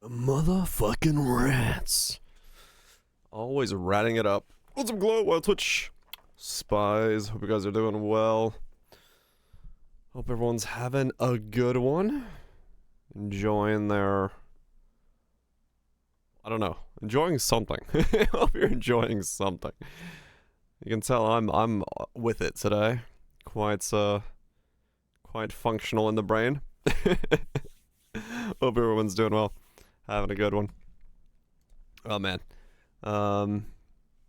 Motherfucking rats. Always ratting it up. What's up, Glow? Well, Twitch spies. Hope you guys are doing well. Hope everyone's having a good one. Enjoying their... I don't know. Enjoying something. Hope you're enjoying something. You can tell I'm with it today. Quite functional in the brain. Hope everyone's doing well. Having a good one. Oh man.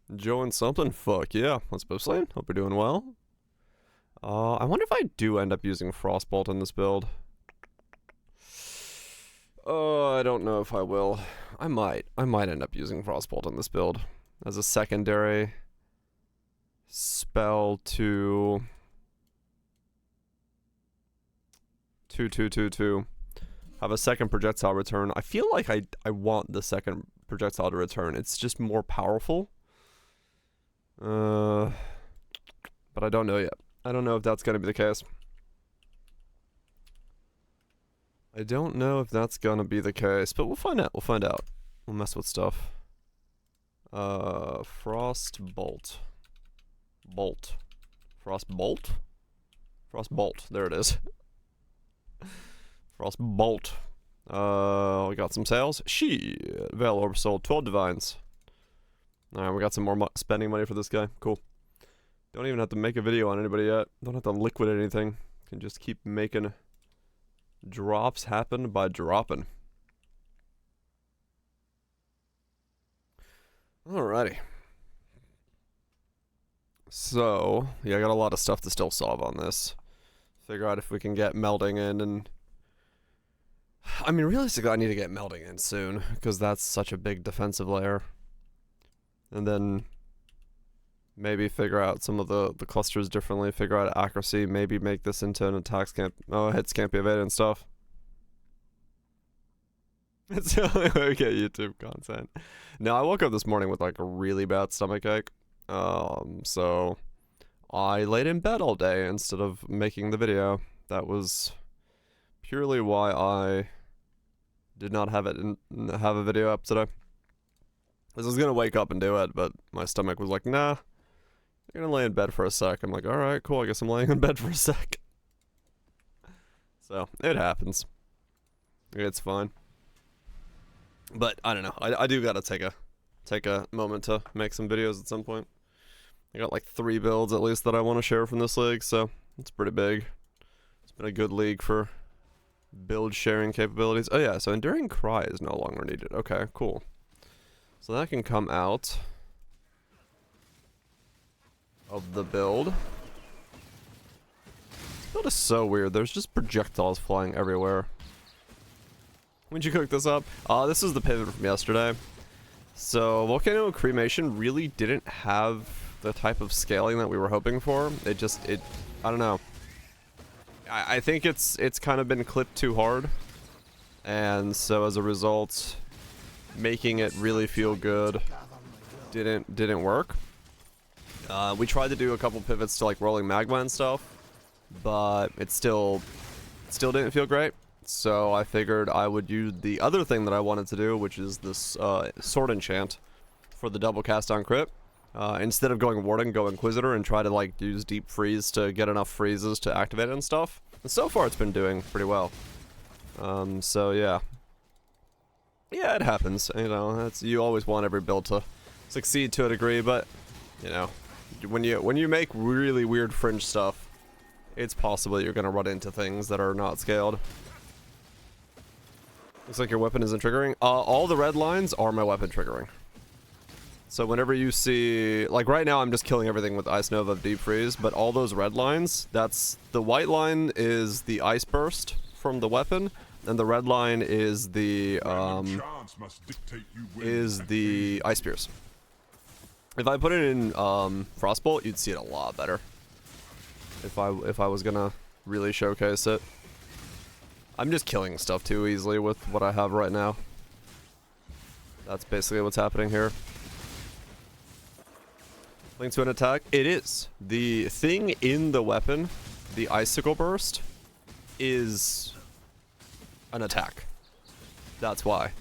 Enjoying something? Fuck yeah. What's up, Slane? Hope you're doing well. I wonder if I do end up using Frostbolt in this build. I don't know if I will. I might end up using Frostbolt in this build as a secondary spell to 2/2/2/2. Have a second projectile return. I feel like I want the second projectile to return. It's just more powerful. But I don't know yet. I don't know if that's gonna be the case. I don't know if that's gonna be the case, but we'll find out. We'll find out. We'll mess with stuff. Frostbolt. Bolt. Frostbolt? Frostbolt. There it is. Frostbolt. We got some sales. Shit. Veil Orb sold 12 divines. Alright, we got some more spending money for this guy. Cool. Don't even have to make a video on anybody yet. Don't have to liquidate anything. Can just keep making drops happen by dropping. Alrighty. So, yeah, I got a lot of stuff to still solve on this. Figure out if we can get melding in and... I mean, realistically, I need to get melding in soon, because that's such a big defensive layer. And then maybe figure out some of the clusters differently, figure out accuracy, maybe make this into an attacks can't... Oh, hits can't be evaded and stuff. It's the only way we get YouTube content. No, I woke up this morning with like a really bad stomachache. So I laid in bed all day instead of making the video. That was purely why I did not have a video up today. I was gonna wake up and do it, but my stomach was like, nah, you're gonna lay in bed for a sec. I'm like, alright, cool, I guess I'm laying in bed for a sec. So, it happens. It's fine. But, I don't know, I do gotta take a moment to make some videos at some point. I got like 3 builds at least that I want to share from this league, so it's pretty big. It's been a good league for build sharing capabilities. Oh yeah, so Enduring Cry is no longer needed. Okay, cool. So that can come out of the build. This build is so weird. There's just projectiles flying everywhere. When'd you cook this up? This is the pivot from yesterday. So Volcano Cremation really didn't have the type of scaling that we were hoping for. I don't know. I think it's kind of been clipped too hard. And so as a result, making it really feel good didn't work. We tried to do a couple pivots to like rolling magma and stuff, but it still didn't feel great. So I figured I would use the other thing that I wanted to do, which is this sword enchant for the double cast on crit. Instead of going Warden, go Inquisitor and try to like use deep freeze to get enough freezes to activate it and stuff. And so far it's been doing pretty well. So yeah. Yeah, it happens. You know, you always want every build to succeed to a degree, but you know, when you make really weird fringe stuff, it's possible you're gonna run into things that are not scaled. Looks like your weapon isn't triggering. All the red lines are my weapon triggering. So whenever you see, like right now I'm just killing everything with Ice Nova of Deep Freeze, but all those red lines, that's, the white line is the Ice Burst from the weapon, and the red line is the Ice Spears. If I put it in Frostbolt, you'd see it a lot better. If I was gonna really showcase it. I'm just killing stuff too easily with what I have right now. That's basically what's happening here. Link to an attack? It is. The thing in the weapon, the Icicle Burst, is an attack. That's why.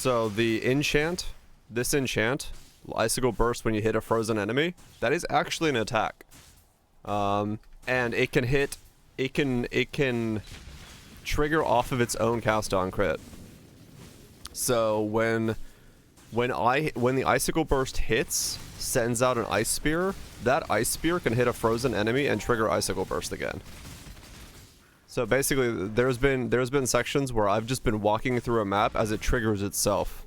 So the enchant, this enchant, Icicle Burst when you hit a frozen enemy, that is actually an attack. And it can hit, it can trigger off of its own cast on crit. So when the Icicle Burst hits, sends out an Ice Spear, that Ice Spear can hit a frozen enemy and trigger Icicle Burst again. So basically, there's been sections where I've just been walking through a map as it triggers itself,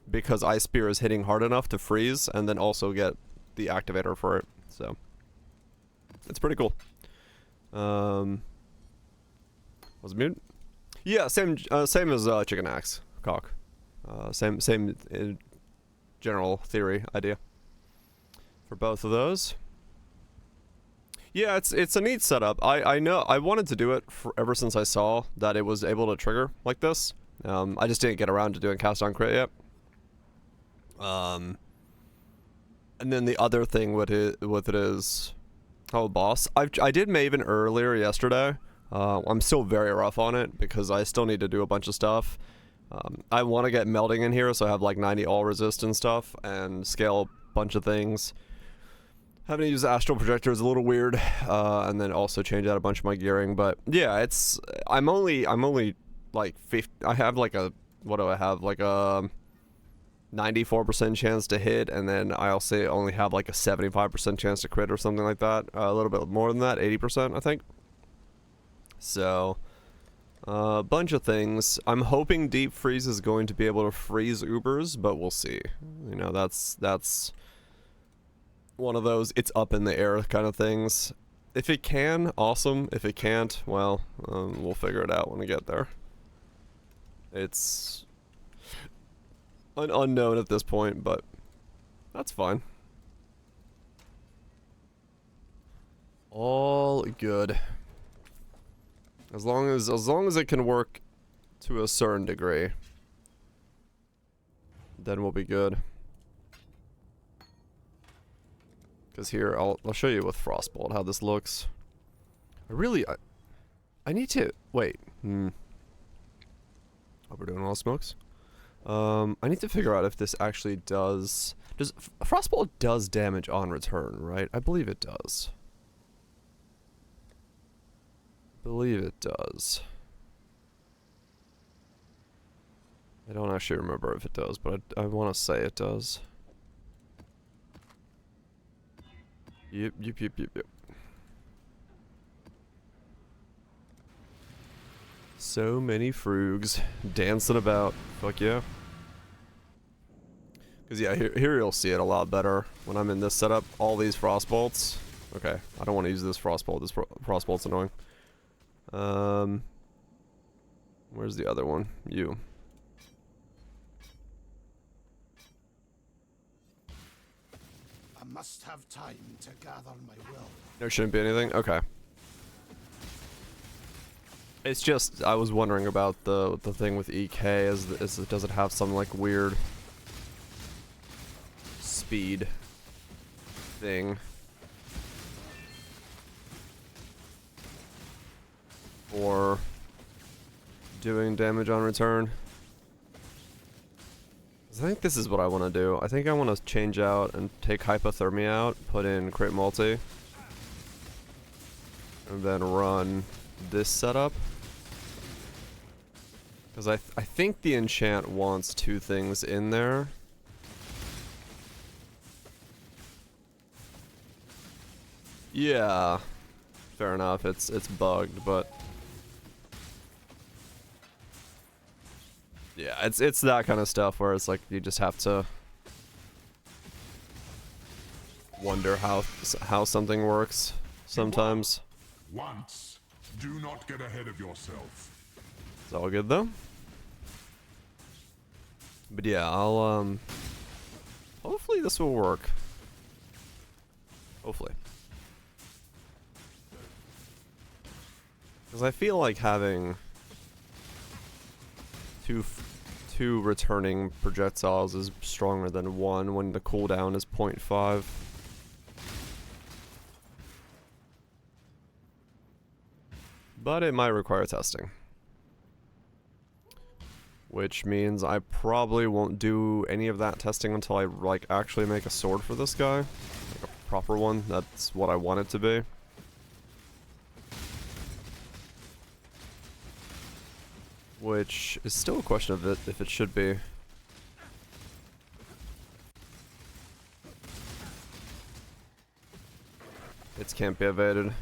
because Ice Spear is hitting hard enough to freeze and then also get the activator for it. So it's pretty cool. Was it mute? Yeah, same as Chicken Axe Cock. Same general theory idea for both of those. Yeah, it's a neat setup. I know I wanted to do it ever since I saw that it was able to trigger like this. I just didn't get around to doing cast on crit yet. And then the other thing with it is, oh boss, I did Maven earlier yesterday. I'm still very rough on it because I still need to do a bunch of stuff. I want to get melting in here, so I have like 90 all resist and stuff, and scale a bunch of things. Having to use Astral Projector is a little weird, and then also change out a bunch of my gearing. But yeah, I'm only like 50. I have like a, what do I have, like a 94% chance to hit, and then I also only have like a 75% chance to crit or something like that. A little bit more than that, 80% I think. So a bunch of things. I'm hoping Deep Freeze is going to be able to freeze Ubers, but we'll see. You know, that's one of those it's up in the air kind of things. If it can, awesome. If it can't, well, we'll figure it out when we get there. It's an unknown at this point, but that's fine. All good. As long as it can work to a certain degree, then we'll be good. Because here, I'll show you with Frostbolt how this looks. I need to wait. Oh, we're doing all smokes. I need to figure out if this actually does Frostbolt does damage on return, right? I believe it does. Believe it does. I don't actually remember if it does, but I want to say it does. Yep. So many Froogs dancing about. Fuck yeah. Because yeah, here you'll see it a lot better when I'm in this setup. All these Frostbolts. Okay, I don't want to use this Frostbolt. This Frostbolt's annoying. Where's the other one? You. I must have time to gather my will. There shouldn't be anything? Okay. It's just, I was wondering about the thing with EK, does it have some like weird speed thing? Or doing damage on return? I think this is what I want to do. I think I want to change out and take Hypothermia out, put in Crit Multi, and then run this setup. Because I think the enchant wants two things in there. Yeah, fair enough. It's bugged, but yeah, it's that kind of stuff where it's like you just have to wonder how something works sometimes. Once, do not get ahead of yourself. It's all good though. But yeah, I'll hopefully this will work. Hopefully. Because I feel like having two returning projectiles is stronger than one when the cooldown is 0.5. But it might require testing. Which means I probably won't do any of that testing until I, like, actually make a sword for this guy. Like a proper one. That's what I want it to be. Which is still a question of if it should be. It can't be evaded.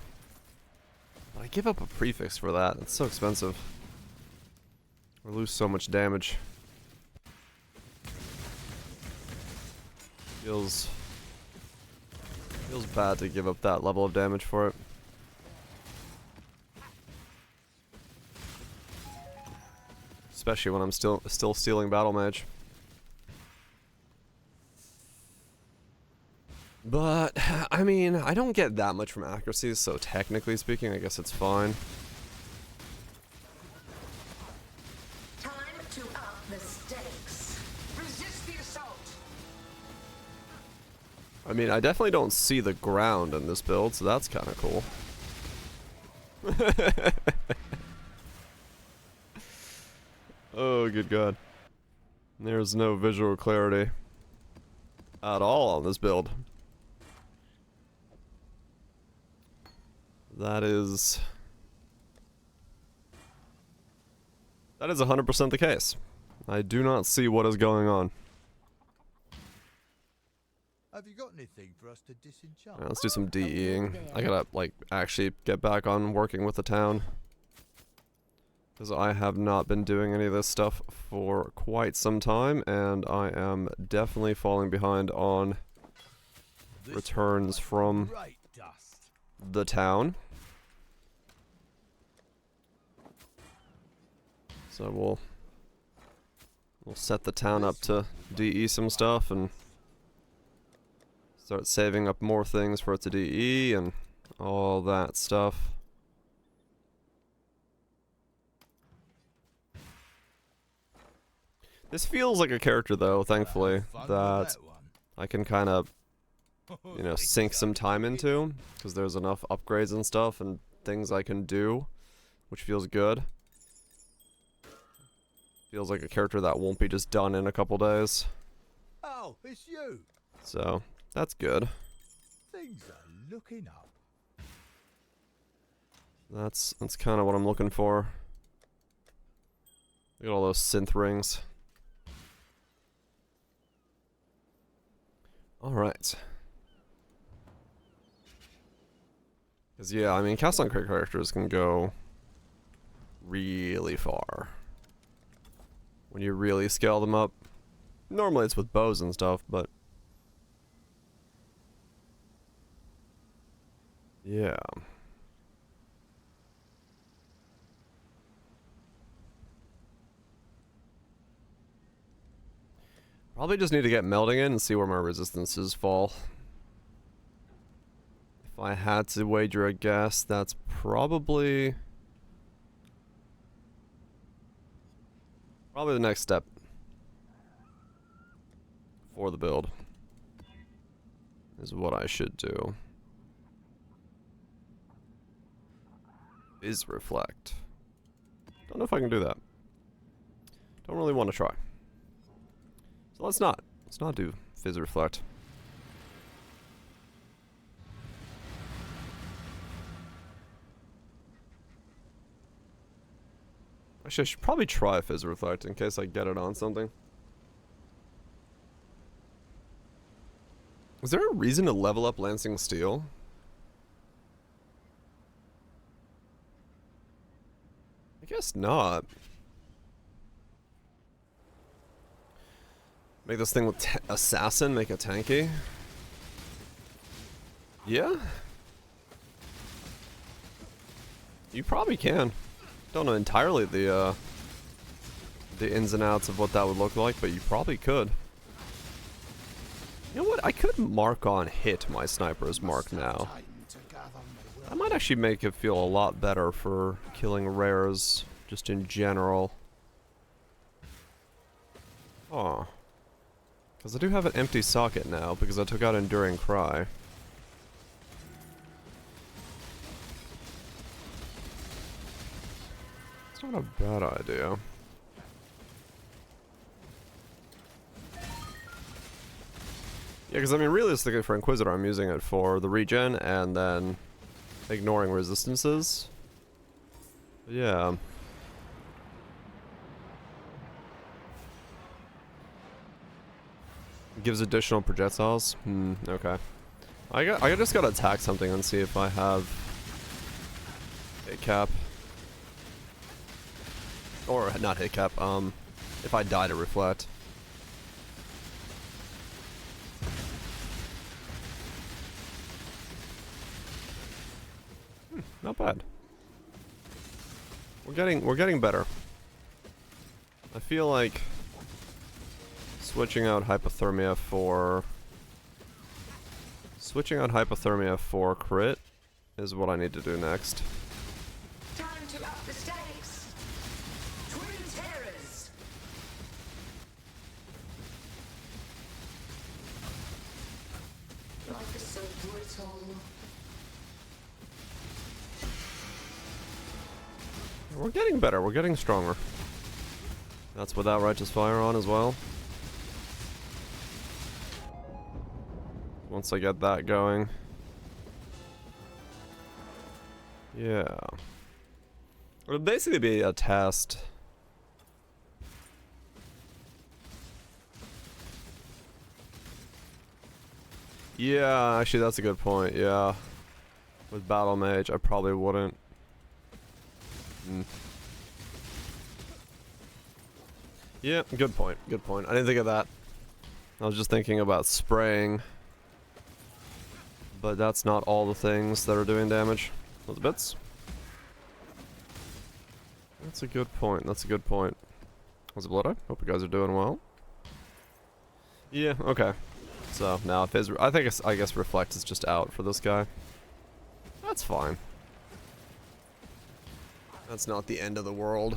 But I give up a prefix for that. It's so expensive. I lose so much damage. Feels bad to give up that level of damage for it. Especially when I'm still stealing Battle Mage. But, I mean, I don't get that much from accuracy, so technically speaking, I guess it's fine. Time to up the stakes. Resist the assault. I mean, I definitely don't see the ground in this build, so that's kind of cool. Oh, good God. There's no visual clarity at all on this build. That is 100% the case. I do not see what is going on. Have you got anything for us to disenchant? Alright, let's do some DEing. I gotta, like, actually get back on working with the town. Because I have not been doing any of this stuff for quite some time, and I am definitely falling behind on returns from Great dust. the town. So we'll set the town up to DE some stuff and start saving up more things for it to DE and all that stuff. This feels like a character, though, thankfully, that I can kind of, you know, sink some time into, because there's enough upgrades and stuff and things I can do, which feels good. Feels like a character that won't be just done in a couple days. Oh, it's you. So, that's good. Things are looking up. That's kind of what I'm looking for. Look at all those synth rings. Alright. Because, yeah, I mean, cast on crit characters can go really far when you really scale them up. Normally it's with bows and stuff, but yeah. Probably just need to get melding in and see where my resistances fall. If I had to wager a guess, that's probably the next step for the build. Is what I should do. Is reflect. Don't know if I can do that. Don't really want to try. So let's not do Fizz Reflect. Actually, I should probably try Fizz Reflect in case I get it on something. Is there a reason to level up Lancing Steel? I guess not. Make this thing with Assassin, make it tanky. Yeah? You probably can. Don't know entirely the ins and outs of what that would look like, but you probably could. You know what? I could mark on hit my sniper's mark now. That might actually make it feel a lot better for killing rares, just in general. Oh. Because I do have an empty socket now, because I took out Enduring Cry. It's not a bad idea. Yeah, because I mean, realistically for Inquisitor, I'm using it for the regen and then ignoring resistances. Yeah. Gives additional projectiles. Okay. I just gotta attack something and see if I have hit cap. Or not hit cap, if I die to reflect. Not bad. We're getting better. I feel like switching out hypothermia for crit is what I need to do next. Time to up the stakes. Twin terrors. Life is so brutal. We're getting better. We're getting stronger. That's without Righteous Fire on as well. Once I get that going. Yeah. It'll basically be a test. Yeah, actually that's a good point, yeah. With Battle Mage, I probably wouldn't. Yeah, good point, good point. I didn't think of that. I was just thinking about spraying. But that's not all the things that are doing damage. Those bits. That's a good point, that's a good point. How's it, Blood Eye? Hope you guys are doing well. Yeah, okay. So, now if his... I guess Reflect is just out for this guy. That's fine. That's not the end of the world.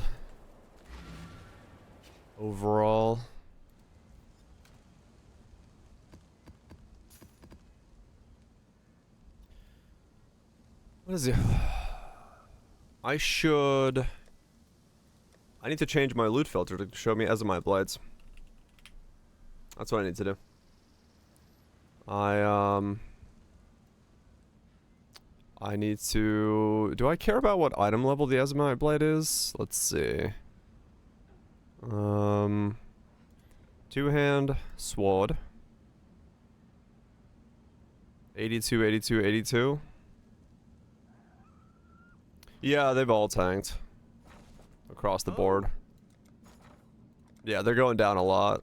Overall. What is it? I need to change my loot filter to show me Azimite Blades. That's what I need to do. I need to... Do I care about what item level the Azimite Blade is? Let's see. Two-hand sword. 82, 82, 82. Yeah, they've all tanked. Across the board. Yeah, they're going down a lot.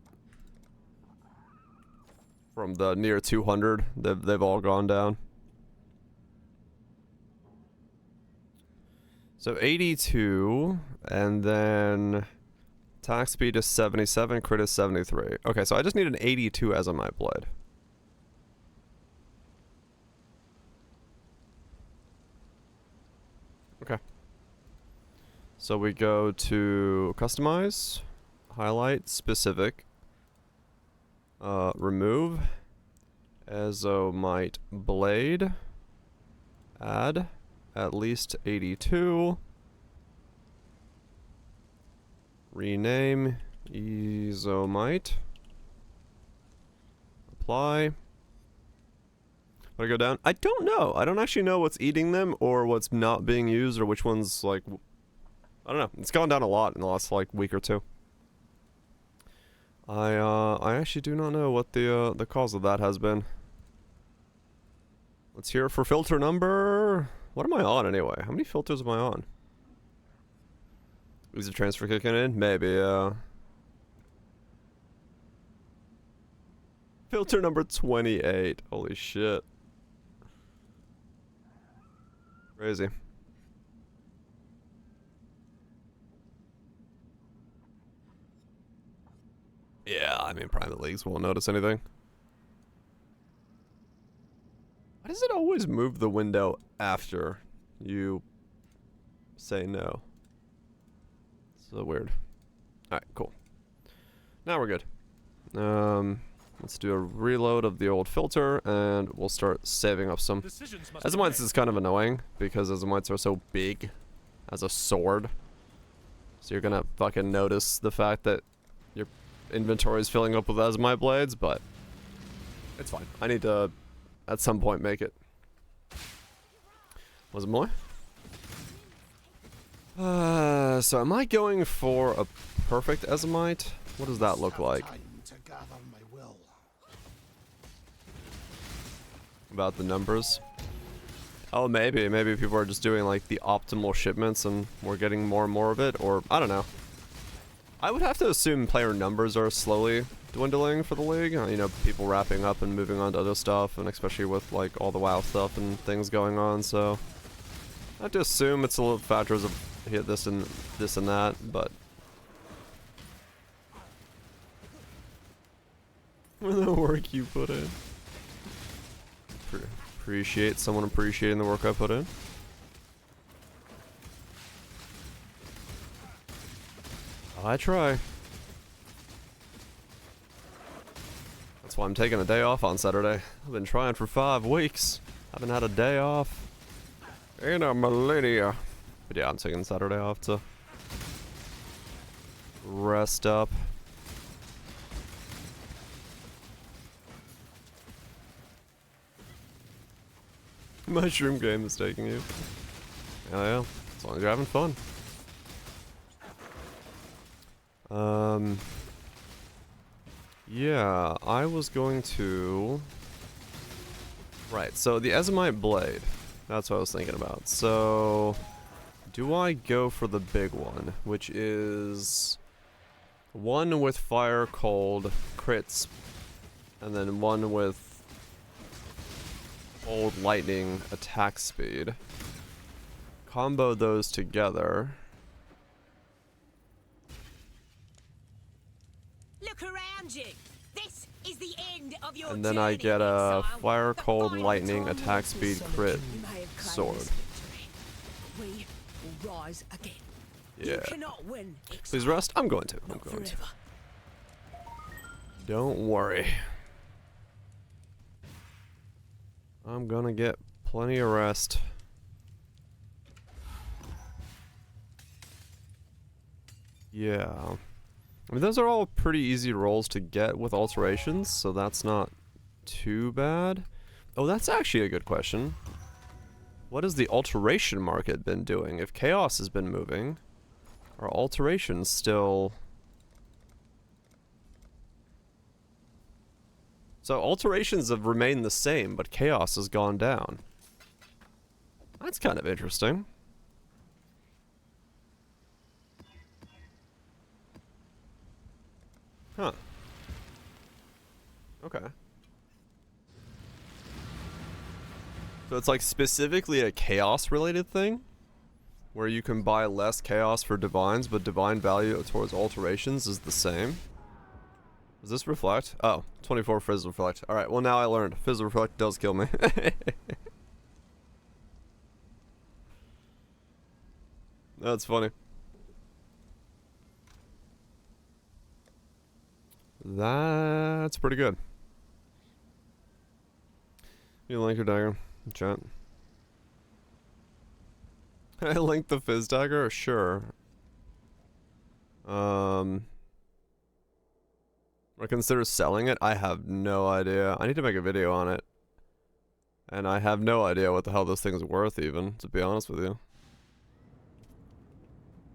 From the near 200, they've all gone down. So 82, and then attack speed is 77, crit is 73. Okay, so I just need an 82 as a my blade. Okay. So we go to customize, highlight, specific, remove, Azomite blade, add, at least 82, rename, Azomite, apply. Wanna go down? I don't know. I don't actually know what's eating them or what's not being used or which one's like... I don't know. It's gone down a lot in the last like week or two. I actually do not know what the cause of that has been. Let's hear it for filter number... What am I on anyway? How many filters am I on? Is the transfer kicking in? Maybe, Filter number 28. Holy shit. Crazy. Yeah, I mean, private leagues won't notice anything. Why does it always move the window after you say no? So weird. Alright, cool. Now we're good. Let's do a reload of the old filter, and we'll start saving up some. Azimites is kind of annoying, because Azimites are so big as a sword. So you're gonna fucking notice the fact that your inventory is filling up with Azimite blades, but It's fine. I need to, at some point, make it. Was it more? So am I going for a perfect Ezomite? What does that look like? Time to gather my will. About the numbers? Oh, maybe. Maybe people are just doing, like, the optimal shipments and we're getting more and more of it, or I don't know. I would have to assume player numbers are slowly dwindling for the league. You know, people wrapping up and moving on to other stuff, and especially with, like, all the WoW stuff and things going on, so... I have to assume it's a little factors of hit this and that, but... the work you put in. Appreciate someone appreciating the work I put in. I try. That's why I'm taking a day off on Saturday. I've been trying for 5 weeks. Haven't had a day off in a millennia. But yeah, I'm taking Saturday off to rest up. Mushroom game is taking you. Yeah, as long as you're having fun. Yeah, I was going to... Right, so the Ezomite Blade. That's what I was thinking about. So, do I go for the big one, which is... one with fire, cold, crits, and then one with cold, lightning, attack speed. Combo those together. Look around you. This is the end of your And then I journey, get a exile. fire, The cold, final lightning, time attack of speed, the crit, You may have claimed sword. this victory. We will rise again. You Yeah. cannot win, Please exile. rest. I'm going to. I'm Not going to. forever. Don't worry. I'm gonna get plenty of rest. Yeah. I mean, those are all pretty easy rolls to get with alterations, so that's not too bad. Oh, that's actually a good question. What has the alteration market been doing? If chaos has been moving, are alterations still... So alterations have remained the same, but chaos has gone down. That's kind of interesting. Huh. Okay. So it's like specifically a chaos related thing? Where you can buy less chaos for divines, but divine value towards alterations is the same? Does this reflect? Oh, 24 Fizz Reflect. Alright, well now I learned. Fizz Reflect does kill me. That's funny. That's pretty good. You link your dagger? Chat. I linked the Fizz dagger? Sure. Or consider selling it? I have no idea. I need to make a video on it. And I have no idea what the hell this thing's worth even, to be honest with you.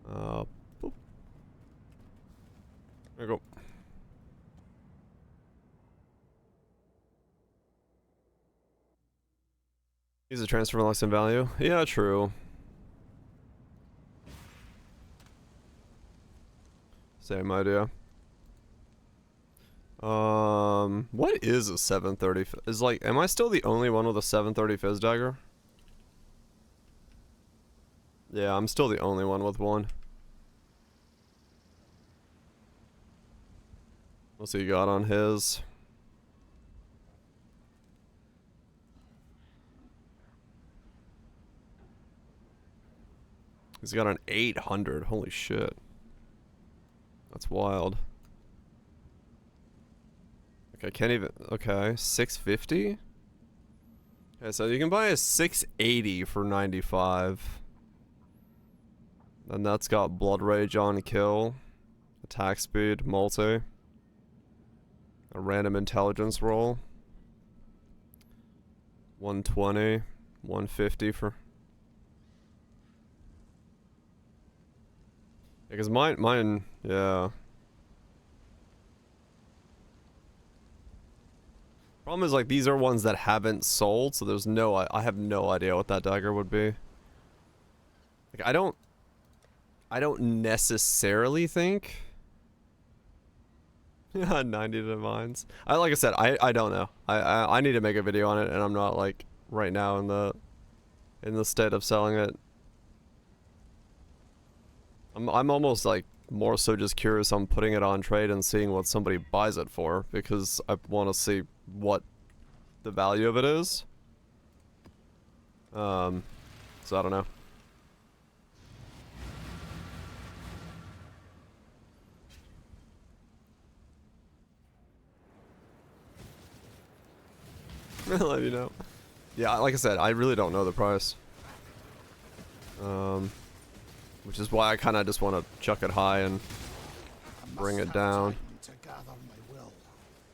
Boop. There you go. Use a transfer less in value? Yeah, true. Same idea. What is a 730? Is like, am I still the only one with a 730 Fizz dagger? Yeah, I'm still the only one with one. What's he got on his? He's got an 800. Holy shit. That's wild. Okay, can't even... Okay, 650? Okay, so you can buy a 680 for 95. And that's got Blood Rage on kill. Attack speed, multi. A random intelligence roll. 120, 150 for. Because mine, yeah. Problem is, like, these are ones that haven't sold, so there's no, I have no idea what that dagger would be. Like, I don't necessarily think. Yeah, 90 divines. Like I said, I don't know. I need to make a video on it, and I'm not, like, right now in the state of selling it. I'm almost, like, more so just curious on putting it on trade and seeing what somebody buys it for, because I want to see what the value of it is. So I don't know. Let me know. Yeah, like I said, I really don't know the price. Which is why I kind of just want to chuck it high and bring it down.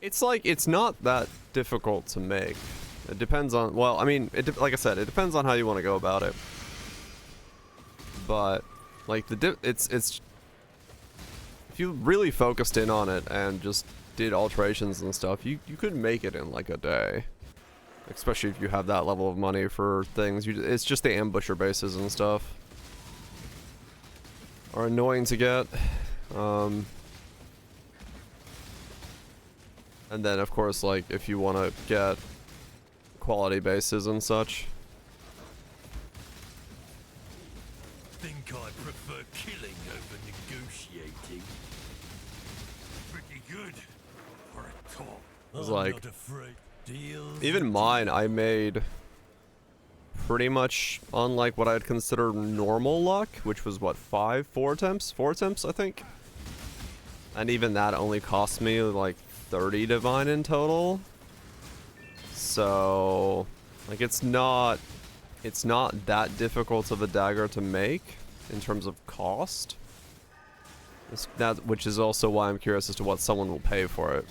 It's like, it's not that difficult to make. It depends on, well, I mean, like I said, it depends on how you want to go about it. But, like, it's, if you really focused in on it and just did alterations and stuff, you could make it in, like, a day. Especially if you have that level of money for things. It's just the ambusher bases and stuff are annoying to get. And then, of course, like, if you want to get quality bases and such. Think I prefer killing over negotiating. Pretty good for a top. It's like, Not afraid. Deals. even mine, I made pretty much on, like, what I'd consider normal luck, which was what, 4 attempts, I think. And even that only cost me like 30 divine in total. So, like, it's not that difficult of a dagger to make in terms of cost. Which is also why I'm curious as to what someone will pay for it.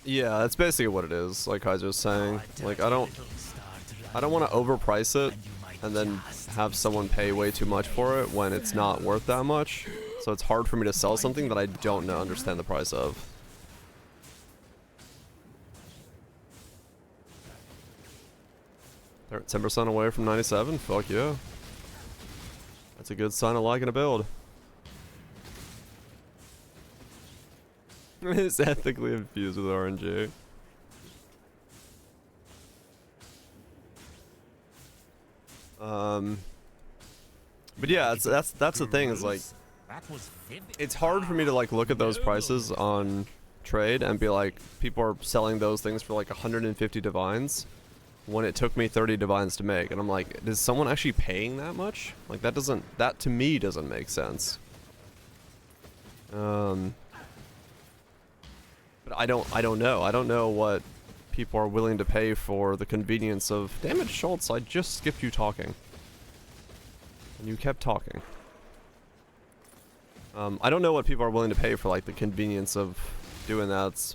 Yeah, that's basically what it is, like I was just saying. Like, I don't want to overprice it and then have someone pay way too much for it when it's not worth that much. So it's hard for me to sell something that I don't understand the price of. They're 10% away from 97? Fuck yeah. That's a good sign of liking a build. It's ethically infused with RNG. But yeah, that's the thing, is like, it's hard for me to, like, look at those prices on trade and be like, people are selling those things for like 150 divines when it took me 30 divines to make, and I'm like, is someone actually paying that much? Like, that to me doesn't make sense. But I don't know. I don't know what people are willing to pay for the convenience of... Damn it, Schultz, I just skipped you talking. And you kept talking. I don't know what people are willing to pay for, like, the convenience of doing that. It's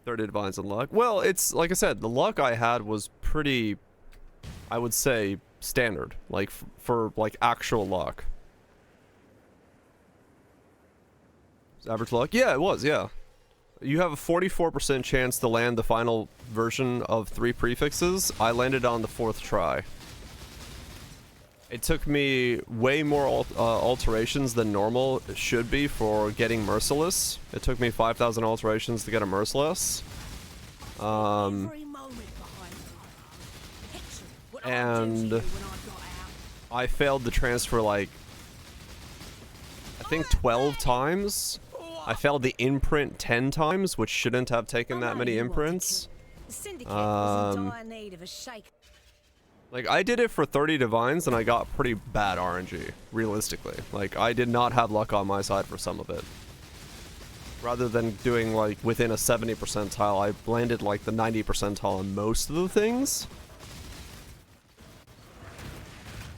30 divines and luck. Well, it's, like I said, the luck I had was pretty, I would say, standard. Like, for like, actual luck. Average luck? Yeah, it was, yeah. You have a 44% chance to land the final version of 3 prefixes. I landed on the 4th try. It took me way more alterations than normal should be for getting Merciless. It took me 5,000 alterations to get a Merciless. And I failed the transfer, like, I think 12 times. I failed the imprint 10 times, which shouldn't have taken that many imprints. Like, I did it for 30 divines, and I got pretty bad RNG, realistically. Like, I did not have luck on my side for some of it. Rather than doing, like, within a 70 percentile, I landed, like, the 90 percentile on most of the things.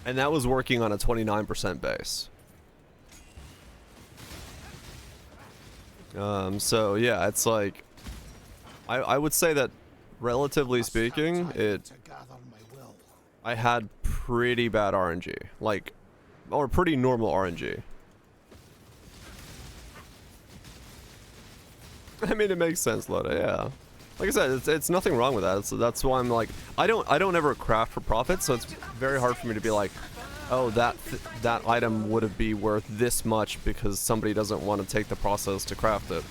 And that was working on a 29% base. So yeah, it's like I would say that relatively Must have speaking, time it to gather my will. I had pretty bad RNG, like, or pretty normal RNG. I mean, it makes sense, Loda. Yeah, like I said, it's nothing wrong with that. That's why I'm like, I don't ever craft for profit, so it's very hard for me to be like, oh, that item would be worth this much because somebody doesn't want to take the process to craft it.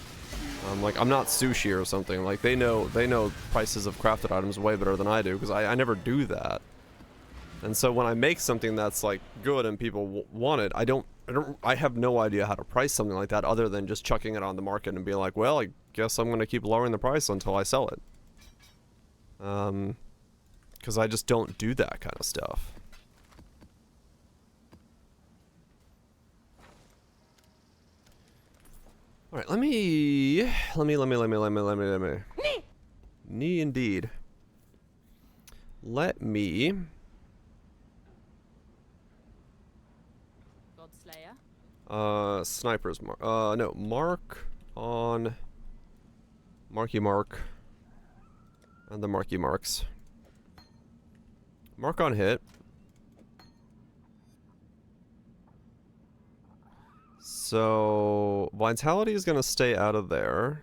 Like, I'm not sushi or something. Like, they know prices of crafted items way better than I do because I never do that. And so when I make something that's like good and people want it, I have no idea how to price something like that other than just chucking it on the market and being like, well, I guess I'm gonna keep lowering the price until I sell it. Because I just don't do that kind of stuff. All right, let me. Knee indeed. Let me. Godslayer. Snipers mark. No, mark on. Marky mark. And the marky marks. Mark on hit. So Vitality is gonna stay out of there.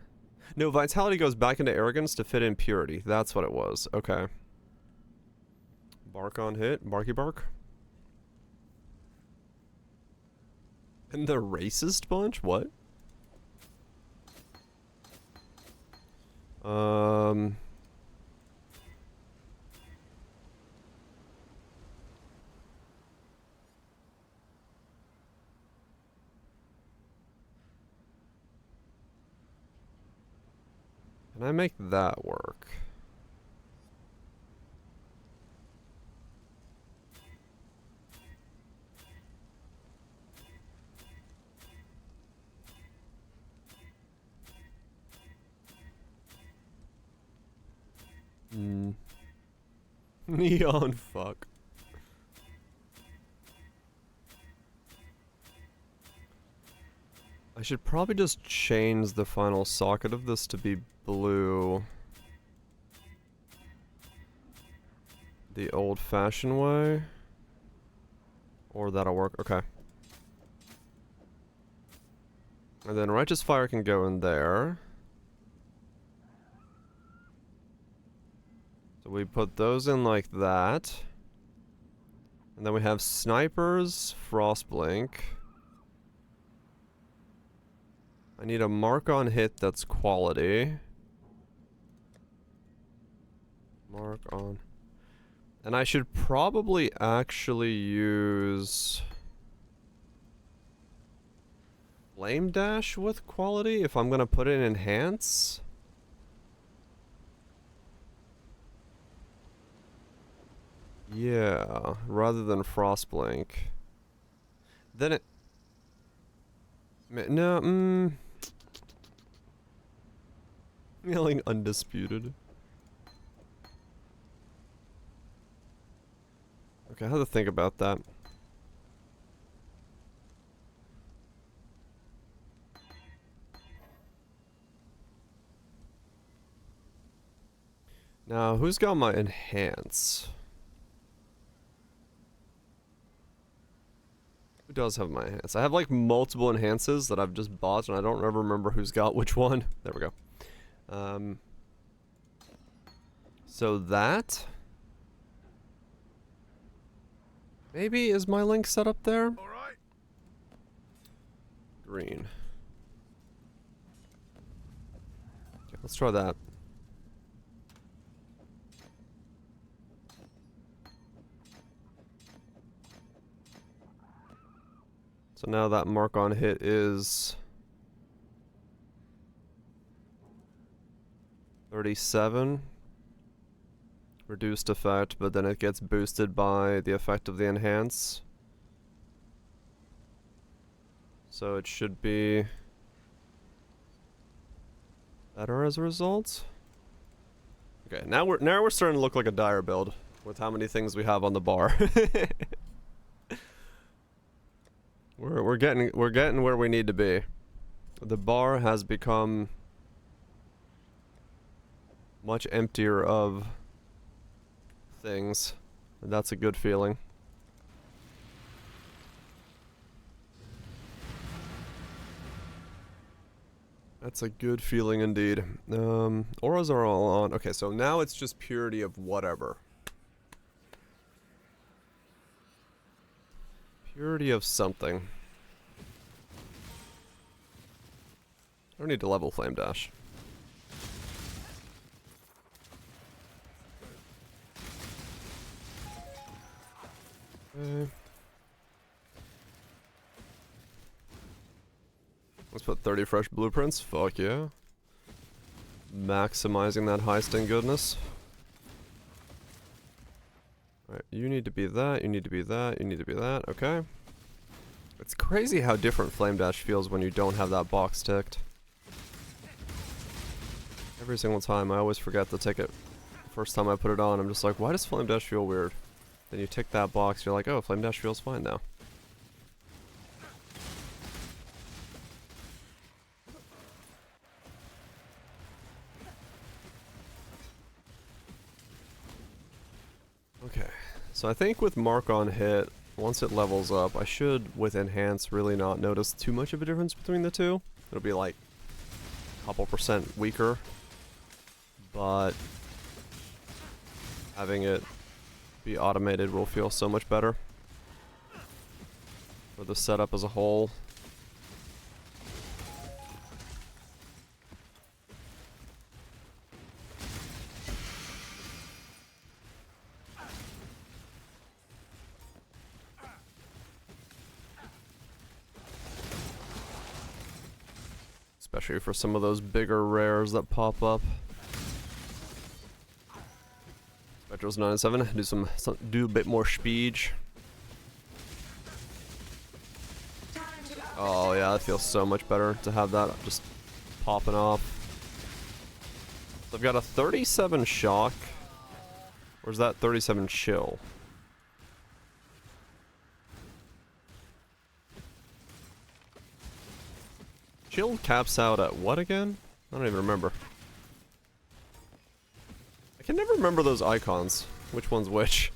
No, Vitality goes back into Arrogance to fit in Purity. That's what it was. Okay. Bark on hit. Barky bark. And the racist bunch? What? Can I make that work? Neon fuck. I should probably just change the final socket of this to be blue. The old-fashioned way. Or that'll work. Okay. And then Righteous Fire can go in there. So we put those in like that. And then we have Snipers, Frostblink. I need a mark on hit that's quality. Mark on. And I should probably actually use Flame Dash with quality if I'm gonna put in Enhance. Yeah, rather than Frostblink. Then it... No, Yelling Undisputed. Okay, I have to think about that. Now, who's got my Enhance? Who does have my Enhance? I have like multiple Enhances that I've just bought and I don't ever remember who's got which one. There we go. So that... Maybe is my link set up there? All right. Green. Okay, let's try that. So now that mark on hit is 37. Reduced effect, but then it gets boosted by the effect of the enhance. So it should be better as a result. Okay, now we're starting to look like a dire build with how many things we have on the bar. we're getting where we need to be. The bar has become much emptier of things, and that's a good feeling. That's a good feeling indeed. Auras are all on. Okay, so now it's just purity of whatever. Purity of something. I don't need to level Flame Dash. Okay. Let's put 30 fresh blueprints. Fuck yeah. Maximizing that high sting goodness. Alright, you need to be that, you need to be that, you need to be that. Okay. It's crazy how different Flame Dash feels when you don't have that box ticked. Every single time, I always forget to tick it. First time I put it on, I'm just like, why does Flame Dash feel weird? Then you tick that box, you're like, oh, Flame Dash feels fine now. Okay, so I think with Mark on hit, once it levels up, I should, with Enhance, really not notice too much of a difference between the two. It'll be like a couple % weaker, but having it be automated will feel so much better for the setup as a whole. Especially for some of those bigger rares that pop up. Spectros 97, do a bit more speed. Oh yeah, that feels so much better to have that just popping off. So I've got a 37 shock. Where's that 37 chill? Chill caps out at what again? I don't even remember. I can never remember those icons. Which one's which?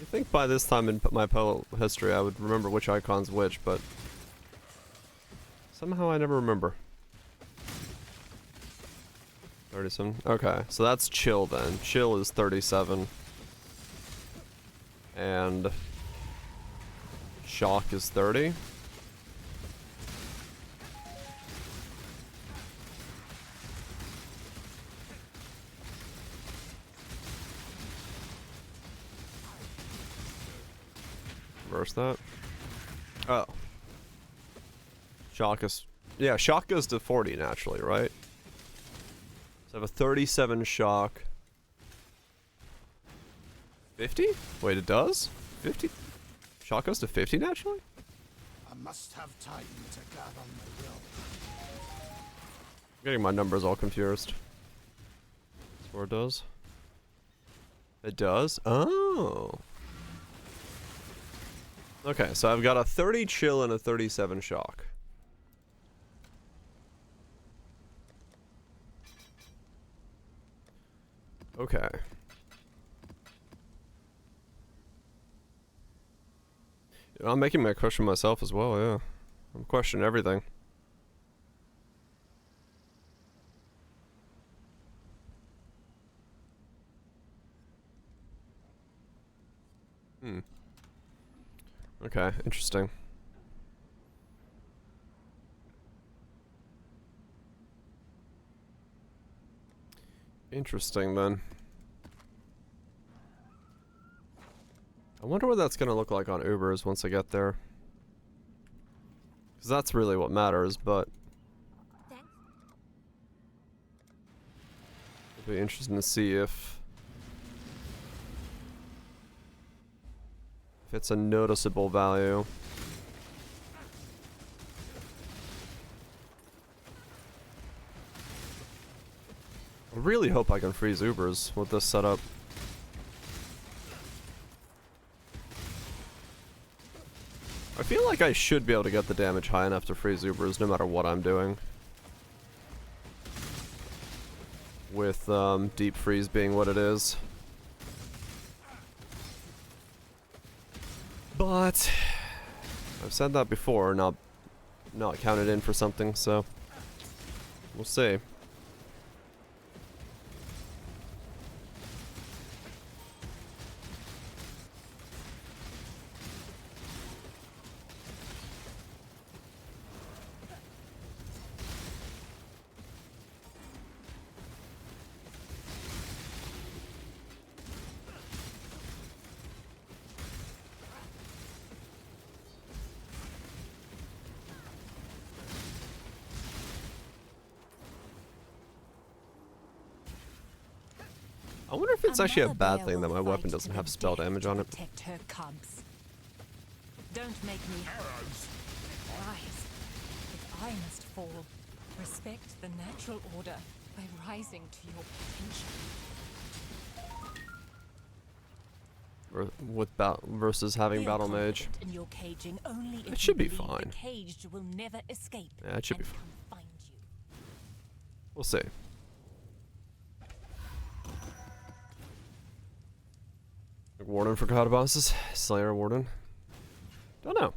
You think by this time in my Pellet history I would remember which icon's which, but somehow I never remember. 37. Okay, so that's chill then. Chill is 37. And shock is 30. Reverse that. Oh. Shock is... Yeah, shock goes to 40 naturally, right? So I have a 37 shock. 50? Wait, it does? 50? Shock goes to 50 naturally? I must have time to gather my will. I'm getting my numbers all confused. That's where it does. It does? Oh. Okay, so I've got a 30 chill and a 37 shock. Okay. You know, I'm making my question myself as well, yeah. I'm questioning everything. Okay, interesting. Interesting then. I wonder what that's gonna look like on Ubers once I get there. Because that's really what matters, but it'll be interesting to see if it's a noticeable value. I really hope I can freeze Ubers with this setup. I feel like like I should be able to get the damage high enough to freeze Ubers no matter what I'm doing. With deep freeze being what it is. But I've said that before, not counted in for something, so we'll see. I wonder if it's actually a bad thing that my weapon doesn't have spell damage on it. Protect her cubs. Don't make me rise. If I must fall, respect the natural order by rising to your potential. Versus having Feel battle mage. confident in your caging only if It should you be believe fine. The caged will never escape. Yeah, it should be and fine. come find you. We'll see. Warden for God bosses? Slayer Warden? Don't know.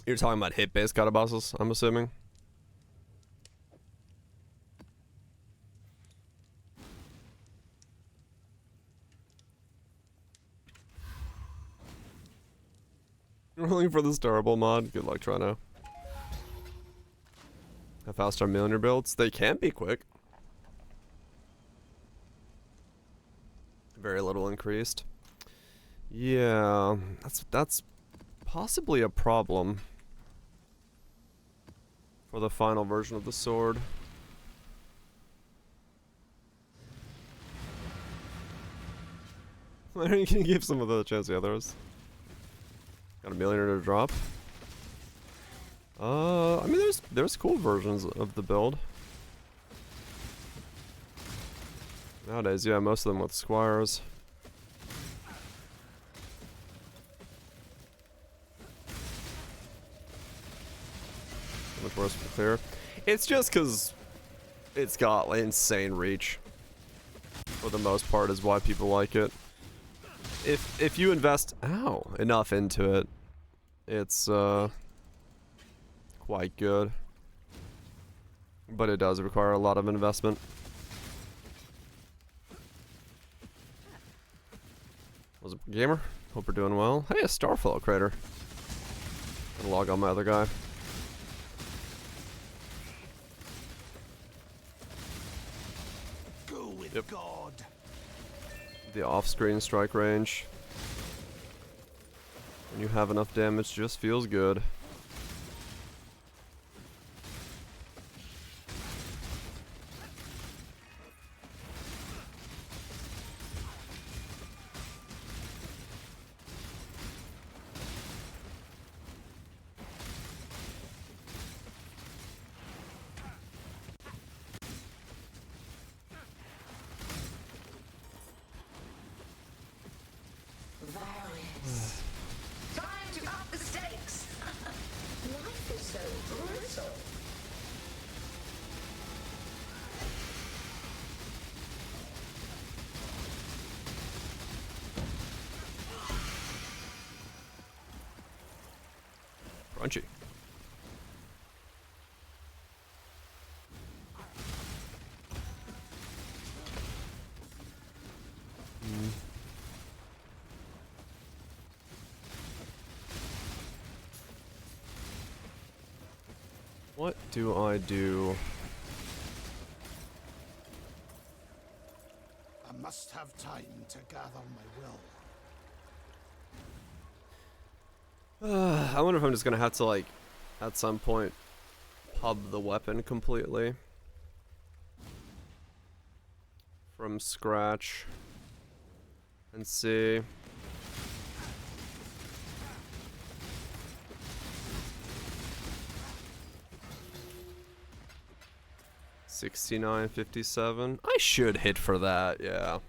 You're talking about hit-based God bosses, I'm assuming? You're looking for this durable mod? Good luck trying to. How fast are millionaire builds? They can be quick. Very little increased. Yeah, that's possibly a problem for the final version of the sword. Why aren't you gonna give some of the chance the others? Got a millionaire to drop. I mean, there's cool versions of the build. Nowadays, yeah, most of them with squires. So much worse for clear. It's just because it's got like, insane reach. For the most part, is why people like it. If you invest enough into it, it's quite good. But it does require a lot of investment. What's up, gamer? Hope we're doing well. Hey, a Starfall crater. Gonna log on my other guy. Go with Yep. God. The off-screen strike range. When you have enough damage, just feels good. Time to up the stakes. Life is so brutal. Crunchy. What do I do? I must have time to gather my will. I wonder if I'm just gonna have to, like, at some point, pub the weapon completely. From scratch. And see. $69.57. I should hit for that, yeah.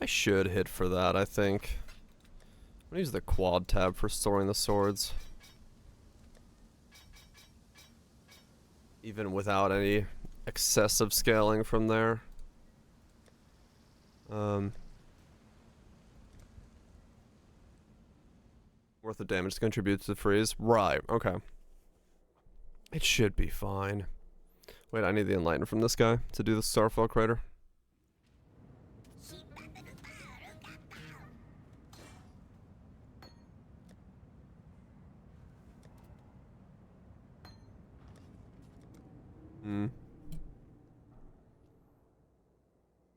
I should hit for that, I think. I'm gonna use the quad tab for storing the swords. Even without any excessive scaling from there. Worth the damage to contribute to the freeze. Right, okay. It should be fine. Wait, I need the enlighten from this guy to do the Starfall crater.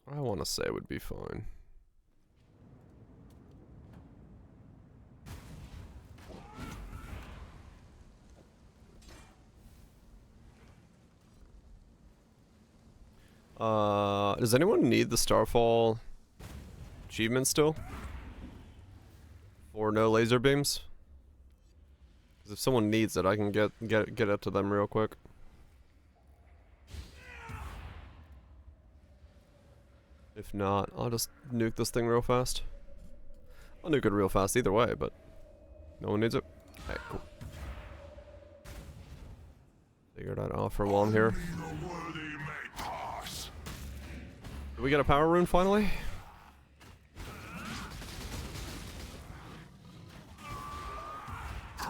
I want to say it would be fine. Does anyone need the Starfall achievement still? Or no laser beams? Because if someone needs it, I can get it to them real quick. If not, I'll just nuke this thing real fast. I'll nuke it real fast either way, but no one needs it. Alright, cool. Figure that out for while I'm here. Did we get a power rune finally?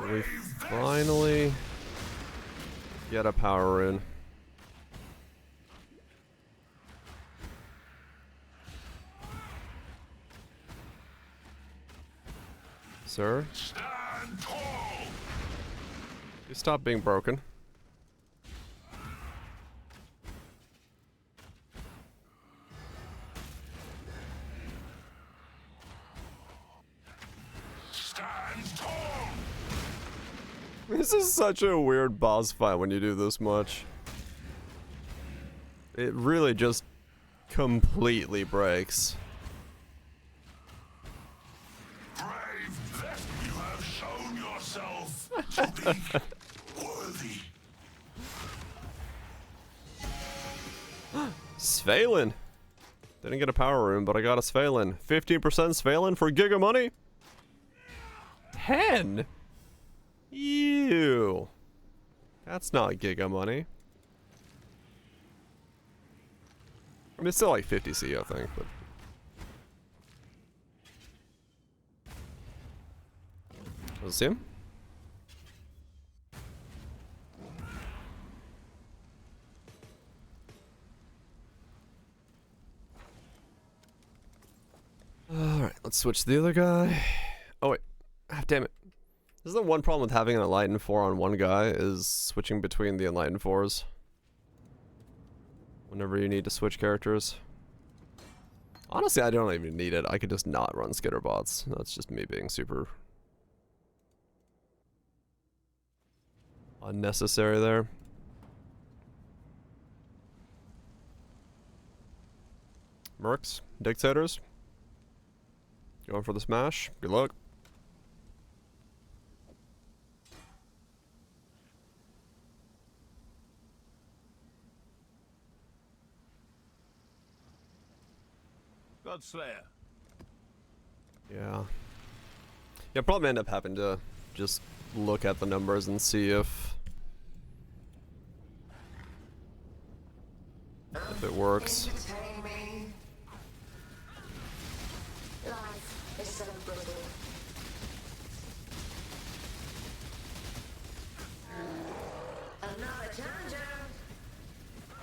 Did we finally get a power rune? Sir? You stop being broken. This is such a weird boss fight when you do this much. It really just completely breaks. You have shown yourself to be worthy. Svalin! Didn't get a power rune, but I got a Svalin. 15% Svalin for Giga Money? 10? Ew. That's not Giga Money. I mean, it's still like 50C, I think, but... Let's see him. Alright, let's switch to the other guy. Oh wait. Ah, damn it. This is the one problem with having an Enlightened 4 on one guy, is switching between the Enlightened 4s. Whenever you need to switch characters. Honestly, I don't even need it. I could just not run Skitterbots. That's just me being super... unnecessary there. Mercs, Dictators. Going for the smash. Good luck. Godslayer. Yeah. Yeah, probably end up having to just look at the numbers and see if it works. Entertain me. Life is so brittle. Another challenger.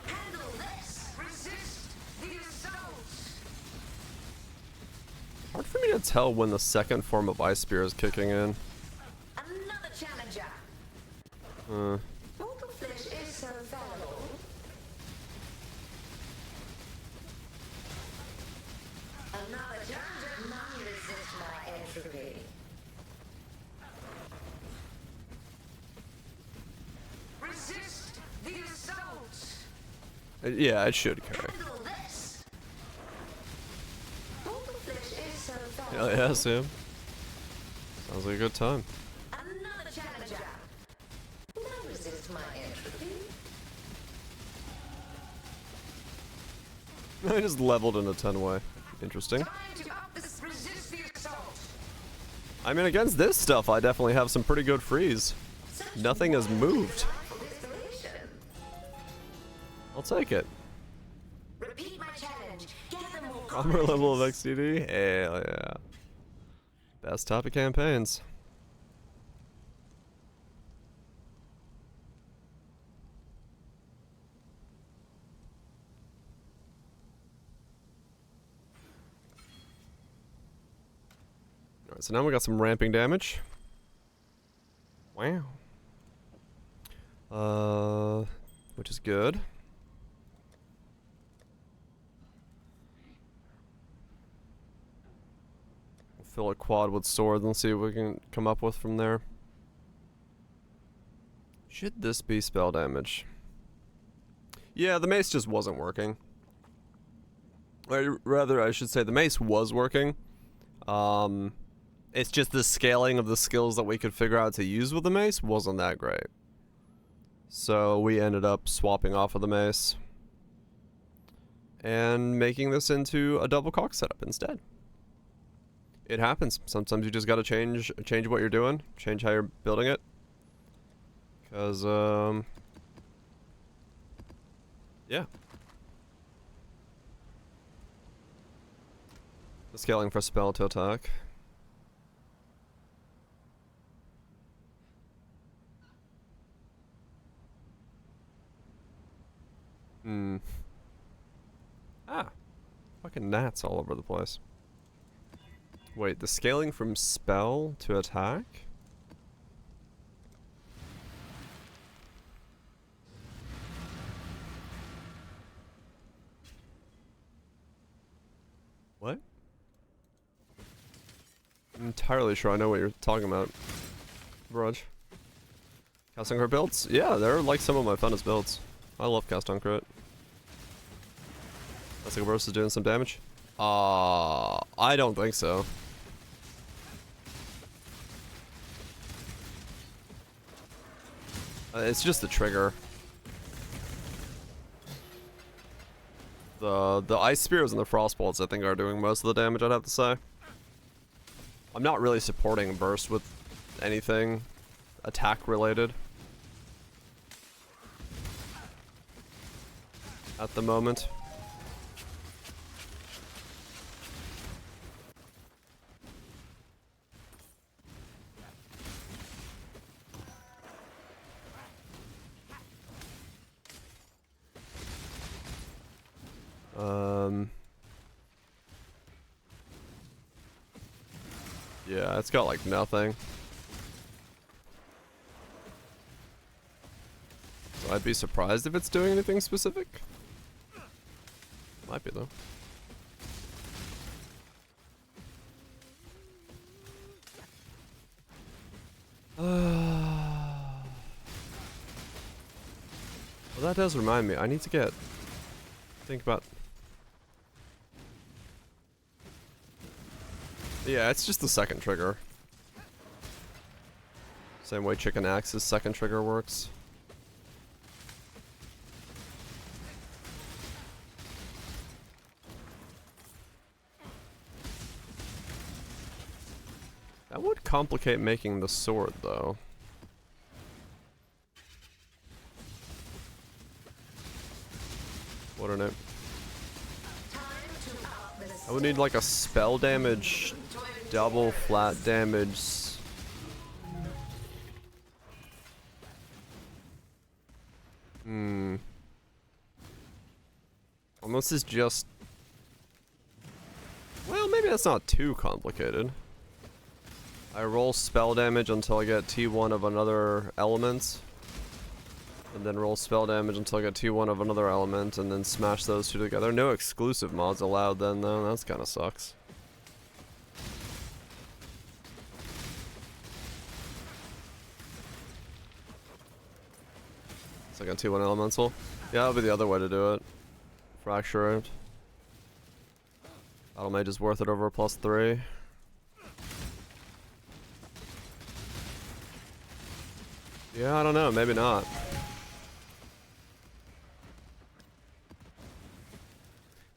Handle this. Resist the assault. Hard for me to tell when the second form of Ice Spear is kicking in. Another challenger. Mortal flesh is so fallible. Another challenger. None resist my entropy. Resist the assault. Yeah, it should carry. Handle this. Mortal flesh is so Hell fallible. yeah, Sam. Sounds like a good time. Another challenger. None resist my entropy. I just leveled in a 10 way. Interesting. Time to I mean, against this stuff, I definitely have some pretty good freeze. Nothing has moved. I'll take it. Repeat my challenge. Get them more Armor level of XTD? Hell yeah. Best topic campaigns. Alright, so now we got some ramping damage. Wow. Which is good. We'll fill a quad with sword and see what we can come up with from there. Should this be spell damage? Yeah, the mace just wasn't working. Or rather, I should say the mace was working. It's just the scaling of the skills that we could figure out to use with the mace wasn't that great. So we ended up swapping off of the mace and making this into a double cock setup instead. It happens. Sometimes you just gotta change what you're doing, change how you're building it. Cause yeah. The scaling for spell to attack. Ah. Fucking gnats all over the place. Wait, the scaling from spell to attack? What? I'm entirely sure I know what you're talking about. Brudge. Cast on crit builds? Yeah, they're like some of my funnest builds. I love cast on crit. That's like versus doing some damage? I don't think so. It's just the trigger. The ice spears and the frost bolts I think are doing most of the damage, I'd have to say. I'm not really supporting burst with anything attack related at the moment. Yeah, it's got like nothing. So I'd be surprised if it's doing anything specific. Might be though. Well, that does remind me. I need to think about. Yeah, it's just the second trigger. Same way Chicken Axe's second trigger works. That would complicate making the sword, though. Wouldn't it? I would need like a spell damage, double flat damage. Almost is just. Well, maybe that's not too complicated. I roll spell damage until I get T1 of another element. And then roll spell damage until I get T1 of another element, and then smash those two together. No exclusive mods allowed then, though. That's kind of sucks. It's like a T1 elemental. Yeah, that would be the other way to do it. Fracture it. Battle Mage is worth it over a +3. Yeah, I don't know. Maybe not.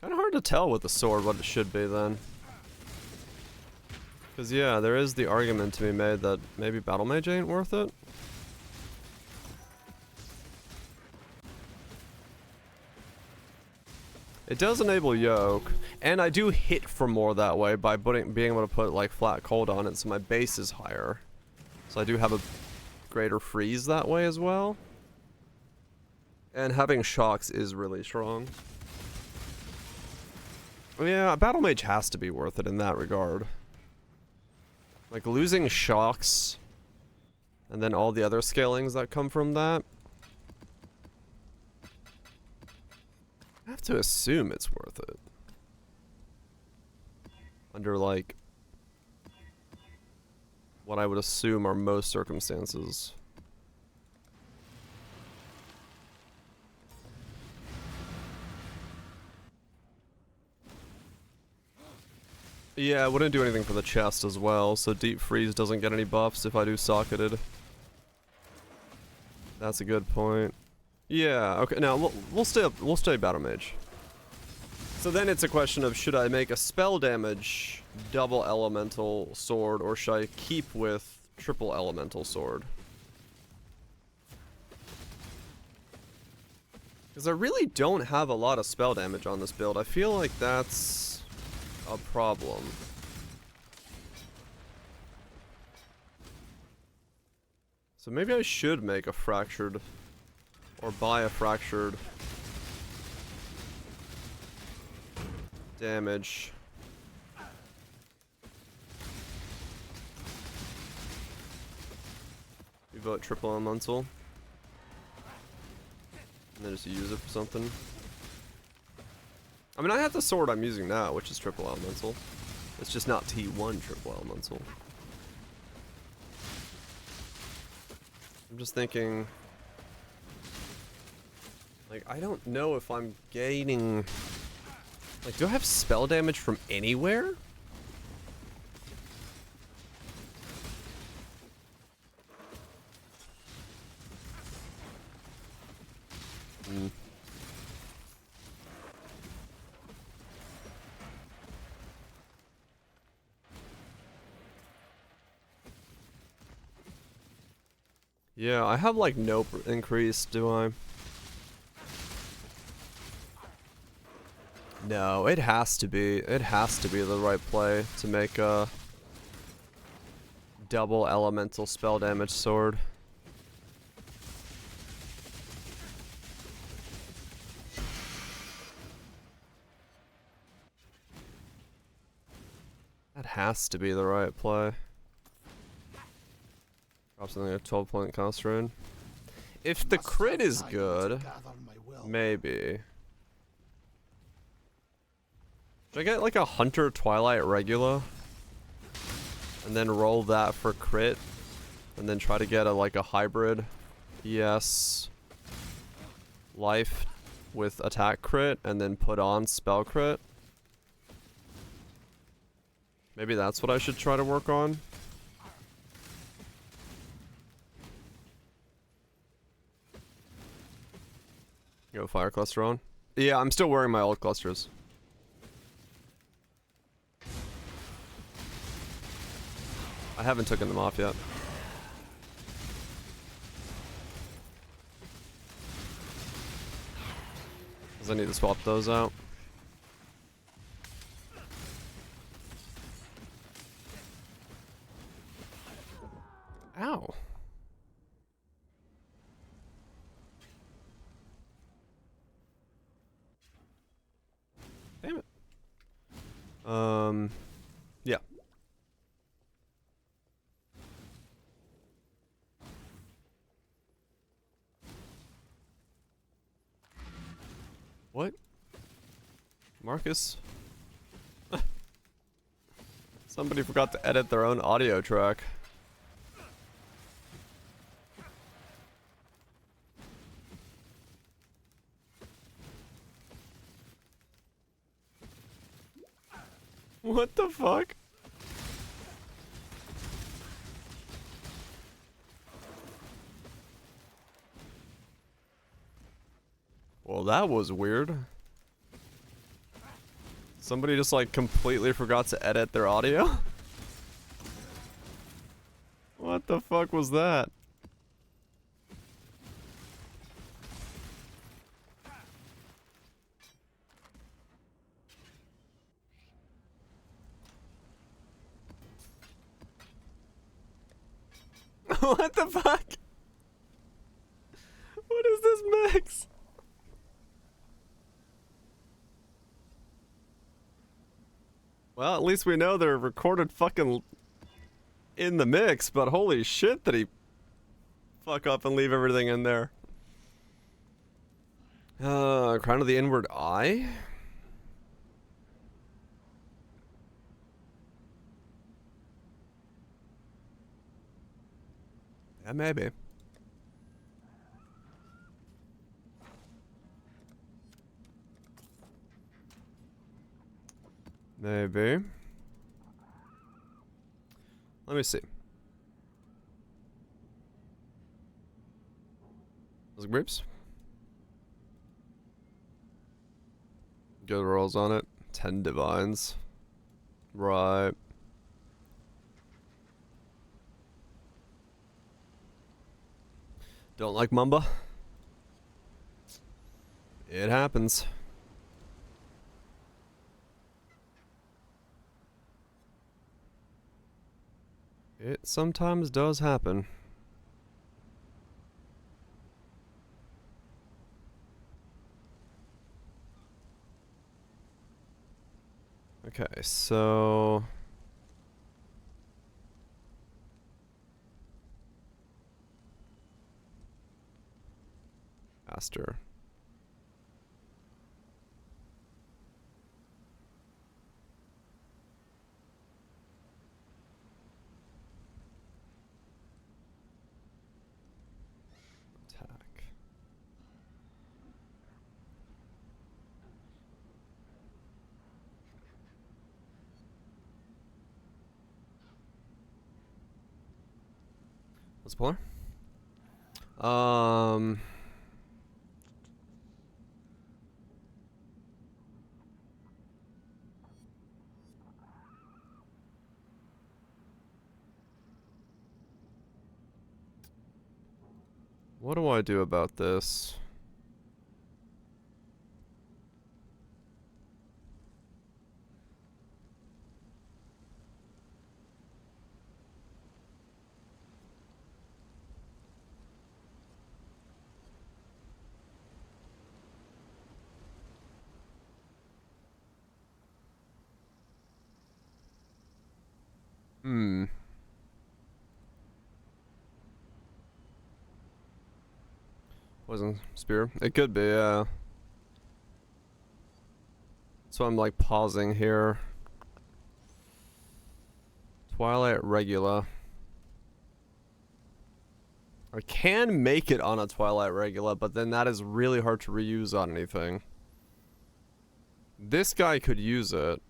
Kind of hard to tell with the sword what it should be then. Because, yeah, there is the argument to be made that maybe Battle Mage ain't worth it. It does enable yoke, and I do hit for more that way by being able to put like flat cold on it, so my base is higher. So I do have a greater freeze that way as well. And having shocks is really strong. Yeah, Battle Mage has to be worth it in that regard. Like losing shocks, and then all the other scalings that come from that. I have to assume it's worth it. Under, like, what I would assume are most circumstances. Yeah, I wouldn't do anything for the chest as well, so Deep Freeze doesn't get any buffs if I do Socketed. That's a good point. Yeah, okay, now we'll stay Battle Mage. So then it's a question of, should I make a spell damage double elemental sword, or should I keep with triple elemental sword? Because I really don't have a lot of spell damage on this build. I feel like that's a problem. So maybe I should make a fractured, or buy a fractured damage. We vote triple elemental. And then just use it for something. I mean, I have the sword I'm using now, which is triple elemental. It's just not T1 triple elemental. I'm just thinking, like, I don't know if I'm gaining, like, do I have spell damage from anywhere? Yeah, I have like no increase, do I? No, it has to be the right play to make a double elemental spell damage sword. That has to be the right play. Drop something like a 12-point constraint. If the crit is good, maybe. Should I get like a Hunter Twilight Regula? And then roll that for crit? And then try to get like a hybrid ES life with attack crit, and then put on spell crit? Maybe that's what I should try to work on. Go fire cluster on. Yeah, I'm still wearing my old clusters. I haven't taken them off yet. Because I need to swap those out. Ow. Damn it. Yeah. What? Marcus? Somebody forgot to edit their own audio track. What the fuck? Well, that was weird. Somebody just like completely forgot to edit their audio? What the fuck was that? What the fuck? What is this mix? Well, at least we know they're recorded fucking in the mix, but holy shit did he fuck up and leave everything in there. Crown of the Inward Eye? Yeah, maybe. Maybe. Let me see. Those grapes? Good rolls on it. 10 divines. Right. Don't like Mamba? It happens. It sometimes does happen. Okay, so... Faster. Attack. What's the polar? What do I do about this? Hmm. Poison spear. It could be, yeah. So I'm like pausing here. Twilight Regula. I can make it on a Twilight Regula, but then that is really hard to reuse on anything. This guy could use it.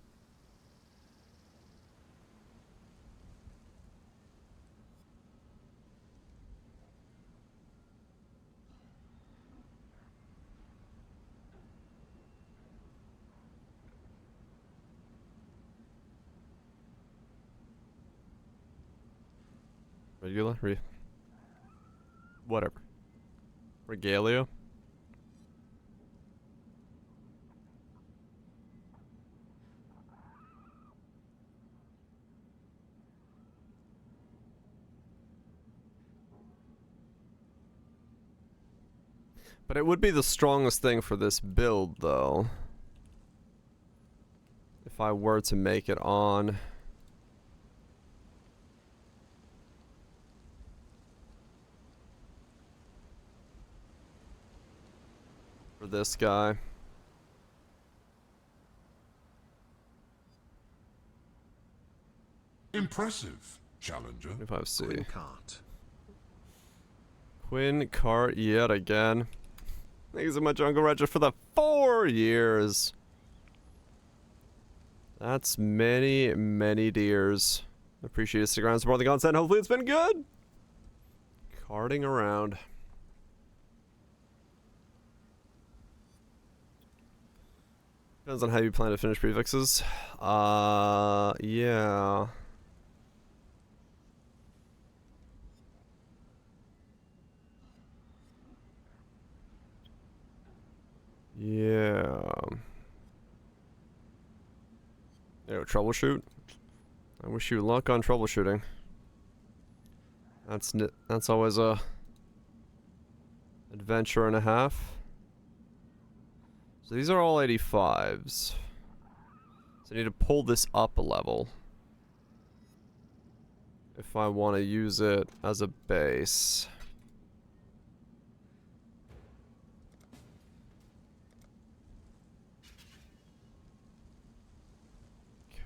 Regula? Whatever. Regalia? But it would be the strongest thing for this build, though. If I were to make it on... for this guy. Impressive, challenger. 25C. Quinn Cart. Quinn Cart yet again. Thank you so much, Uncle Roger, for the 4 years. That's many, many deers. Appreciate you sticking around, support the content. Hopefully it's been good. Carting around. Depends on how you plan to finish prefixes. Yeah. troubleshoot. I wish you luck on troubleshooting. That's always a adventure and a half. So these are all 85s. So I need to pull this up a level if I want to use it as a base.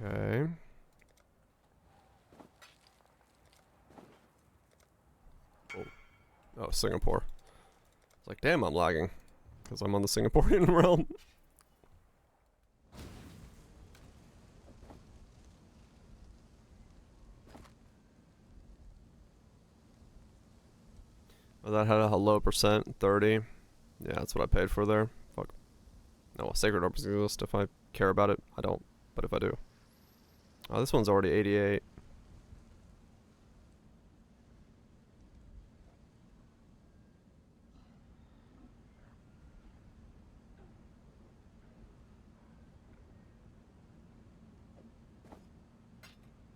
Okay. Oh, Singapore. It's like, damn, I'm lagging. Because I'm on the Singaporean realm. Oh, that had a low percent, 30. Yeah, that's what I paid for there. Fuck. No, well, Sacred Orbs exist if I care about it. I don't, but if I do. Oh, this one's already 88.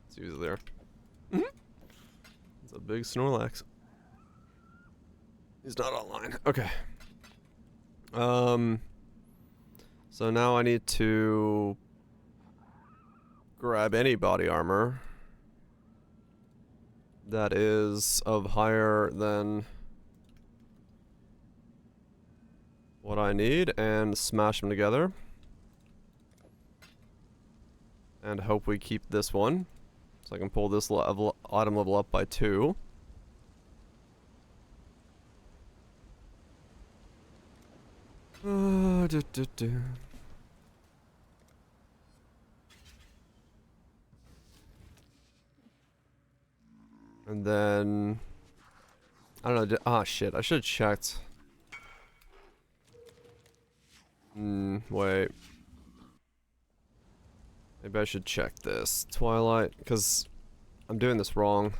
It's usually there. It's a big Snorlax. He's not online. Okay. So now I need to grab any body armor that is of higher than what I need and smash them together. And hope we keep this one. So I can pull this item level up by 2. And then I don't know. Ah, shit. I should have checked. Wait. Maybe I should check this. Twilight, because I'm doing this wrong.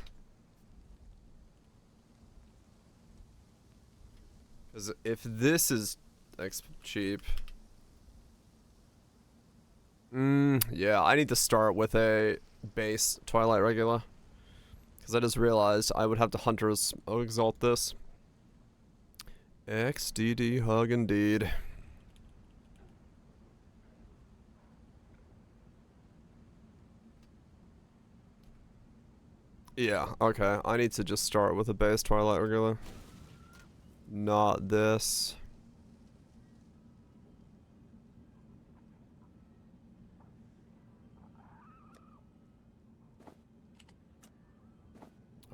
Because if this is cheap. Yeah, I need to start with a base Twilight regular. Because I just realized I would have to Hunter's Exalt this. XDD hug indeed. Yeah, okay. I need to just start with a base Twilight regular. Not this.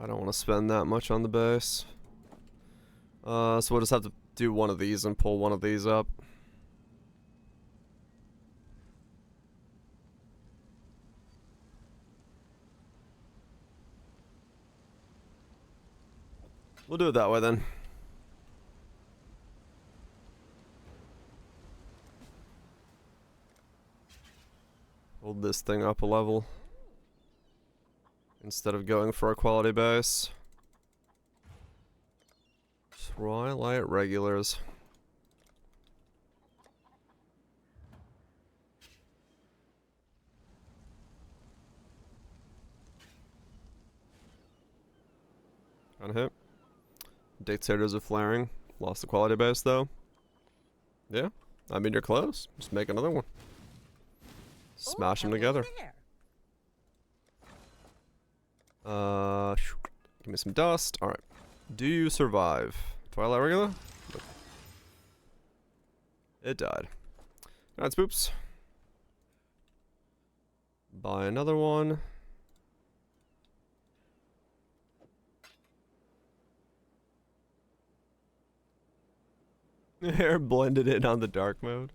I don't want to spend that much on the base. So we'll just have to do one of these and pull one of these up. We'll do it that way then. Hold this thing up a level instead of going for a quality base. Twilight regulars. Got a hit. Dictators are flaring. Lost the quality base though. Yeah, I mean you're close. Just make another one. Smash them together. Give me some dust. Alright. Do you survive? Twilight regular? Nope. It died. Alright, spoops. Buy another one. Hair blended in on the dark mode.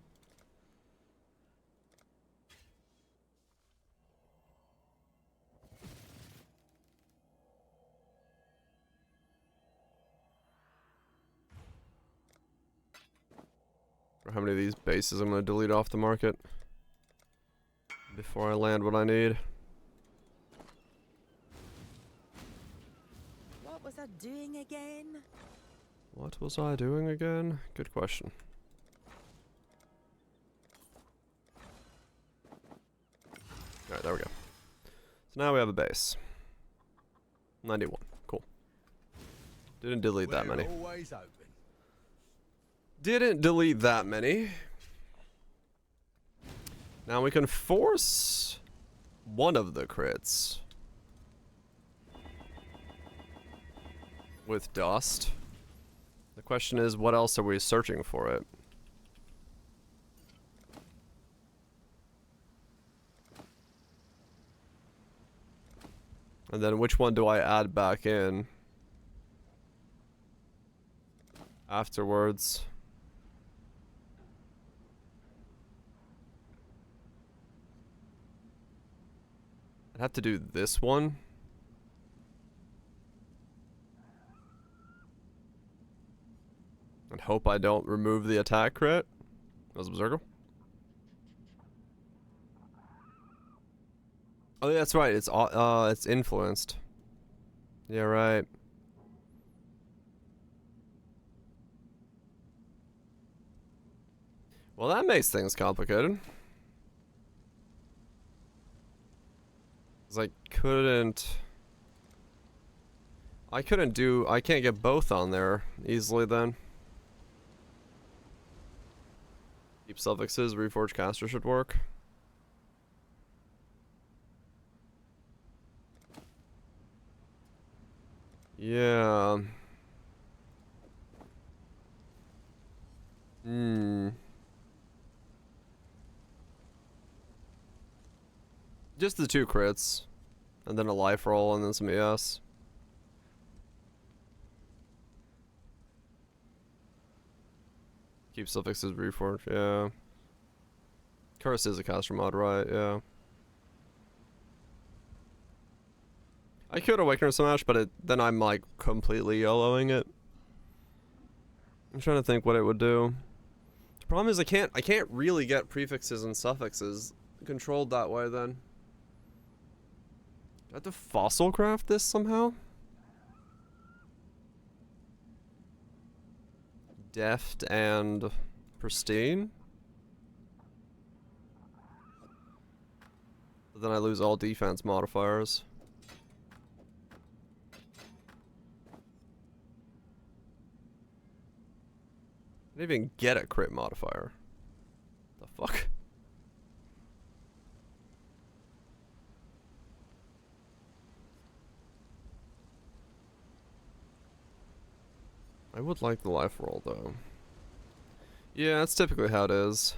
How many of these bases I'm going to delete off the market before I land what I need. What was I doing again? What was I doing again? Good question. Alright, there we go. So now we have a base. 91. Cool. Didn't delete that many. Always open. Didn't delete that many. Now we can force one of the crits with dust. The question is, what else are we searching for it? And then which one do I add back in afterwards? I'd have to do this one. And hope I don't remove the attack crit. That was Berserker. Oh, yeah, that's right. It's influenced. Yeah, right. Well, that makes things complicated. 'Cause I can't get both on there easily then. Keep suffixes, Reforged Caster should work. Yeah. Just the 2 crits. And then a life roll and then some ES. Keep suffixes reforged, yeah. Curse is a caster mod, right, yeah. I could Awakener Smash, but then I'm like completely YOLOing it. I'm trying to think what it would do. The problem is I can't really get prefixes and suffixes controlled that way then. Do I have to fossil craft this somehow? Deft and pristine? But then I lose all defense modifiers. I didn't even get a crit modifier. The fuck? I would like the life roll though. Yeah, that's typically how it is.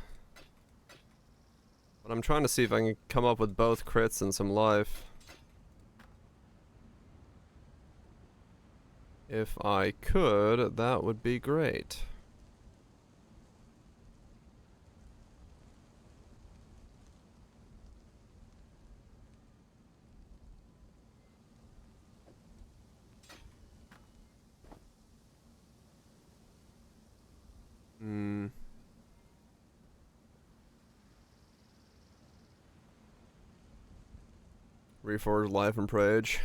But I'm trying to see if I can come up with both crits and some life. If I could, that would be great. Reforged life and Prage.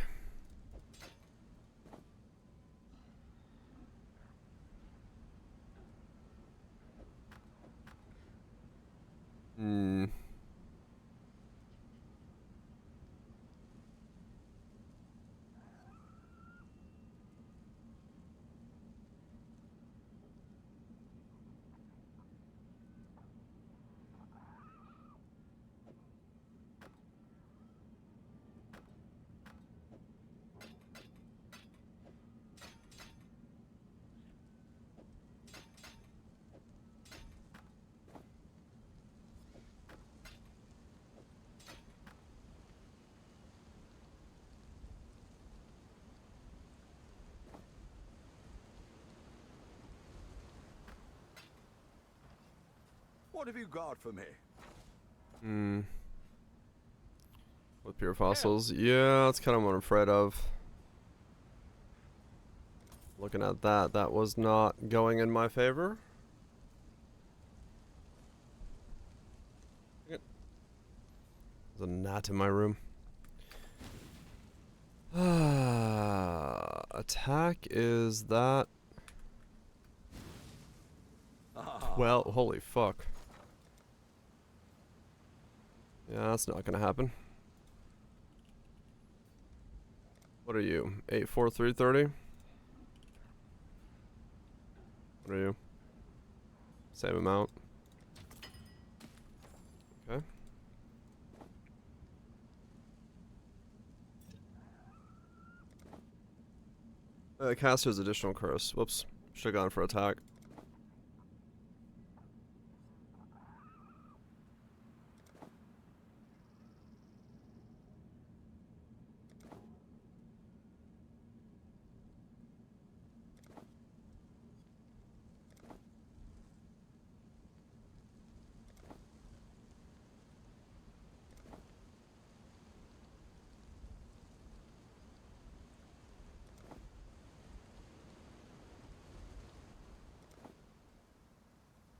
What have you got for me? With pure fossils. Yeah, that's kind of what I'm afraid of. Looking at that, that was not going in my favor. There's a gnat in my room. Attack is that. Well, holy fuck. Yeah, that's not gonna happen. What are you? 84330? What are you? Same amount. Okay. Caster's additional curse. Whoops. Should've gone for attack.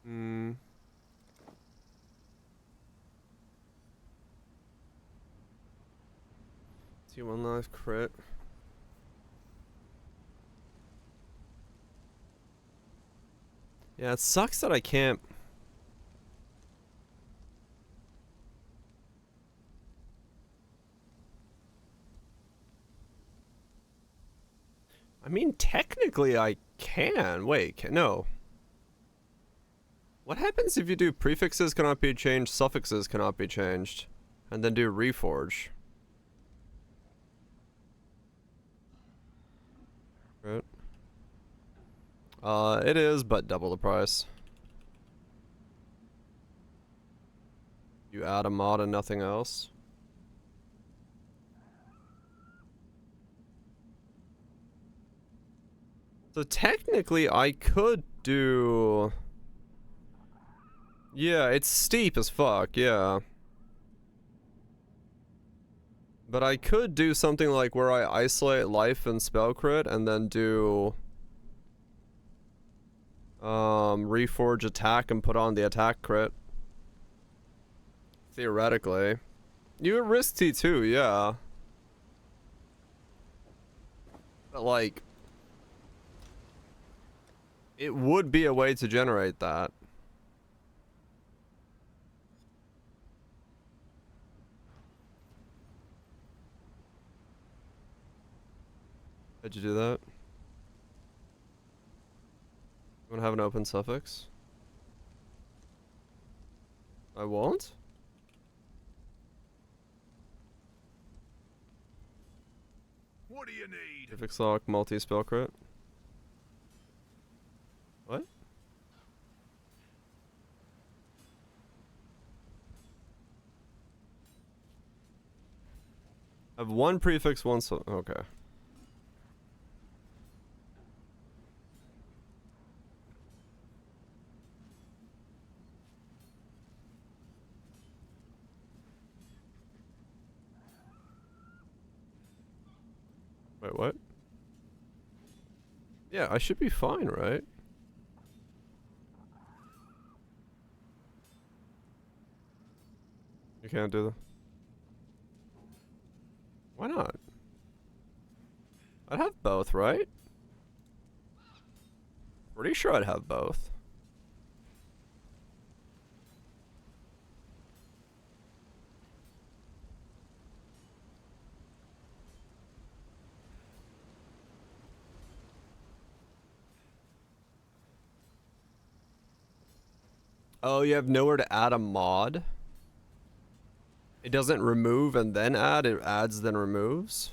Hmm. T1 life crit. Yeah, it sucks that I can't. I mean, technically I can. Wait, no. What happens if you do prefixes cannot be changed, suffixes cannot be changed, and then do reforge? Right. It is, but double the price. You add a mod and nothing else. So technically I could do... Yeah, it's steep as fuck, yeah. But I could do something like where I isolate life and spell crit and then do reforge attack and put on the attack crit. Theoretically. You would risk T2, yeah. But like it would be a way to generate that. How'd you do that? You wanna have an open suffix? I won't? What do you need? Prefix lock, multi-spell crit. What? I have one prefix, one so okay. Wait, what? Yeah, I should be fine, right? You can't do that. Why not? I'd have both, right? Pretty sure I'd have both. Oh, you have nowhere to add a mod? It doesn't remove and then add, it adds then removes?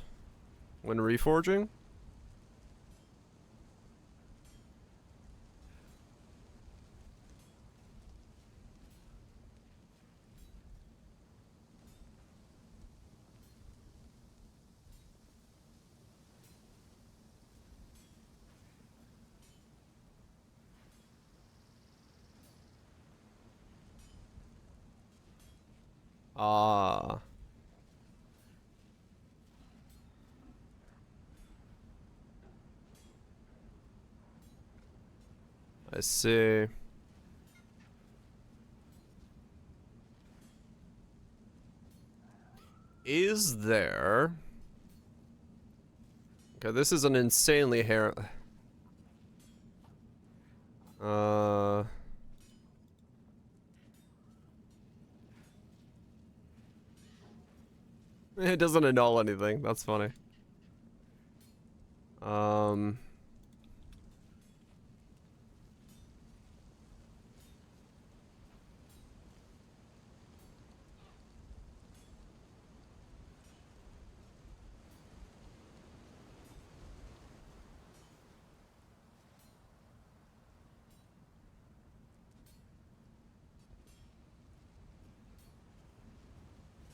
When reforging? Ah. I see. Is there... Okay, this is an insanely it doesn't annul anything. That's funny. Um...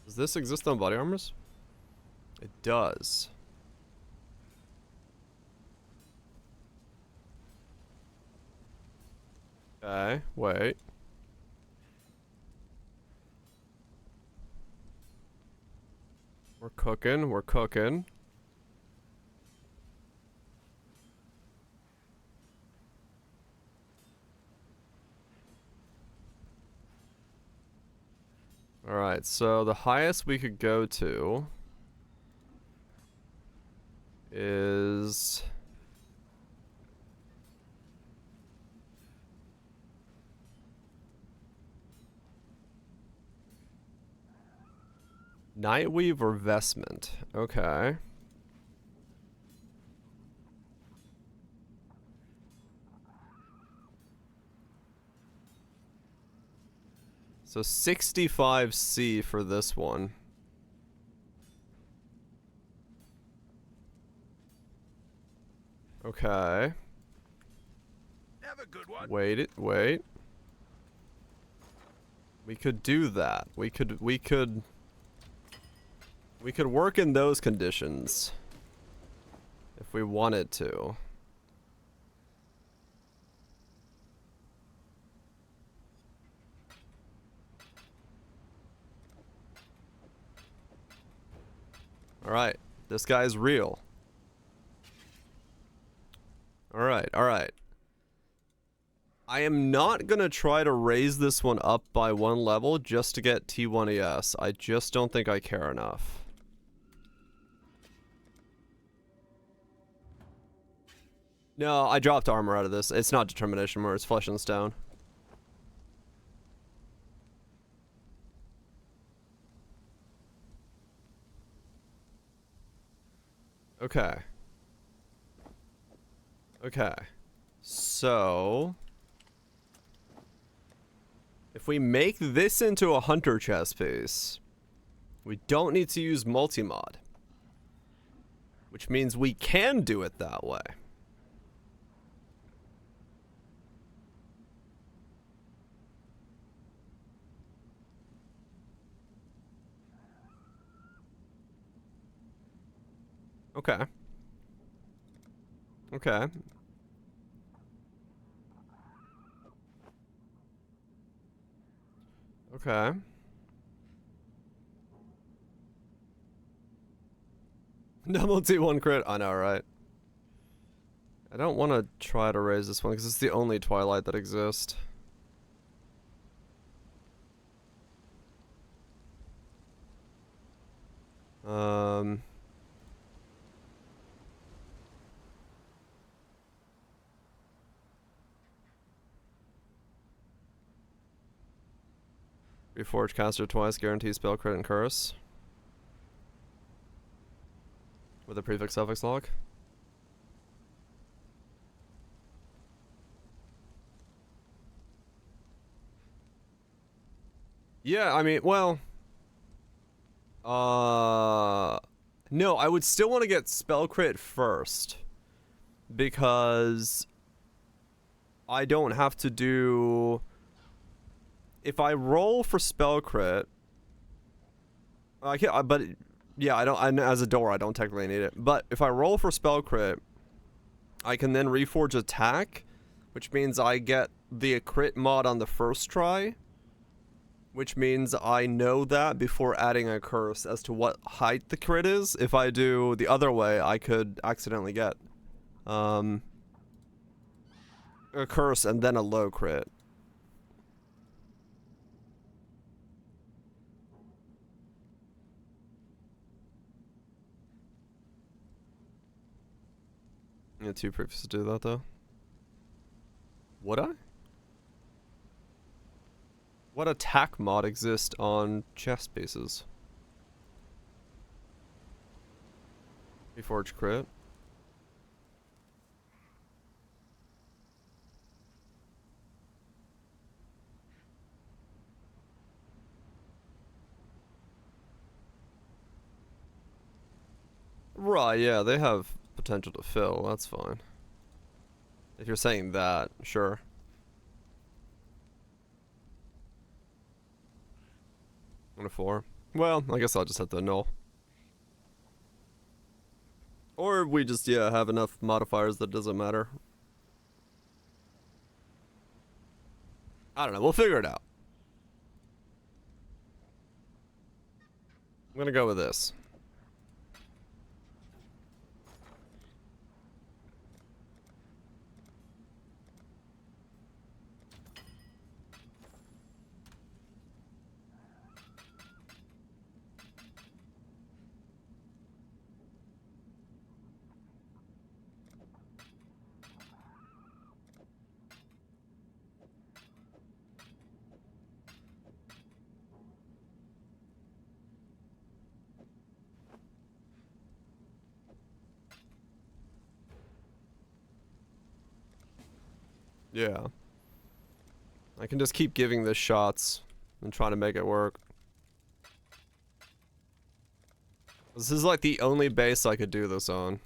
Does this exist on body armors? It does. Okay, wait. We're cooking, we're cooking. Alright, so the highest we could go to is... Nightweave or vestment. Okay. So 65C for this one. Okay. Have a good one. Wait. We could do that. We could work in those conditions if we wanted to. Alright, this guy's real. Alright. I am not gonna try to raise this one up by one level just to get T1ES. I just don't think I care enough. No, I dropped armor out of this. It's not determination more, it's flesh and stone. Okay. So... if we make this into a hunter chest piece, we don't need to use multi-mod. Which means we can do it that way. Okay. Double T1 crit. I know, right? I don't want to try to raise this one because it's the only Twilight that exists. Reforge caster twice, guarantee spell crit and curse. With a prefix suffix lock. Yeah, I mean, well... no, I would still want to get spell crit first. Because... I don't have to do... if I roll for spell crit... I can't, but... yeah, as a door, I don't technically need it. But if I roll for spell crit, I can then reforge attack, which means I get the crit mod on the first try, which means I know that before adding a curse as to what height the crit is. If I do the other way, I could accidentally get a curse and then a low crit. Yeah, 2 prefixes to do that though. Would I? What attack mod exists on chest pieces? Reforge crit. Right, yeah, they have potential to fill, that's fine. If you're saying that, sure. One to 4. Well, I guess I'll just have to null. Or we just, yeah, have enough modifiers that doesn't matter. I don't know, we'll figure it out. I'm gonna go with this. Yeah. I can just keep giving this shots and trying to make it work. This is like the only base I could do this on.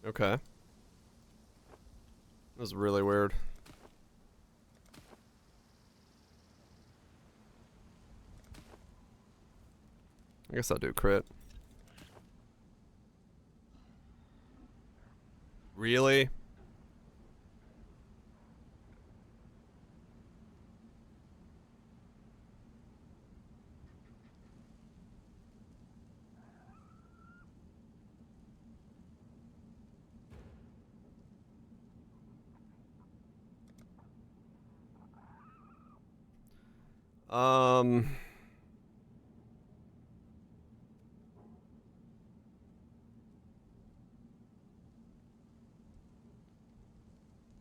Okay. This is really weird. I guess I'll do crit. Really? Um...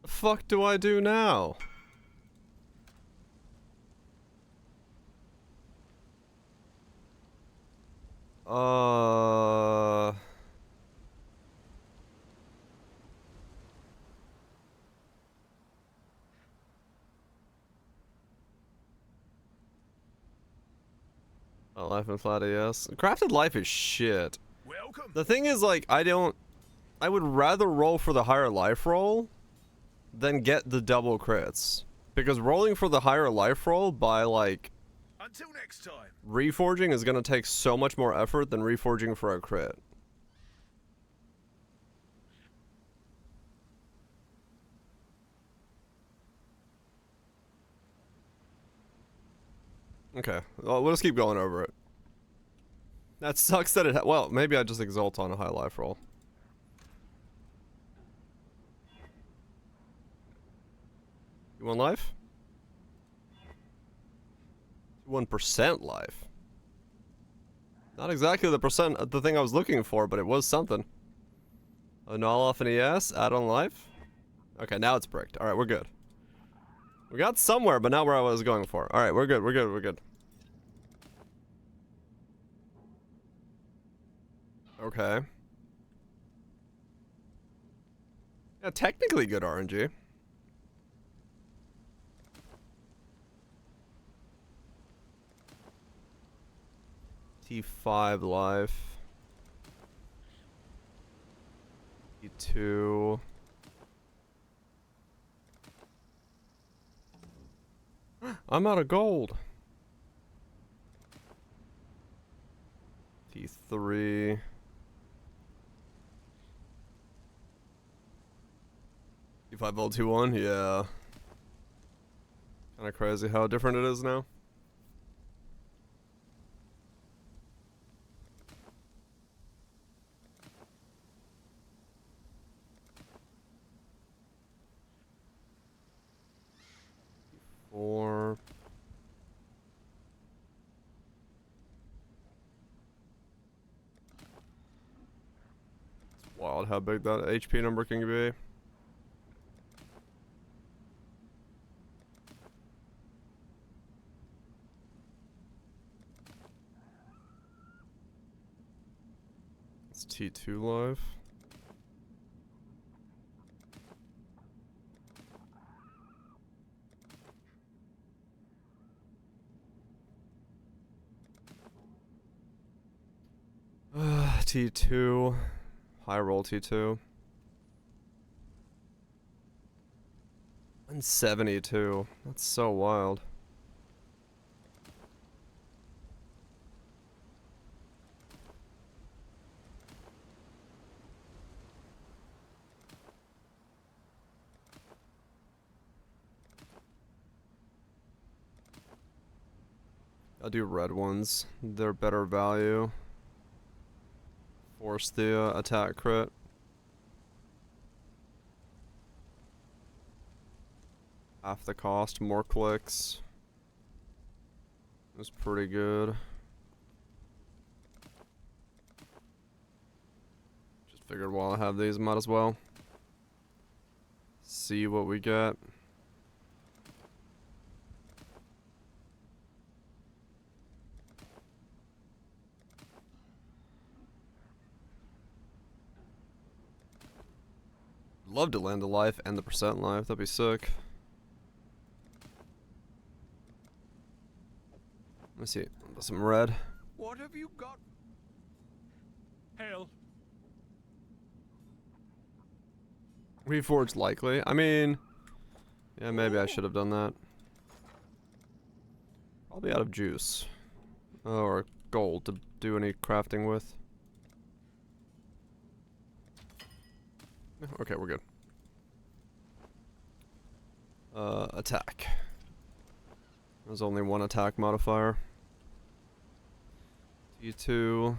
The fuck do I do now? Uh... Oh, life and flat AS. Crafted life is shit. Welcome. The thing is, like, I would rather roll for the higher life roll than get the double crits. Because rolling for the higher life roll by, like, Until next time. reforging is gonna take so much more effort than reforging for a crit. Okay, well, we'll just keep going over it. That sucks that it well, maybe I just exalt on a high life roll. You want life? 1% life. Not exactly the thing I was looking for, but it was something. A null off an ES, add on life. Okay, now it's bricked. Alright, we're good. We got somewhere, but not where I was going for. Alright, we're good, we're good, we're good. Okay. Yeah, technically good RNG. T5 life. T2. I'm out of gold. T3. T5 volt T1, yeah. Kinda crazy how different it is now. T4. It's wild how big that HP number can be. It's T2 live. T2. High roll T2. 172. That's so wild. I'll do red ones. They're better value. Force the attack crit. Half the cost, more clicks. That's pretty good. Just figured while I have these, might as well see what we get. Love to land the life and the percent life. That'd be sick. Let's see. Some red. What have you got? Hell. Reforged likely. I mean, yeah, maybe I should have done that. Probably out of juice. Or gold to do any crafting with. Okay, we're good. Attack. There's only one attack modifier. T2.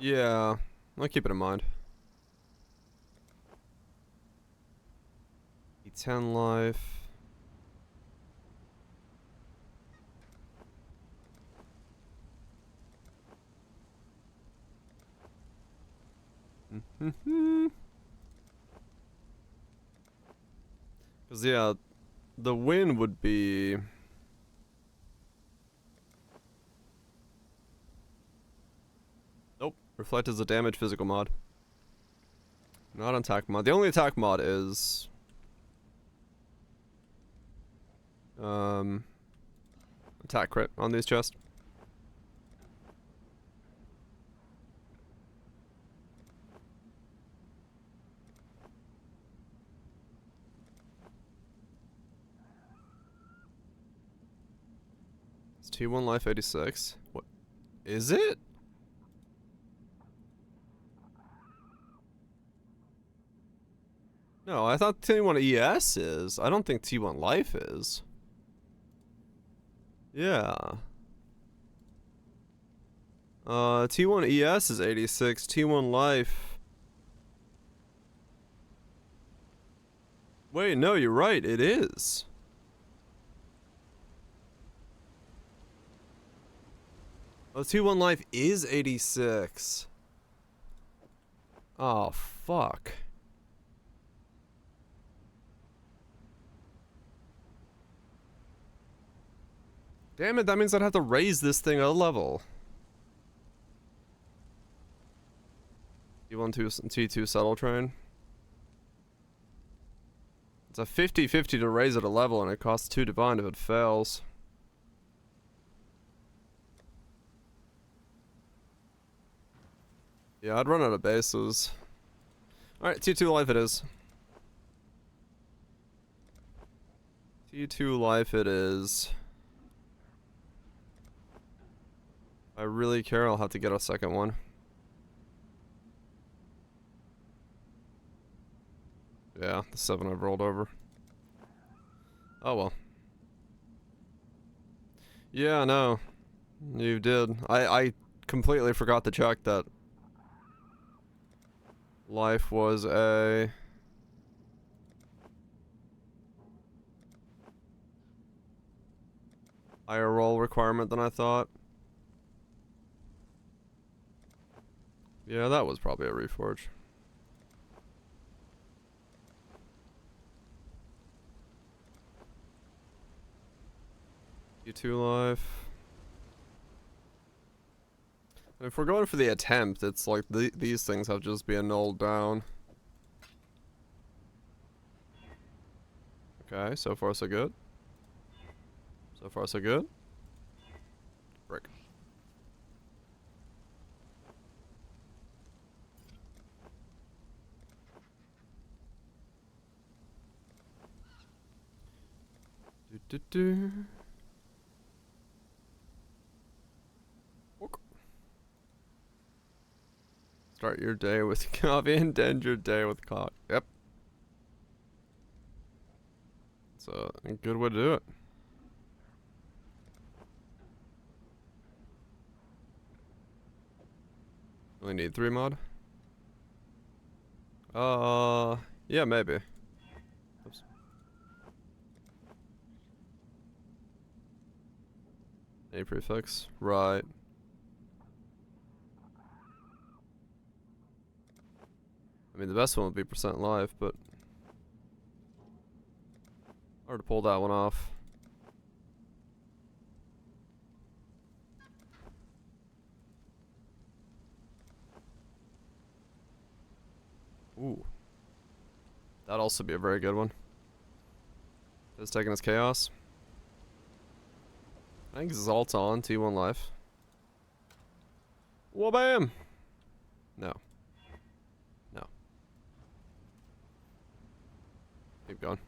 Yeah, I'll keep it in mind. E10 life. Because, yeah, the win would be... Nope. Reflect is a damage physical mod. Not an attack mod. The only attack mod is... attack crit on these chests. It's T1 life 86. What? Is it? No, I thought T1 ES is. I don't think T1 life is. Yeah. T1 ES is 86. T1 life. Wait, no, you're right. It is. Oh, T1 life is 86. Oh, fuck. Damn it, that means I'd have to raise this thing a level. T1 T2 settle train. It's a 50-50 to raise it a level, and it costs 2 divine if it fails. Yeah, I'd run out of bases. Alright, T2 life it is. T2 life it is. If I really care, I'll have to get a second one. Yeah, the 7 I've rolled over. Oh well. Yeah, no. You did. I completely forgot to check that life was a... higher roll requirement than I thought. Yeah, that was probably a reforge. U2 life. And if we're going for the attempt, it's like these things have just been nulled down. Okay, so far so good. So far so good. Brick. Do, do, do. Ok. Start your day with coffee and end your day with coffee. Yep. It's a good way to do it. Only need 3 mod? Yeah, maybe. Oops. A prefix, right. I mean, the best one would be % life, but hard to pull that one off. Ooh. That'd also be a very good one. Just taking his chaos. I think Exalt on T1 life. Wha-bam! No. No. Keep going.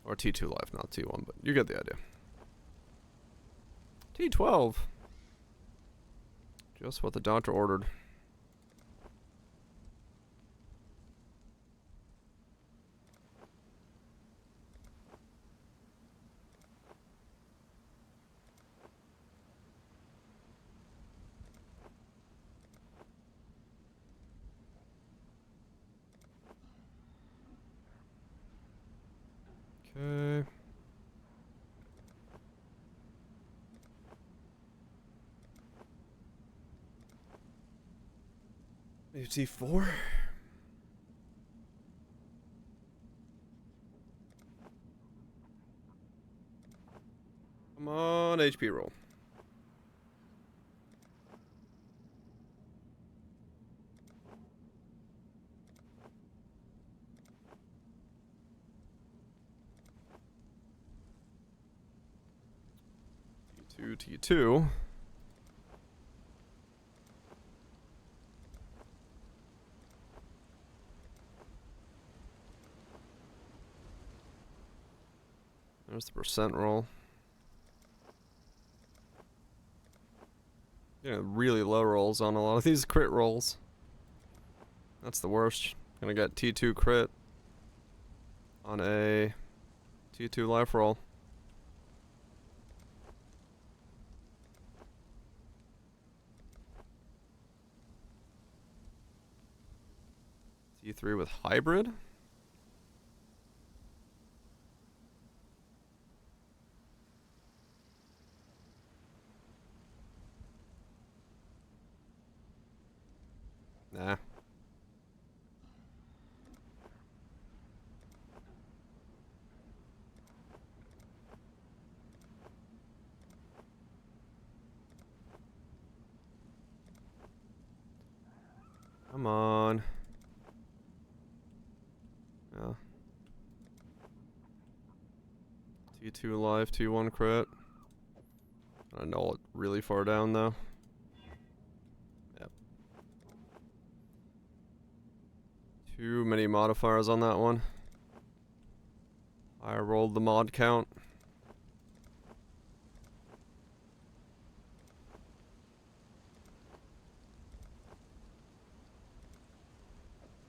Or T2 life, not T1, but you get the idea. T12. Just what the doctor ordered. Okay. Maybe T4? Come on, HP roll. T2, T2. There's the % roll. Yeah, really low rolls on a lot of these crit rolls. That's the worst. Gonna get T2 crit on a T2 life roll. T3 with hybrid. Nah. Come on. Yeah. T2 life, T1 crit. I know it really far down though. Yep. Too many modifiers on that one. I rolled the mod count.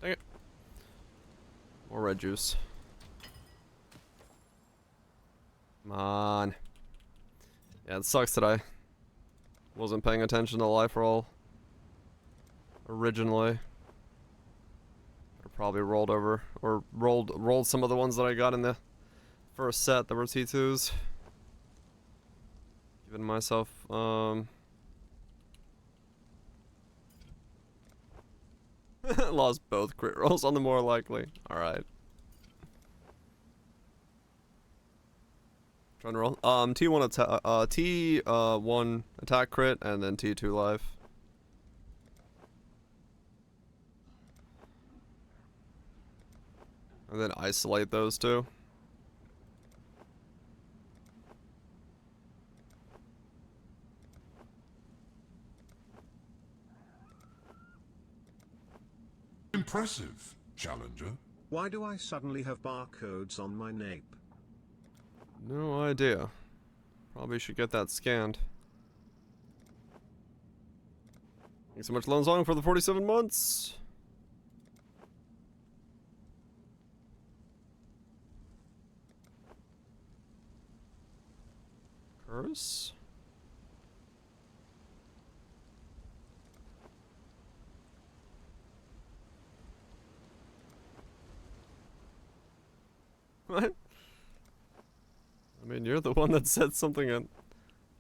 Dang it. More red juice. Come on. Yeah, it sucks that I wasn't paying attention to life roll originally. I probably rolled over or rolled some of the ones that I got in the first set that were T2s. Giving myself lost both crit rolls on the more likely. Alright. Trying to roll. T1 attack T1 attack crit and then T2 life. And then isolate those two. Impressive, Challenger. Why do I suddenly have barcodes on my nape? No idea. Probably should get that scanned. Thanks so much, Lone Song, for the 47 months. Curse? What? I mean, you're the one that said something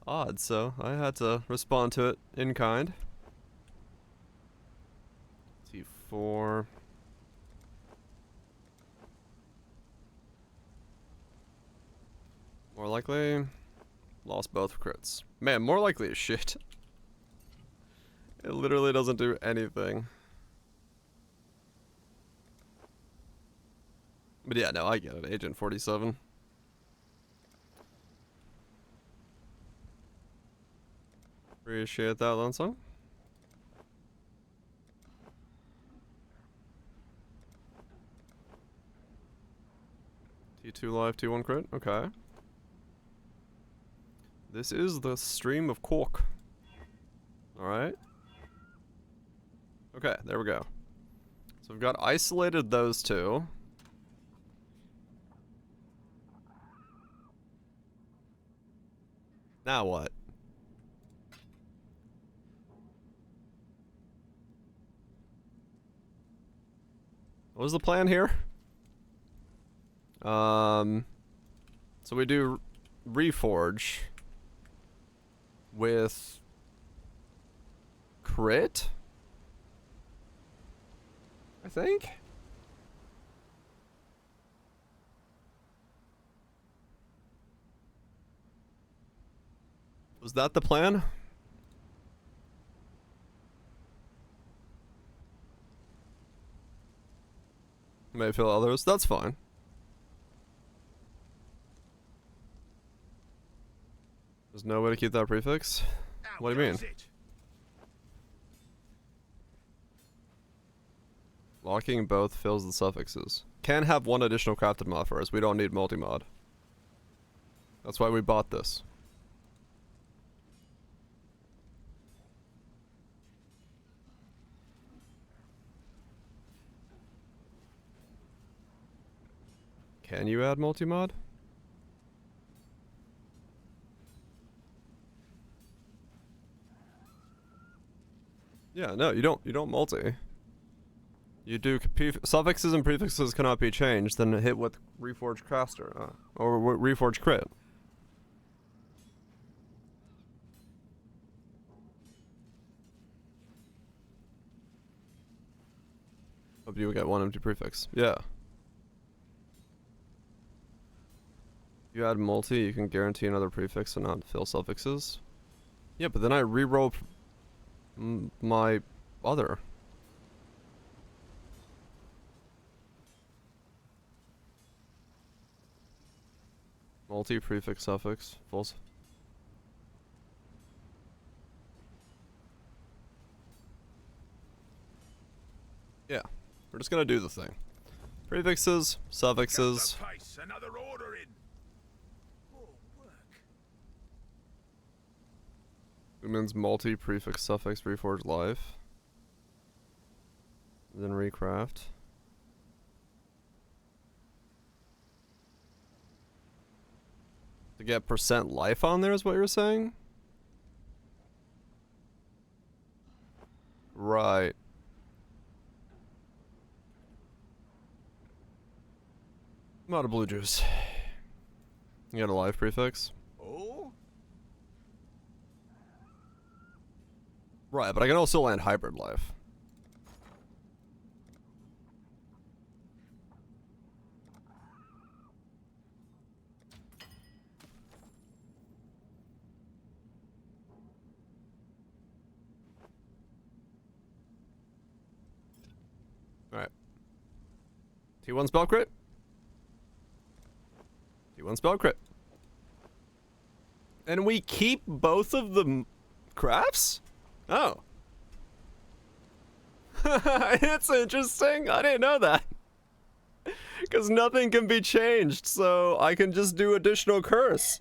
odd, so I had to respond to it in kind. T4. More likely, lost both crits. Man, more likely as shit. It literally doesn't do anything. But yeah, no, I get it. Agent 47. Appreciate that, Lone Song. T2 live, T1 crit. Okay. This is the stream of cork. Alright. Okay, there we go. So we've got isolated those two. Now what? What was the plan here? So we do Reforge with crit, I think. Was that the plan? May feel others. That's fine. There's no way to keep that prefix? What do you mean? Locking both fills the suffixes. Can have one additional crafted mod for us. We don't need multi-mod. That's why we bought this. Can you add multi-mod? Yeah, no, you don't multi. You do suffixes and prefixes cannot be changed, then hit with Reforged Caster, or Reforged Crit. Hope you get one empty prefix. Yeah. If you add multi, you can guarantee another prefix and not fill suffixes. Yeah, but then I reroll my other. Multi, prefix, suffix, false. Yeah, we're just gonna do the thing. Prefixes, suffixes. Another order in. Lumens multi, prefix, suffix, reforge life. Then recraft. To get percent life on there is what you're saying? Right. I'm out of blue juice. You got a life prefix? Oh? Right, but I can also land hybrid life. Alright. T1 spell crit. T1 spell crit. And we keep both of the crafts? Oh. It's interesting. I didn't know that. Because nothing can be changed, so I can just do additional curse.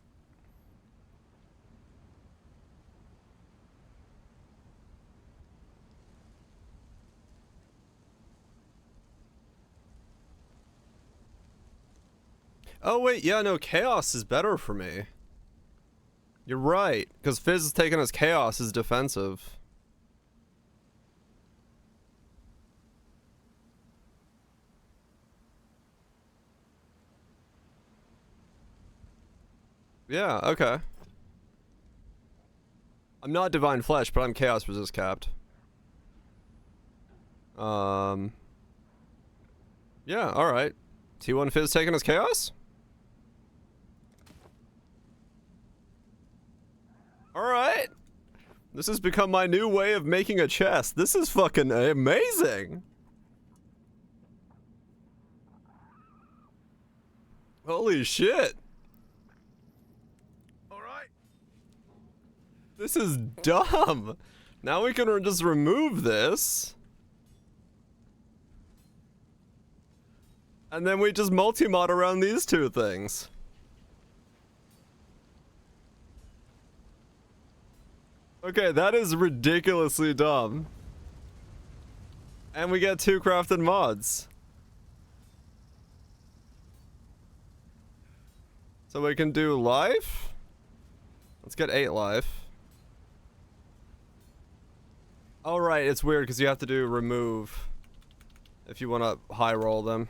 Oh wait, yeah, no, chaos is better for me. You're right, because Fizz is taking as chaos is defensive. Yeah, okay. I'm not Divine Flesh, but I'm Chaos Resist capped. Yeah, alright. T1 Fizz taking as Chaos? Alright. This has become my new way of making a chest. This is fucking amazing. Holy shit. This is dumb. Now we can just remove this. And then we just multi-mod around these two things. Okay, that is ridiculously dumb. And we get 2 crafted mods. So we can do life. Let's get 8 life. Oh right, it's weird because you have to do remove if you want to high roll them.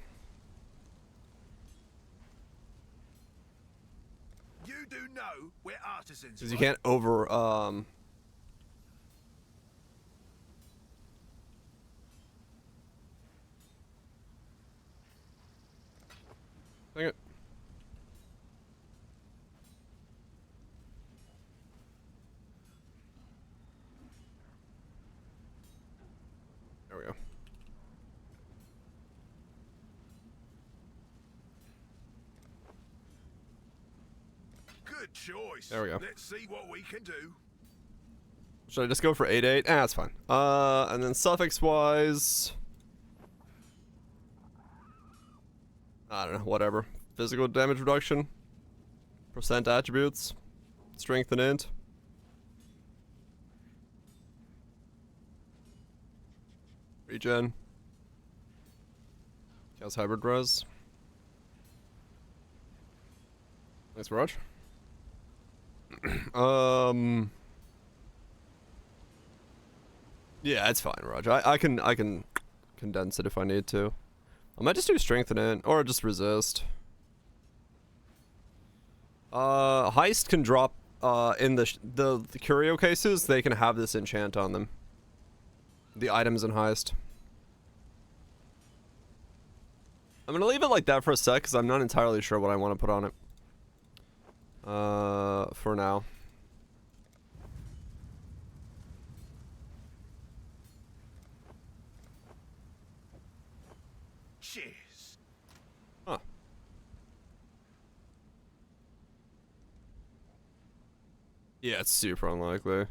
You do know we're artisans. Because you can't over Dang it. There we go. Good choice. There we go. Let's see what we can do. Should I just go for 8/8? Ah, that's fine. And then suffix wise, I don't know, whatever. Physical damage reduction, percent attributes, strength and int. Regen. Chaos hybrid res. Nice rush. Yeah, it's fine, Raj. I can condense it if I need to. I might just do strength and int, or just resist. Heist can drop in the curio cases. They can have this enchant on them. The items in heist. I'm gonna leave it like that for a sec because I'm not entirely sure what I want to put on it. For now. Cheers. Huh. Yeah, it's super unlikely.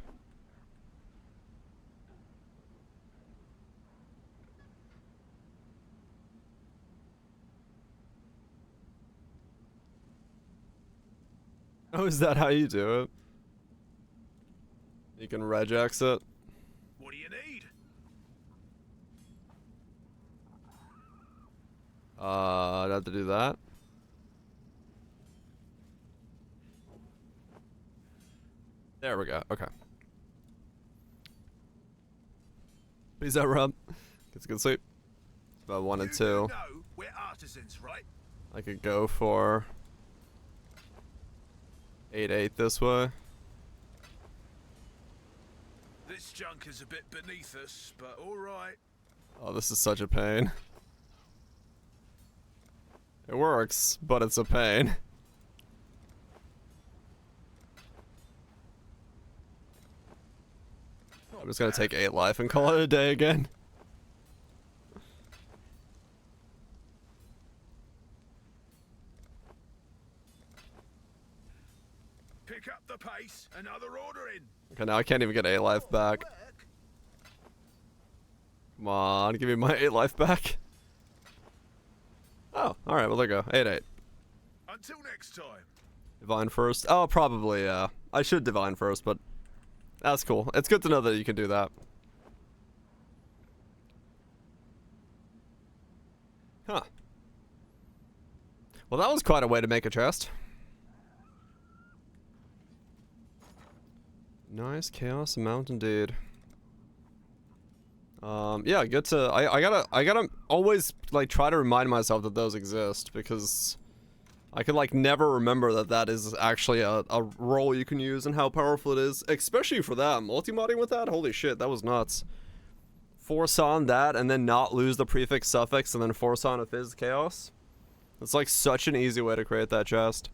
Oh, is that how you do it? You can regex it? What do you need? I'd have to do that. There we go. Okay. Peace out, Rob. Get some good sleep. If I wanted to, know we're artisans, right? I could go for 8/8 this way. This junk is a bit beneath us, but all right. Oh, this is such a pain. It works, but it's a pain. I'm just gonna take 8 life and call it a day again. Pick up the pace. Another order in. Okay, now I can't even get 8 life back. Come on, give me my 8 life back. Oh, Oh, alright, well there you go. 8-8. Until next time. Divine first. Oh, probably, yeah. I should divine first, but that's cool. It's good to know that you can do that. Huh. Well, that was quite a way to make a chest. Nice chaos amount indeed. Yeah, good to. I gotta always like try to remind myself that those exist, because I could like never remember that that is actually a role you can use and how powerful it is, especially for that multi-modding with that. Holy shit, that was nuts. Force on that and then not lose the prefix suffix and then force on a fizz chaos. It's like such an easy way to create that chest.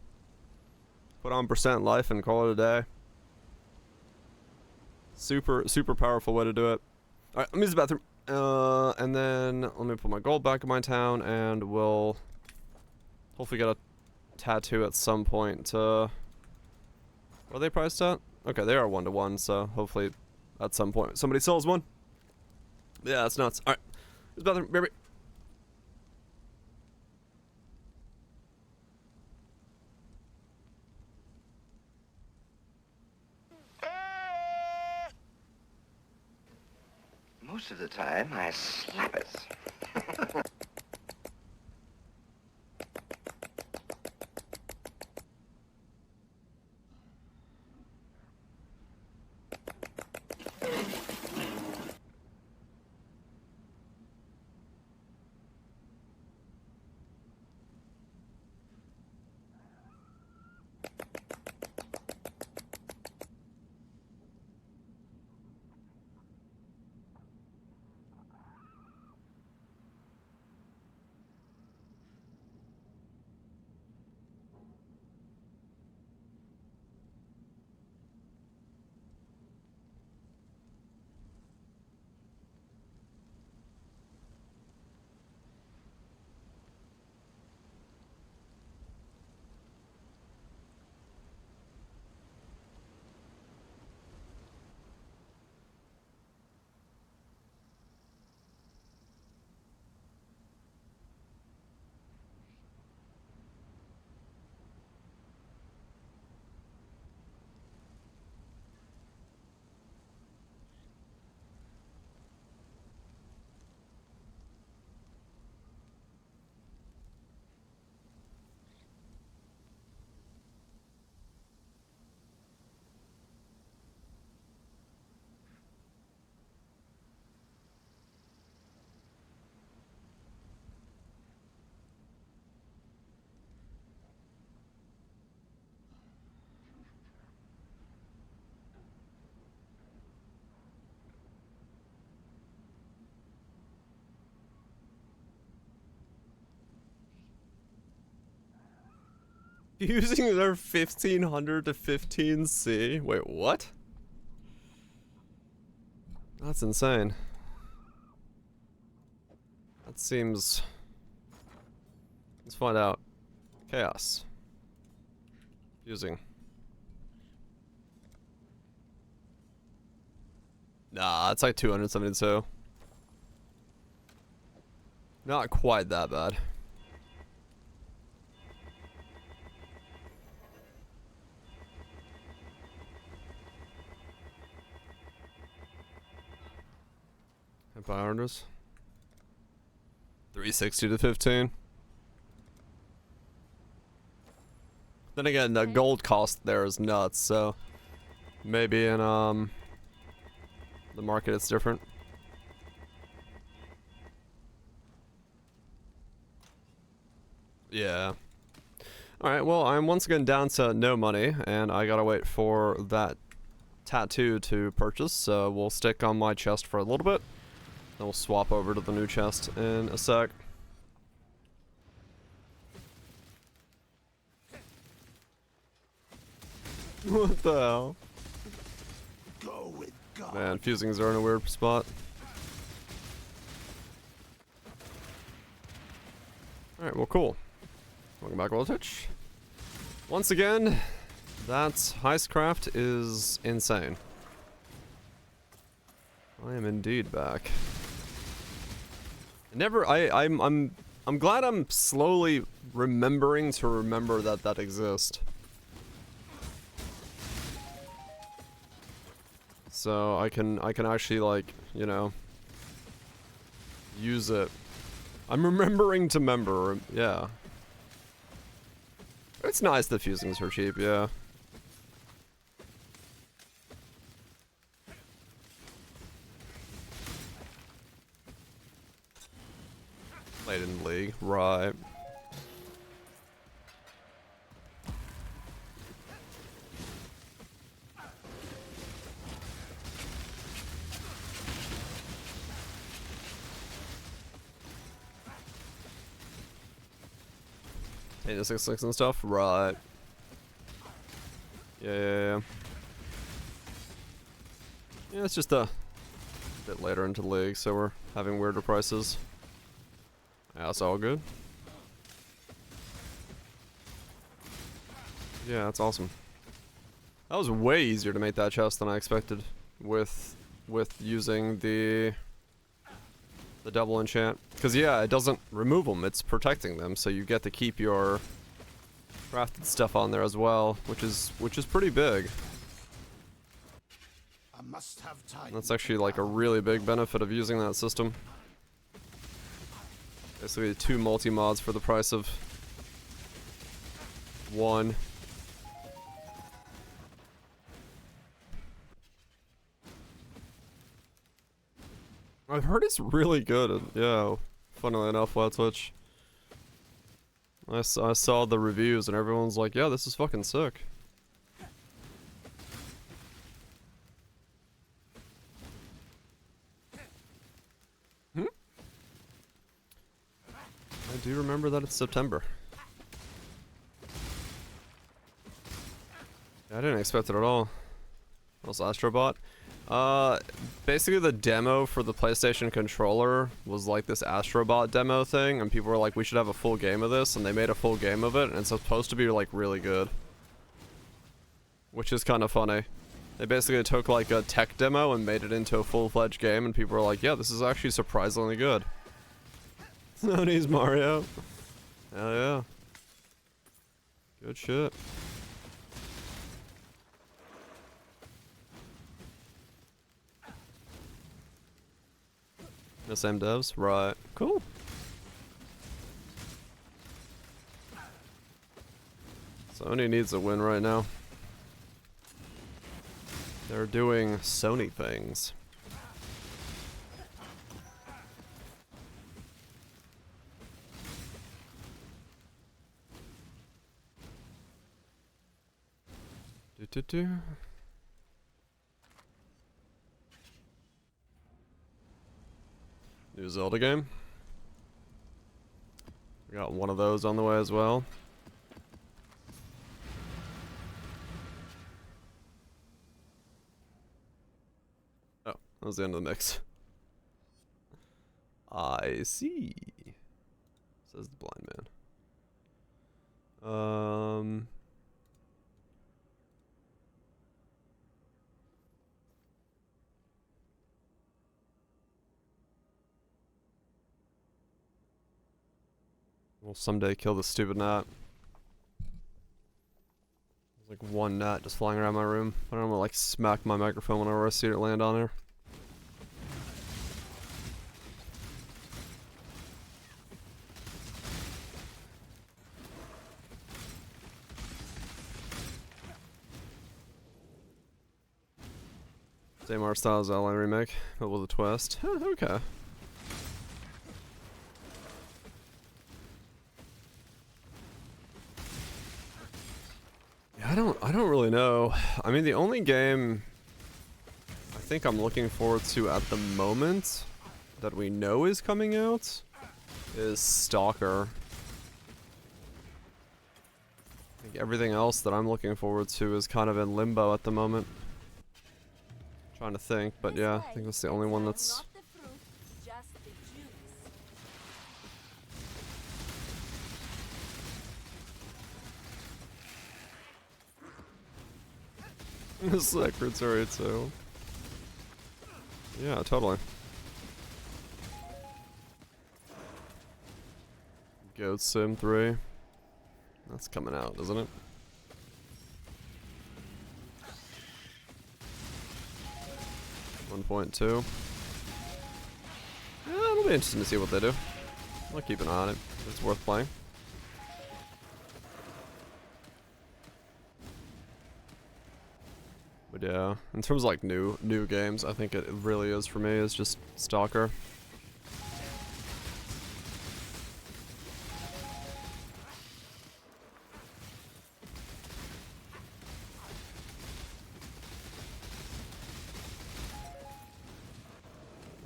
Put on % life and call it a day. Super powerful way to do it. Alright, let me use the bathroom. And then let me put my gold back in my town and we'll hopefully get a tattoo at some point. What are they priced at? Okay, they are 1-to-1, so hopefully at some point somebody sells one. Yeah, that's nuts. Alright, use the bathroom, baby. Most of the time, I slap it. Using their 1500 to 15C. Wait, what? That's insane. That seems... Let's find out. Chaos. Using. Nah, it's like 272. Not quite that bad. Empire orders. 360 to 15. Then again, the gold cost there is nuts, so maybe in the market it's different. Yeah. Alright, well, I'm once again down to no money, and I gotta wait for that tattoo to purchase, so we'll stick on my chest for a little bit. Then we'll swap over to the new chest in a sec. What the hell? Go with God. Man, fusings are in a weird spot. Alright, well, cool. Welcome back, Voltage. Once again, that heistcraft is insane. I am indeed back. I'm I'm glad I'm slowly remembering to remember that that exists. So I can actually, like, you know, use it. I'm remembering to member, yeah. It's nice that fusings are cheap, yeah. Played in the league, right. Hey, the 6-6 and stuff, right. Yeah. Yeah, it's just a bit later into the league, so we're having weirder prices. Yeah, it's all good. Yeah, that's awesome. That was way easier to make that chest than I expected with using the double enchant. Because yeah, it doesn't remove them, it's protecting them, so you get to keep your crafted stuff on there as well, which is pretty big. I must have time. That's actually like a really big benefit of using that system. Basically 2 multi-mods for the price of 1. I've heard it's really good, yeah, funnily enough, on Twitch. I saw the reviews and everyone's like, yeah, this is fucking sick. I do remember that it's September. I didn't expect it at all. What else, Astrobot? Basically the demo for the PlayStation controller was like this Astrobot demo thing, and people were like, we should have a full game of this, and they made a full game of it, and it's supposed to be like really good. Which is kind of funny. They basically took like a tech demo and made it into a full-fledged game, and people were like, yeah, this is actually surprisingly good. Sony's Mario. Hell yeah. Good shit. The same devs? Right. Cool. Sony needs a win right now. They're doing Sony things. Do. New Zelda game. We got one of those on the way as well. Oh, that was the end of the mix. I see. Says the blind man. We'll someday kill this stupid gnat. There's like one gnat just flying around my room. I don't want to like smack my microphone whenever I see it land on there. Same art style as Outline Remake, but with a twist. Huh, okay. I don't really know. I mean, the only game I think I'm looking forward to at the moment that we know is coming out is Stalker. I think everything else that I'm looking forward to is kind of in limbo at the moment. Trying to think, but yeah, I think that's the only one that's... The secretary too. Yeah, totally. Goat Sim 3. That's coming out, isn't it? .2. Yeah, it'll be interesting to see what they do. I'll keep an eye on it. It's worth playing. But yeah, in terms of like new games, I think it really is for me is just Stalker.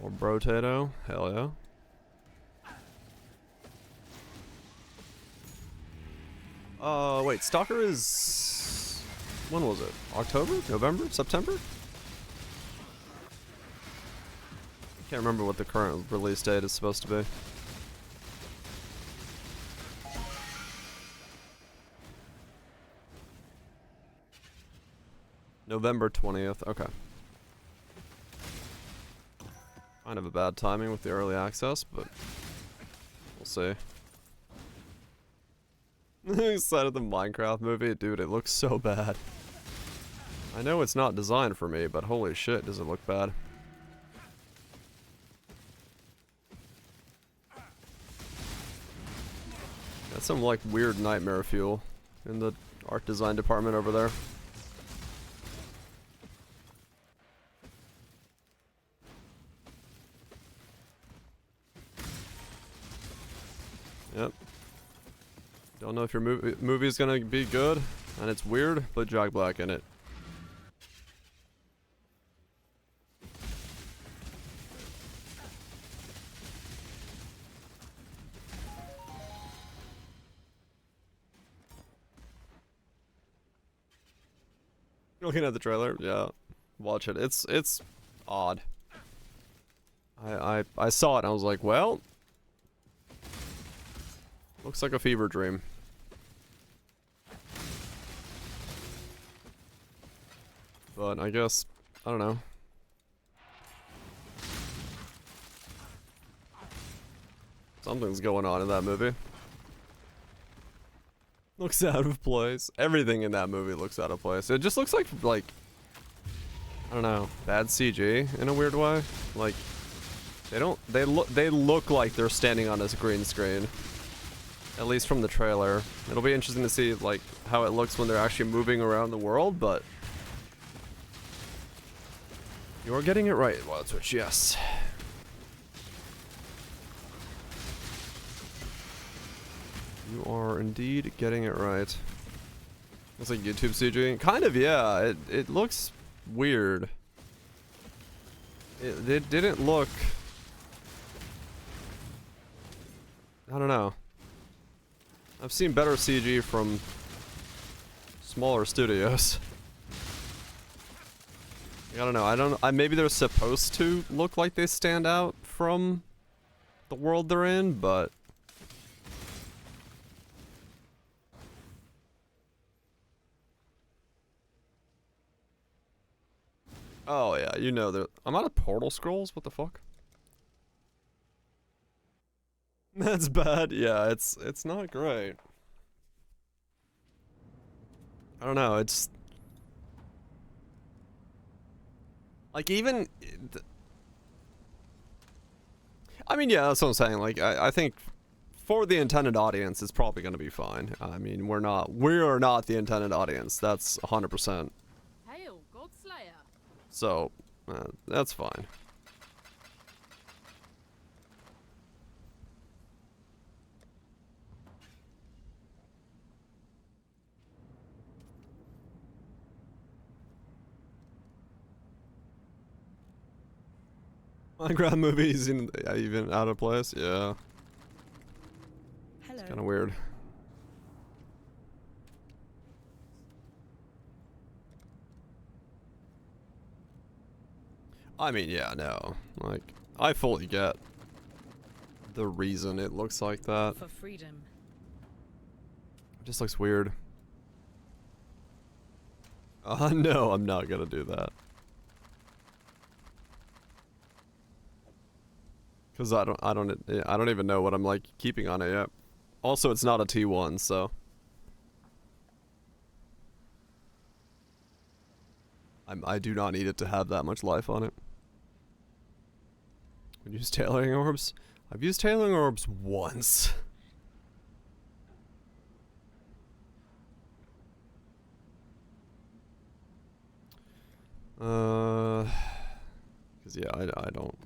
Or Brotato, hell yeah. Wait, Stalker is... When was it? October? November? September? Can't remember what the current release date is supposed to be. November 20th, okay. Kind of a bad timing with the early access, but we'll see. Inside of the Minecraft movie, dude, it looks so bad. I know it's not designed for me, but holy shit, does it look bad. That's some like weird nightmare fuel in the art design department over there. Yep. Don't know if your movie is gonna be good, and it's weird, but Jack Black in it. Looking at the trailer, yeah, watch it. It's odd. I saw it and I was like, well, looks like a fever dream. But I guess, I don't know. Something's going on in that movie. Looks out of place. Everything in that movie looks out of place. It just looks like I don't know, bad CG in a weird way. Like they look like they're standing on this green screen. At least from the trailer. It'll be interesting to see like how it looks when they're actually moving around the world, but you're getting it right, Wild Twitch, yes. You are indeed getting it right. Looks like YouTube CG. Kind of, yeah. It looks weird. It didn't look... I don't know. I've seen better CG from smaller studios. I don't know. Maybe they're supposed to look like they stand out from the world they're in, but... Oh yeah, you know I'm out of portal scrolls? What the fuck? That's bad. Yeah, it's not great. I don't know, it's like even I mean, yeah, that's what I'm saying. Like I think for the intended audience it's probably going to be fine. I mean, we are not the intended audience. That's 100%. Hail, Godslayer. So, that's fine. Minecraft movies even out of place? Yeah. Hello. It's kind of weird. I mean, yeah, no. Like, I fully get the reason it looks like that. For freedom. It just looks weird. No, I'm not gonna do that. Cause I don't even know what I'm like keeping on it yet. Also, it's not a T1, so. I do not need it to have that much life on it. Would you use tailoring orbs? I've used tailoring orbs once. Because yeah, I don't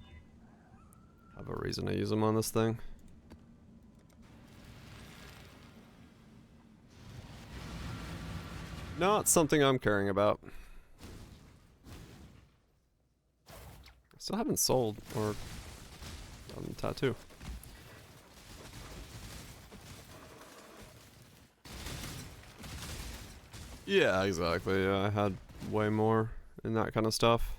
have a reason to use them on this thing. Not something I'm caring about. I still haven't sold or done the tattoo. Yeah, exactly. Yeah, I had way more in that kind of stuff.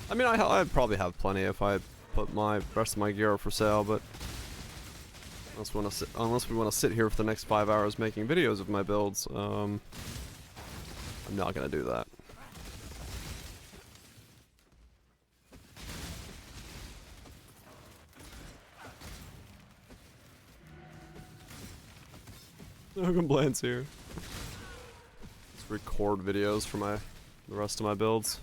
I mean, I'd probably have plenty if I put my rest of my gear up for sale, but unless we want to sit here for the next 5 hours making videos of my builds, I'm not gonna do that. No complaints here. Let's record videos for the rest of my builds.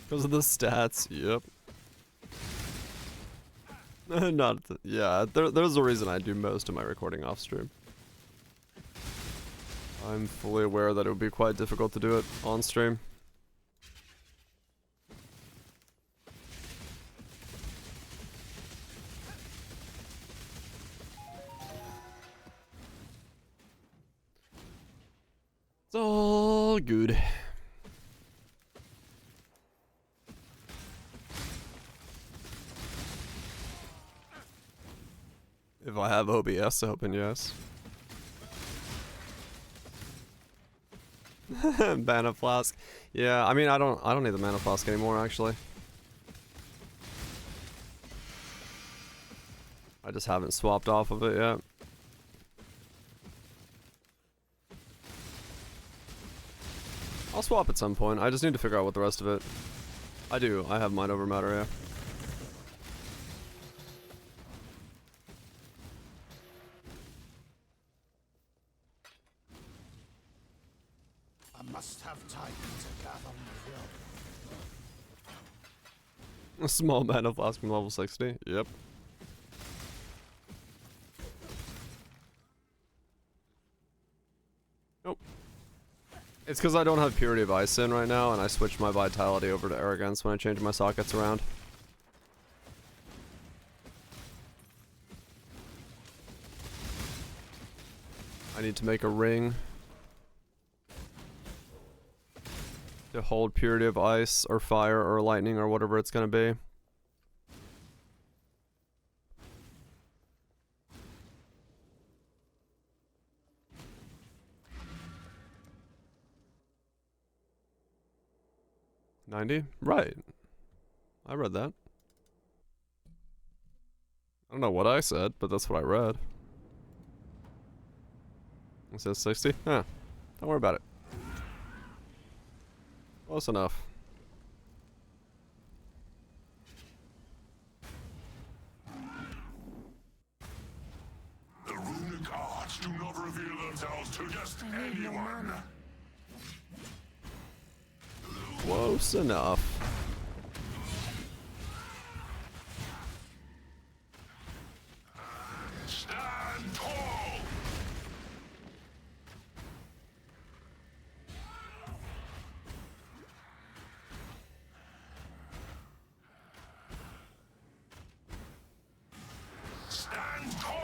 Because of the stats, yep. Yeah, there's a reason I do most of my recording off stream. I'm fully aware that it would be quite difficult to do it on stream. It's all good. If I have OBS open, yes. Mana flask. Yeah, I mean I don't need the mana flask anymore actually. I just haven't swapped off of it yet. I'll swap at some point. I just need to figure out what the rest of it. I do. I have mind over matter, yeah. I must have time to gather my will. A small mana flask from level 60. Yep. Nope. It's because I don't have Purity of Ice in right now, and I switched my Vitality over to Arrogance when I change my sockets around. I need to make a ring to hold Purity of Ice, or Fire, or Lightning, or whatever it's gonna be. $90? Right. I read that. I don't know what I said, but that's what I read. It says 60? Huh. Don't worry about it. Close enough. The runic arts do not reveal themselves to just anyone. Close enough. Stand tall. Stand tall.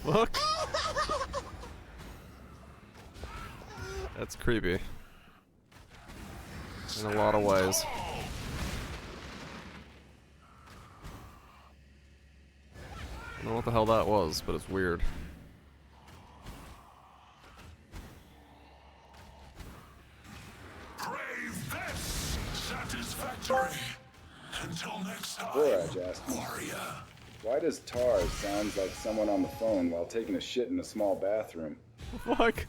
Fuck? That's creepy. In a lot of ways. I don't know what the hell that was, but it's weird. Brave this. Satisfactory. Until next time, Boraj asked me, warrior. why does tar sound like someone on the phone while taking a shit in a small bathroom? Fuck.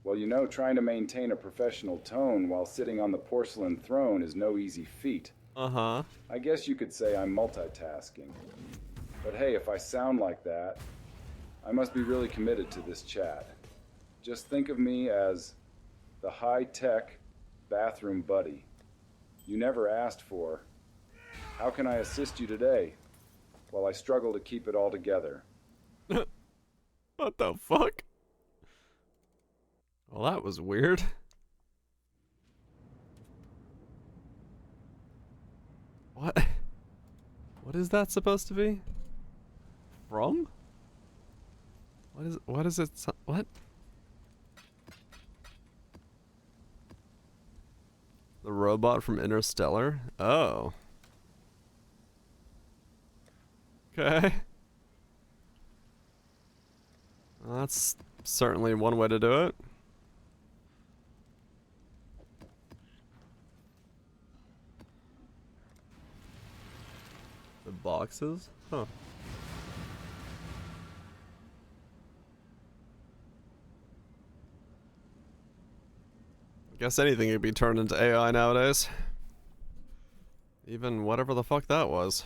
Well, you know, trying to maintain a professional tone while sitting on the porcelain throne is no easy feat. Uh-huh. I guess you could say I'm multitasking. But hey, if I sound like that, I must be really committed to this chat. Just think of me as the high-tech bathroom buddy you never asked for. How can I assist you today while I struggle to keep it all together? What the fuck? Well, that was weird. What? What is that supposed to be? From? What is it? What? The robot from Interstellar? Oh. Okay. Well, that's certainly one way to do it. The boxes? Huh. Guess anything could be turned into AI nowadays. Even whatever the fuck that was.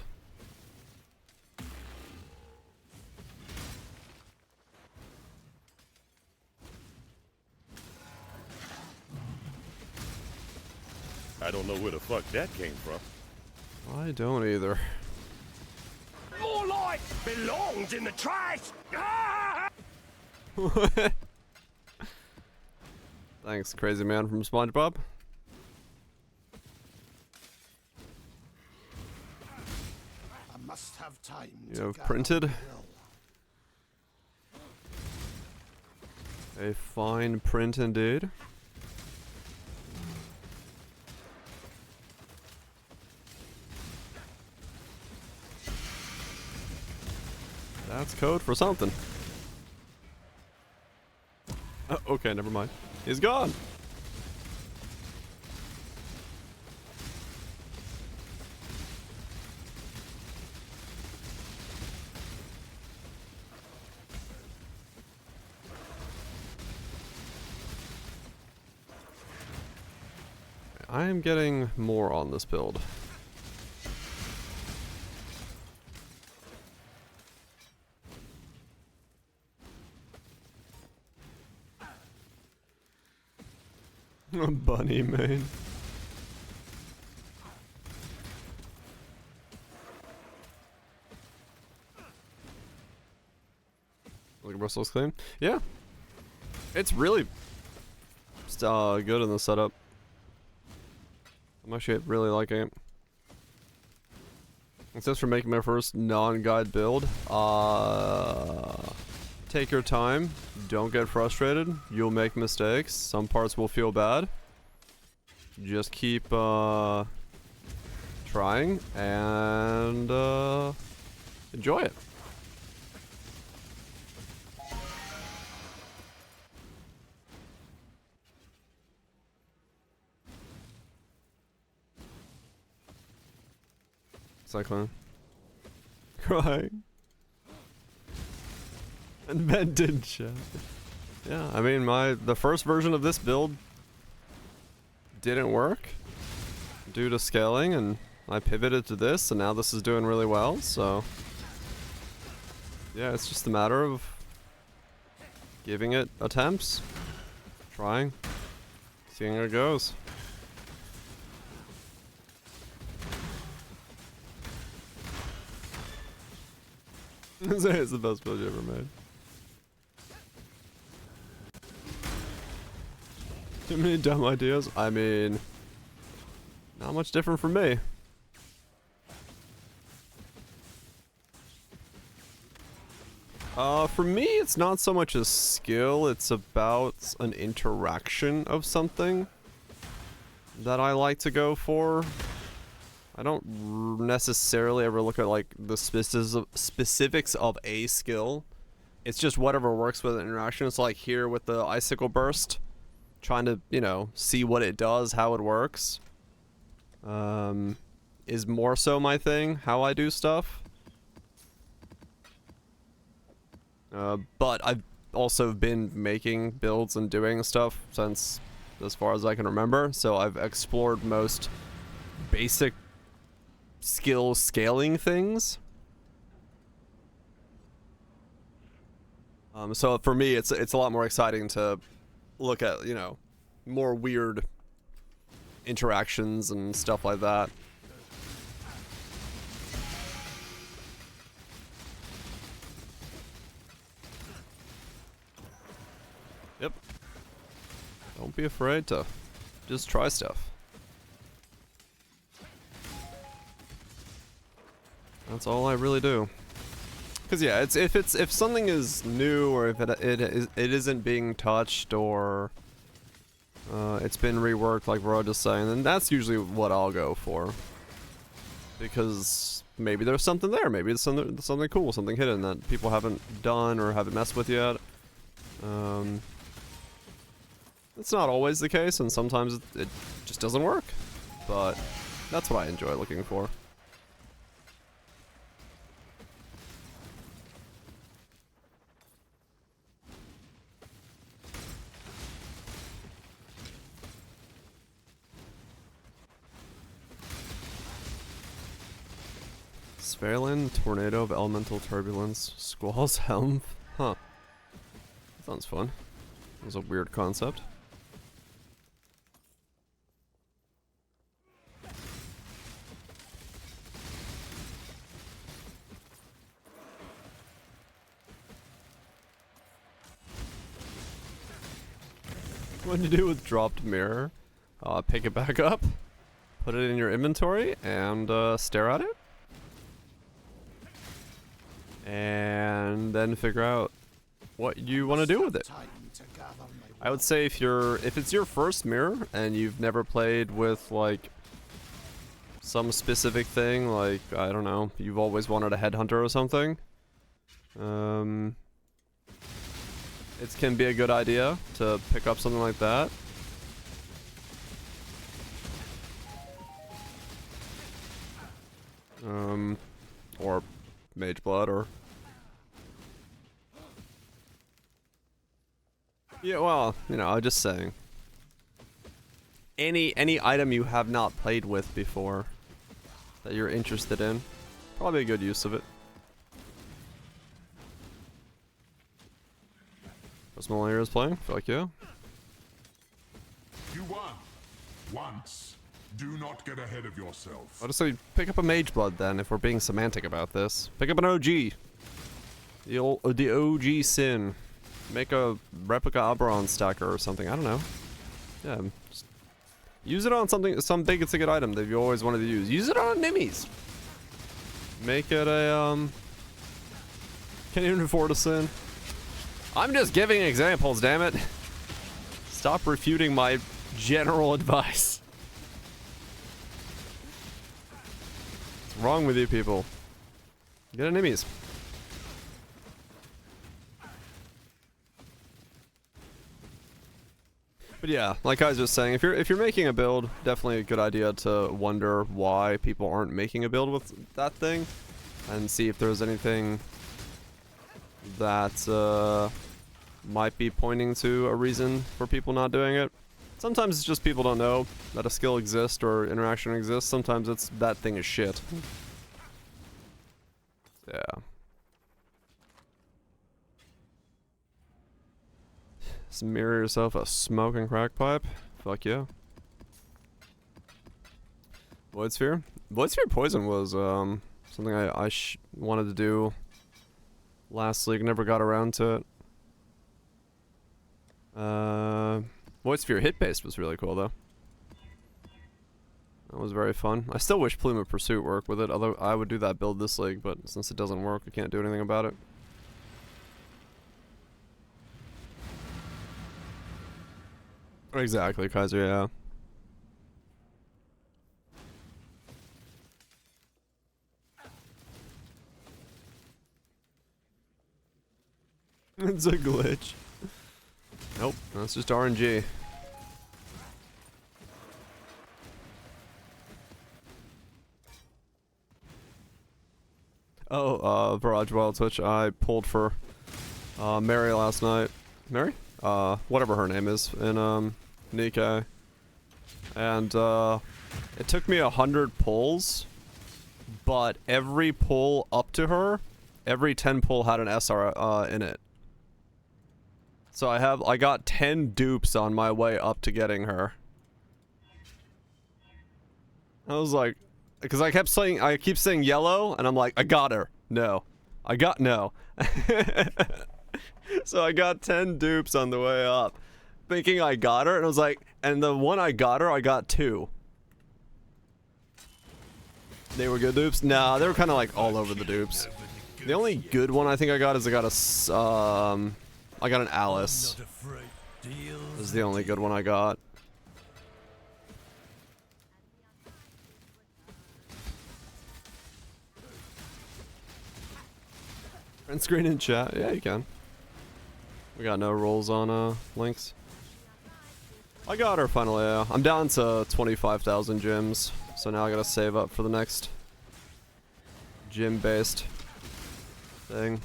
I don't know where the fuck that came from. I don't either. More light belongs in the trash! What? Thanks, crazy man from SpongeBob. I must have time You have printed a fine print indeed. That's code for something. Okay, never mind. He's gone. I am getting more on this build. Bunny main. Look at Brussels clean. Yeah. It's really good in the setup. I'm actually really liking it. Except for making my first non-guide build. Take your time. Don't get frustrated. You'll make mistakes. Some parts will feel bad. Just keep trying and enjoy it. Cyclone. Crying. Invented chat. Yeah, I mean the first version of this build didn't work due to scaling, and I pivoted to this, and now this is doing really well, so yeah, it's just a matter of giving it attempts, trying, seeing how it goes. It's the best build you ever made. Too many dumb ideas? I mean, not much different from me. For me, it's not so much a skill, it's about an interaction of something that I like to go for. I don't necessarily ever look at like the specifics of a skill. It's just whatever works with an interaction. It's like here with the icicle burst, trying to, you know, see what it does, how it works. is more so my thing, how I do stuff. But I've also been making builds and doing stuff since as far as I can remember, so I've explored most basic skill scaling things. So for me, it's a lot more exciting to look at, you know, more weird interactions and stuff like that. Yep. Don't be afraid to just try stuff. That's all I really do. Cause yeah, if something is new or if it isn't being touched or it's been reworked like we're just saying, then that's usually what I'll go for. Because maybe there's something there, maybe it's something cool, something hidden that people haven't done or haven't messed with yet. It's not always the case, and sometimes it just doesn't work. But that's what I enjoy looking for. Sverlin, Tornado of Elemental Turbulence, Squall's Helm. Huh. That sounds fun. It was a weird concept. What do you do with dropped mirror? Pick it back up, put it in your inventory, and stare at it. And then figure out what you want to do with it. I would say if it's your first mirror and you've never played with like some specific thing, like I don't know, you've always wanted a headhunter or something, it can be a good idea to pick up something like that. Or Mage Blood, or yeah, well, you know, I'm just saying. Any item you have not played with before that you're interested in, probably a good use of it. Malaria is playing? Fuck yeah. You won. Once. Do not get ahead of yourself. I'll just say pick up a Mage Blood then, if we're being semantic about this. Pick up an OG. The OG Sin. Make a replica Oberon stacker or something. I don't know. Yeah. Just use it on some big ticket item that you always wanted to use. Use it on Nimmies. Make it a can't even afford a Sin. I'm just giving examples, damn it. Stop refuting my general advice. What's wrong with you people? Get enemies. But yeah, like I was just saying, if you're making a build, definitely a good idea to wonder why people aren't making a build with that thing, and see if there's anything that might be pointing to a reason for people not doing it. Sometimes it's just people don't know that a skill exists or interaction exists. Sometimes it's that thing is shit. Yeah. Smear yourself a smoking crack pipe. Fuck yeah. Void Sphere? Void Sphere Poison was something I wanted to do last league, never got around to it. Void Sphere hit based was really cool though. That was very fun. I still wish Plume of Pursuit worked with it, although I would do that build this league, but since it doesn't work, I can't do anything about it. Exactly, Kaiser, yeah. It's a glitch. Nope, that's just RNG. Oh, Barrage Wild Switch. I pulled for Mary last night. Mary? Whatever her name is in Nikkei. And it took me 100 pulls, but every pull up to her, every 10 pull had an SR in it. So I got 10 dupes on my way up to getting her. I was like, because I keep saying yellow, and I'm like, I got her. No. No. So I got 10 dupes on the way up, thinking I got her, and I was like, and the one I got her, I got 2. They were good dupes? Nah, they were kind of like all over the dupes. The only good one I think I got is I got an Alice. This is the only good one I got. Print screen in chat? Yeah, you can. We got no rolls on links. I got her finally, yeah. I'm down to 25,000 gems, so now I gotta save up for the next gym-based thing.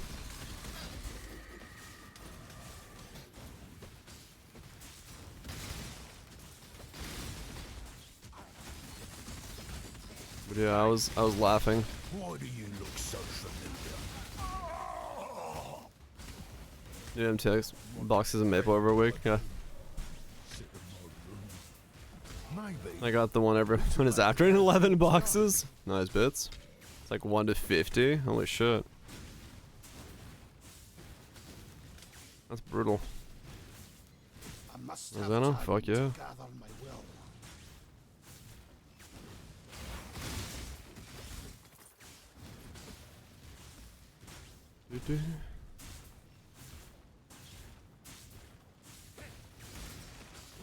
But yeah, I was laughing. Why do you look so familiar? Yeah, MTX boxes of maple every week. Yeah. I got the one every when it's after 11 boxes. Nice bits. It's like 1 to 50. Holy shit. That's brutal. Rosanna? Fuck yeah.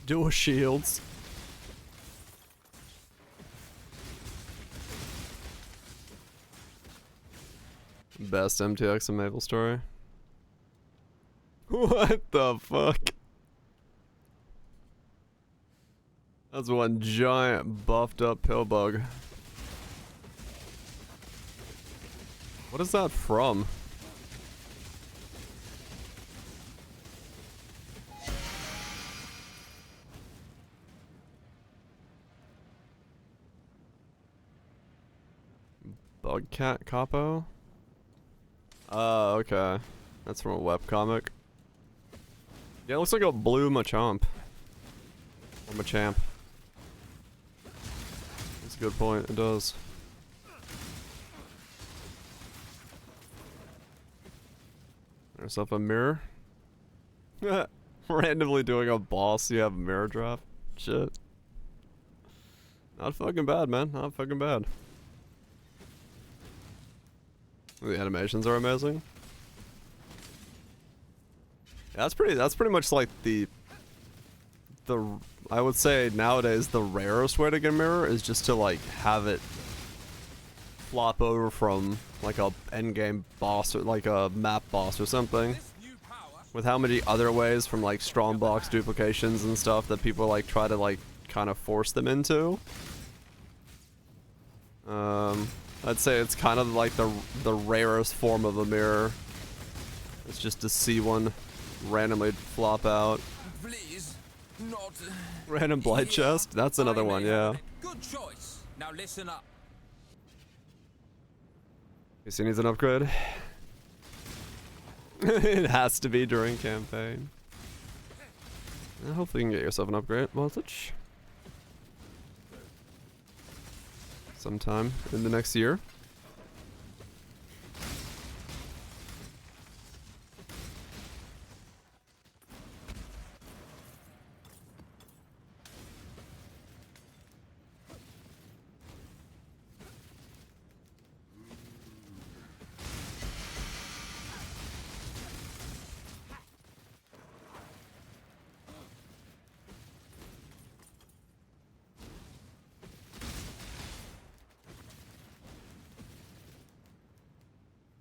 Dual shields. Best MTX and Maple story. What the fuck? That's one giant buffed up pill bug. What is that from? Bugcat Capo? Oh, okay. That's from a webcomic. Yeah, it looks like a blue Machamp. Or Machamp. That's a good point, it does. Yourself a mirror? Randomly doing a boss, you have a mirror drop? Shit. Not fucking bad, man. Not fucking bad. The animations are amazing. Yeah, that's pretty much like the I would say nowadays the rarest way to get a mirror is just to like have it flop over from like a endgame boss or like a map boss or something. With how many other ways from like strong box duplications and stuff that people like try to like kind of force them into. I'd say it's kind of like the rarest form of a mirror. It's just to see one randomly flop out. Please, not. Random blight chest? That's another one, yeah. Good choice. Now listen up. PC needs an upgrade. It has to be during campaign. Hopefully you can get yourself an upgrade voltage. Sometime in the next year.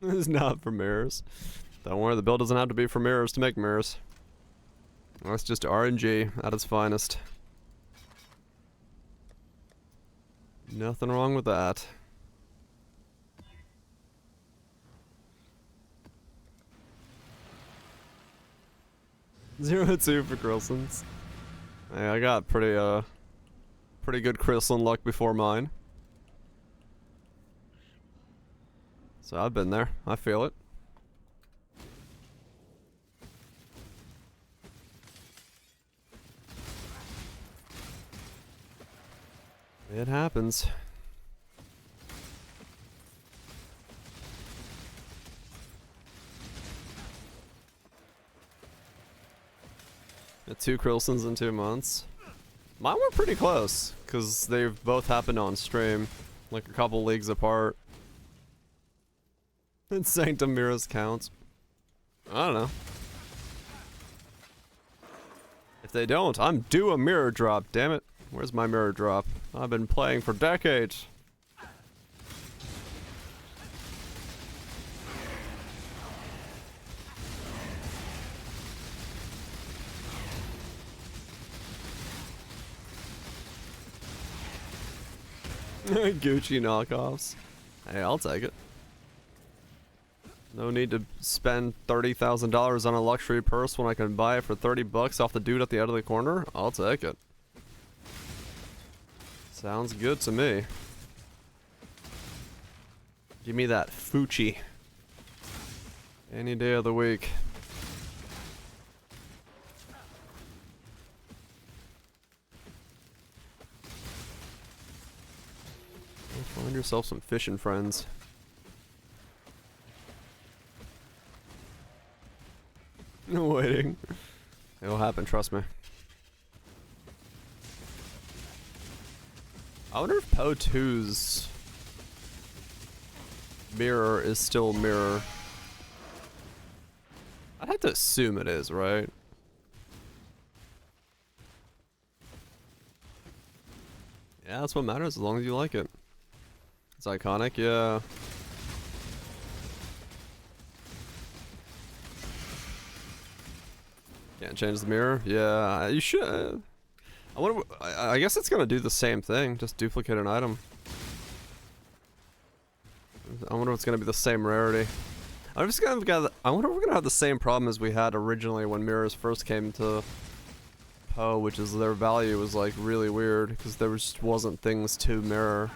This is not for mirrors. Don't worry, the build doesn't have to be for mirrors to make mirrors. That's just RNG at its finest. Nothing wrong with that. 0-2 for Chrysalids. Hey, I got pretty good Chrysalid luck before mine. So I've been there. I feel it. It happens. Got 2 Krillsons in 2 months. Mine were pretty close, because they've both happened on stream, like a couple leagues apart. And Sanctum Mirrors counts. I don't know. If they don't, I'm due a mirror drop, damn it. Where's my mirror drop? I've been playing for decades. Gucci knockoffs. Hey, I'll take it. No need to spend $30,000 on a luxury purse when I can buy it for 30 bucks off the dude at the end of the corner. I'll take it. Sounds good to me. Give me that Fucci. Any day of the week. Find yourself some fishing friends. No waiting. It'll happen, trust me. I wonder if Poe 2's mirror is still mirror. I'd have to assume it is, right? Yeah, that's what matters as long as you like it. It's iconic, yeah. Can't change the mirror? Yeah, you should. I guess it's gonna do the same thing, just duplicate an item. I wonder if it's gonna be the same rarity. I wonder if we're gonna have the same problem as we had originally when mirrors first came to Poe, which is their value was like really weird because there just wasn't things to mirror.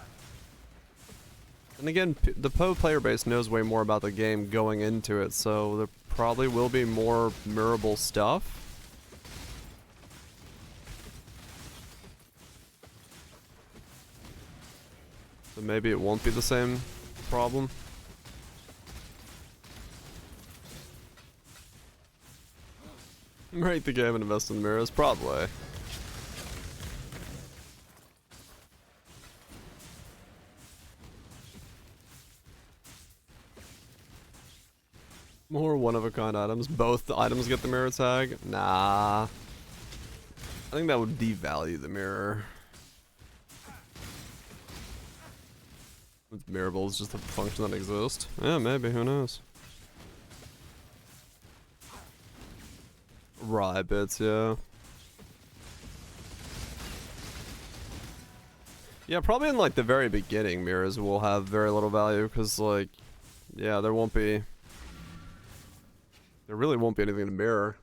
And again, the Poe player base knows way more about the game going into it, so there probably will be more mirrorable stuff. So maybe it won't be the same problem. Rate the game and invest in the mirrors? Probably. More one-of-a-kind items. Both the items get the mirror tag? Nah. I think that would devalue the mirror. With mirrorable is just a function that exists. Yeah, maybe. Who knows? Rye bits, yeah. Yeah, probably in like the very beginning, mirrors will have very little value because, like, yeah, there really won't be anything to mirror.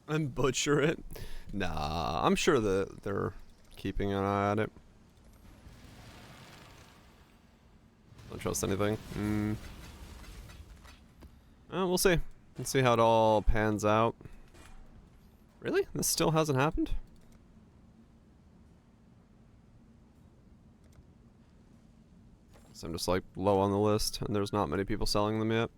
And butcher it? Nah, I'm sure that they're keeping an eye on it. Don't trust anything. We'll see. Let's see how it all pans out. Really? This still hasn't happened? So I'm just like low on the list and there's not many people selling them yet.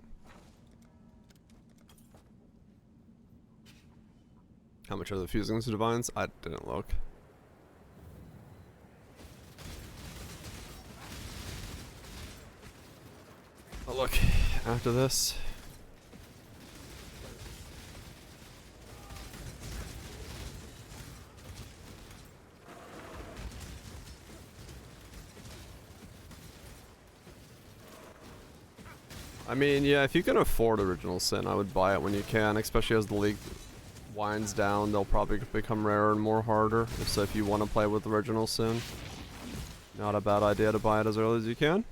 How much are the fusings to divines? I didn't look. I'll look after this. I mean, yeah, if you can afford Original Sin, I would buy it when you can, especially as the league winds down, they'll probably become rarer and more harder. So if you want to play with Original Sin, not a bad idea to buy it as early as you can.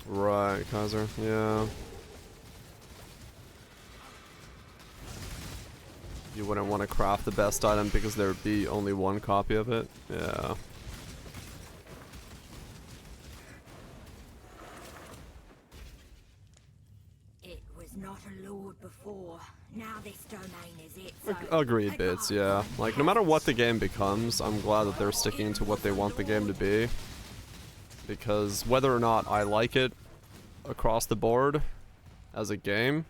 Right, Kaiser, yeah. You wouldn't want to craft the best item because there would be only one copy of it. Yeah. It was not a lord before. Now this domain is it. So Agreed, Bits, yeah. Like, no matter what the game becomes, I'm glad that they're sticking to what they want the game to be. Because whether or not I like it across the board as a game,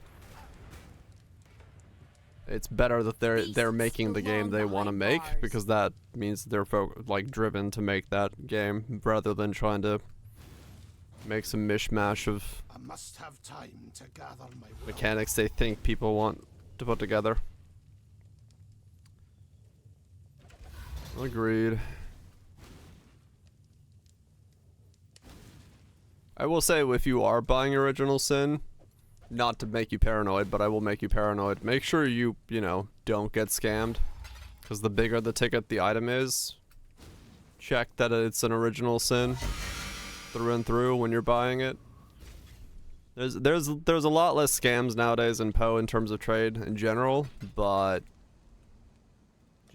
it's better that they're making the game they want to make, because that means they're like driven to make that game rather than trying to make some mishmash of I must have time to gather my will. mechanics they think people want to put together. Agreed. I will say, if you are buying Original Sin, not to make you paranoid, but I will make you paranoid. Make sure you know, don't get scammed. Because the bigger the ticket the item is, check that it's an Original Sin through and through when you're buying it. There's a lot less scams nowadays in Poe in terms of trade in general, but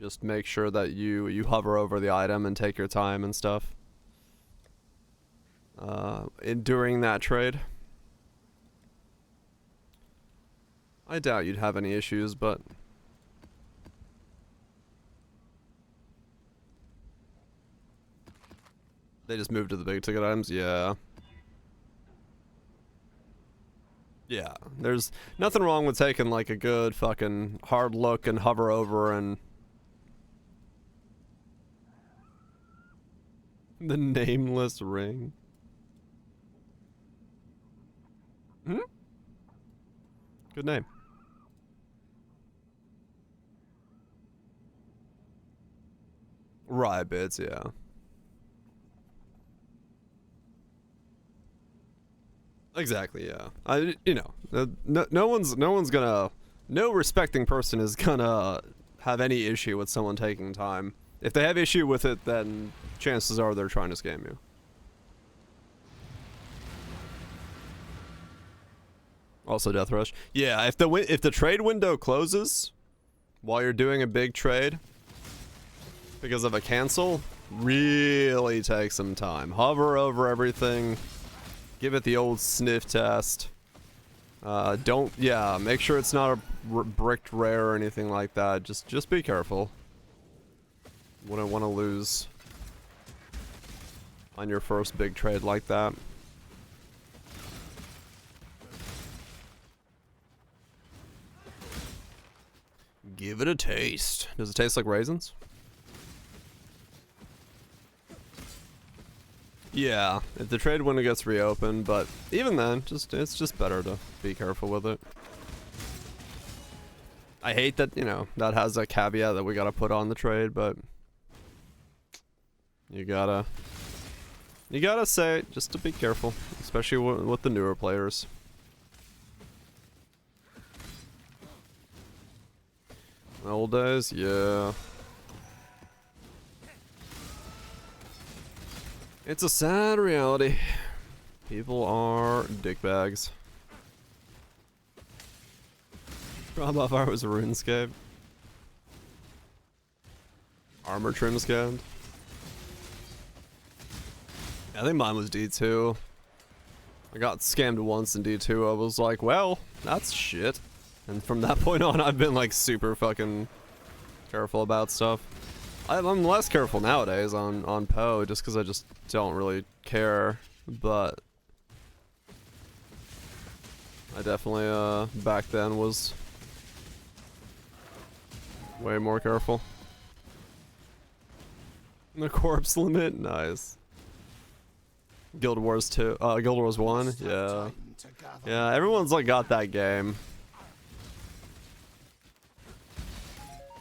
just make sure that you hover over the item and take your time and stuff during that trade. I doubt you'd have any issues, but they just moved to the big ticket items. Yeah. Yeah, there's nothing wrong with taking like a good fucking hard look and hover over and the nameless ring. Hmm? Good name. Right, Bits, yeah. Exactly, yeah. No one's gonna, no respecting person is gonna have any issue with someone taking time. If they have issue with it, then chances are they're trying to scam you. Also Death Rush. Yeah, if the trade window closes while you're doing a big trade because of a cancel, really take some time. Hover over everything. Give it the old sniff test. Make sure it's not a bricked rare or anything like that. Just be careful. Wouldn't want to lose on your first big trade like that. Give it a taste. Does it taste like raisins? Yeah, if the trade window gets reopened, but even then, it's just better to be careful with it. I hate that, that has a caveat that we gotta put on the trade, but you gotta say it just to be careful, especially with the newer players. Old days, yeah. It's a sad reality. People are dickbags. Rob Fire was a RuneScape. Armor trim scanned. I think mine was D2. I got scammed once in D2. I was like, well, that's shit. And from that point on, I've been like super fucking careful about stuff. I'm less careful nowadays on Poe just because I just don't really care, but I definitely back then was way more careful. The corpse limit, nice. Guild Wars 2, Guild Wars 1, yeah. Yeah, everyone's like got that game.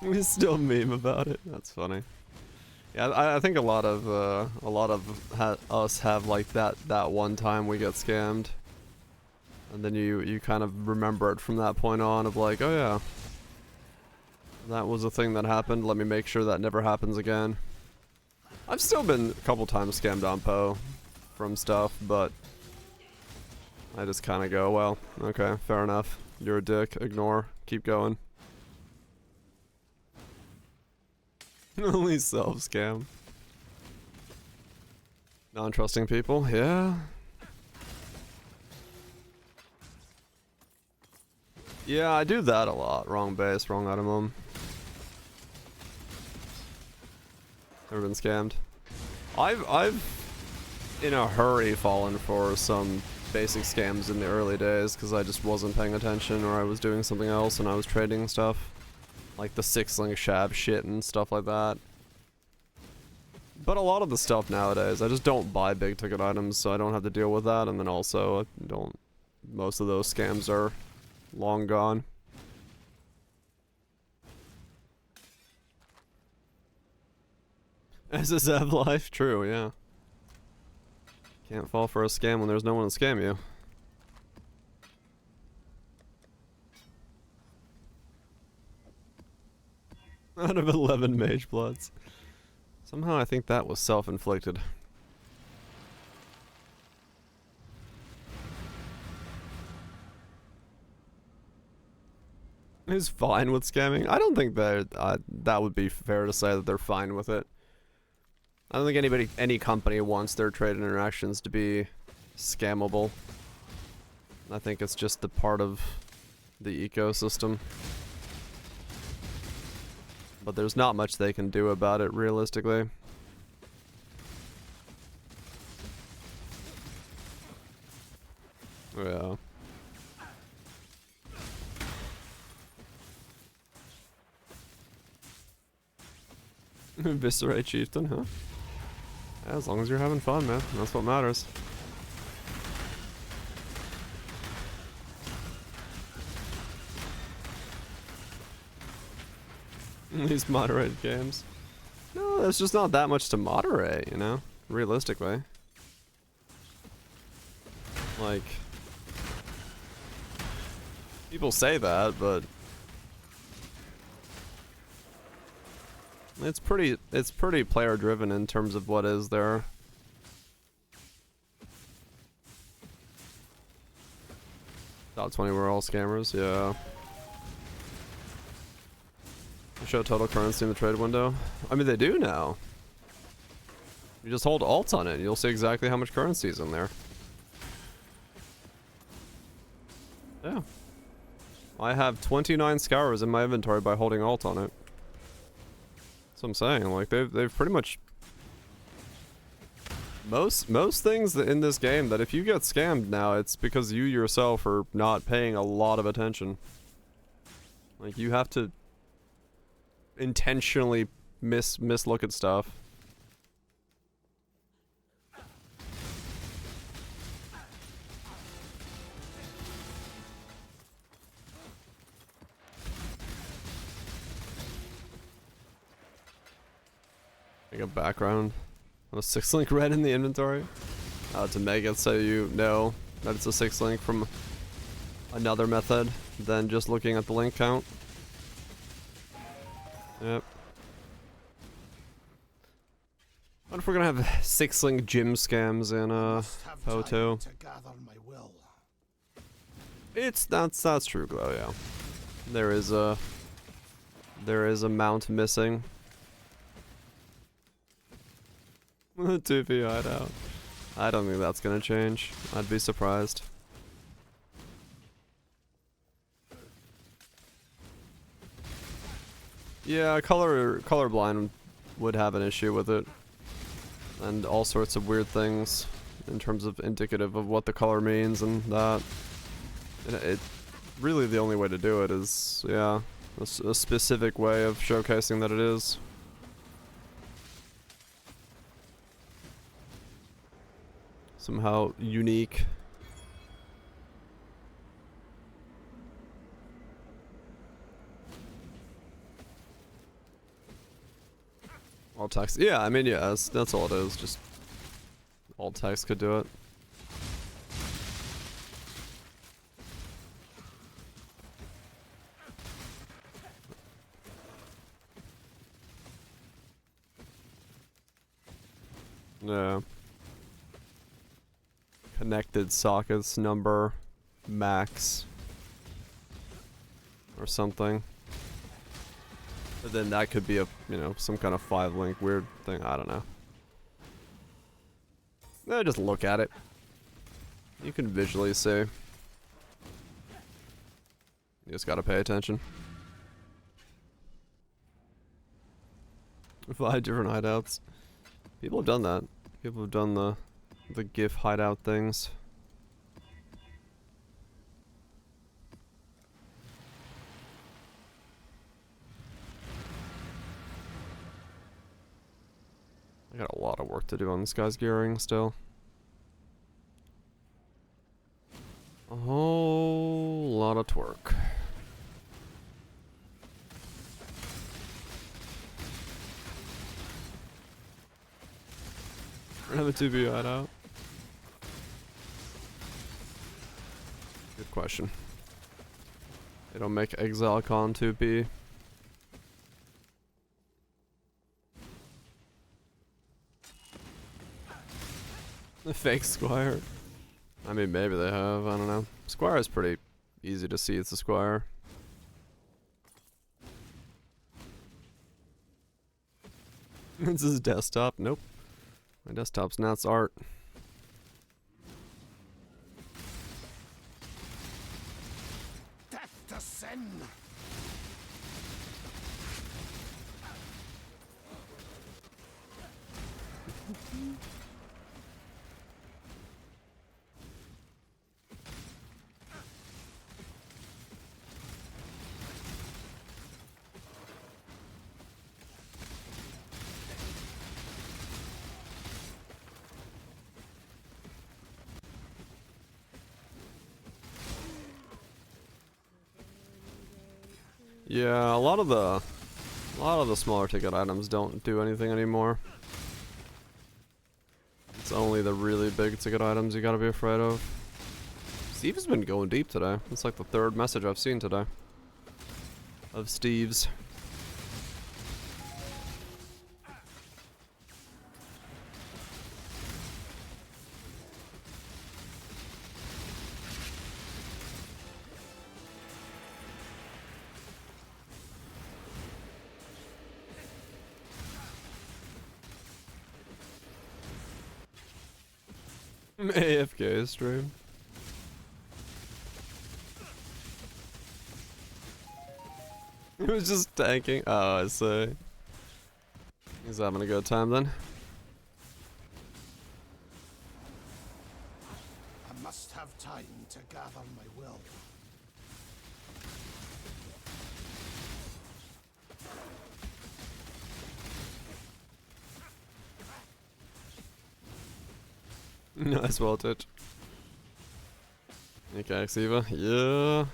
We still meme about it. That's funny. Yeah, I think a lot of us have like that one time we get scammed, and then you kind of remember it from that point on of like, oh yeah, that was a thing that happened. Let me make sure that never happens again. I've still been a couple times scammed on Poe from stuff, but I just kind of go, well, okay, fair enough. You're a dick. Ignore. Keep going. Only self-scam. Non-trusting people, yeah. Yeah, I do that a lot. Wrong base, wrong item. Never been scammed. I've in a hurry fallen for some basic scams in the early days because I just wasn't paying attention or I was doing something else and I was trading stuff. Like the 6-link shab shit and stuff like that. But a lot of the stuff nowadays, I just don't buy big ticket items, so I don't have to deal with that, and then also, I don't... most of those scams are long gone. SSF life? True, yeah. Can't fall for a scam when there's no one to scam you. Out of 11 Mage Bloods. Somehow I think that was self-inflicted. Who's fine with scamming? I don't think that that would be fair to say that they're fine with it. I don't think any company wants their trade interactions to be scammable. I think it's just the part of the ecosystem. But there's not much they can do about it, realistically. Yeah. Eviscerate Chieftain, huh? Yeah, as long as you're having fun, man. That's what matters. These moderated games. No, there's just not that much to moderate, you know? Realistically. Like... people say that, but... it's pretty player driven in terms of what is there. Top 20 were all scammers, yeah. Show total currency in the trade window. I mean, they do now. You just hold Alt on it, and you'll see exactly how much currency is in there. Yeah. I have 29 scours in my inventory by holding Alt on it. That's what I'm saying. Like they've pretty much most things in this game that if you get scammed now, it's because you yourself are not paying a lot of attention. Like you have to intentionally mislook at stuff. Like a background on a 6-link red in the inventory to make it so you know that it's a 6-link from another method than just looking at the link count. Yep. What if we're gonna have 6-link gym scams in Poe 2? That's true, Glow, yeah. There is a mount missing. 2v hideout. I don't think that's gonna change. I'd be surprised. Yeah, colorblind would have an issue with it. And all sorts of weird things in terms of indicative of what the color means and that. It really the only way to do it is, yeah, a specific way of showcasing that it is. Somehow unique. Alt text. Yeah, I mean, yeah, that's all it is. Just alt text could do it. Yeah. Connected sockets number max or something. But then that could be a, you know, some kind of 5-link weird thing. I don't know. Just look at it. You can visually see. You just gotta pay attention. 5 different hideouts. People have done that. People have done the GIF hideout things. I got a lot of work to do on this guy's gearing still. A whole lot of twerk. We're gonna have a 2B hideout. Good question. They don't make ExileCon 2B. The fake Squire. I mean, maybe they have. I don't know. Squire is pretty easy to see. It's a Squire. This is desktop. Nope. My desktop's not art. Death to sin. Yeah, a lot of the smaller ticket items don't do anything anymore. It's only the really big ticket items you gotta be afraid of. Steve has been going deep today. It's like the 3rd message I've seen today of Steve's. AFK stream. He was just tanking. Oh, I see. He's having a good time then. I must have time to gather my will. Nice voltage. Okay, Xiva. Yeah.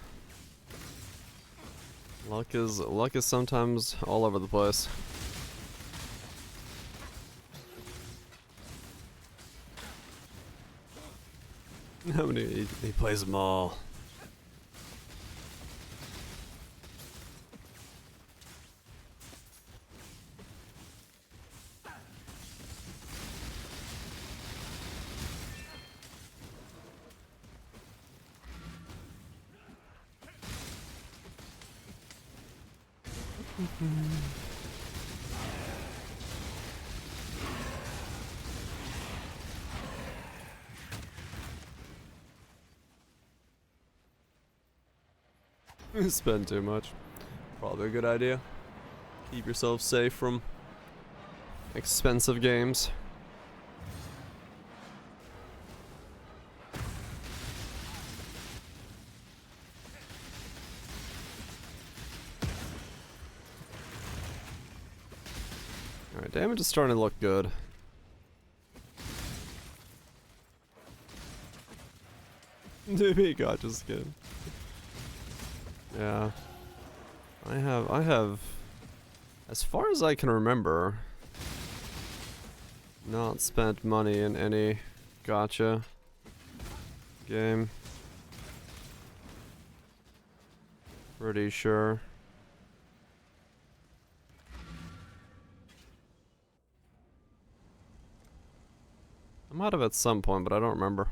Luck is sometimes all over the place. How many he plays them all. Spend too much. Probably a good idea. Keep yourself safe from expensive games. Alright, damage is starting to look good. Maybe God just kidding. Yeah. I have, as far as I can remember, Not spent money in any gotcha game. Pretty sure. I might have at some point, but I don't remember.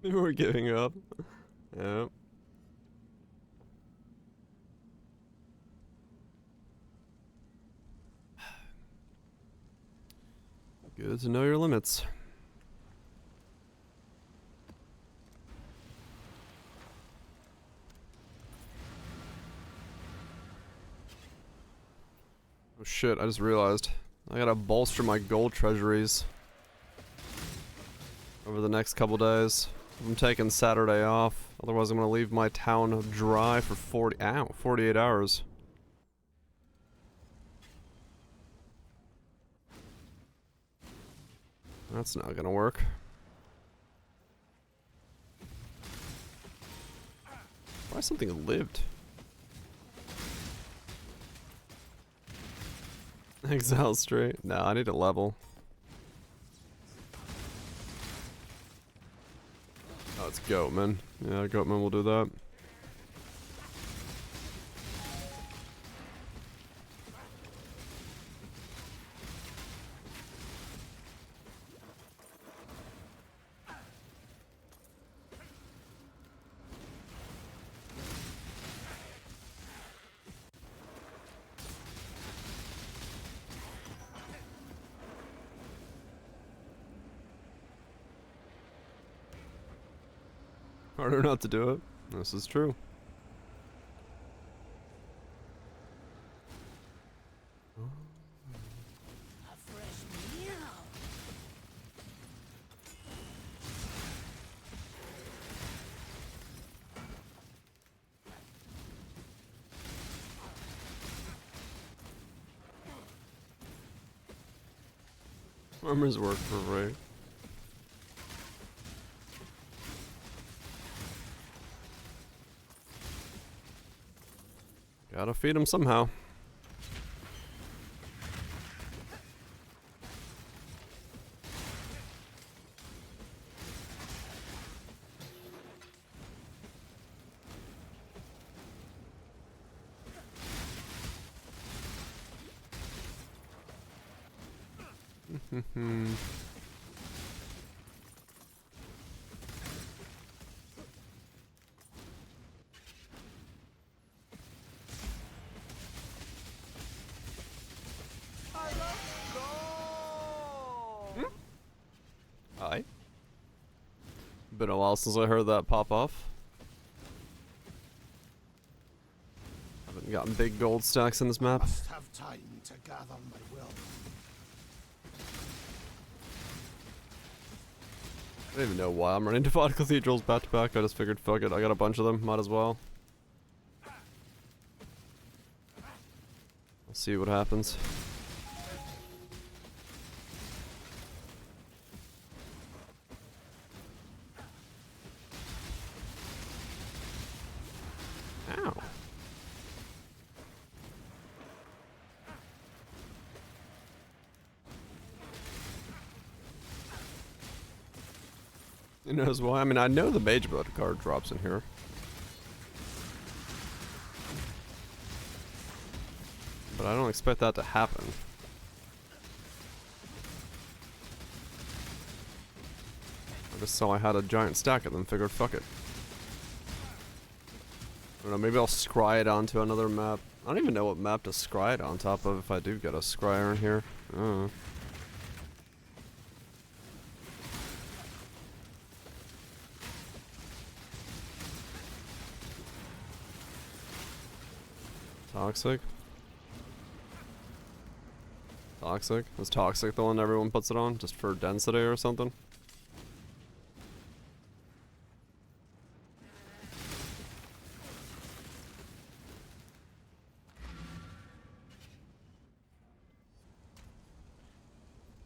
Maybe we're giving up. Yep. Good to know your limits. Oh shit, I just realized. I gotta bolster my gold treasuries over the next couple days. I'm taking Saturday off, otherwise I'm gonna leave my town dry for 48 hours. That's not gonna work. Why something lived? Exile straight? No, I need a level. Oh, it's Goatman. Yeah, Goatman will do that. Harder not to do it. This is true. A fresh meal. Armors work for right. Gotta feed him somehow. Aye. Been a while since I heard that pop off. Haven't gotten big gold stacks in this map. Must have time to gather my will. I don't even know why I'm running Defiant Cathedrals back to back. I just figured, fuck it, I got a bunch of them, might as well. We'll see what happens. Ow. Who knows why? I mean, I know the Mage Blood card drops in here. But I don't expect that to happen. I just saw I had a giant stack of them, figured fuck it. I don't know, maybe I'll scry it onto another map. I don't even know what map to scry it on top of if I do get a scryer in here. Toxic? Toxic? Is toxic the one everyone puts it on? Just for density or something?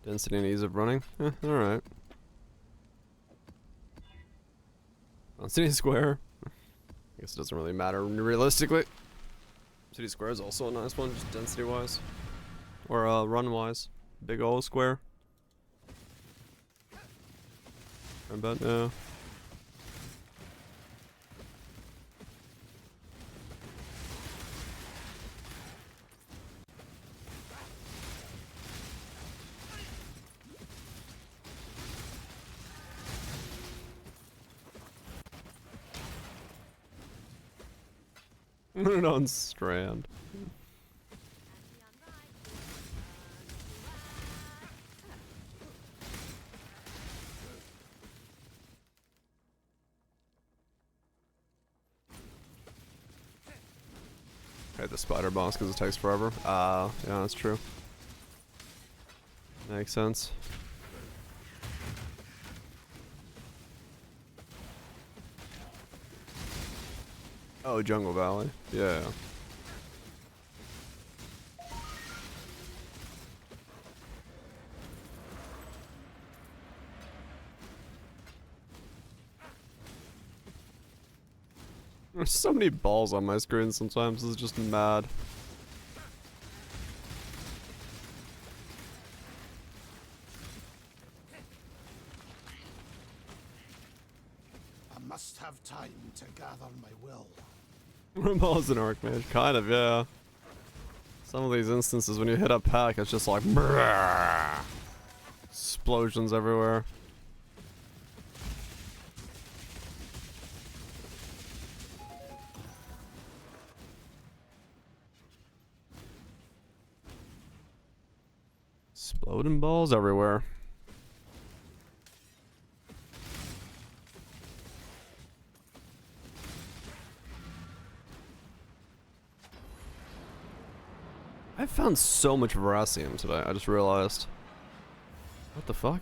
Density and ease of running? Alright. City Square? I guess it doesn't really matter realistically. City Square is also a nice one, just density wise. Or run wise. Big old square. I bet, yeah. On Strand. Okay, the spider boss because it takes forever. Yeah, that's true. Makes sense. Oh, Jungle Valley. Yeah. There's so many balls on my screen sometimes, it's just mad. I must have time to gather my will. Balls an Archmage, kind of, yeah. Some of these instances when you hit a pack, it's just like brrrr, explosions everywhere. Exploding balls everywhere. I found so much Verasium today, I just realized. What the fuck?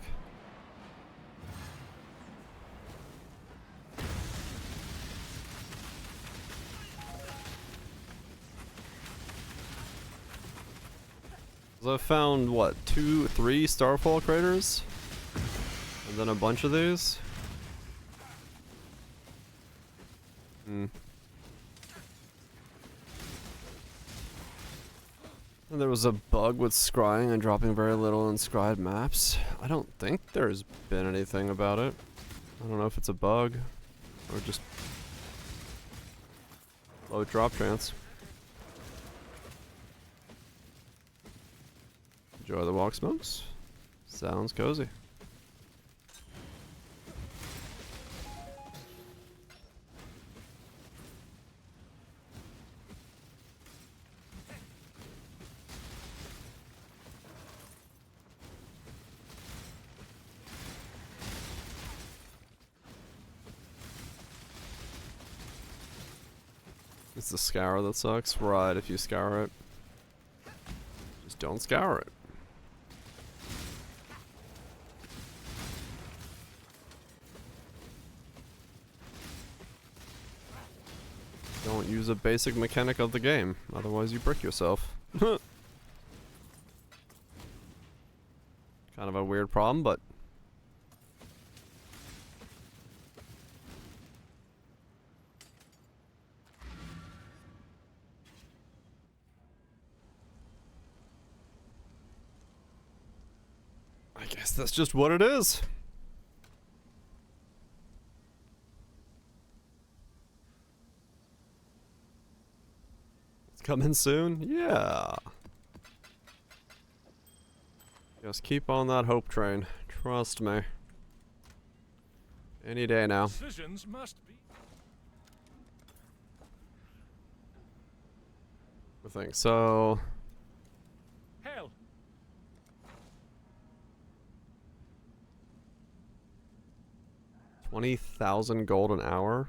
I found, what, 2, 3 Starfall craters? And then a bunch of these? Hmm. And there was a bug with scrying and dropping very little in scryed maps. I don't think there's been anything about it. I don't know if it's a bug or just low drop chance. Enjoy the walk smokes. Sounds cozy. It's the scour that sucks. Right, if you scour it. Just don't scour it. Don't use a basic mechanic of the game, otherwise you brick yourself. Kind of a weird problem, but I guess that's just what it is. It's coming soon? Yeah. Just keep on that hope train. Trust me. Any day now. Decisions must be. I think so. Hell. 20,000 gold an hour.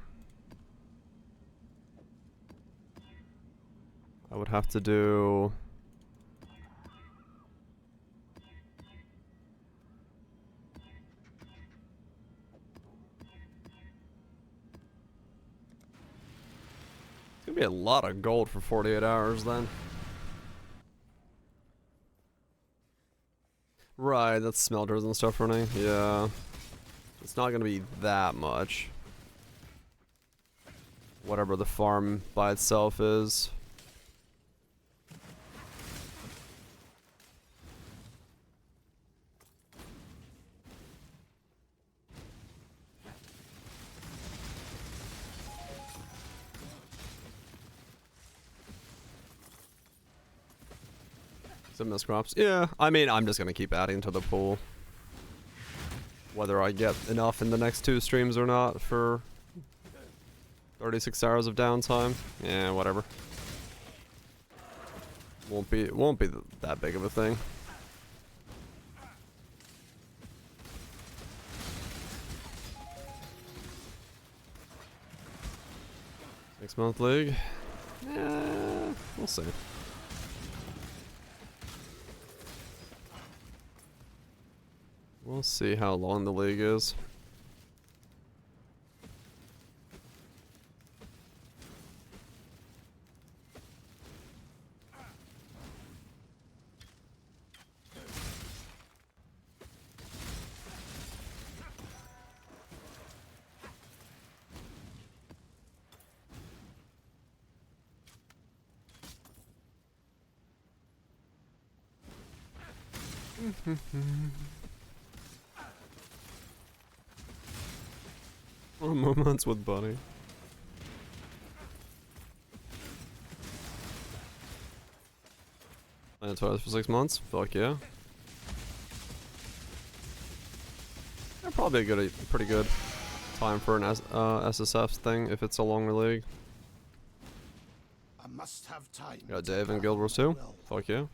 I would have to do... It's gonna be a lot of gold for 48 hours then. Right, that's smelters and stuff running. Yeah. It's not gonna be that much. Whatever the farm by itself is. Some missed crops. Yeah, I mean, I'm just gonna keep adding to the pool. Whether I get enough in the next 2 streams or not for 36 hours of downtime. Yeah, whatever. Won't be that big of a thing. Six-month league. Yeah, we'll see. We'll see how long the league is. Moments with Bunny. And twice for 6 months? Fuck yeah. Yeah, probably a pretty good time for an SSF thing if it's a longer league. I must have time. Got Dave and Guild Wars 2? Fuck yeah.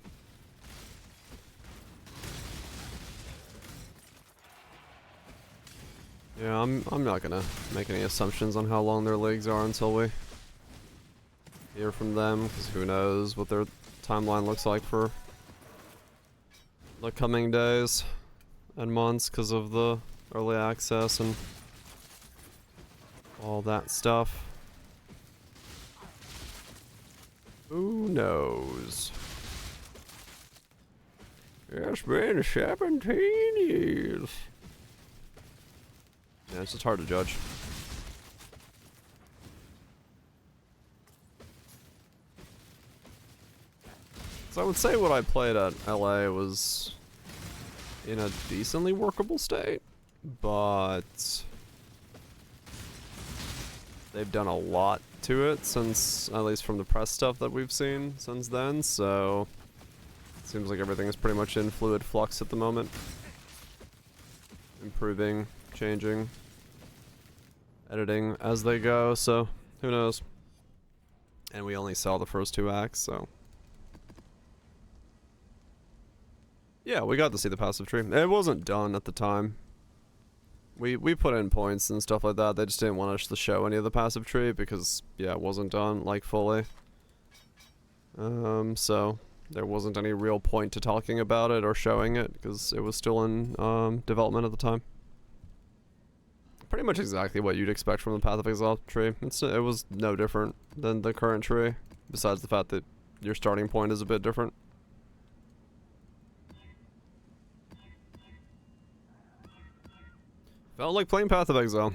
Yeah, I'm not gonna make any assumptions on how long their leagues are until we hear from them, because who knows what their timeline looks like for the coming days and months because of the early access and all that stuff. Who knows? It's been 17 years. Yeah, it's just hard to judge. So I would say what I played at LA was in a decently workable state, but they've done a lot to it since, at least from the press stuff that we've seen since then, so it seems like everything is pretty much in fluid flux at the moment. Improving, changing, editing as they go, so who knows. And we only saw the first 2 acts, so yeah, we got to see the passive tree. It wasn't done at the time. We put in points and stuff like that. They just didn't want us to show any of the passive tree because yeah, it wasn't done like fully. So there wasn't any real point to talking about it or showing it because it was still in development at the time. Pretty much exactly what you'd expect from the Path of Exile tree. It was no different than the current tree, besides the fact that your starting point is a bit different. Felt like playing Path of Exile.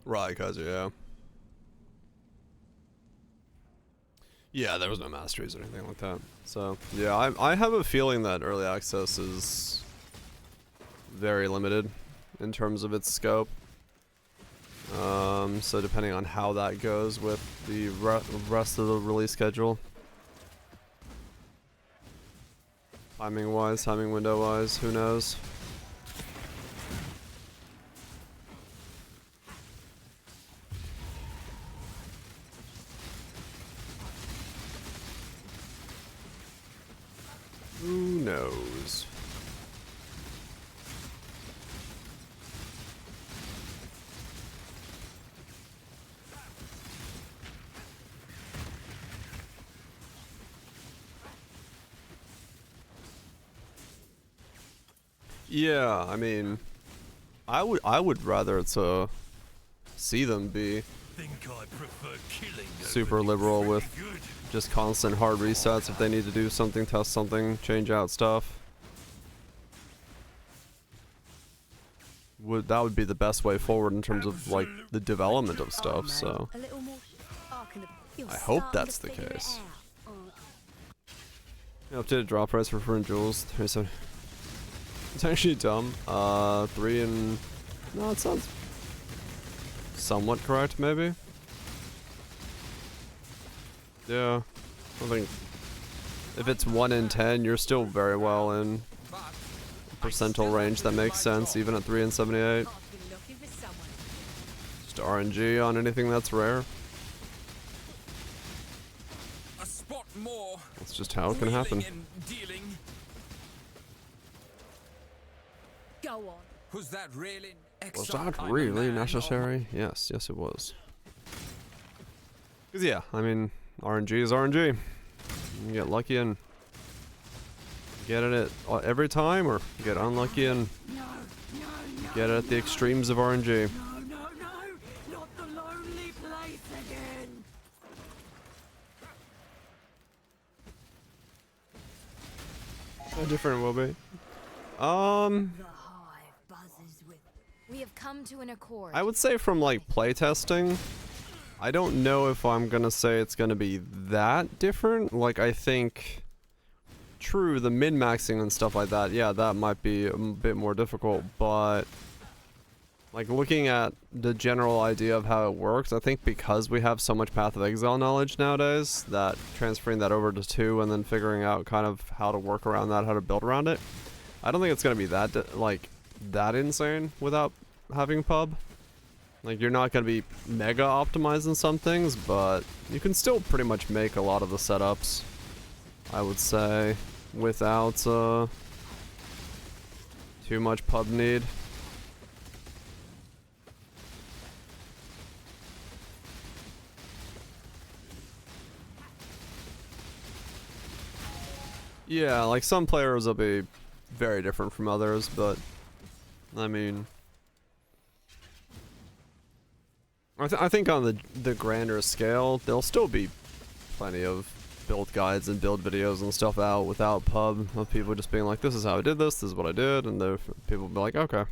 Right, cause yeah. Yeah, there was no masteries or anything like that. So, yeah, I have a feeling that early access is very limited in terms of its scope. So depending on how that goes with the rest of the release schedule. Timing wise, timing window wise, who knows? Who knows? Yeah, I mean, I would rather to see them be super liberal with just constant hard resets if they need to do something, test something, change out stuff. That would be the best way forward in terms of like the development of stuff, so I hope that's the case. Updated drop price for Fern Jewels. It's actually dumb. 3 and... No, it sounds somewhat correct, maybe? Yeah. I think if it's 1 in 10, you're still very well in percentile range. That makes sense, even at 3 and 78. Just RNG on anything that's rare. That's just how it can happen. Go on. Was that really necessary? Yes, yes it was. Cause yeah, I mean, RNG is RNG. You get lucky and get it at every time, or get unlucky and get it at the extremes of RNG. Not the lonely place again. How different it will be. We have come to an accord. I would say from like playtesting, I don't know if I'm gonna say it's gonna be that different. Like I think, true, the min-maxing and stuff like that, yeah, that might be a bit more difficult, but like looking at the general idea of how it works, I think because we have so much Path of Exile knowledge nowadays, that transferring that over to 2 and then figuring out kind of how to work around that, how to build around it, I don't think it's gonna be that that insane without having pub. Like you're not gonna be mega optimized in some things, but you can still pretty much make a lot of the setups, I would say, without too much pub need. Yeah, like some players will be very different from others, but I mean, I think on the grander scale, there'll still be plenty of build guides and build videos and stuff out without pub, of people just being like, this is how I did this is what I did, and people will be like, okay.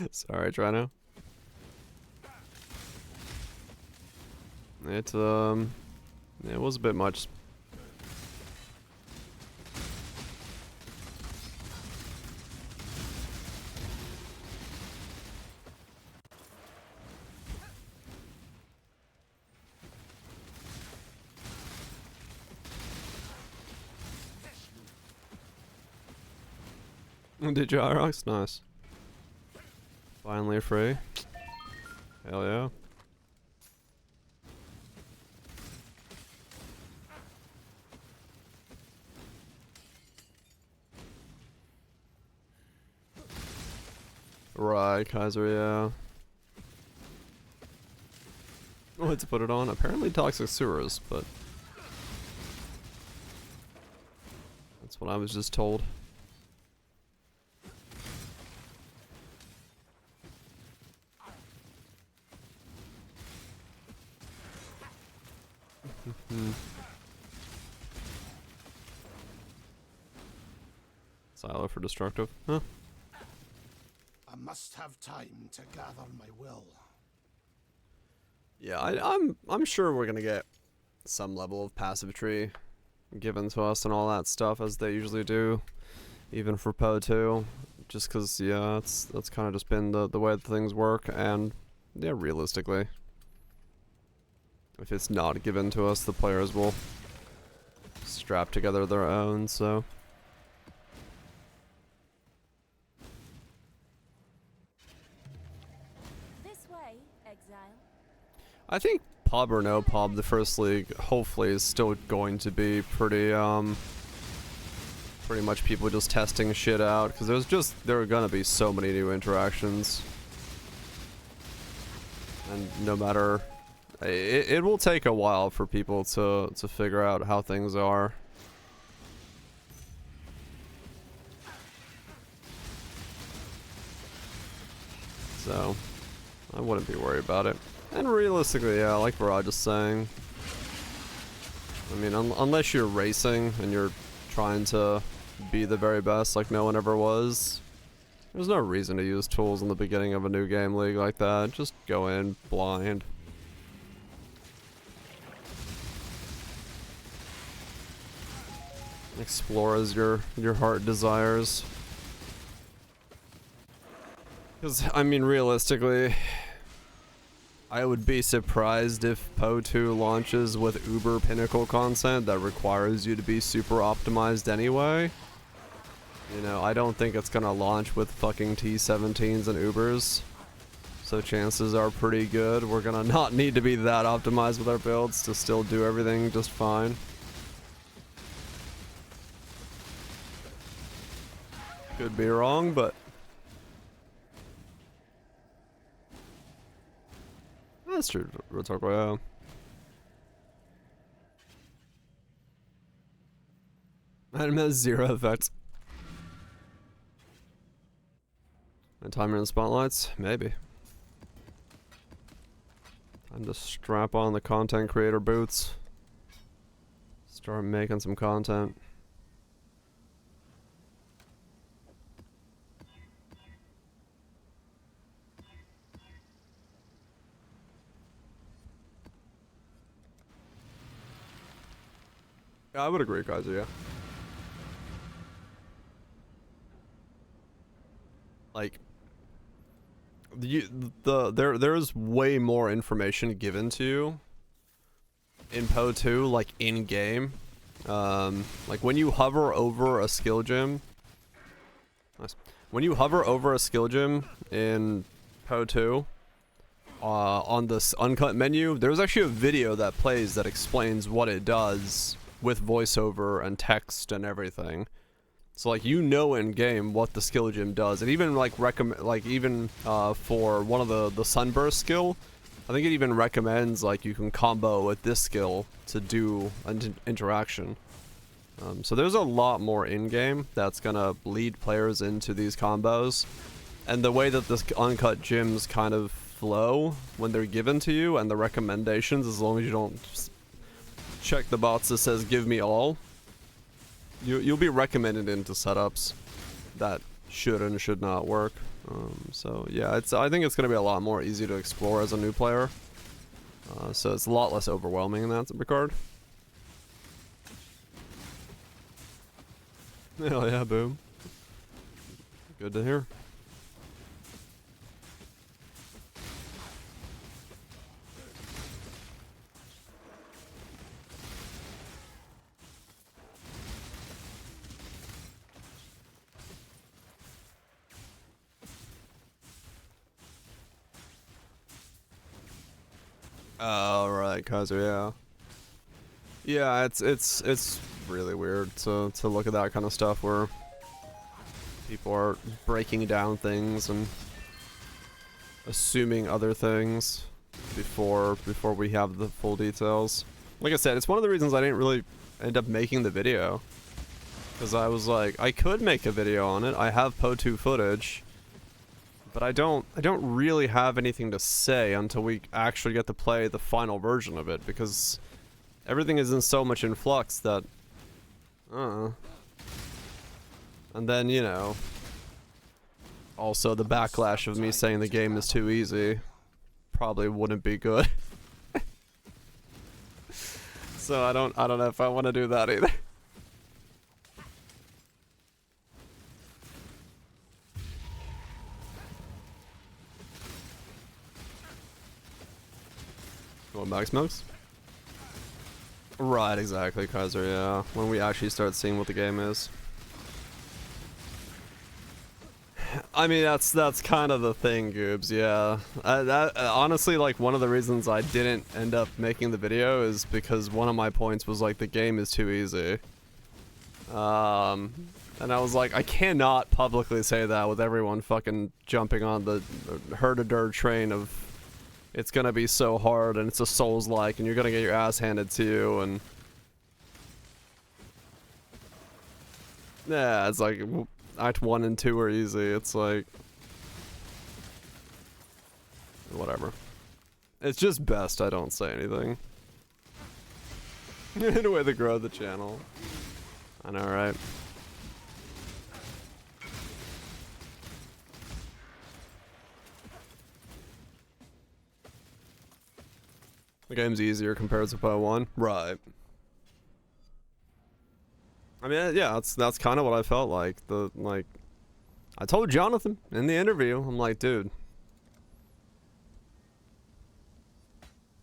Sorry, Trino. It was a bit much. Did you, Irox? Nice. Finally free. Hell yeah. Right, Kaiser, yeah. What to put it on? Apparently toxic sewers, but that's what I was just told. Silo for destructive, huh? I must have time to gather my will. Yeah, I'm sure we're gonna get some level of passive tree given to us and all that stuff, as they usually do, even for Poe 2. Just cause yeah, that's kind of just been the way that things work, and yeah, realistically, if it's not given to us, the players will strap together their own, so. This way, exile. I think pub or no pub, the first league hopefully is still going to be pretty pretty much people just testing shit out, because there are gonna be so many new interactions, and no matter, it will take a while for people to figure out how things are. So I wouldn't be worried about it. And realistically, yeah, like Barrage is saying, I mean, unless you're racing and you're trying to be the very best like no one ever was, there's no reason to use tools in the beginning of a new game league like that. Just go in blind. Explore as your heart desires. Because, I mean, realistically, I would be surprised if PO2 launches with uber pinnacle content that requires you to be super optimized anyway. You know, I don't think it's gonna launch with fucking T17s and Ubers. So chances are pretty good we're gonna not need to be that optimized with our builds to still do everything just fine. Could be wrong, but that's true. Rotoko, yeah. Item has 0 effects. And timer and spotlights? Maybe. Time to strap on the content creator boots. Start making some content. Yeah, I would agree, guys, yeah. Like, there's way more information given to you in PO2, like in game. Like when you hover over a skill gem, nice. When you hover over a skill gem in PO2, on this uncut menu, there's actually a video that plays that explains what it does with voiceover and text and everything. So like, you know in game what the skill gem does. It even like for one of the sunburst skill, I think it even recommends like you can combo with this skill to do an interaction. So there's a lot more in game that's gonna lead players into these combos, and the way that this uncut gems kind of flow when they're given to you, and the recommendations, as long as you don't just check the box that says give me all, you'll be recommended into setups that should and should not work. So yeah, I think it's gonna be a lot more easy to explore as a new player. So it's a lot less overwhelming in that regard. Hell yeah, boom. Good to hear. Oh, right, Kaiser, yeah. Yeah, it's really weird to look at that kind of stuff where people are breaking down things and assuming other things before we have the full details. Like I said, it's one of the reasons I didn't really end up making the video, because I was like, I could make a video on it. I have PO2 footage, but I don't really have anything to say until we actually get to play the final version of it, because everything is in so much in flux that, and then, you know, also the backlash of me saying the game is too easy probably wouldn't be good. So I don't know if I want to do that either. What, Max Smokes? Right, exactly, Kaiser, yeah. When we actually start seeing what the game is. I mean, that's kind of the thing, Goobs, yeah. Honestly, like, one of the reasons I didn't end up making the video is because one of my points was, like, the game is too easy. And I was like, I cannot publicly say that with everyone fucking jumping on the herd-a-dur train of it's gonna be so hard and it's a Souls-like and you're gonna get your ass handed to you, and... Yeah, it's like... Act 1 and 2 are easy, it's like... Whatever. It's just best I don't say anything. In a way to grow the channel. I know, right? The game's easier compared to Poe 1? Right. I mean, yeah, that's kind of what I felt like. I told Jonathan in the interview, I'm like, dude,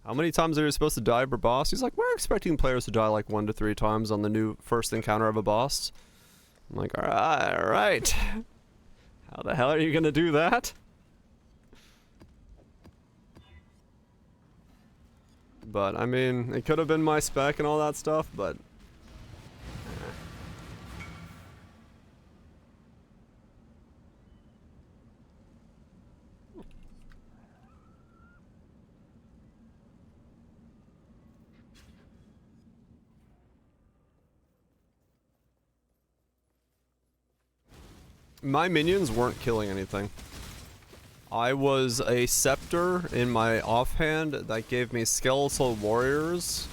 how many times are you supposed to die per boss? He's like, we're expecting players to die like 1 to 3 times on the new first encounter of a boss. I'm like, alright. How the hell are you gonna do that? But, I mean, it could have been my spec and all that stuff, but... My minions weren't killing anything. I was a scepter in my offhand that gave me skeletal warriors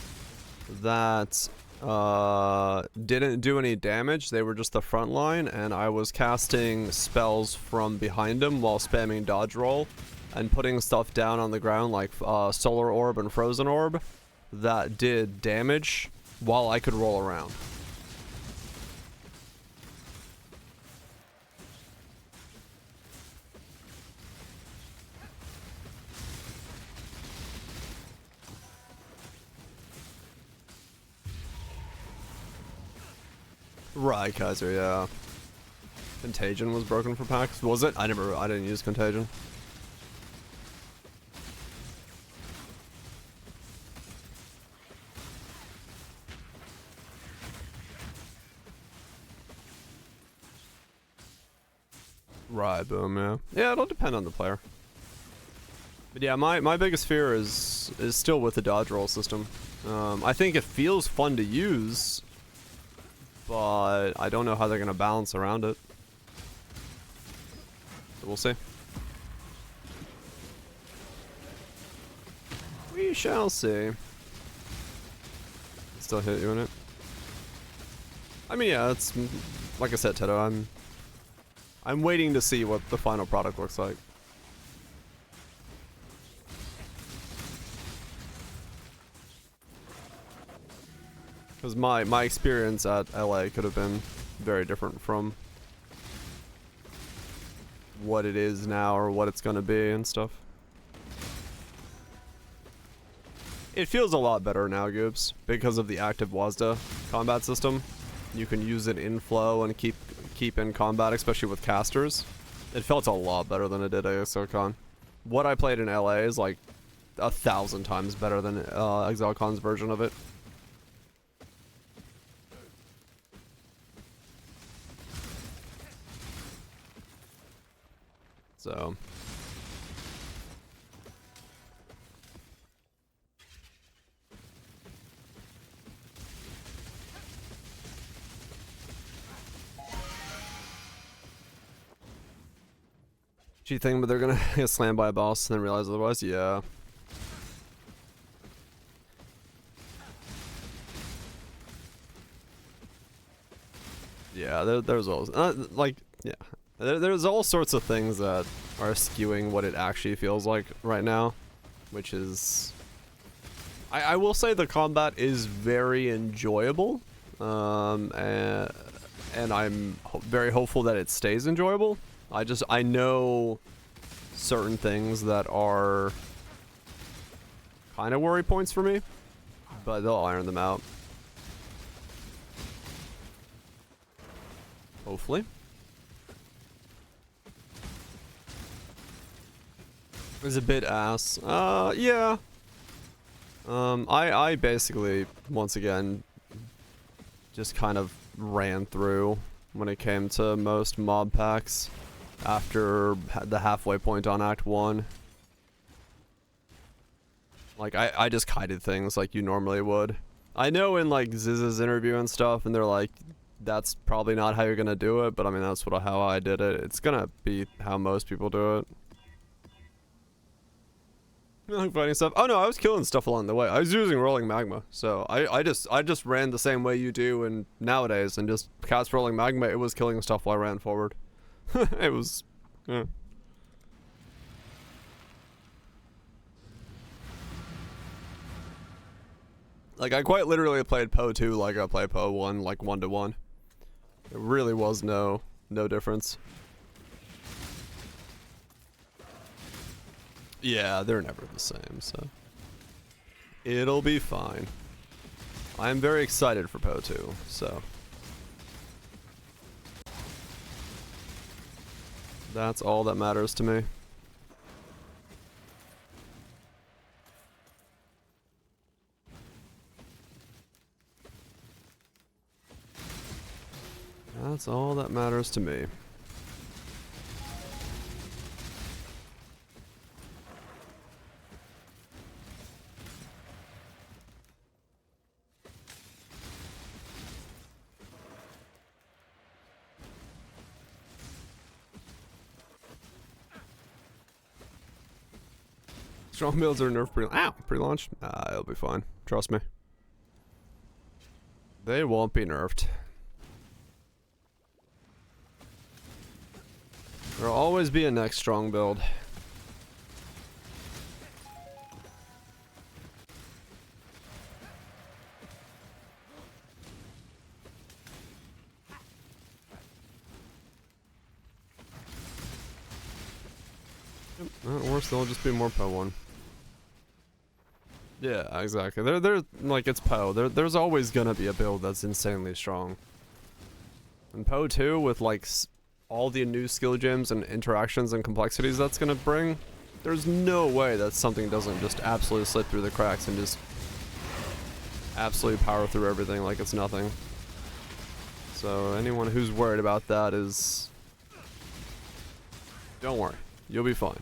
that didn't do any damage. They were just the front line, and I was casting spells from behind them while spamming dodge roll and putting stuff down on the ground like solar orb and frozen orb that did damage while I could roll around. Right, Kaiser, yeah. Contagion was broken for packs, was it? I didn't use Contagion. Right, boom, yeah. Yeah, it'll depend on the player. But yeah, my biggest fear is still with the dodge roll system. I think it feels fun to use, but I don't know how they're going to balance around it. So we'll see. We shall see. Still hit you in it. I mean, yeah, it's like I said, Tedo, I'm waiting to see what the final product looks like. Because my experience at LA could have been very different from what it is now or what it's going to be and stuff. It feels a lot better now, Goobs, because of the active WASD combat system. You can use it in flow and keep in combat, especially with casters. It felt a lot better than it did at ExileCon. What I played in LA is like 1,000 times better than ExileCon's version of it. So... Do you think but they're gonna get slammed by a boss and then realize otherwise? Yeah. Yeah, there's always like, yeah, there's all sorts of things that are skewing what it actually feels like right now, which is, I will say the combat is very enjoyable, and I'm very hopeful that it stays enjoyable. I know certain things that are kind of worry points for me, but they'll iron them out. Hopefully. Is a bit ass. Yeah. I basically, once again, just kind of ran through when it came to most mob packs after the halfway point on Act 1. Like, I just kited things like you normally would. I know in, like, Ziz's interview and stuff, and they're like, that's probably not how you're gonna do it, but I mean, that's how I did it. It's gonna be how most people do it. Like fighting stuff. Oh no, I was killing stuff along the way. I was using rolling magma, so I just ran the same way you do and nowadays, and just cast rolling magma. It was killing stuff while I ran forward. It was, yeah. Like I quite literally played Poe 2 like I played Poe 1, like 1-to-1. There really was no difference. Yeah, they're never the same, so it'll be fine. I'm very excited for Poe 2, so that's all that matters to me. That's all that matters to me. Strong builds are nerfed pre-launch. It'll be fine. Trust me. They won't be nerfed. There'll always be a next strong build. Worse, there'll just be more Poe 1. Yeah, exactly. They're like, it's Poe. There's always gonna be a build that's insanely strong. And Poe 2, with like all the new skill gems and interactions and complexities that's gonna bring, there's no way that something doesn't just absolutely slip through the cracks and just absolutely power through everything like it's nothing. So anyone who's worried about that is, don't worry, you'll be fine.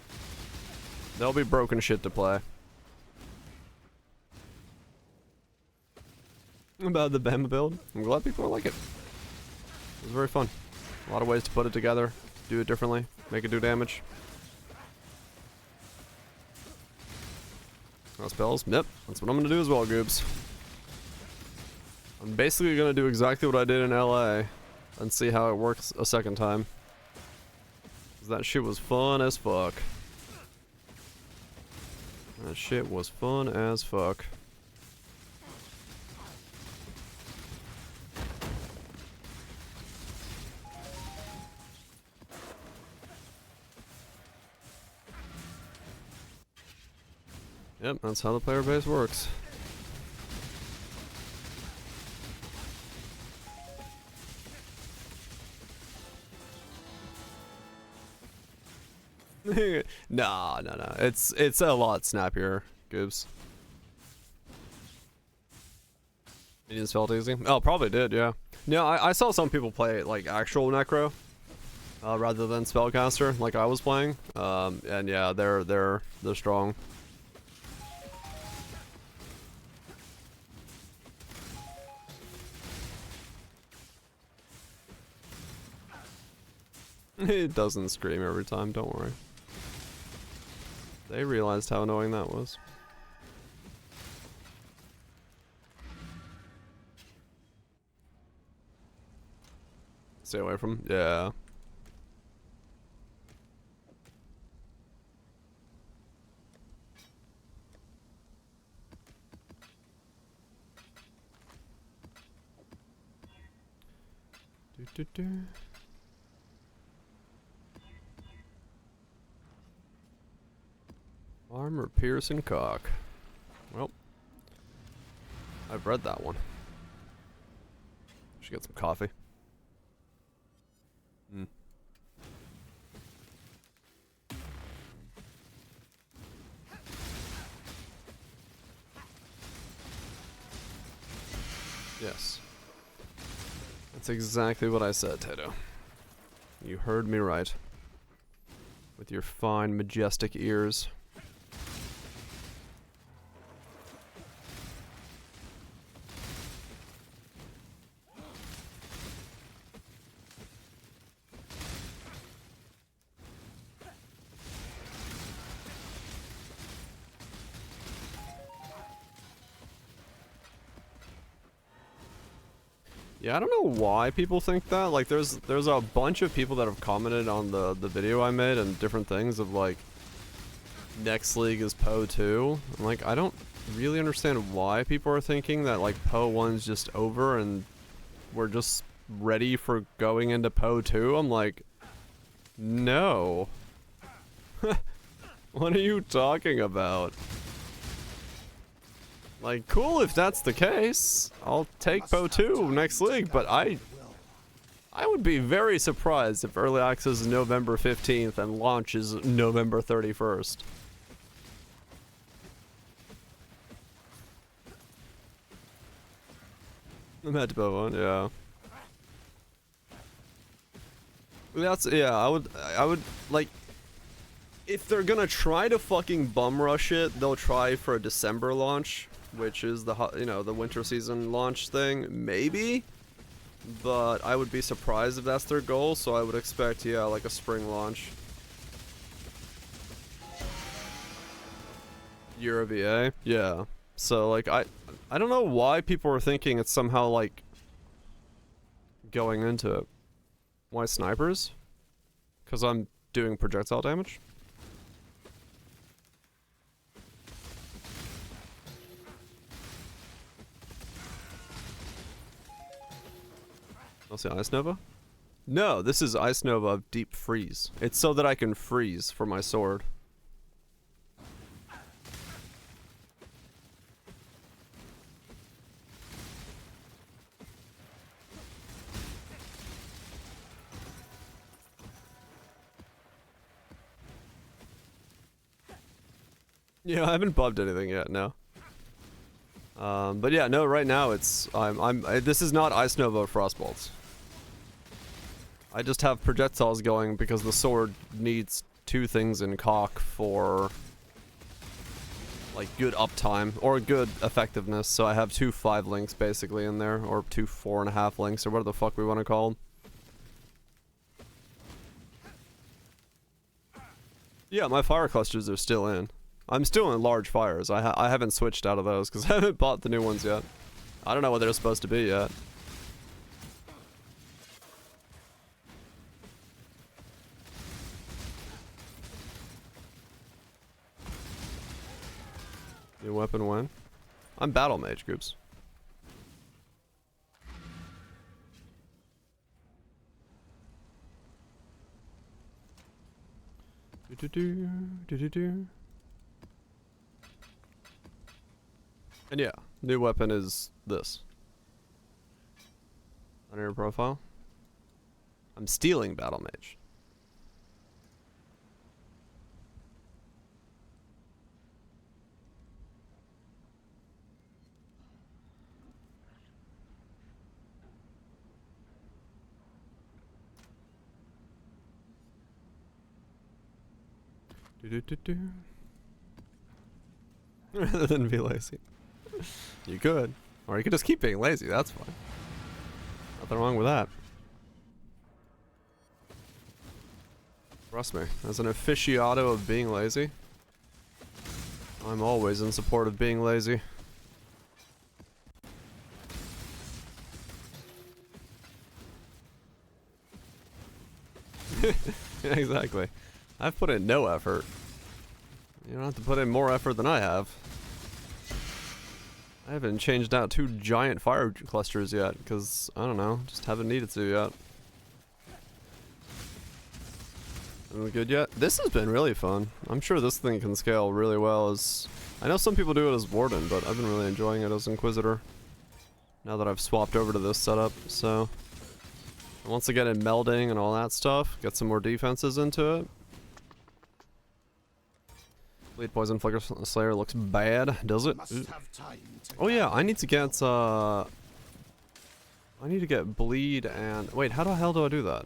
There'll be broken shit to play. About the Bama build, I'm glad people like it. It was very fun. A lot of ways to put it together, do it differently, make it do damage. Spells? Yep, that's what I'm gonna do as well, Goobs. I'm basically gonna do exactly what I did in LA and see how it works a second time. 'Cause that shit was fun as fuck. That shit was fun as fuck. Yep, that's how the player base works. No. It's a lot snappier, Goobs. You just felt easy? Oh, probably did, yeah. No, I saw some people play like actual Necro rather than Spellcaster, like I was playing. And yeah, they're strong. It doesn't scream every time, don't worry. They realized how annoying that was. Stay away from, yeah. Armor piercing cock. Well, I've read that one. Should get some coffee. Yes. That's exactly what I said, Tato. You heard me right. With your fine, majestic ears. Yeah, I don't know why people think that. Like, there's a bunch of people that have commented on the video I made and different things of like, next league is Poe 2. I'm like, I don't really understand why people are thinking that like Poe 1's just over and we're just ready for going into Poe 2. I'm like, no. What are you talking about? Like, cool if that's the case. I'll take Poe 2 next league, but I would be very surprised if early access is November 15th and launch is November 31st. I'm at Poe 1, yeah. That's, yeah, I would, like, if they're gonna try to fucking bum rush it, they'll try for a December launch, which is the, you know, the winter season launch thing, maybe? But I would be surprised if that's their goal, so I would expect, yeah, like a spring launch. Year of EA? Yeah. So, like, I don't know why people are thinking it's somehow, like, going into it. Why snipers? Because I'm doing projectile damage? Also Ice Nova? No, this is Ice Nova of Deep Freeze. It's so that I can freeze for my sword. Yeah, I haven't bubbed anything yet, no. But yeah, no, right now it's, this is not Ice Nova Frostbolts. I just have projectiles going because the sword needs 2 things in cock for, like, good uptime, or good effectiveness, so I have 2 5 links basically in there, or 2 4.5 links, or whatever the fuck we want to call them. Yeah, my fire clusters are still in. I'm still in large fires. I haven't switched out of those because I haven't bought the new ones yet. I don't know what they're supposed to be yet. New weapon when? I'm battle mage groups. And yeah, new weapon is this. Under your profile. I'm stealing battle mage. Rather than be lazy. You could. Or you could just keep being lazy, that's fine. Nothing wrong with that. Trust me, as an aficionado of being lazy, I'm always in support of being lazy. Yeah, exactly. I've put in no effort. You don't have to put in more effort than I have. I haven't changed out 2 giant fire clusters yet, because, I don't know, just haven't needed to yet. Are we good yet? This has been really fun. I'm sure this thing can scale really well as... I know some people do it as Warden, but I've been really enjoying it as Inquisitor. Now that I've swapped over to this setup, so... And once I get in melding and all that stuff, get some more defenses into it. Bleed Poison Flicker Slayer looks bad, does it? Oh yeah, I need to get I need to get bleed and... Wait, how the hell do I do that?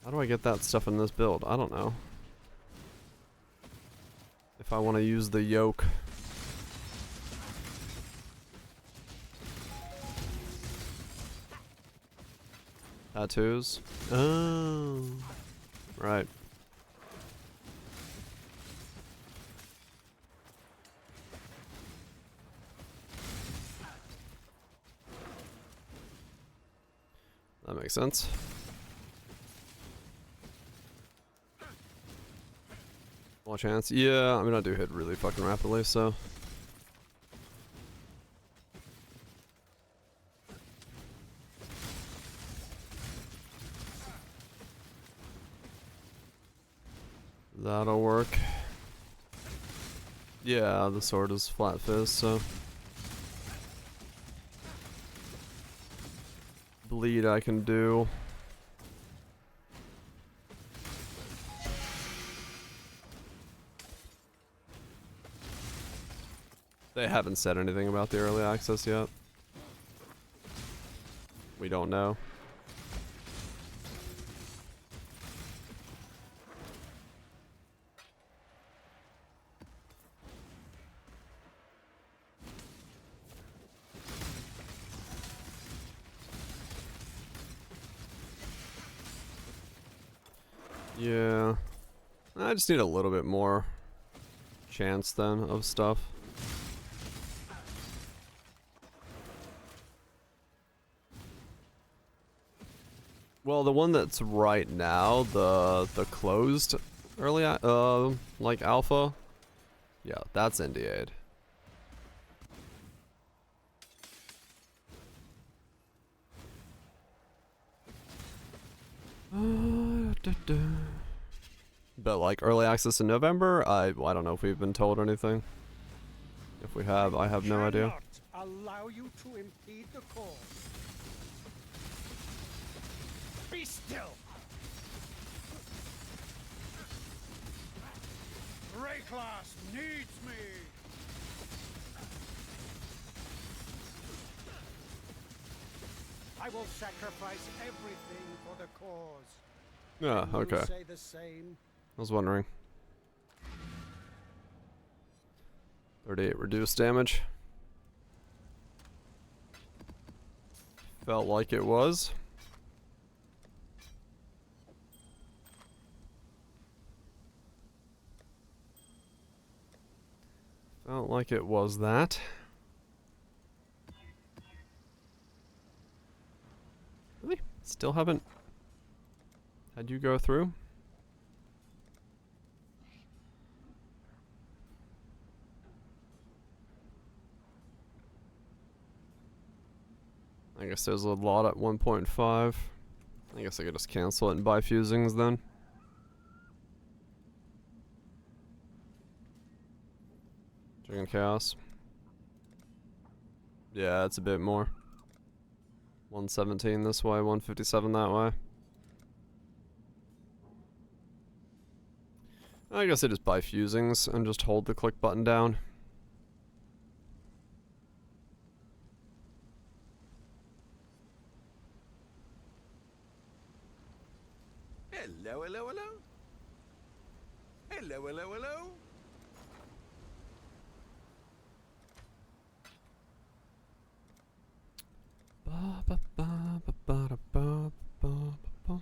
How do I get that stuff in this build? I don't know. If I want to use the yoke. Tattoos? Oh. Right. That makes sense. Small chance. Yeah, I mean I do hit really fucking rapidly, so. That'll work. Yeah, the sword is flat fizz, so. Bleed I can do. They haven't said anything about the early access yet. We don't know. Yeah. I just need a little bit more chance then of stuff. Well, the one that's right now, the closed early like alpha. Yeah, that's NDA'd. But like early access in November, I don't know if we've been told anything. If we have, I have no idea. Allow you to impede the cause. Be still. Rayclass needs me. I will sacrifice everything for the cause. Yeah, okay. Say the same. I was wondering. 38 reduced damage. Felt like it was. Felt like it was that. Really? Still haven't had you go through? I guess there's a lot at 1.5. I guess I could just cancel it and buy fusings then. Dragon Chaos. Yeah, it's a bit more. 117 this way, 157 that way. I guess I just buy fusings and just hold the click button down. Hello, hello, hello. Hello, hello, hello. Ba, ba, ba, ba, ba, da, ba, ba, ba, ba.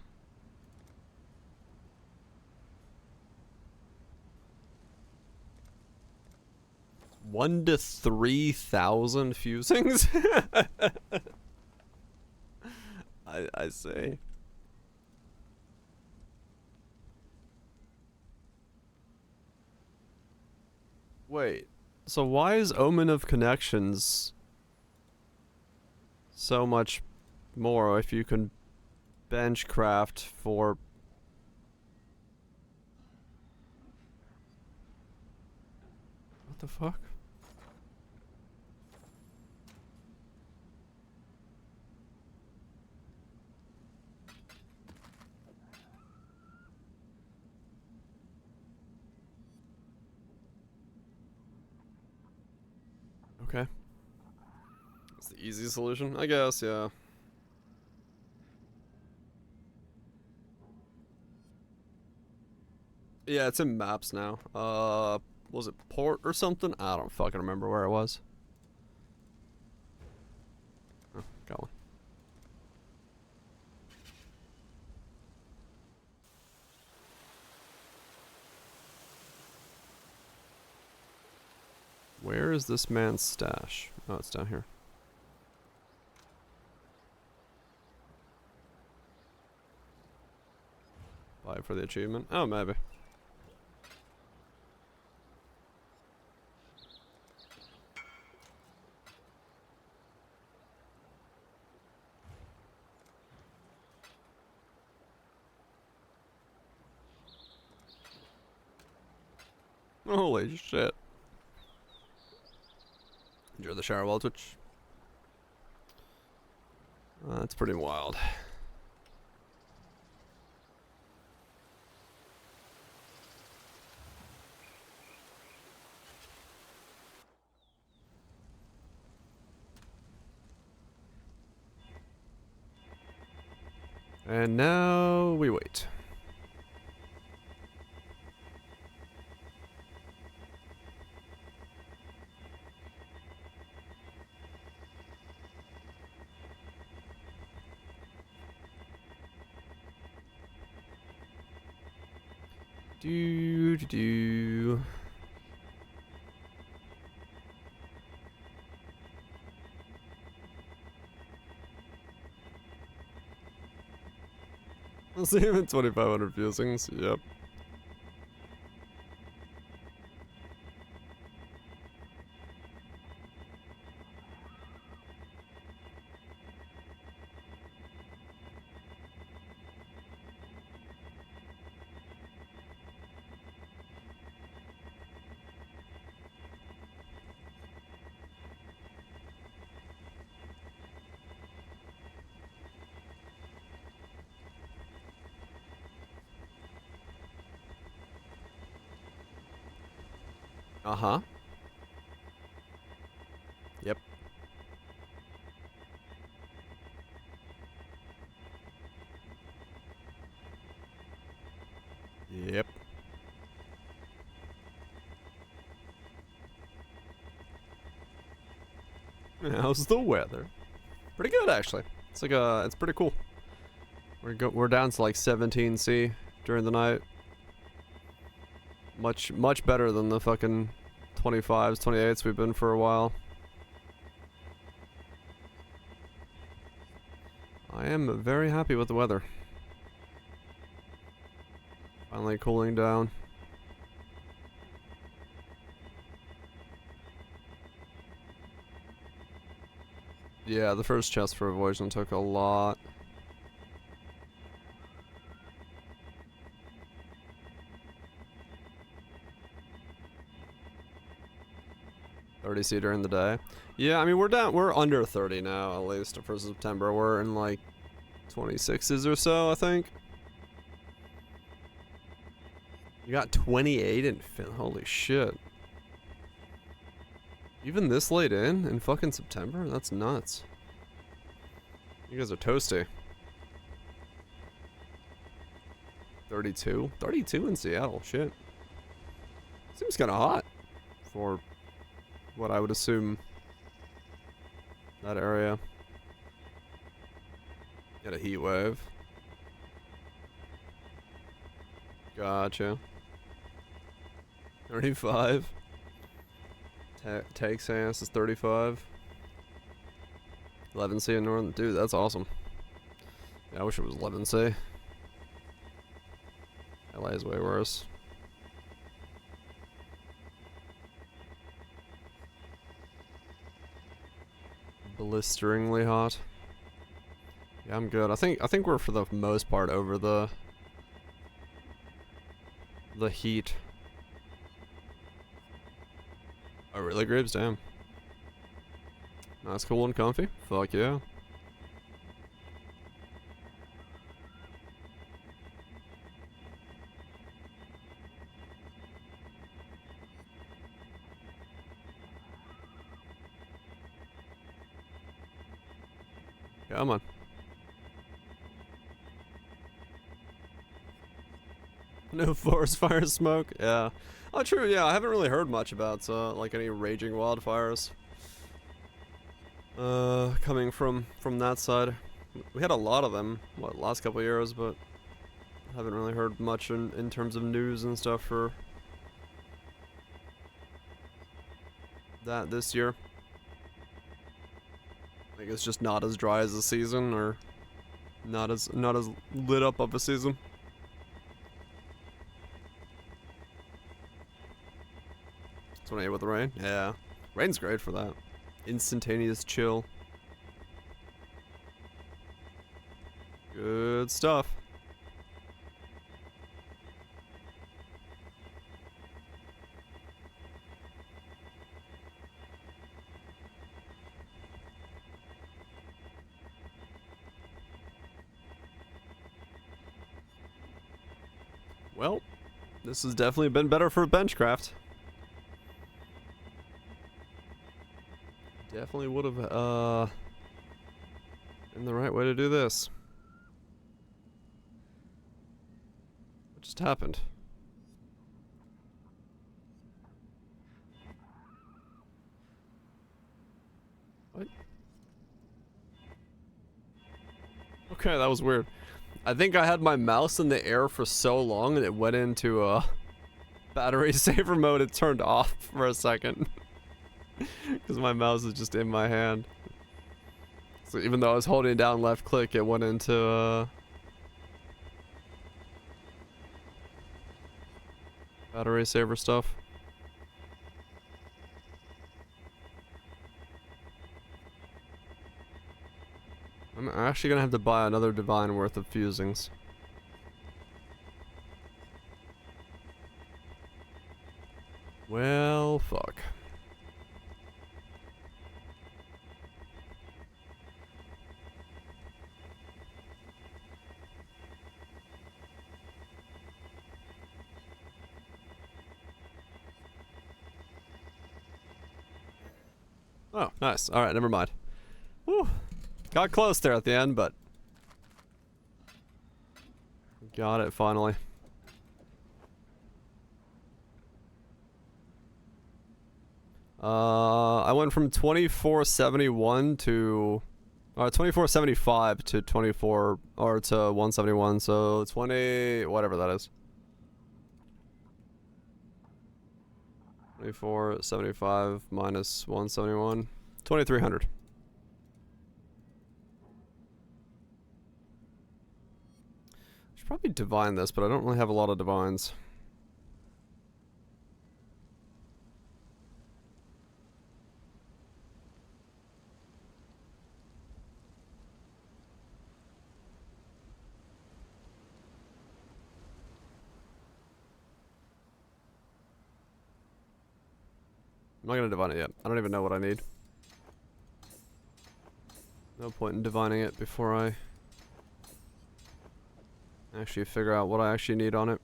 One to 3,000 fusings? I see. Wait, so why is Omen of Connections so much more if you can bench craft for... What the fuck? Okay. It's the easy solution, I guess, yeah. Yeah, it's in maps now. Was it port or something? I don't fucking remember where it was. Oh, got one. Where is this man's stash? Oh, it's down here. Buy it for the achievement? Oh, maybe. Holy shit. Enjoy the shower while Twitch. That's pretty wild. And now we wait. Do. We'll see him at 2,500 fusings. Yep. Uh-huh. Yep. Yep. How's the weather? Pretty good, actually. It's like it's pretty cool. We're down to like 17C during the night. Much better than the fucking 25s, 28s we've been for a while. I am very happy with the weather. Finally cooling down. Yeah, the first chest for Evolution took a lot. $30C during the day. Yeah, I mean we're under 30 now, at least for September. We're in like 26s or so, I think. You got 28 in holy shit. Even this late in fucking September? That's nuts. You guys are toasty. 32? 32 in Seattle, shit. Seems kinda hot for what I would assume that area. Get a heat wave. Gotcha. 35. Texas is 35. 11C in Northern. Dude, that's awesome. Yeah, I wish it was 11C. LA is way worse. Blisteringly hot. Yeah, I'm good. I think we're for the most part over the heat. Oh, really, Graves? Damn. Nice, cool, and comfy. Fuck yeah. Come on. No forest fire smoke? Yeah. Oh, true, yeah, I haven't really heard much about, like, any raging wildfires. Coming from that side. We had a lot of them, what, last couple of years, but haven't really heard much in terms of news and stuff for that this year. I think it's just not as dry as the season, or not as lit up of a season. 28 with the rain? Yeah. Rain's great for that. Instantaneous chill. Good stuff. Well, this has definitely been better for benchcraft. Definitely would have been the right way to do this. What just happened? What? Okay, that was weird. I think I had my mouse in the air for so long and it went into battery saver mode. It turned off for a second. Because my mouse is just in my hand. So even though I was holding down left click, it went into battery saver stuff. I'm actually gonna have to buy another divine worth of fusings. Well, fuck. Oh, nice. Alright, never mind. Whew. Got close there at the end, but got it finally. I went from 2471 to 2475 to 24 or to 171, so 20 whatever that is. 2475 minus 171, 2300. Should probably divine this, but I don't really have a lot of divines. I'm not gonna divine it yet. I don't even know what I need. No point in divining it before I actually figure out what I actually need on it.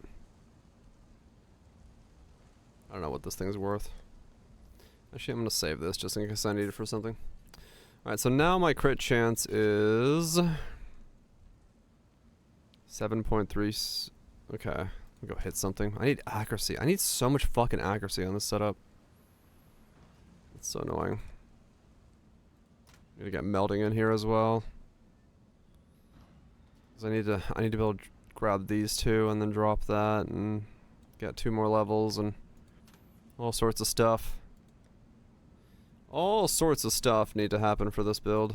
I don't know what this thing's worth. Actually, I'm gonna save this just in case I need it for something. Alright, so now my crit chance is 7.3. Okay, let me go hit something. I need accuracy. I need so much fucking accuracy on this setup. It's so annoying. Need to get melding in here as well. 'Cause I need to be able to grab these two and then drop that and get 2 more levels and all sorts of stuff. All sorts of stuff need to happen for this build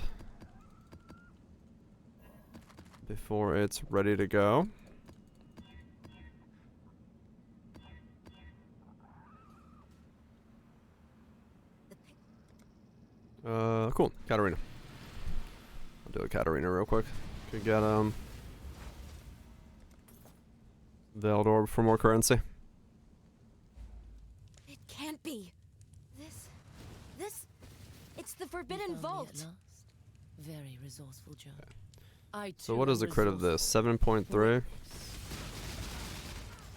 before it's ready to go. Cool. Katarina. I'll do a Katarina real quick. Could get, Veiled Orb for more currency. It can't be. This... It's the Forbidden Vault. Very resourceful job. Okay. So what is the crit of this? 7.3?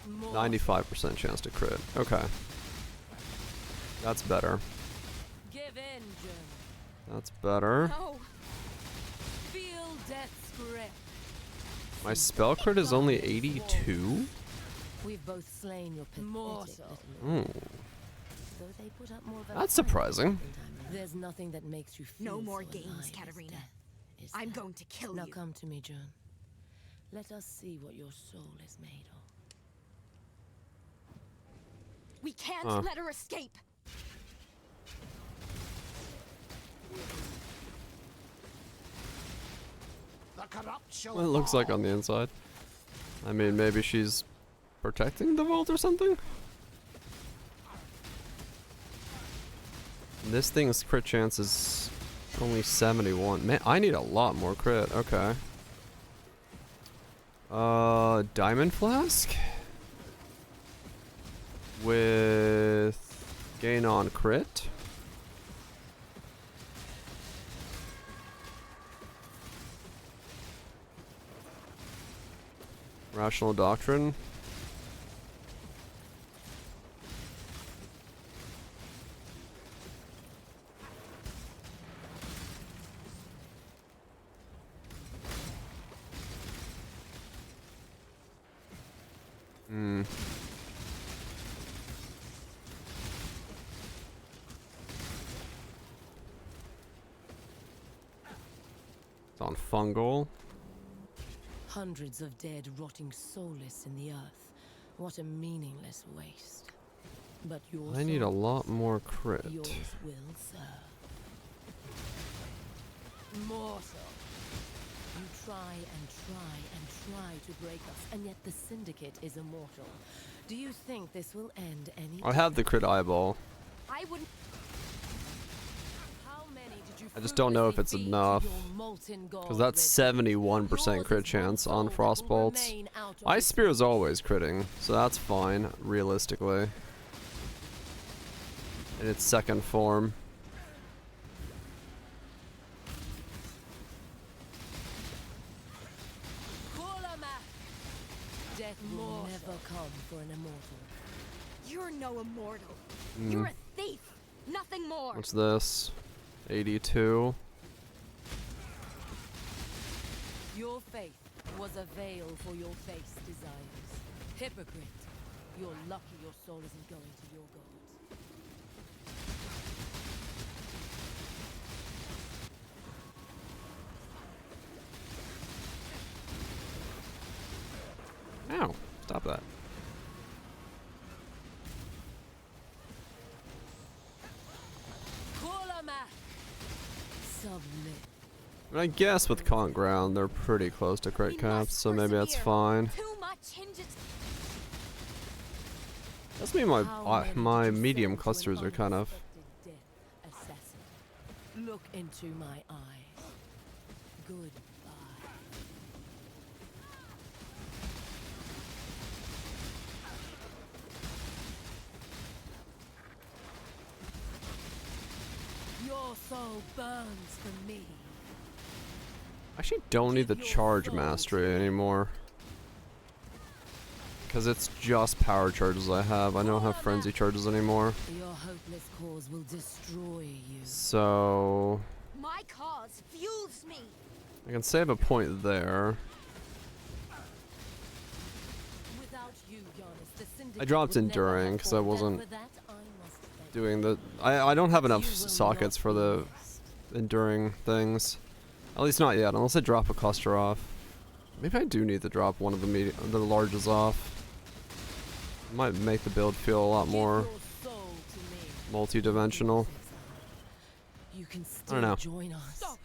95% chance to crit. Okay. That's better. Give in, German. That's better. No. Feel Death's grip. My spell crit is only 82? We've both slain your pathetic little Ooh. Though they put up more of a That's fight surprising. There's nothing that makes you feel No more so games, alive as Katarina. death, is I'm there? going to kill now you. come to me, June. Let us see what your soul is made of. We can't Huh. let her escape. The corrupt shall What it looks like fall. on the inside. I mean, maybe she's protecting the vault or something? This thing's crit chance is only 71. Man, I need a lot more crit. Okay. Diamond Flask? With gain on crit? Rational Doctrine? Hmm. It's on fungal. Hundreds of dead rotting soulless in the earth. What a meaningless waste. But yours. I need a lot more crit. Yours will serve. Mortal. You try and try and try to break us, and yet the Syndicate is immortal. Do you think this will end any I have the crit eyeball. I wouldn't. How many did you I just don't know if it's fruitlessly feed to enough. your molten god, Because that's 71% crit chance on Frostbolts. Ice Spear is always critting, so that's fine, realistically. In its second form. Death will never come for an immortal. You're no immortal. Mm. You're a thief. Nothing more. What's this? 82. Your faith was a veil for your base desires. Hypocrite. You're lucky your soul isn't going to your gods. Ow. Stop that. Submit. I mean, I guess with Conk Ground, they're pretty close to crit caps, so maybe that's fine. Too much hinges. That's me, my medium clusters are kind of... Assassin. Look into my eyes. Goodbye. Your soul burns for me. I actually don't need the charge mastery anymore. Because it's just power charges I have. I don't have frenzy charges anymore. Your hopeless cause will destroy you. So... My cause fuels me. I can save a point there. Without you, Giannis, the Syndicate I dropped would never Enduring have because I fought, and wasn't for that I must thank doing the... I don't have enough You will sockets not for be the Enduring things. At least not yet, unless I drop a cluster off. Maybe I do need to drop one of the larges off. Might make the build feel a lot more multi-dimensional. You can I don't know. still join us. Stop!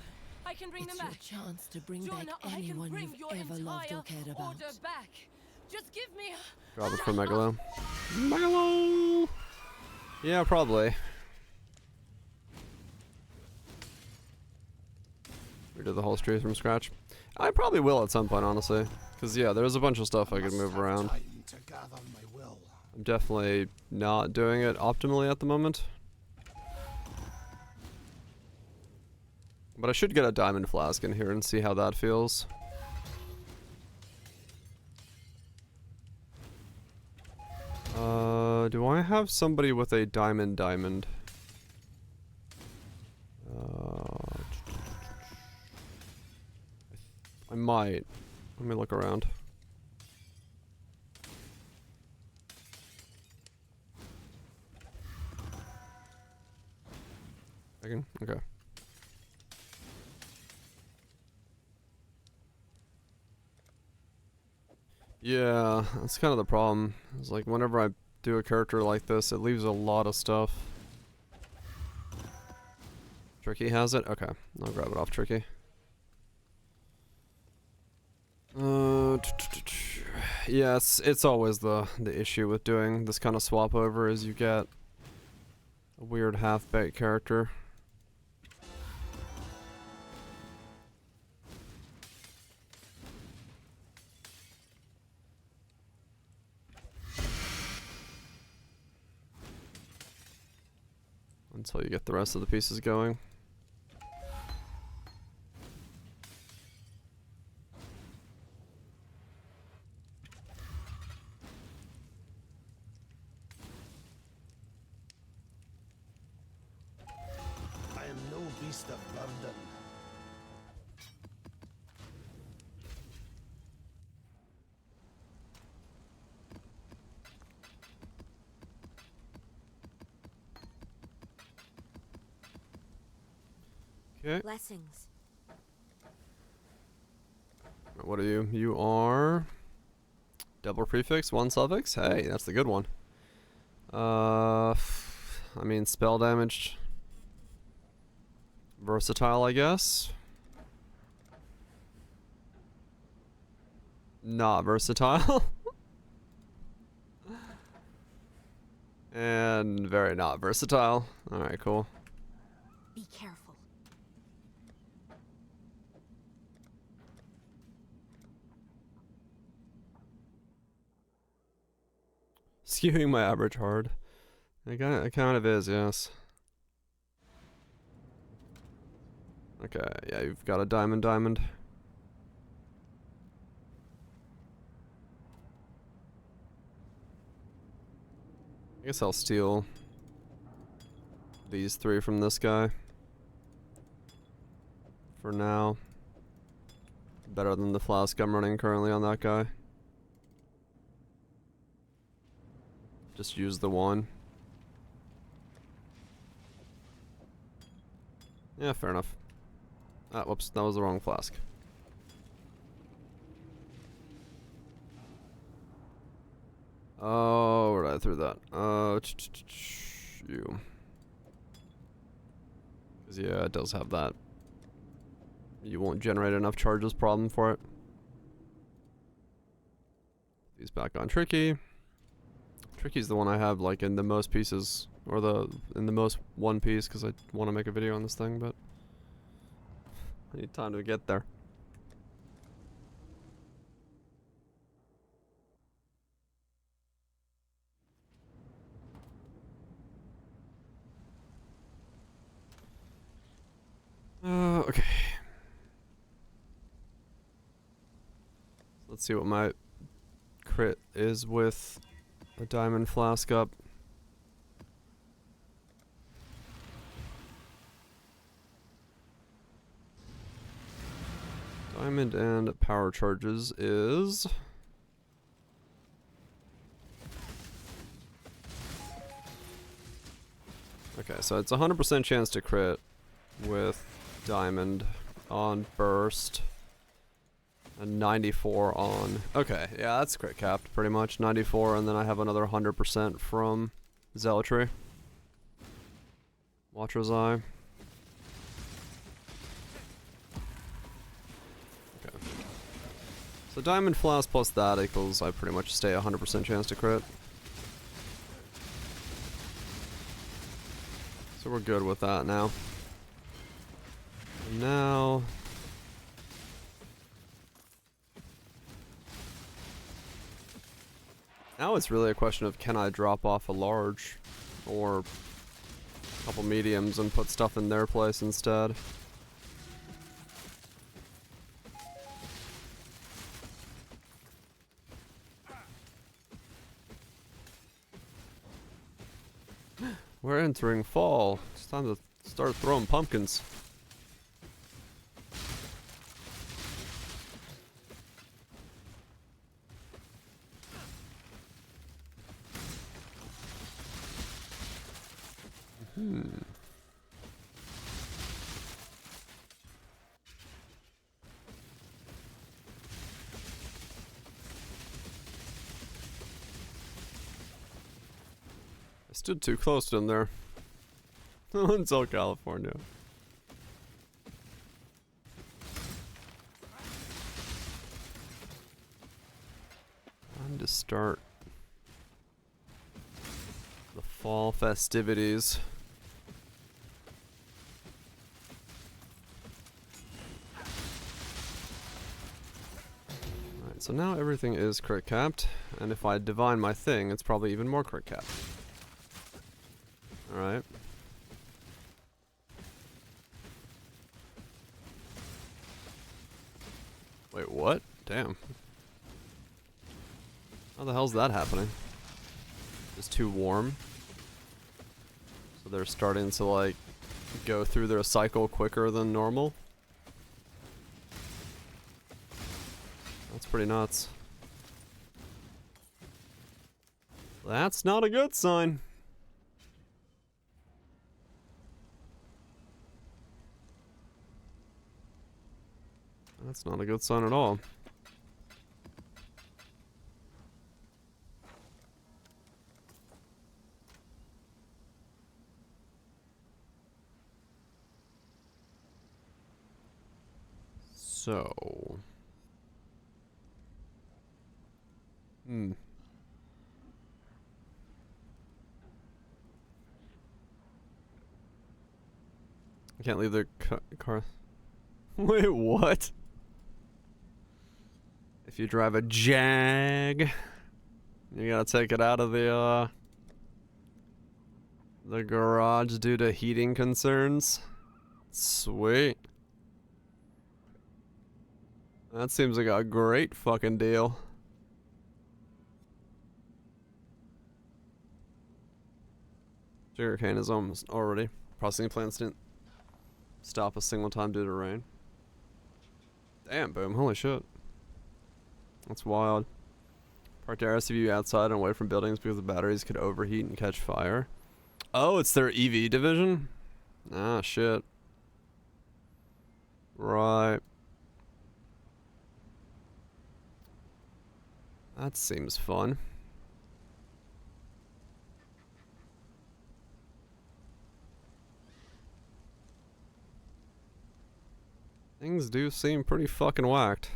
I can bring It's them your back. chance to bring Joanna, back I can anyone bring you've your ever loved or entire cared about. order back. Just give me a... Drop it for Megalo. Megalo! Yeah, probably. Redo the whole tree from scratch. I probably will at some point, honestly. Because, yeah, there's a bunch of stuff I could move around. Time to gather my will. I'm definitely not doing it optimally at the moment. But I should get a diamond flask in here and see how that feels. Do I have somebody with a diamond? I I might. Let me look around. Okay. Yeah, that's kind of the problem. It's like whenever I do a character like this, it leaves a lot of stuff. Tricky has it? Okay, I'll grab it off Tricky. Yeah, it's always the issue with doing this kind of swap over is you get a weird half-baked character. Until you get the rest of the pieces going. I am no beast of burden. Okay. Blessings. What are you? You are double prefix, one suffix. Hey, that's the good one. I mean spell damage. Versatile, I guess. Not versatile. And very not versatile. Alright, cool. Be careful. Skewing my average hard. It kind of is, yes. Okay, yeah, you've got a diamond. I guess I'll steal these 3 from this guy. For now. Better than the flask I'm running currently on that guy. Just use the one. Yeah, fair enough. Ah, whoops, that was the wrong flask. Oh, where did I throw that? You. Because yeah, it does have that. You won't generate enough charges problem for it. These back on Tricky. Tricky's the one I have like in the most pieces, or in the most one piece, because I want to make a video on this thing, but I need time to get there. Okay. Let's see what my crit is with a diamond flask up. Diamond and power charges is... Okay, so it's a 100% chance to crit with diamond on burst. And 94 on... Okay, yeah, that's crit capped pretty much. 94, and then I have another 100% from Zealotry. Watcher's Eye. Okay. So diamond flask plus that equals I pretty much stay 100% chance to crit. So we're good with that now. And now... Now it's really a question of can I drop off a large or a couple mediums and put stuff in their place instead. We're entering fall. It's time to start throwing pumpkins. I stood too close in there. Until California. Time to start the fall festivities. Alright, so now everything is crit capped, and if I divine my thing, it's probably even more crit capped. Alright. Wait, what? Damn. How the hell's that happening? It's too warm. So they're starting to like go through their cycle quicker than normal. That's pretty nuts. That's not a good sign. That's not a good sign at all. So... I can't leave the car... Wait, what? If you drive a Jag, you gotta take it out of the garage due to heating concerns. Sweet. That seems like a great fucking deal. Sugarcane is almost already. Processing plants didn't stop a single time due to rain. Damn, boom. Holy shit. That's wild. Parked your SUV outside and away from buildings because the batteries could overheat and catch fire. Oh, it's their EV division? Ah, shit. Right. That seems fun. Things do seem pretty fucking whacked.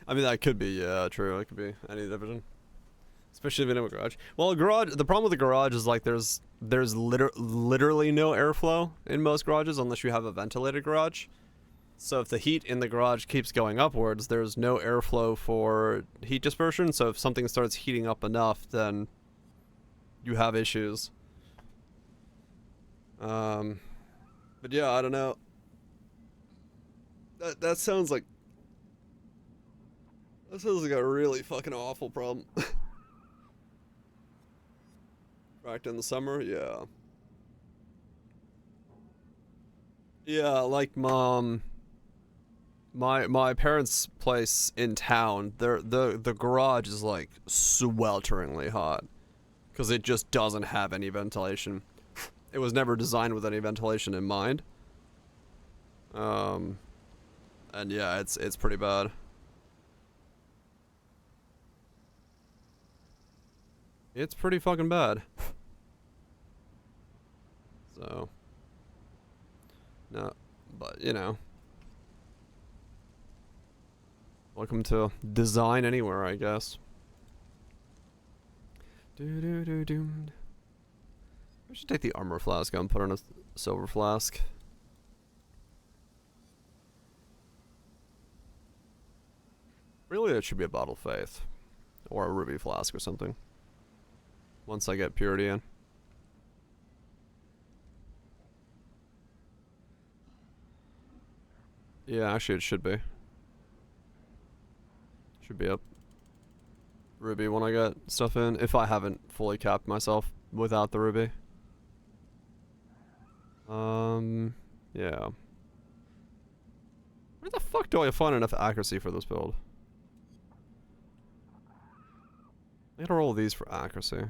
I mean, that could be, yeah, true. It could be any division. Especially if you have a garage. Well, a garage, the problem with the garage is like there's literally no airflow in most garages unless you have a ventilated garage. So if the heat in the garage keeps going upwards, there's no airflow for heat dispersion. So if something starts heating up enough, then you have issues. But yeah, I don't know. That sounds like a really fucking awful problem. Back in the summer, yeah. Yeah, like my parents' place in town, the garage is like swelteringly hot because it just doesn't have any ventilation. It was never designed with any ventilation in mind. And yeah, it's pretty bad. It's pretty fucking bad. So, no, but you know, welcome to design anywhere, I guess. I should take the armor flask and put on a silver flask. Really, it should be a bottle of faith. Or a ruby flask or something. Once I get purity in. Yeah, actually it should be. Should be up. Ruby when I get stuff in. If I haven't fully capped myself without the ruby. Yeah. Where the fuck do I find enough accuracy for this build? I gotta roll these for accuracy.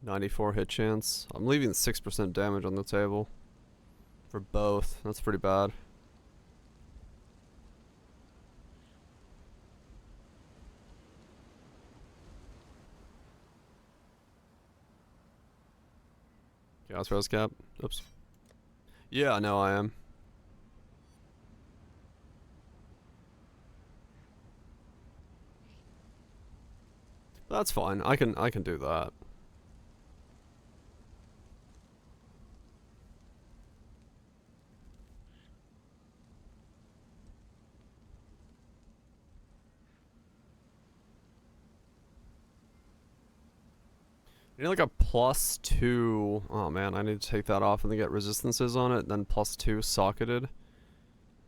.94 hit chance. I'm leaving 6% damage on the table. For both. That's pretty bad. Chaos res cap. Oops. Yeah, no, I am. That's fine. I can do that. I need like a +2. Oh man, I need to take that off and then get resistances on it, then +2 socketed.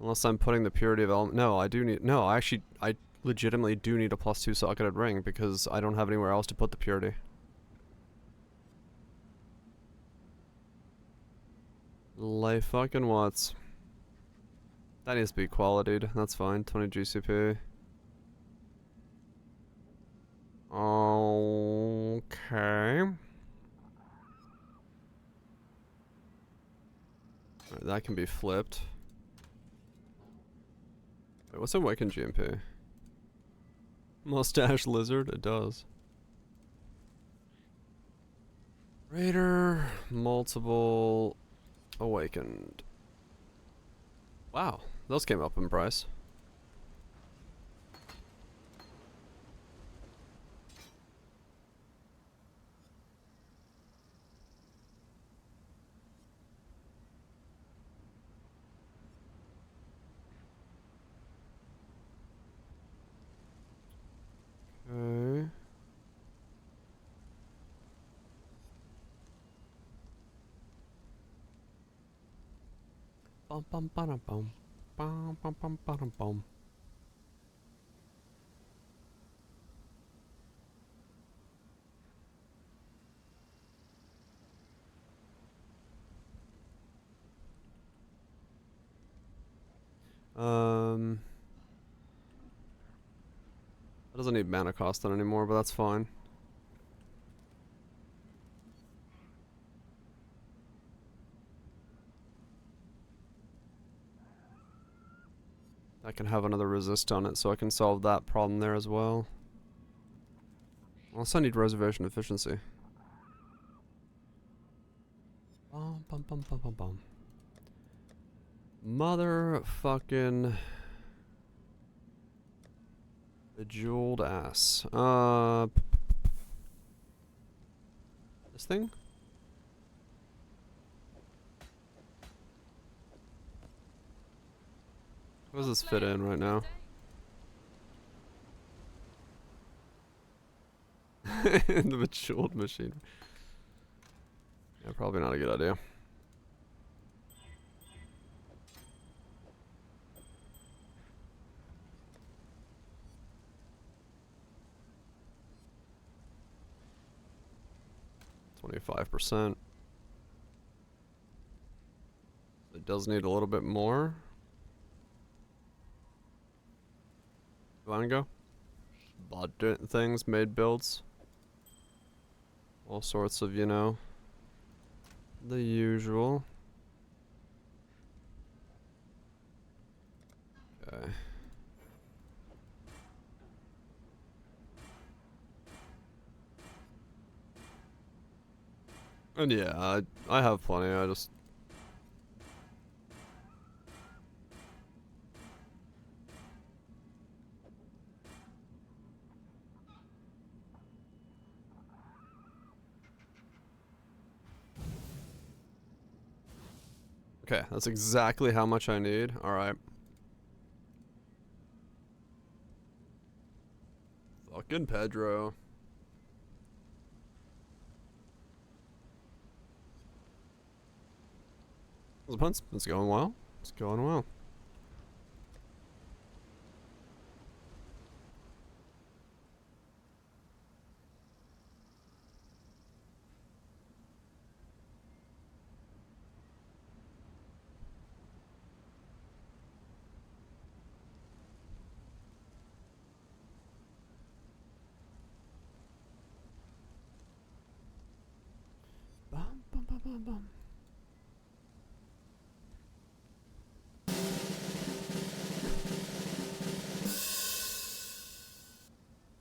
Unless I'm putting the purity of element. No, I do need. No, I legitimately do need a +2 socketed ring because I don't have anywhere else to put the purity. Life fucking what's. That needs to be qualityed. That's fine. 20 GCP. Okay. Alright, that can be flipped. Wait, what's Awakened GMP? Mustache Lizard? It does. Raider, multiple, Awakened. Wow, those came up in price. Okay. Bum bum bum bum bum bum bum bum bum. That doesn't need mana cost on anymore, but that's fine. I can have another resist on it, so I can solve that problem there as well. Also, I need reservation efficiency. Bum bum bum bum bum bum. Motherfucking bejeweled ass. This thing? Where does this fit in right now? The bejeweled machine. Yeah, probably not a good idea. %. It does need a little bit more. You wanna go? Bought things, made builds. All sorts of, you know, the usual. Okay. And yeah, I have plenty, I just... Okay, that's exactly how much I need. Alright. Fucking Pedro. How's the punts? It's going well. It's going well.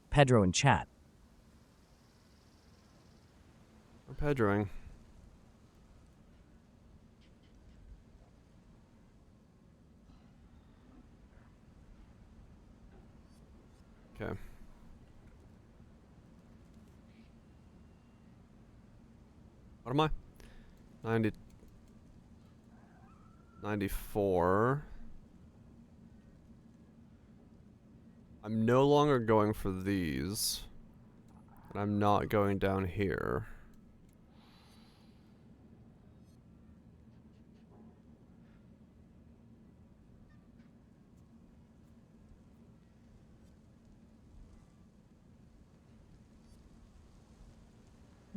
Pedro in chat. We're Pedroing. Okay. What am I? 90. 94. I'm no longer going for these. And I'm not going down here.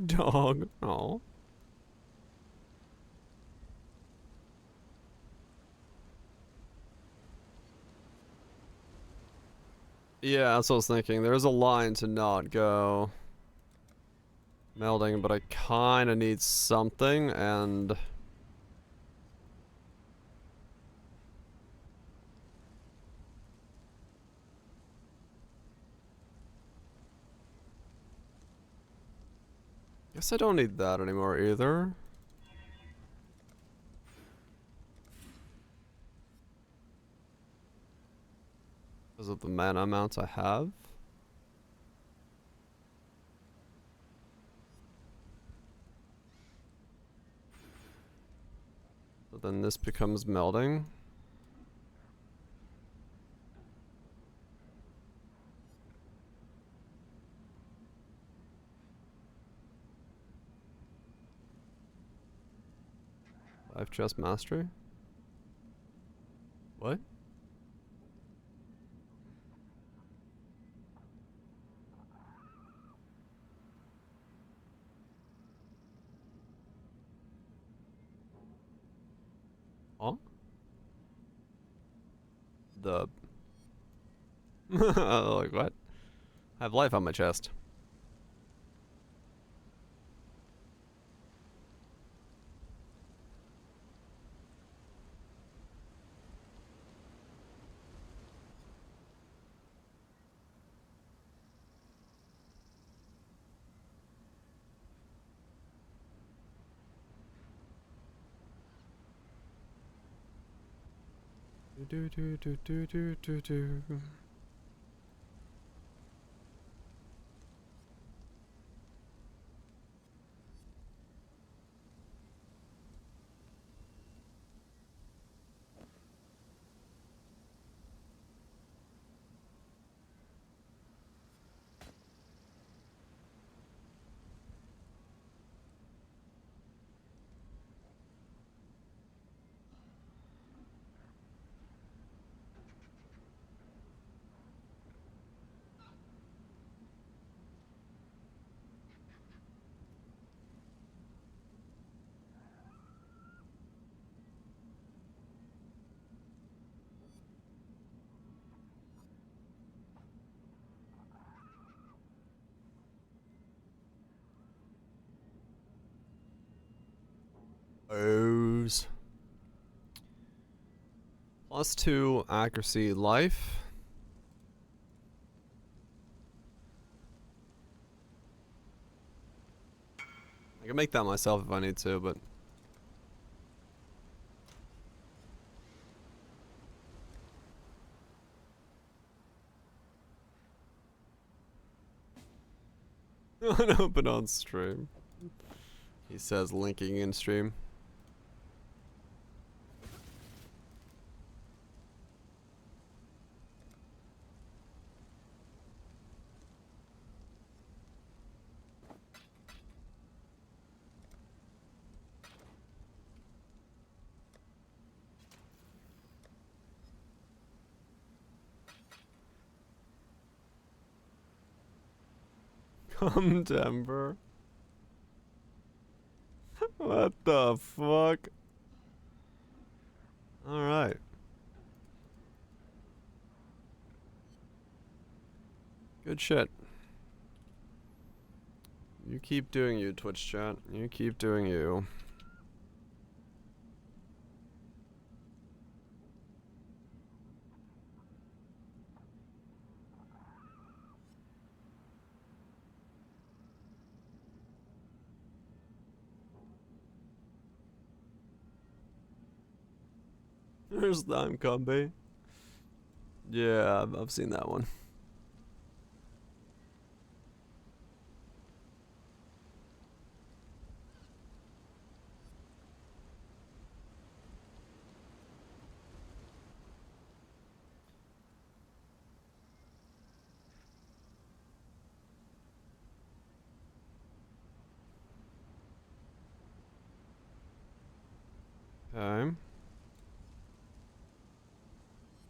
Dog. Oh. Yeah, that's what I was thinking. There's a line to not go melding, but I kind of need something, and guess I don't need that anymore either. Because of the mana amounts I have. So then this becomes melding. Life chest mastery? What? Oh? The... like what? I have life on my chest. Do do do do do do do. O's. +2 accuracy life. I can make that myself if I need to, but unopened on stream. He says linking in stream. Come Denver. What the fuck? Alright. Good shit. You keep doing you, Twitch chat. You keep doing you. There's the I'm combi. Yeah, I've seen that one. Okay.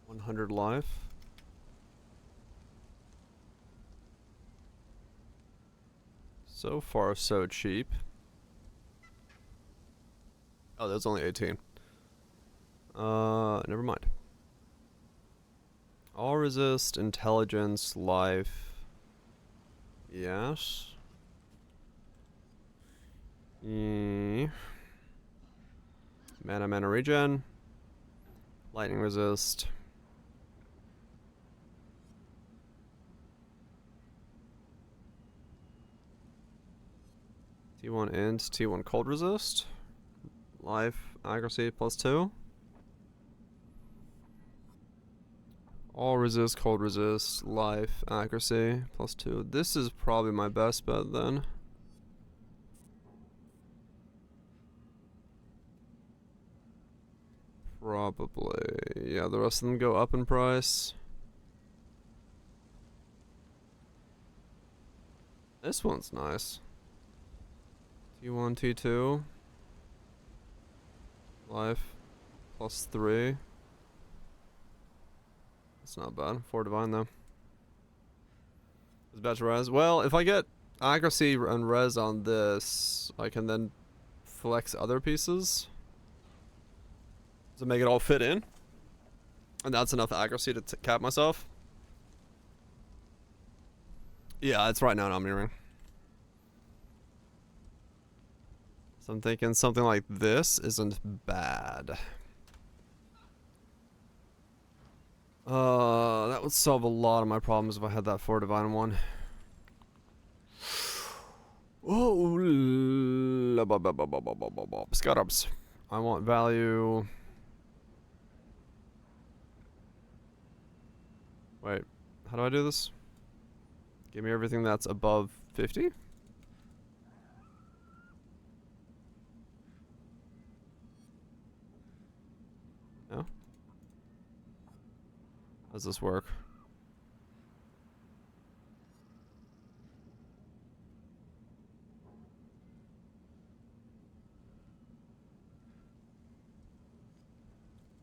100 life. So far, so cheap. Oh, that's only 18. Never mind. All resist, intelligence, life. Yes. Mana regen. Lightning resist. T1 int, T1 cold resist. Life, accuracy +2. All resist, cold resist, life, accuracy +2. This is probably my best bet then. Probably. Yeah, the rest of them go up in price. This one's nice. T1, T2. Life +3. That's not bad. 4 divine though. Is best res? Well, if I get accuracy and res on this, I can then flex other pieces to make it all fit in. And that's enough accuracy to cap myself. Yeah, it's right now an Omni Ring. So I'm thinking something like this isn't bad. That would solve a lot of my problems if I had that 4 divine one. Oh, scuttums. I want value. Wait, how do I do this? Give me everything that's above 50? No? How does this work?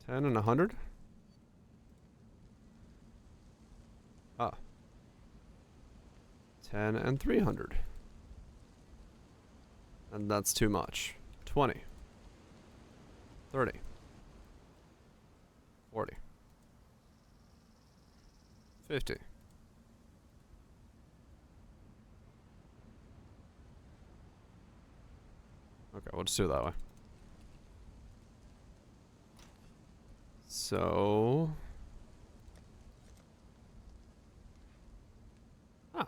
$10 and $100? Ah. 10 and 300. And that's too much. 20. 30. 40. 50. Okay, we'll just do it that way. So... ah.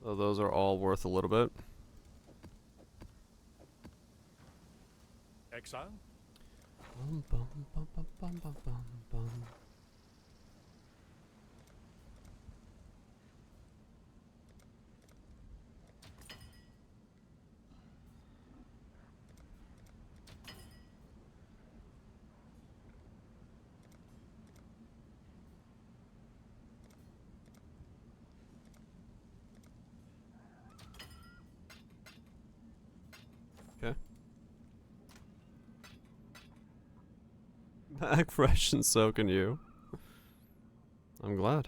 So those are all worth a little bit. Exile? Bum, bum, bum, bum, bum, bum, bum, bum. Okay. Back fresh and so can you. I'm glad.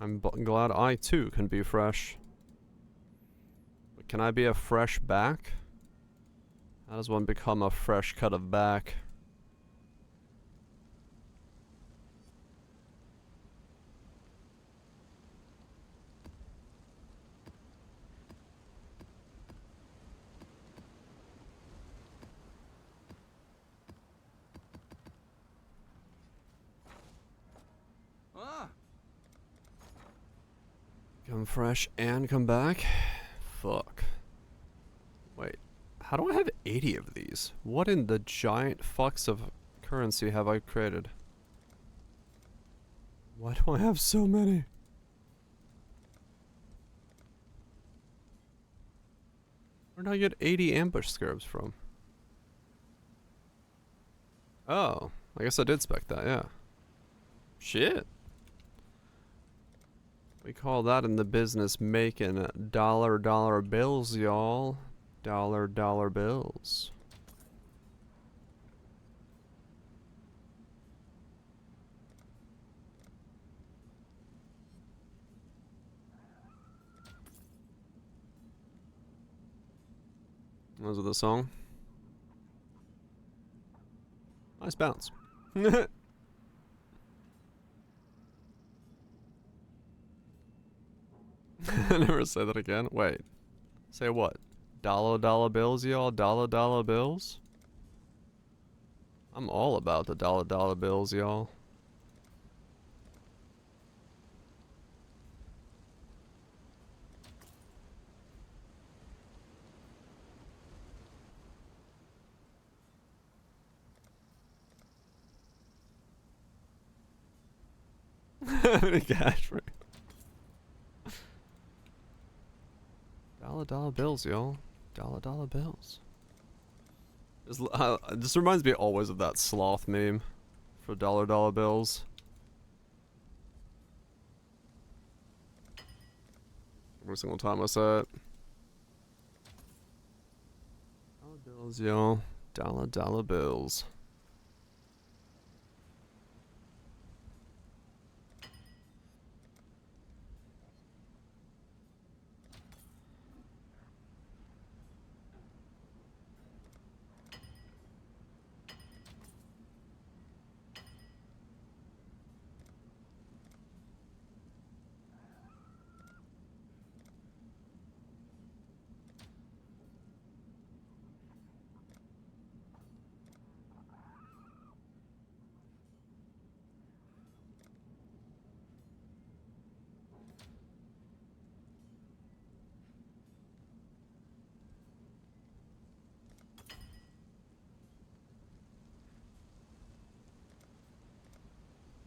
I'm glad I too can be fresh. But can I be a fresh back? How does one become a fresh cut of back? Come fresh and come back? Fuck. Wait. How do I have 80 of these? What in the giant fucks of currency have I created? Why do I have so many? Where did I get 80 ambush scarabs from? Oh, I guess I did spec that, yeah. Shit. We call that in the business making dollar bills, y'all. Dollar bills. Those are the song. Nice bounce. Never say that again. Wait. Say what? Dollar bills, y'all? Dollar bills? I'm all about the dollar bills, y'all. How many cash for dollar bills, y'all. Dollar bills. This reminds me always of that sloth meme for dollar bills. Every single time I say it. Dollar bills, y'all. Dollar bills.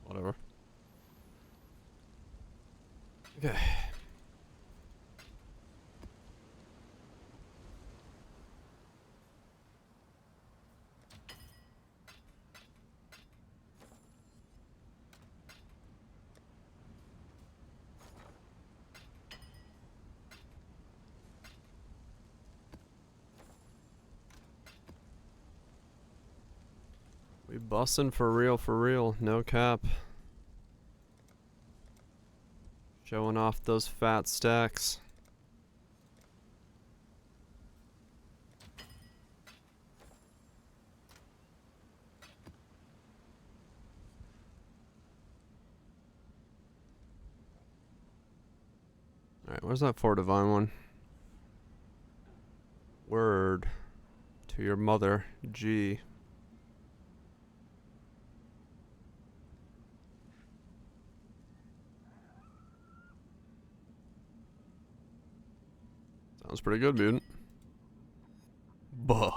Whatever. Okay. We bussin' for real, no cap. Showing off those fat stacks. Alright, where's that 4 divine one? Word to your mother, G. Sounds pretty good, mutant. Buh.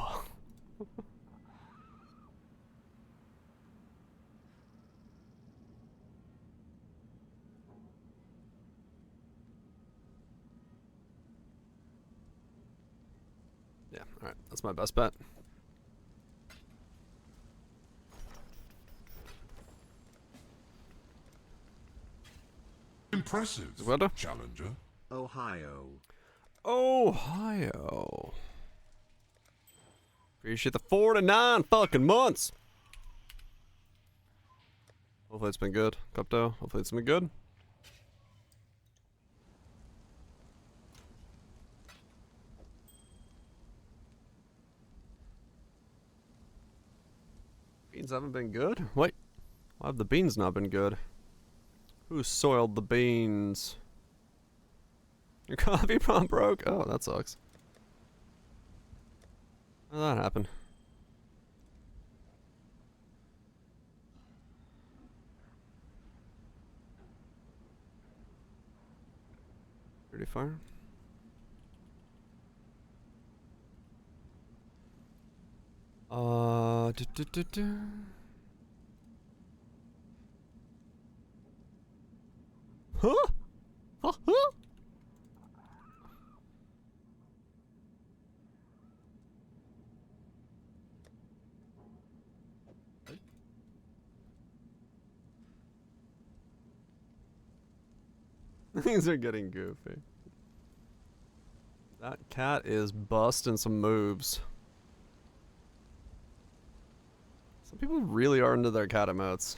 Yeah, alright, that's my best bet. Impressive, Weather? Challenger. Ohio. Ohio. Appreciate the 4 to 9 fucking months. Hopefully it's been good, Cupto. Hopefully it's been good. Beans haven't been good? Wait. Why have the beans not been good? Who soiled the beans? Your coffee prompt broke? Oh, that sucks. How did that happen? Pretty fire. Huh? Huh? Huh? Things are getting goofy. That cat is busting some moves. Some people really are into their cat emotes.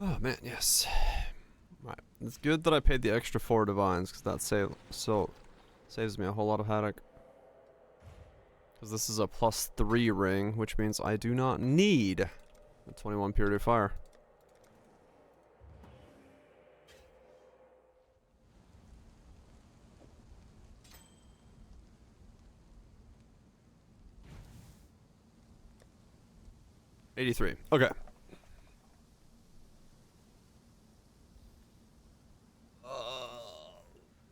Oh man, yes. Right. It's good that I paid the extra 4 divines, because that saves me a whole lot of headache. Because this is a +3 ring, which means I do not need a 21 Purity of Fire. $83. Okay.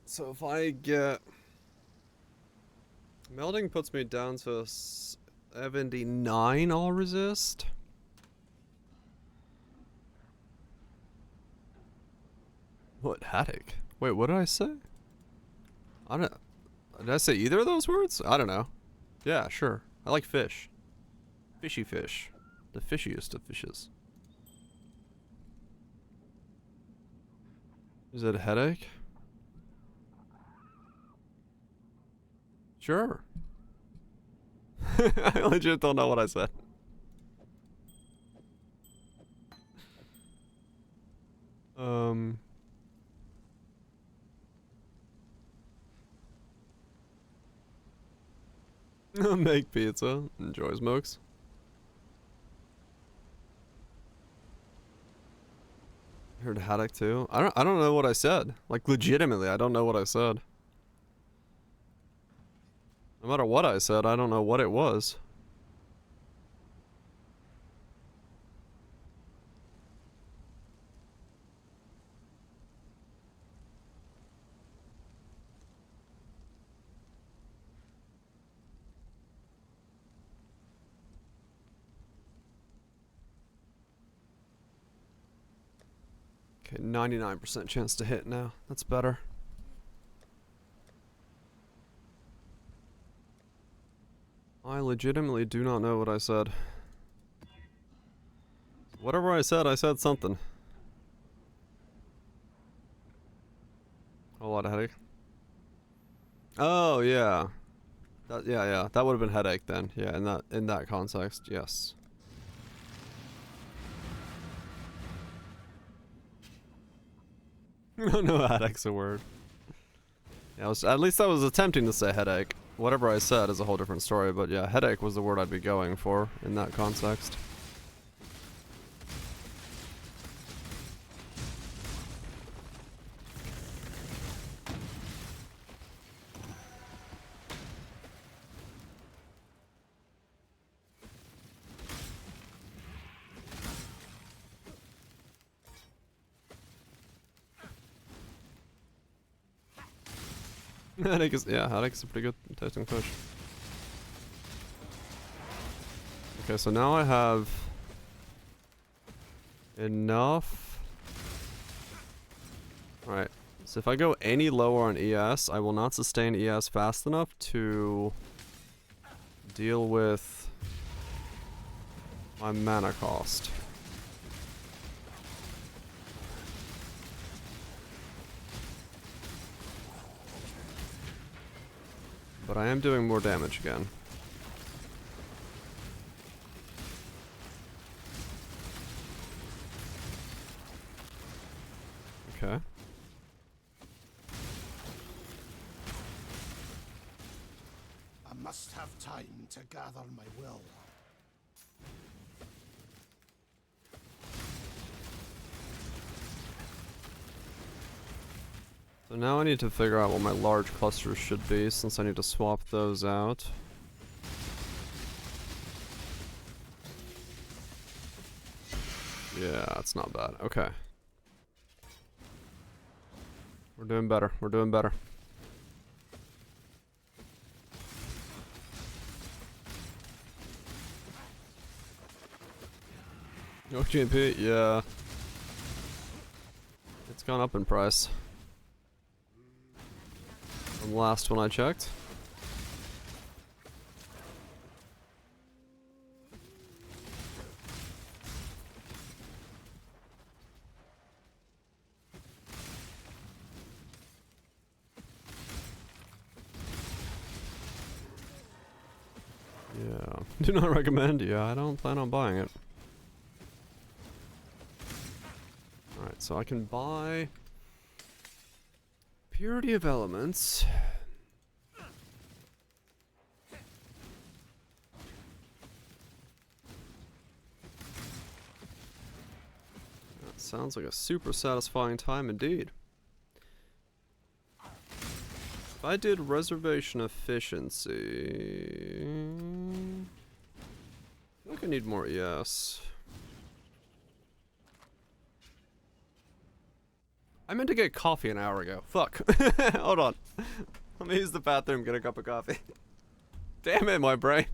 So if I get... Melding puts me down to 79 all resist. What, haddock? Wait, what did I say? I don't... Did I say either of those words? I don't know. Yeah, sure. I like fish. Fishy fish. The fishiest of fishes. Is it a headache? Sure. I legit don't know what I said. Make pizza. Enjoy smokes. Heard haddock too. I don't know what I said. Like legitimately, I don't know what I said. No matter what I said, I don't know what it was. Okay, 99% chance to hit now. That's better. I legitimately do not know what I said. Whatever I said something. A lot of headache. Oh yeah. Yeah. That would have been headache then. Yeah, in that context, yes. No, headache's a word. Yeah, at least I was attempting to say headache. Whatever I said is a whole different story, but yeah, headache was the word I'd be going for in that context. Headache is, yeah, headache is a pretty good tasting fish. Okay, so now I have enough. Alright, so if I go any lower on ES, I will not sustain ES fast enough to deal with my mana cost. But I am doing more damage again. Okay. I must have time to gather my will. So now I need to figure out what my large clusters should be, since I need to swap those out. Yeah, that's not bad. Okay. We're doing better. We're doing better. Oh, GMP, yeah. It's gone up in price. From the last one I checked. Yeah. Do not recommend. Yeah, I don't plan on buying it. Alright, so I can buy Purity of Elements. That sounds like a super satisfying time indeed. If I did reservation efficiency, I feel like I need more ES. I meant to get coffee an hour ago. Fuck. Hold on. Let me use the bathroom, get a cup of coffee. Damn it, my brain.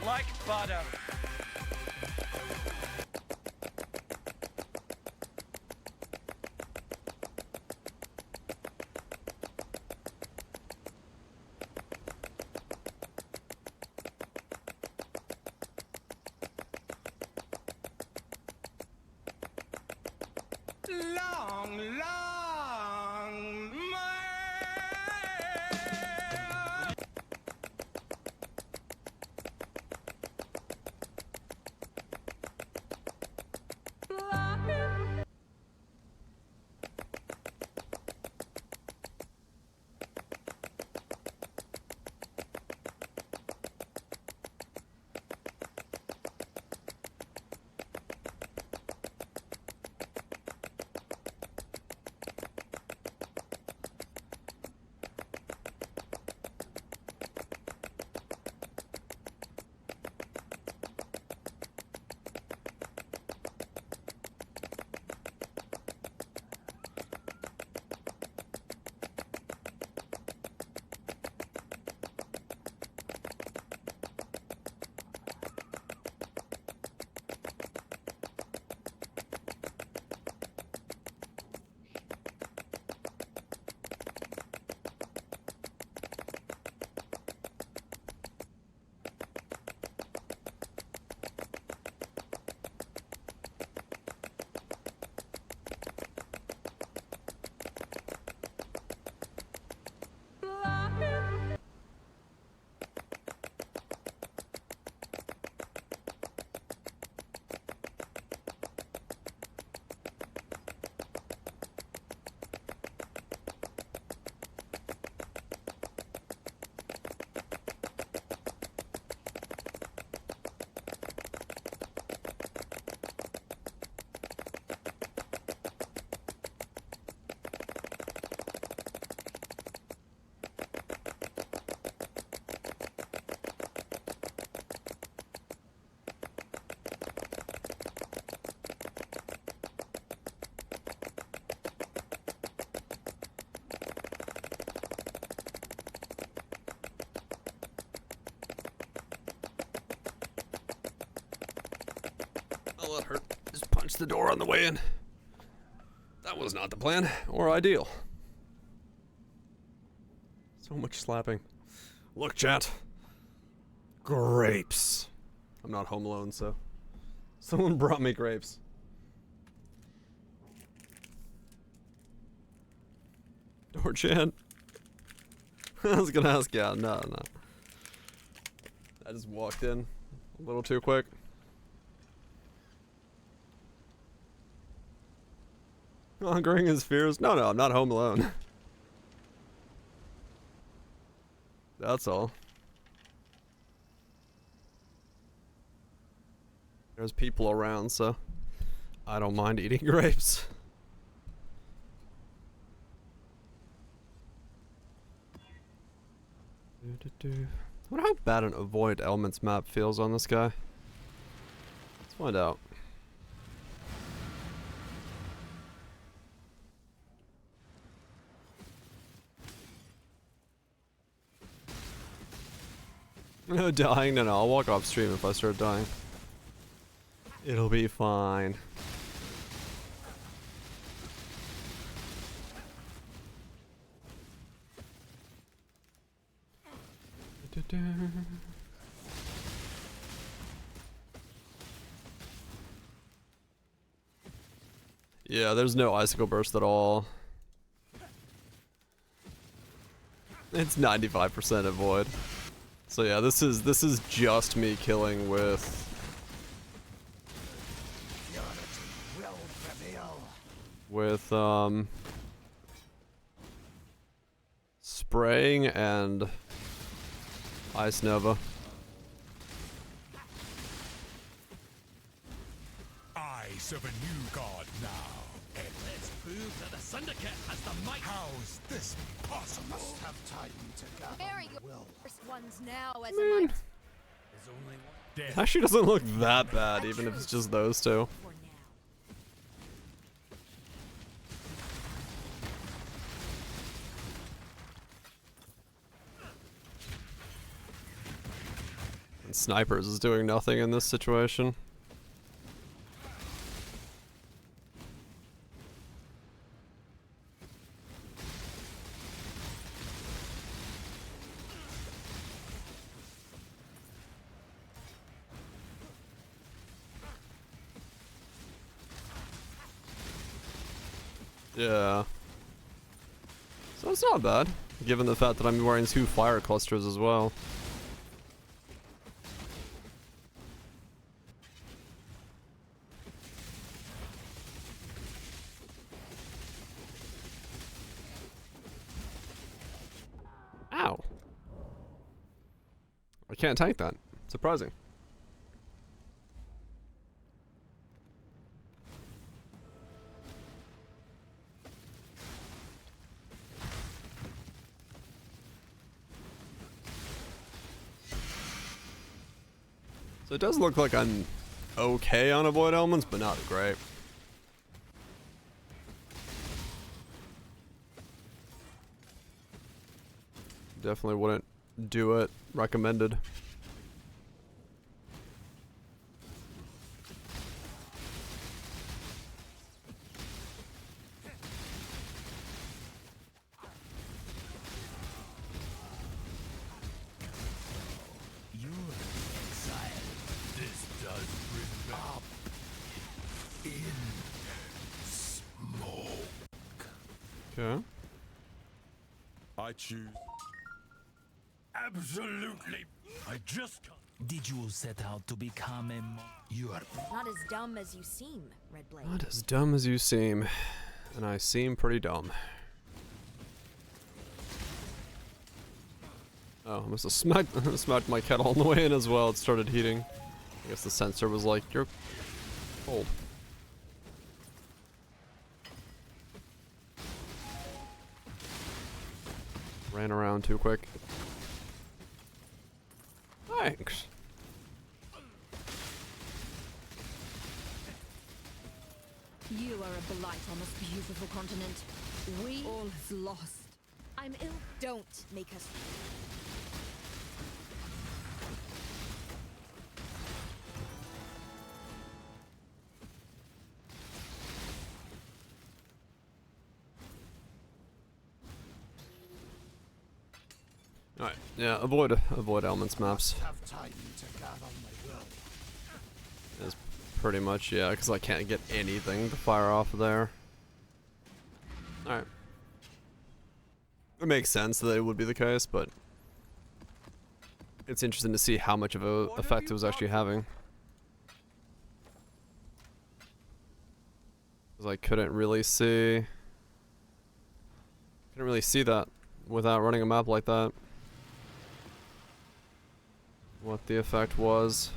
Like butter. Long, long, the door on the way in. That was not the plan, or ideal. So much slapping. Look, chat. Grapes. I'm not home alone, so... Someone brought me grapes. Door chat. I was gonna ask, yeah, no. I just walked in a little too quick. Conquering his fears? No, I'm not home alone. That's all. There's people around, so I don't mind eating grapes. I wonder how bad an avoid elements map feels on this guy. Let's find out. No dying? No, I'll walk off stream if I start dying. It'll be fine. Yeah, there's no icicle burst at all. It's 95% avoid. So yeah, this is just me killing with spraying and Ice Nova. I serve a new god now. And let's prove that the Syndicate has the might. How's this possible? I must have time to gather Very my good. will. First one's now as a might. Actually doesn't look that bad, even if it's just those two. And snipers is doing nothing in this situation. Yeah. So it's not bad, given the fact that I'm wearing 2 fire clusters as well. Ow. I can't tank that. Surprising. So it does look like I'm okay on avoid elements, but not great. Definitely wouldn't do it. Recommended. Okay. I choose. Absolutely. I just can't. Did you set out to become a You are Not as dumb as you seem, Red Blade. Not as dumb as you seem. And I seem pretty dumb. Oh, I must have smacked my kettle on the way in as well. It started heating. I guess the sensor was like, you're cold. Ran around too quick. Thanks. You are a blight on this beautiful continent. We all is lost. I'm ill. Don't make us. Alright, yeah, avoid elements maps. Have time to gather my will. Is pretty much, yeah, because I can't get anything to fire off of there. Alright. It makes sense that it would be the case, but it's interesting to see how much of a effect it was actually having. Because I couldn't really see that without running a map like that. What the effect was.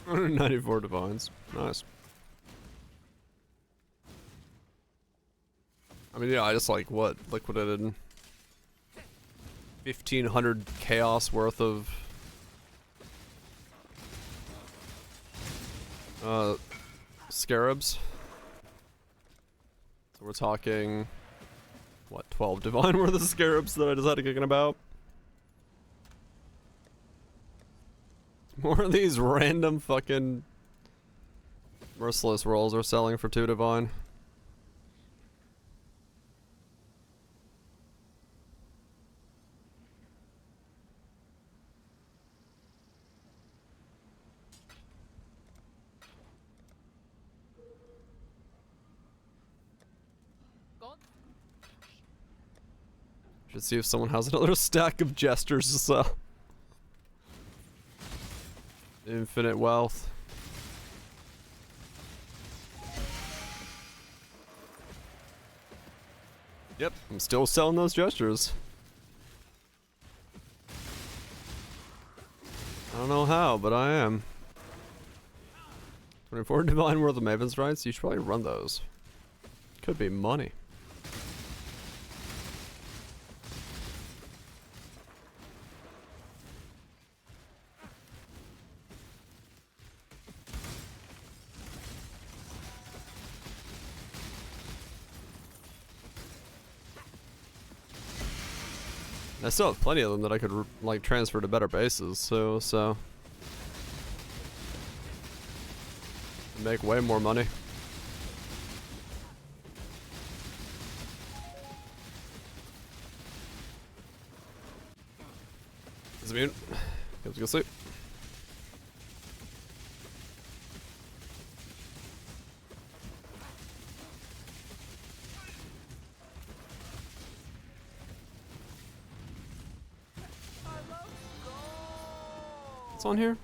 $94 divines. Nice. I mean, yeah, I just like what liquidated 1,500 chaos worth of scarabs. So we're talking what, 12 divine worth of scarabs that I decided kicking about. More of these random fucking merciless rolls are selling for 2 divine. Should see if someone has another stack of jesters to sell. Infinite wealth. Yep, I'm still selling those gestures. I don't know how, but I am. 24 divine worth of Maven's Rights, you should probably run those. Could be money. I still have plenty of them that I could like transfer to better bases, so make way more money. Is it mute? Goes to go sleep. What's on here?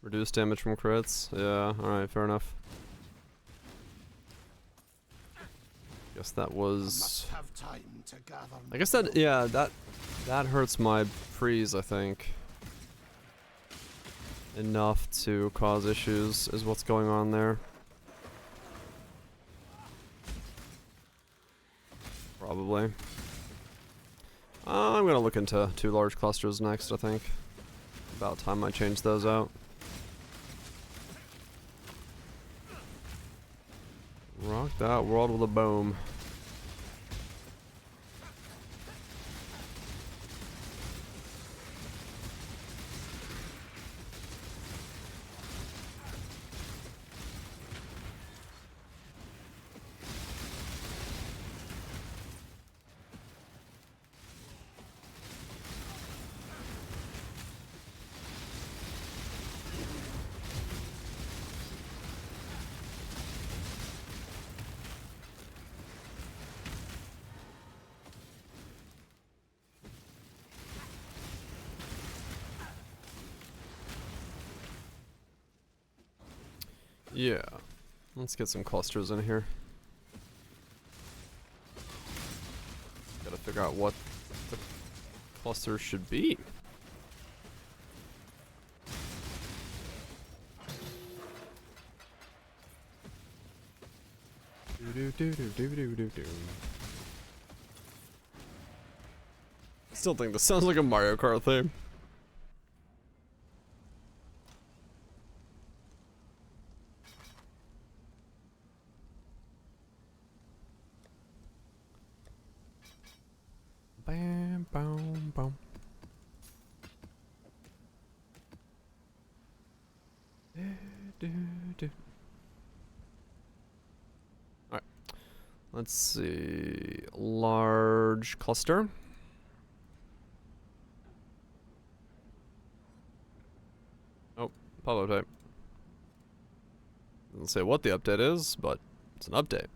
Reduce damage from crits. Yeah, alright, fair enough. Guess that was... I guess that, yeah, that hurts my freeze, I think. Enough to cause issues is what's going on there. Probably. I'm gonna look into 2 large clusters next, I think. About time I change those out. Rock that world with a boom. Yeah, let's get some clusters in here. Gotta figure out what the clusters should be. Still think this sounds like a Mario Kart theme. boom, boom. Alright. Let's see. Large cluster. Oh, pop update. Doesn't say what the update is, but it's an update.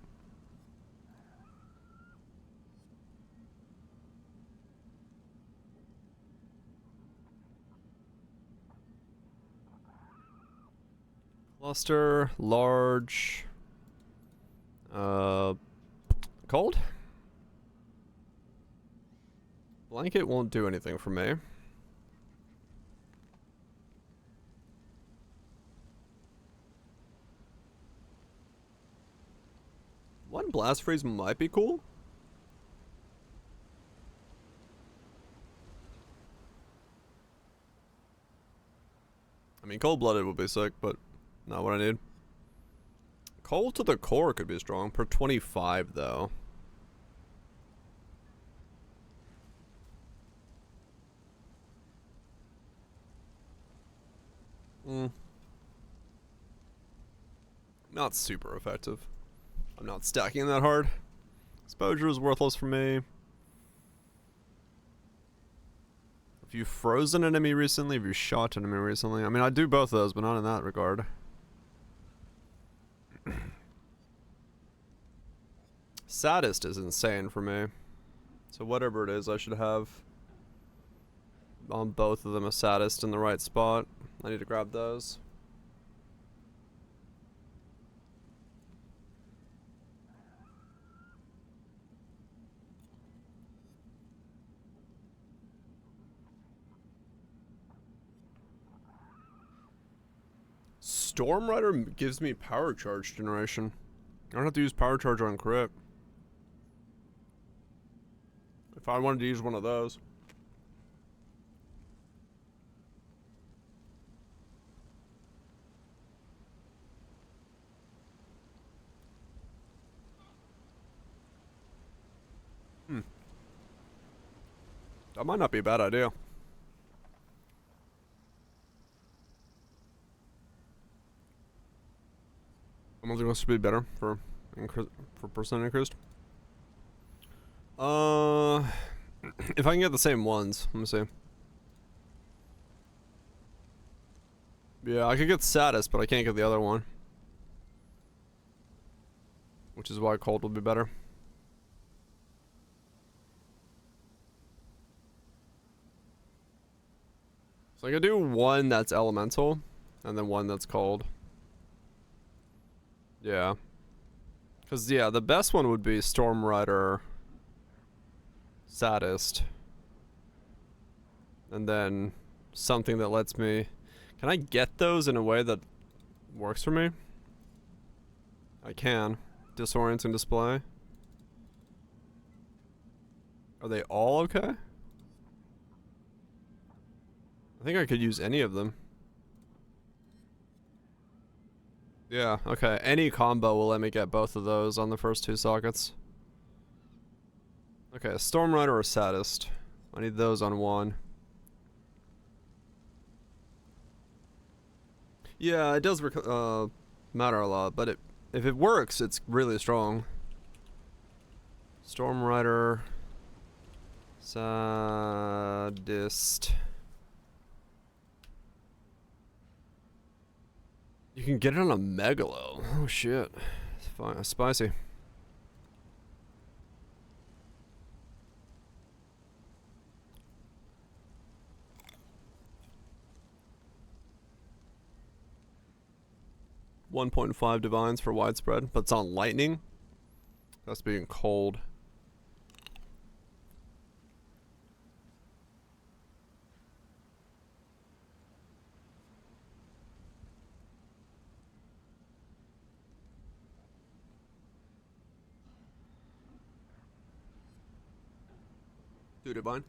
Cluster, large, cold? Blanket won't do anything for me. One blast freeze might be cool. I mean, cold-blooded would be sick, but not what I need. Cold to the core could be strong. Per 25, though. Not super effective. I'm not stacking that hard. Exposure is worthless for me. Have you frozen an enemy recently? Have you shot an enemy recently? I mean, I do both of those, but not in that regard. Saddest is insane for me. So whatever it is, I should have on both of them a saddest in the right spot. I need to grab those. Storm Rider gives me power charge generation. I don't have to use power charge on crit. If I wanted to use one of those. That might not be a bad idea. I don't think this would be better for percent increased. If I can get the same ones, let me see. Yeah, I could get saddest, but I can't get the other one. Which is why cold would be better. So I could do one that's elemental, and then one that's cold. Yeah. Because, yeah, the best one would be Storm Rider Saddest. And then something that lets me... Can I get those in a way that works for me? I can. Disorient and display. Are they all okay? I think I could use any of them. Yeah, okay. Any combo will let me get both of those on the first two sockets. Okay, Storm Rider or Saddest. I need those on one. Yeah, it does matter a lot, but if it works, it's really strong. Storm Rider... Saddest... You can get it on a Megalo. Oh shit. It's fine. Spicy. .5 divines for widespread, but it's on lightning. That's being cold. Do divine.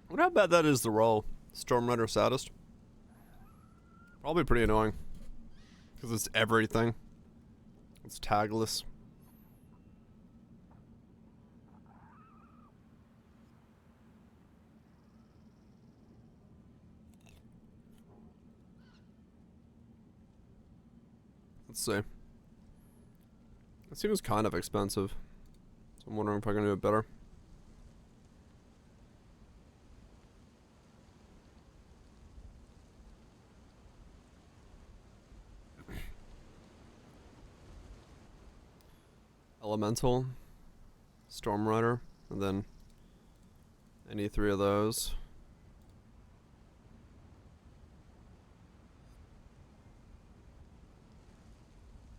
I wonder how bad that is to roll. Storm Rider Saddest. Probably pretty annoying. Because it's everything. It's tagless. Let's see. It seems kind of expensive. So I'm wondering if I can do it better. Elemental, Storm Rider, and then any three of those.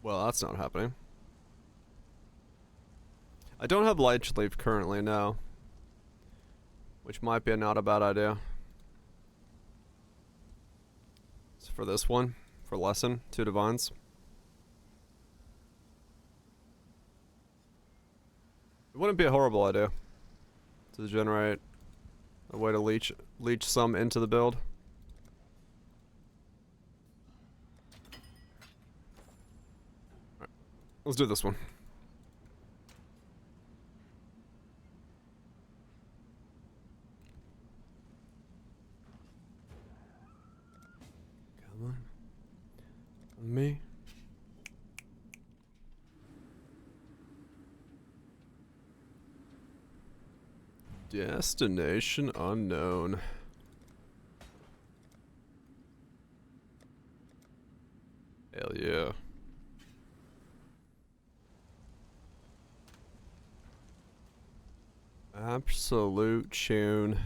Well, that's not happening. I don't have Light Leaf currently, no. Which might be not a bad idea. So for this one, for Lesson, 2 Divines. It wouldn't be a horrible idea to generate a way to leech some into the build. Alright, let's do this one. Come on. Me. Destination unknown. Hell yeah. Absolute tune.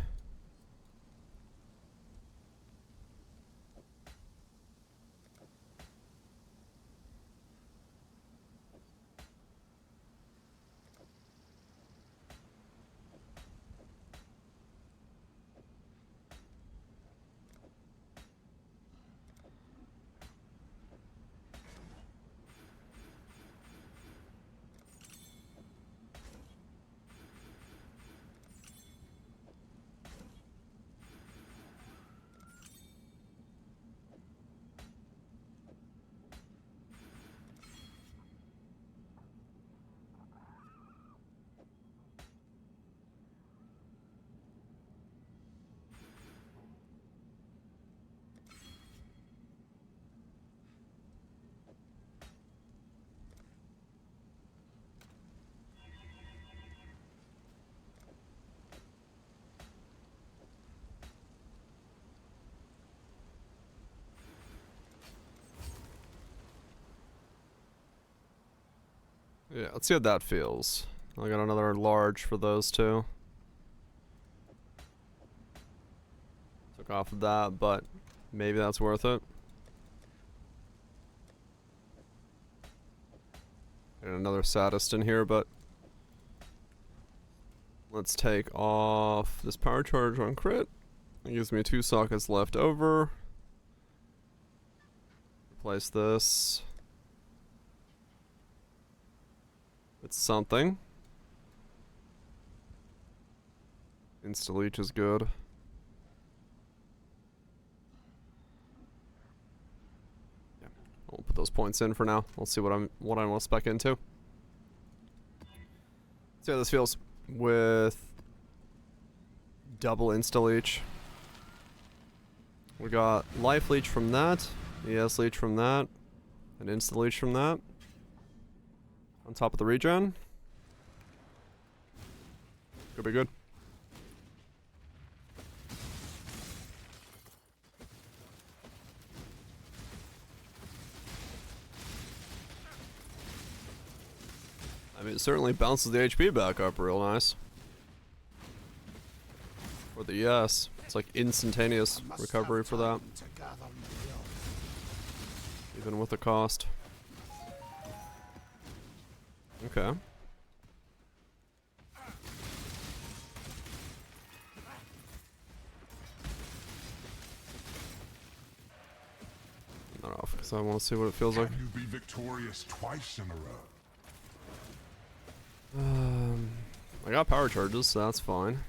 Yeah, let's see how that feels. I got another large for those two. Took off of that, but maybe that's worth it. And another Sadist in here, but let's take off this power charge on crit. It gives me 2 sockets left over. Replace this with something. Insta-leech is good. Yeah, I'll put those points in for now. We'll see what I want to spec into. See how this feels with double insta-leech. We got life leech from that, ES leech from that, and insta-leech from that. On top of the regen. Could be good. I mean, it certainly bounces the HP back up real nice. For the ES. It's like instantaneous recovery for that. Even with the cost. Okay. Not off because I want to see what it feels like. Can you be victorious twice in a row? I got power charges, so that's fine.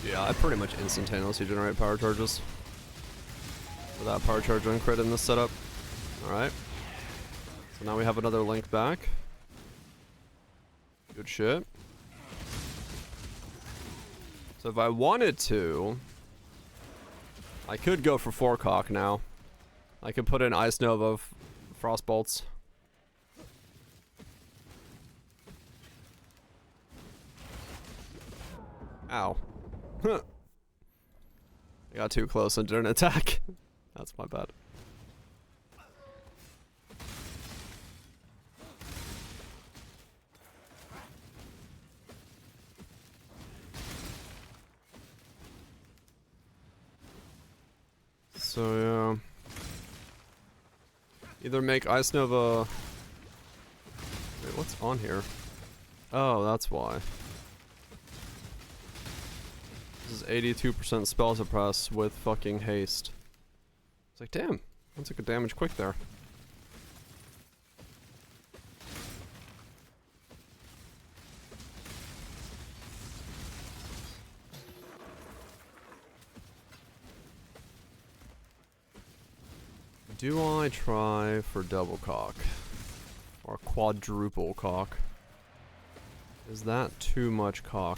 Yeah, I pretty much instantaneously generate power charges. Without power charge on crit in this setup. Alright. So now we have another link back. Good shit. So if I wanted to, I could go for 4 cock now. I could put in Ice Nova Frost Bolts. Ow. I got too close and didn't attack. That's my bad. So yeah. Either make Ice Nova... Wait, what's on here? Oh, that's why. This is 82% spell suppress with fucking haste. It's like, damn, that took a damage quick there. Do I try for double cock? Or quadruple cock? Is that too much cock?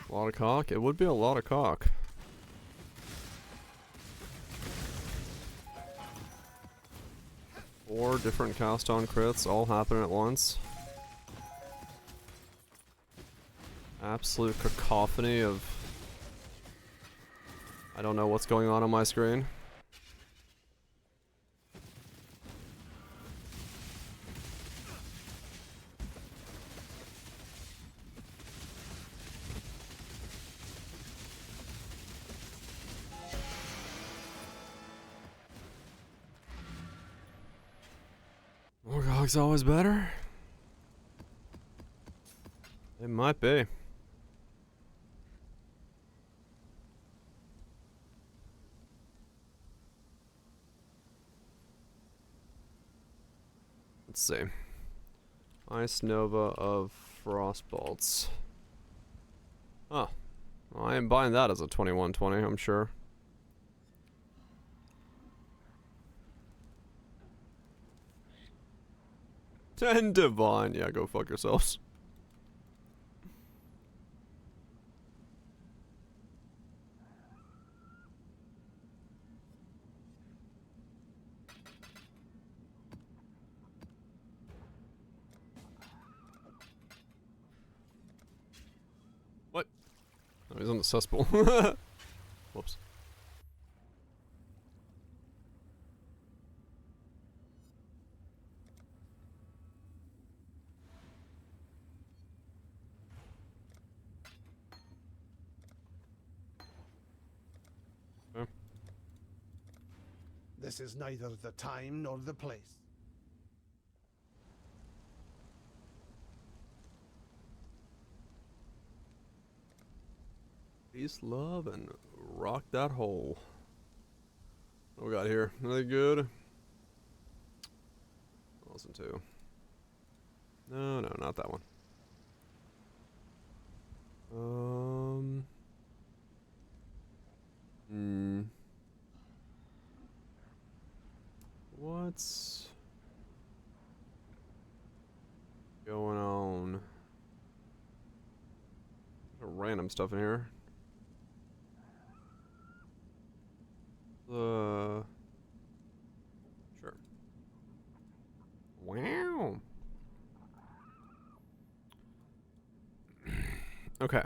A lot of cock? It would be a lot of cock. Four different cast on crits all happen at once. Absolute cacophony of... I don't know what's going on my screen. More cock's always better. It might be. Let's see. Ice Nova of Frost Bolts. Oh. Well, I am buying that as a 2120, I'm sure. 10 divine. Yeah, go fuck yourselves. What? Oh, he's on the cesspool. Whoops. This is neither the time nor the place. Peace, love, and rock that hole. What we got here? Anything good? Listen to. No, not that one. What's going on? There's random stuff in here. Sure. Wow. Okay.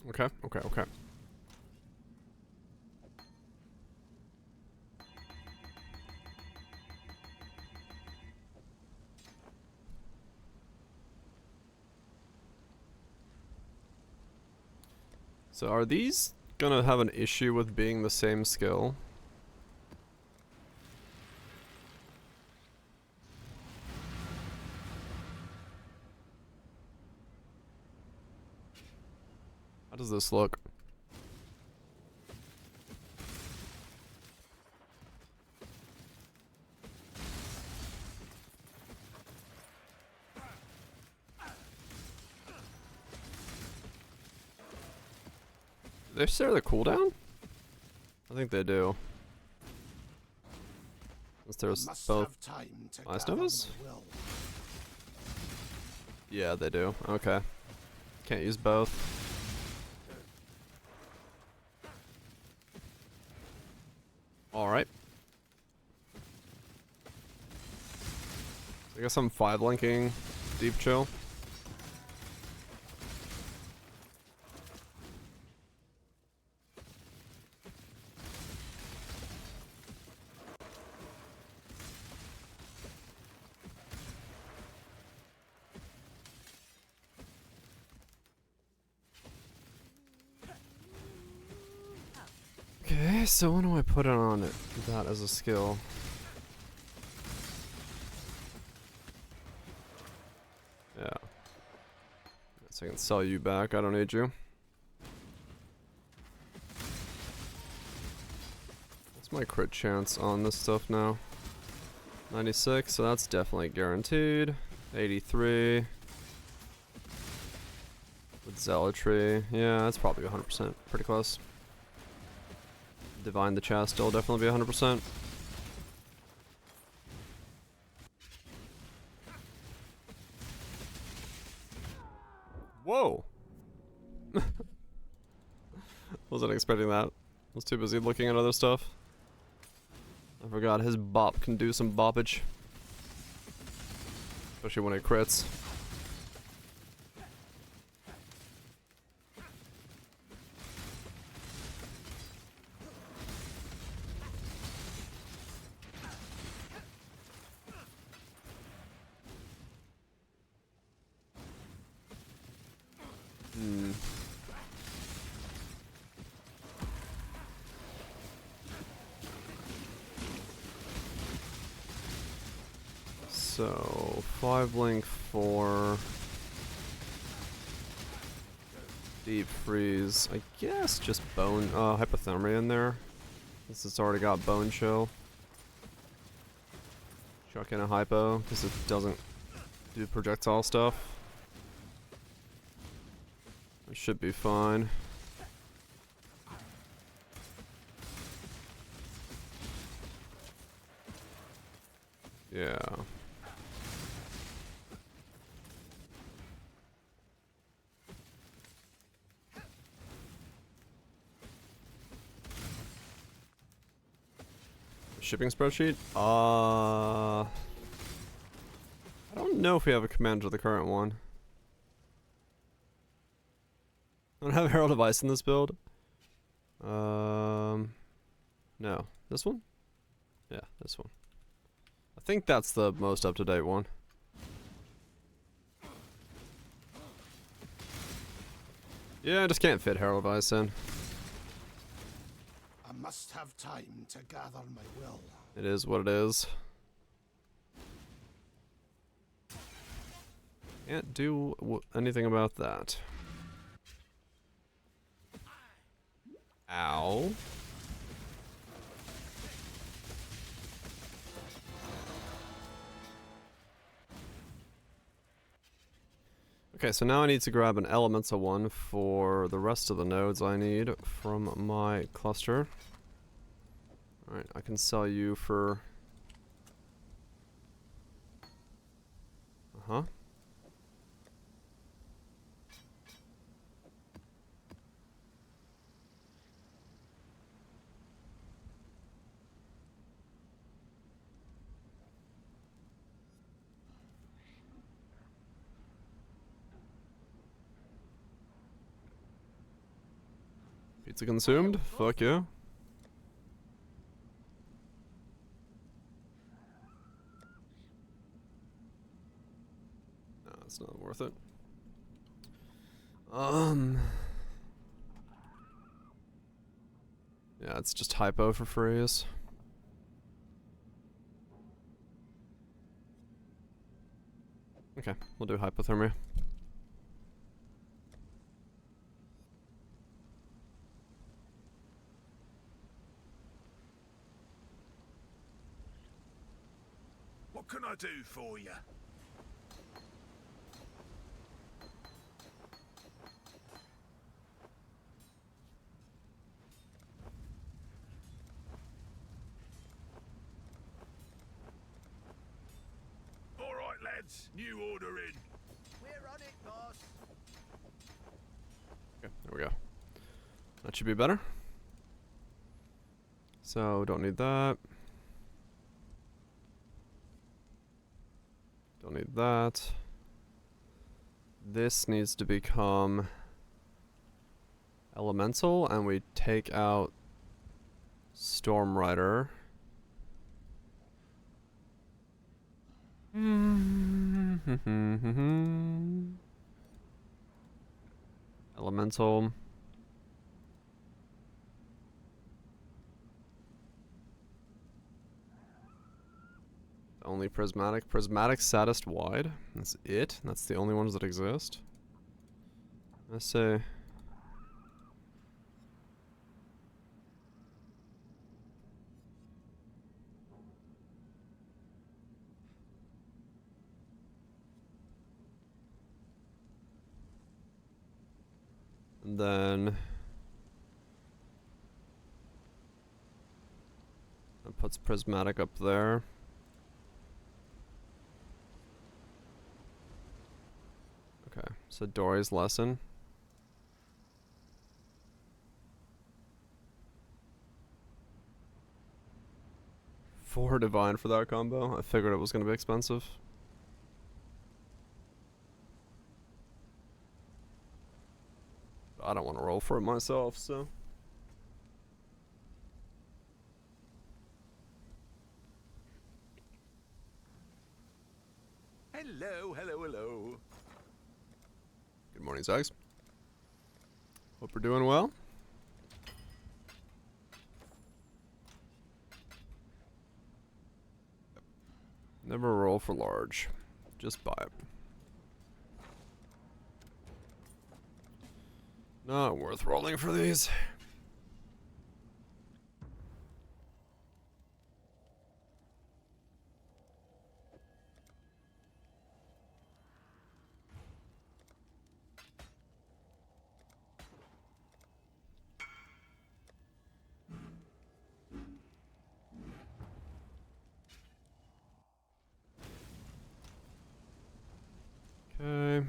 Okay. So are these gonna have an issue with being the same skill? How does this look? they share the cooldown? I think they do. Since there's both Ice Novas? Yeah, they do. Okay. Can't use both. Alright. I guess I'm 5-linking Deep Chill. Okay, so when do I put it on that as a skill? Yeah. So I can sell you back, I don't need you. What's my crit chance on this stuff now? 96, so that's definitely guaranteed. 83. With Zealotry, yeah, that's probably 100%, pretty close. Divine the Chast will definitely be 100%. Whoa! Wasn't expecting that. Was too busy looking at other stuff. I forgot his bop can do some boppage. Especially when it crits. So 5-link 4 Deep Freeze. I guess just Bone Hypothermia in there. Since it's already got Bone Chill. Chuck in a Hypo, because it doesn't do projectile stuff. It should be fine. Yeah. Shipping spreadsheet? I don't know if we have a command to the current one. I don't have Herald of Ice in this build. No. This one? Yeah, this one. I think that's the most up-to-date one. Yeah, I just can't fit Herald of Ice in. I must have time to gather my will. It is what it is. Can't do anything about that. Ow. Okay, so now I need to grab an elemental one for the rest of the nodes I need from my cluster. Alright, I can sell you for... Uh-huh. Pizza consumed? Fuck yeah. No, it's not worth it. Yeah, it's just hypo for freeze. Okay, we'll do hypothermia. What can I do for you? hands. New order in. We're on it, boss. Okay, there we go. That should be better. So, don't need that. Don't need that. This needs to become elemental, and we take out Storm Rider. Elemental. Only prismatic. Prismatic saddest wide. That's it. That's the only ones that exist. Let's say. And then that puts prismatic up there. Okay, so Dory's lesson. Four divine for that combo. I figured it was gonna be expensive. I don't want to roll for it myself, so. Hello, hello, hello. Good morning, Zags. Hope we're doing well. Never roll for large. Just buy it. Not worth rolling for these. Okay.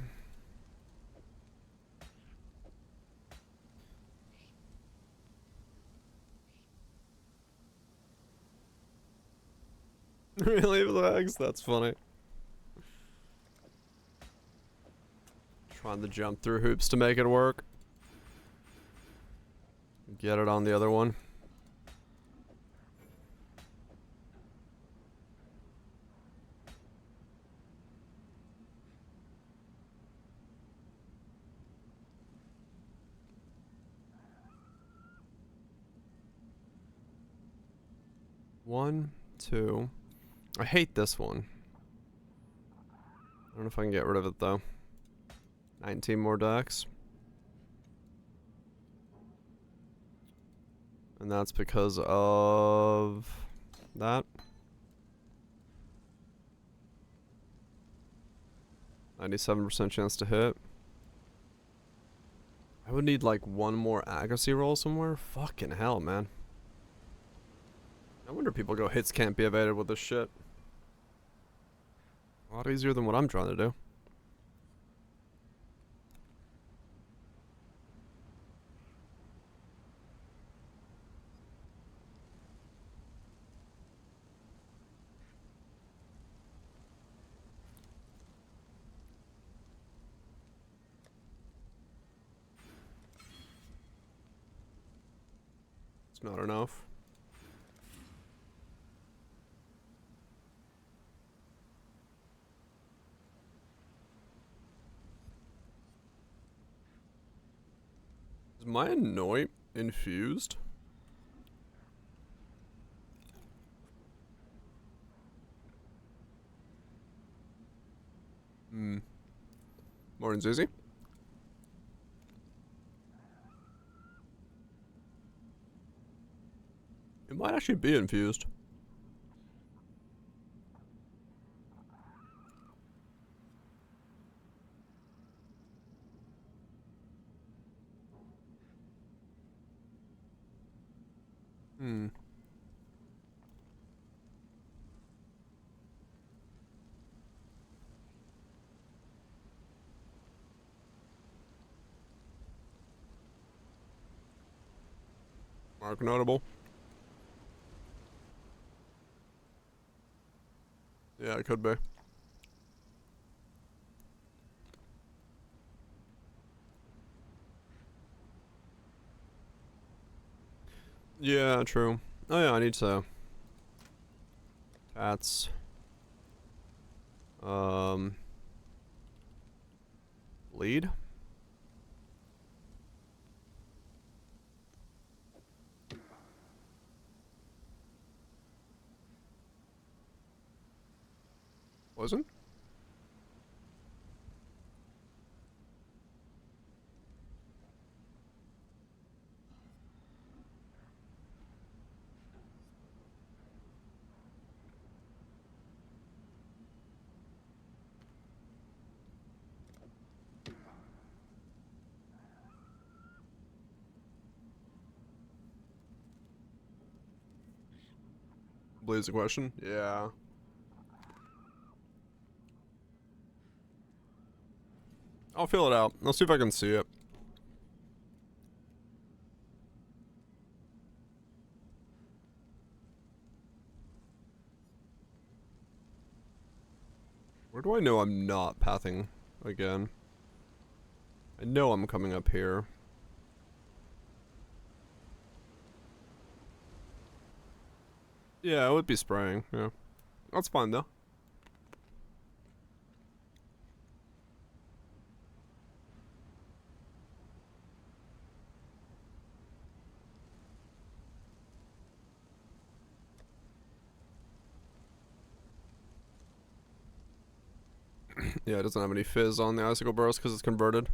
Really, Zags? That's funny. Trying to jump through hoops to make it work. Get it on the other one. One, two. I hate this one. I don't know if I can get rid of it though. 19 more decks. And that's because of that. 97% chance to hit. I would need like one more accuracy roll somewhere. Fucking hell, man. I wonder people go hits can't be evaded with this shit. A lot easier than what I'm trying to do. It's not enough. Is my Annoy infused? Morning, Zuzi. It might actually be infused. Arc notable. Yeah, it could be. Yeah, true. Oh yeah, I need to. That's. Lead? Wasn't? Blaze a question? Yeah. I'll feel it out. I'll see if I can see it. Where do I know I'm not pathing again? I know I'm coming up here. Yeah, it would be spraying, yeah. That's fine though. Yeah, it doesn't have any fizz on the icicle burst because it's converted.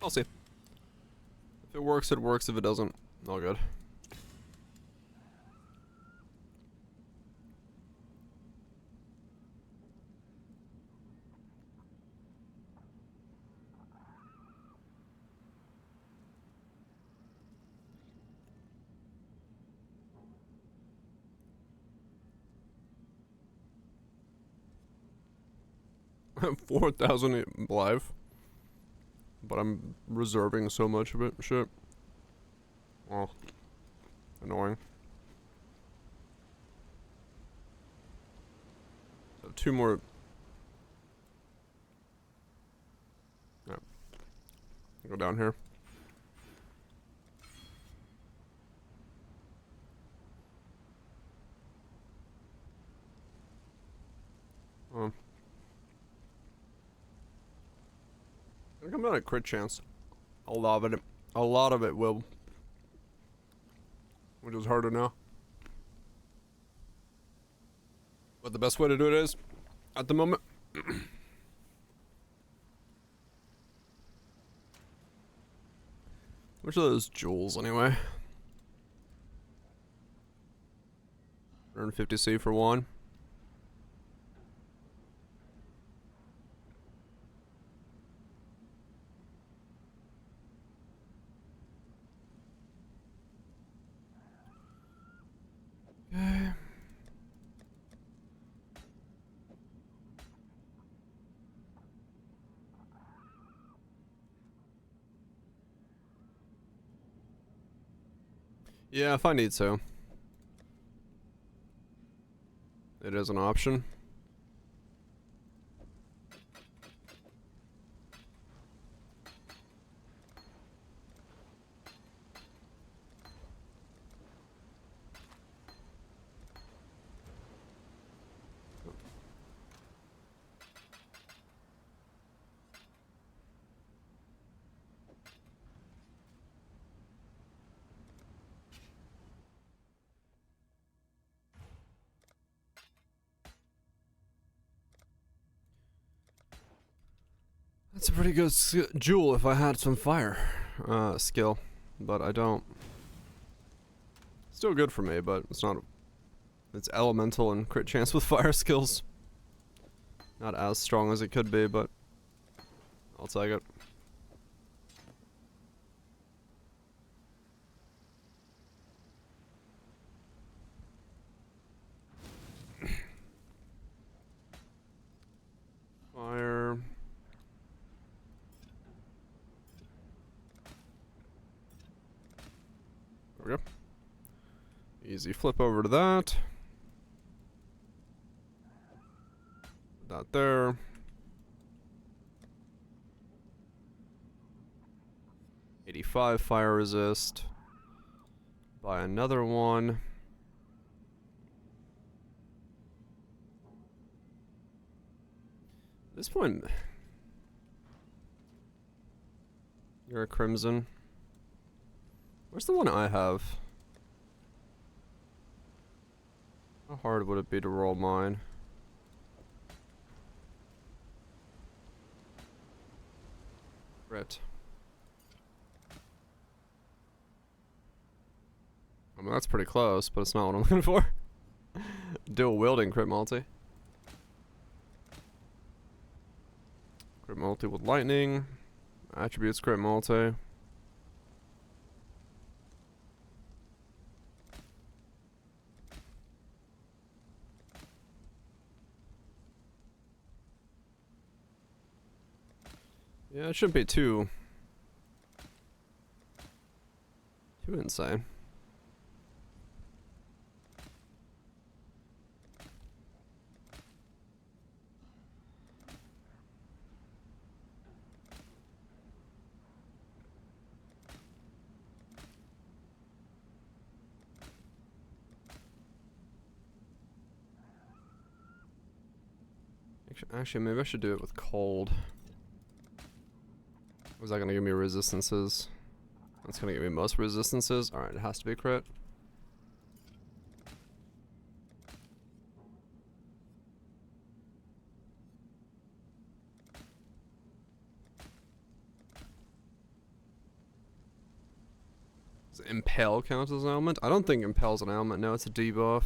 I'll see. If it works, it works. If it doesn't, all good. I have 4,000 live. But I'm reserving so much of it. Shit. Oh. Annoying. So 2 more. Yeah. Go down here. I think I'm not a crit chance. A lot of it will. Which is hard to know. But the best way to do it is, at the moment. Which are those jewels anyway? 150C for one. Okay. Yeah, if I need to. It is an option. That's a pretty good jewel if I had some fire skill, but I don't. Still good for me, but it's not. It's elemental and crit chance with fire skills. Not as strong as it could be, but I'll take it. Fire. There we go. Easy flip over to that. That there. $85 fire resist. Buy another one. At this point, you're a crimson. Where's the one I have? How hard would it be to roll mine? Crit. I mean, that's pretty close, but it's not what I'm looking for. Dual wielding crit multi. Crit multi with lightning. Attributes crit multi. Yeah, it shouldn't be too insane. Actually, maybe I should do it with cold. Was that gonna give me resistances? That's gonna give me most resistances. Alright, it has to be crit. Does Impale count as an ailment? I don't think Impale's an ailment. No, it's a debuff.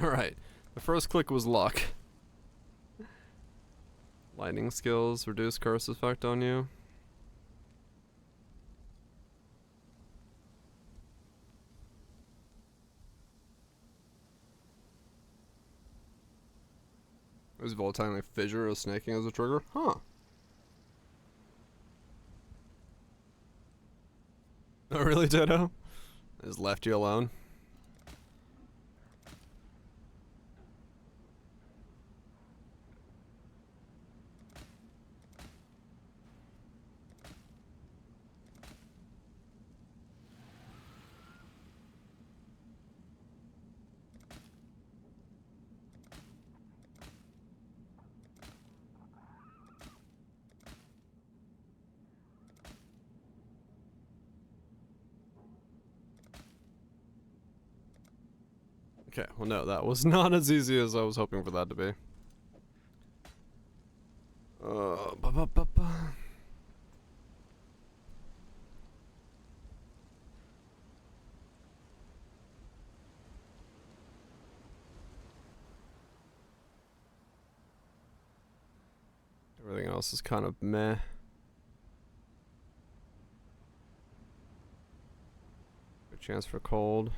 Alright, the first click was luck. Lightning skills, reduce curse effect on you. Is volatile fissure or snaking as a trigger? Huh. Oh really, Ditto? I just left you alone. Okay, well no, that was not as easy as I was hoping for that to be. Everything else is kind of meh. Good chance for cold.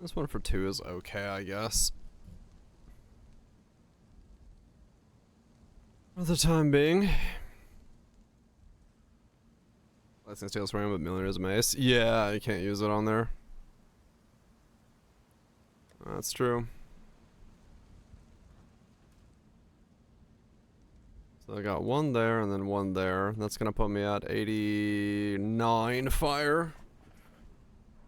This one for 2 is okay, I guess. For the time being. Lightning Tails Ram with Millionaire's Mace. Yeah, you can't use it on there. That's true. So I got one there and then one there. That's gonna put me at 89 fire.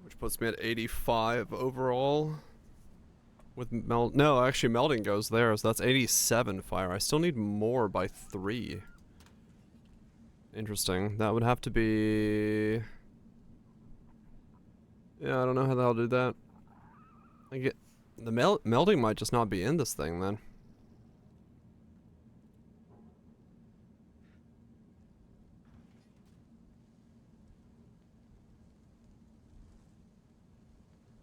Which puts me at 85 overall. With no, actually melting goes there, so that's 87 fire. I still need more by 3. Interesting. That would have to be... Yeah, I don't know how the hell to do that. I get... The melding might just not be in this thing, then.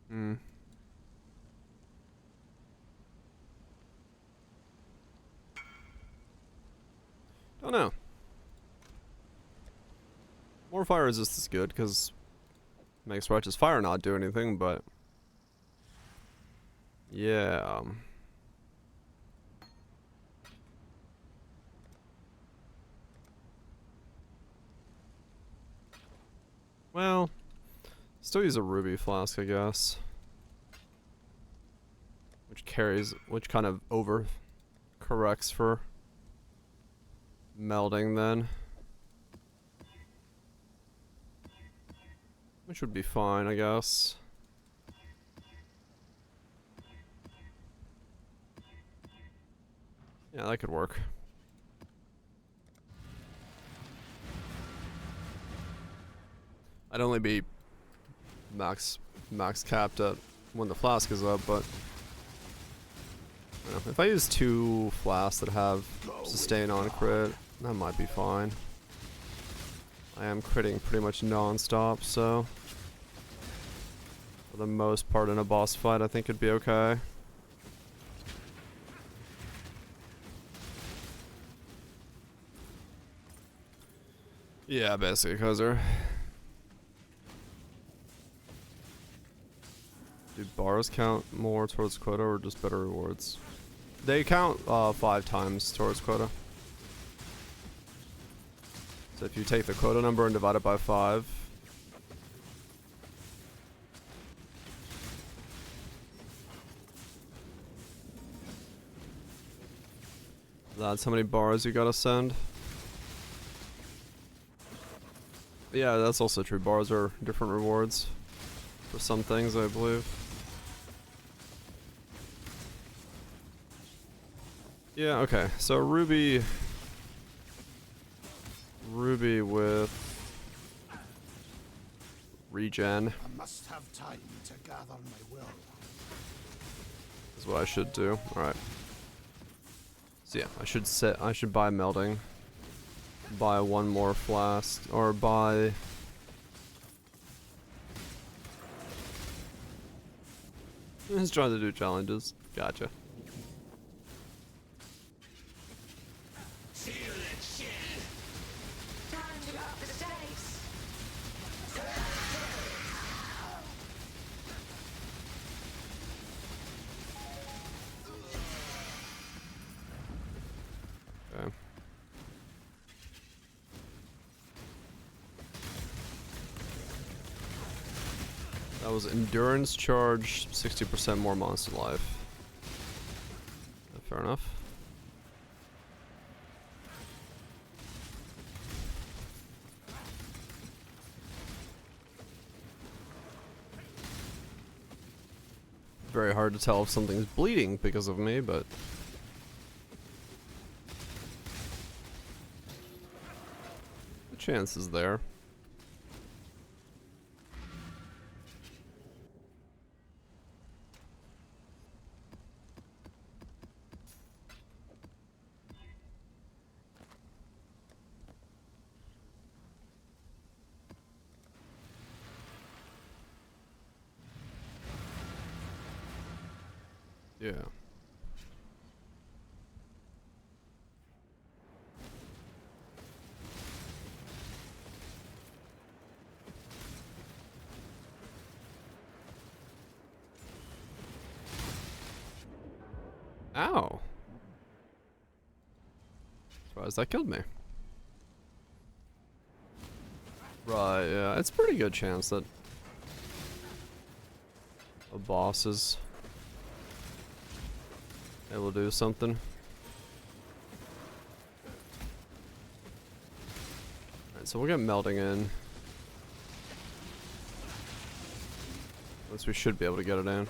Hmm. Don't know. More fire resist is good, because makes righteous fire not do anything, but... Yeah. Well, still use a ruby flask, I guess. Which kind of over corrects for melding then. Which would be fine, I guess. Yeah, that could work. I'd only be max capped at when the flask is up, but you know, if I use 2 flasks that have sustain on crit, that might be fine. I am critting pretty much non-stop, so for the most part in a boss fight I think it'd be okay. Yeah, basically, Kozer. Do bars count more towards quota or just better rewards? They count 5 times towards quota. So if you take the quota number and divide it by 5, that's how many bars you gotta send. Yeah, that's also true. Bars are different rewards for some things, I believe. Yeah, okay. So Ruby with regen I must have time to gather my will. is what I should do. Alright. So yeah, I should buy melding. Buy 1 more flask, or buy... He's trying to do challenges. Gotcha. Okay. That was endurance charge, 60% more monster life. Fair enough. Very hard to tell if something's bleeding because of me, but the chance is there. Yeah. Ow. Surprised that killed me. Right, yeah. It's a pretty good chance that a boss is able to do something. Alright, so we'll get melding in. At least we should be able to get it in.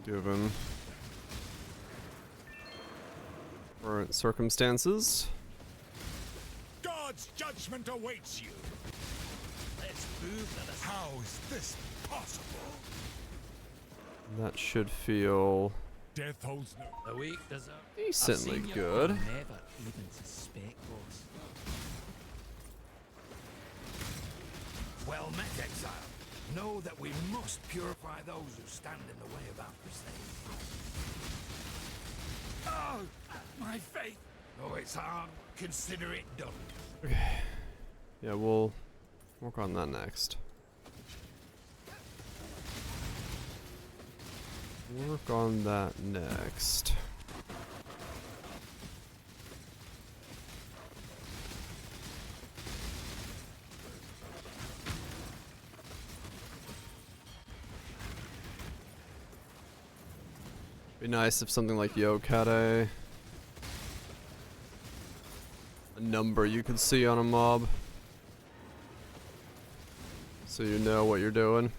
Give him Current circumstances. God's judgment awaits you. Let's move to the... How is this possible? That should feel Death holds no... The weak deserve... decently I've seen good. You never even suspect, boss. Well met, exile. Know that we must purify those who stand in the way of our crusade. Oh, my faith. Oh, it's hard. Consider it done. Okay. Yeah, we'll work on that next. Work on that next. Be nice if something like Yoke had a number you could see on a mob, so you know what you're doing.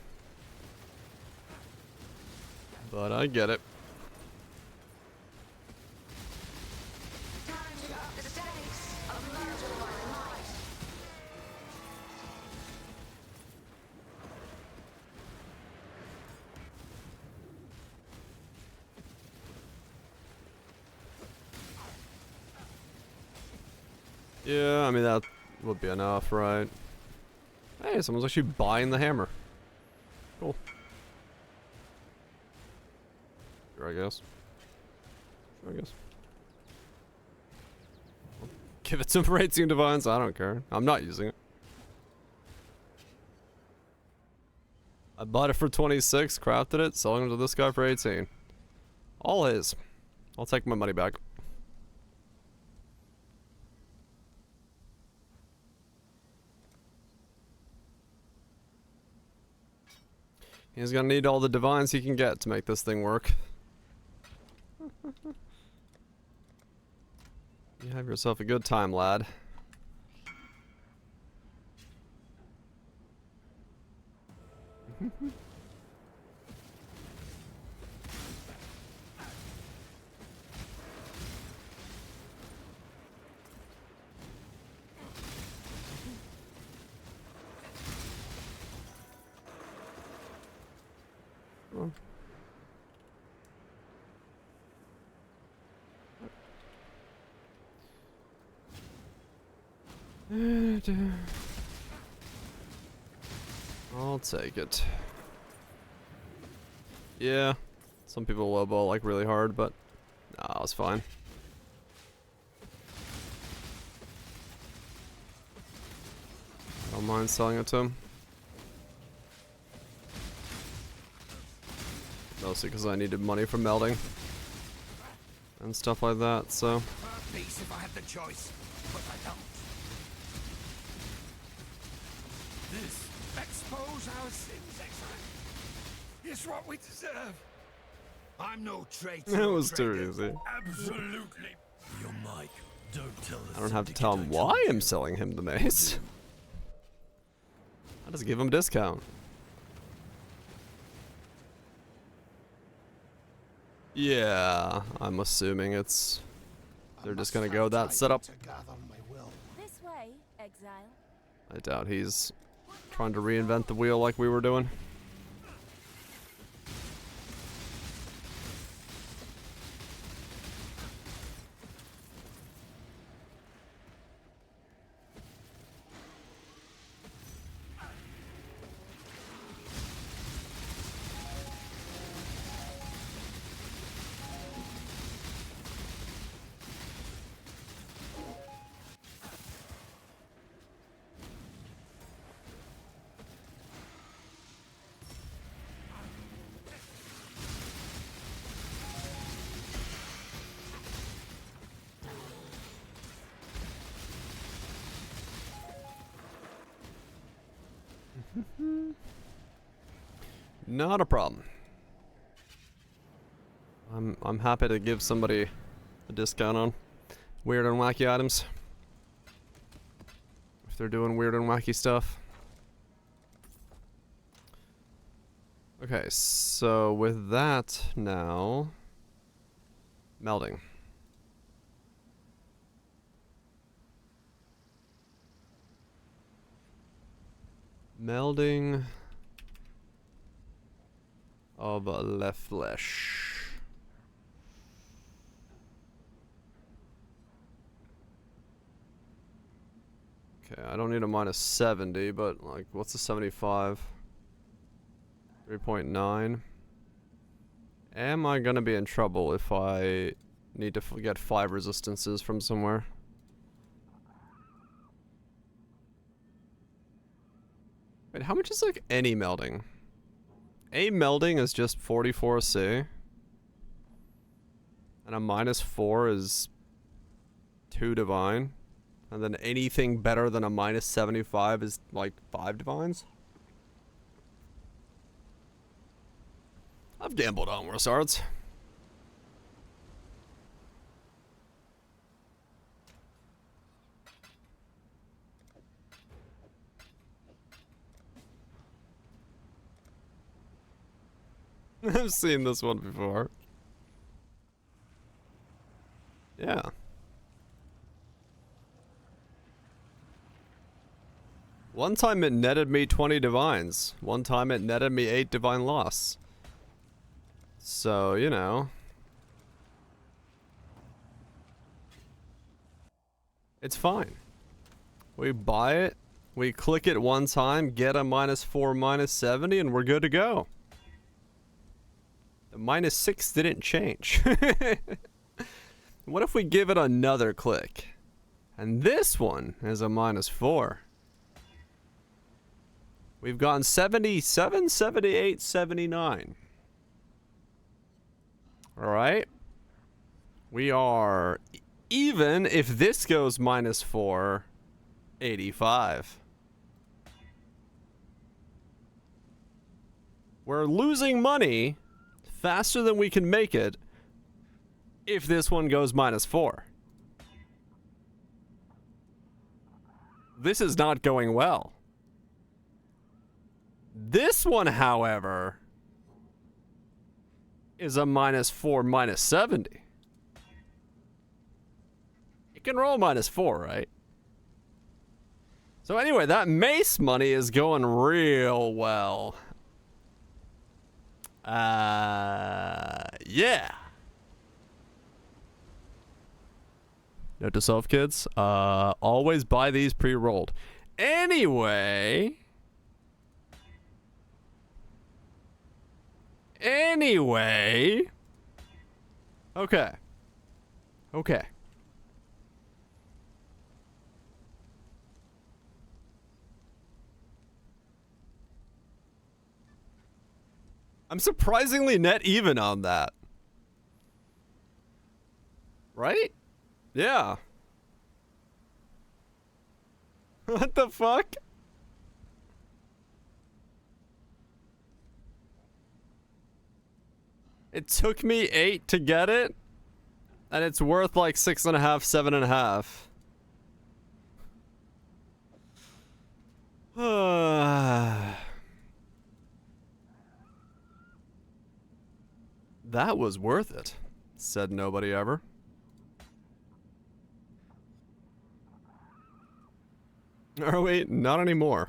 But I get it. Time to up the stakes of murder by the night. Yeah, I mean that would be enough, right? Hey, someone's actually buying the hammer. Cool. Sure, I guess. Sure, I guess. I'll give it some rating divines. I don't care. I'm not using it. I bought it for 26, crafted it, selling it to this guy for 18. All his. I'll take my money back. He's gonna need all the divines he can get to make this thing work. You have yourself a good time, lad. Oh. I'll take it. Yeah, some people lowball like really hard, but nah, it's fine. I don't mind selling it to him. Mostly because I needed money for melding and stuff like that, so. Peace if I had the choice, but I don't. This expose our sins, exile. It's what we deserve. I'm no traitor. That was too easy. Absolutely. Your mic. Don't tell us. I don't have to tell him why I'm selling him the mace. I just give him a discount. Yeah, I'm assuming it's... They're just gonna go that setup. This way, exile. I doubt he's trying to reinvent the wheel like we were doing. Not a problem. I'm happy to give somebody a discount on weird and wacky items if they're doing weird and wacky stuff. Okay, so with that now, melding. Melding of le flesh. Okay, I don't need a minus 70, but like, what's a 75? 3.9. Am I gonna be in trouble if I need to get 5 resistances from somewhere? Wait, how much is like any melding? A melding is just 44C. And a minus 4 is 2 divine. And then anything better than a minus 75 is like 5 divines? I've gambled on worse arts. I've seen this one before. Yeah. One time it netted me 20 divines. One time it netted me 8 divine loss. So, you know. It's fine. We buy it, we click it one time, get a minus 4, minus 70, and we're good to go. The minus 6 didn't change. What if we give it another click? And this one is a minus 4. We've gone 77, 78, 79. Alright. We are even if this goes minus 4, 85. We're losing money faster than we can make it if this one goes minus 4. This is not going well. This one, however, is a minus 4, minus 70. It can roll minus 4, right? So anyway, that mace money is going real well. Yeah. Note to self, kids. Always buy these pre-rolled. Anyway. Okay. Okay. I'm surprisingly net even on that. Right? Yeah. What the fuck? It took me 8 to get it, and it's worth like 6.5, 7.5. That was worth it, said nobody ever. Are we? Not anymore.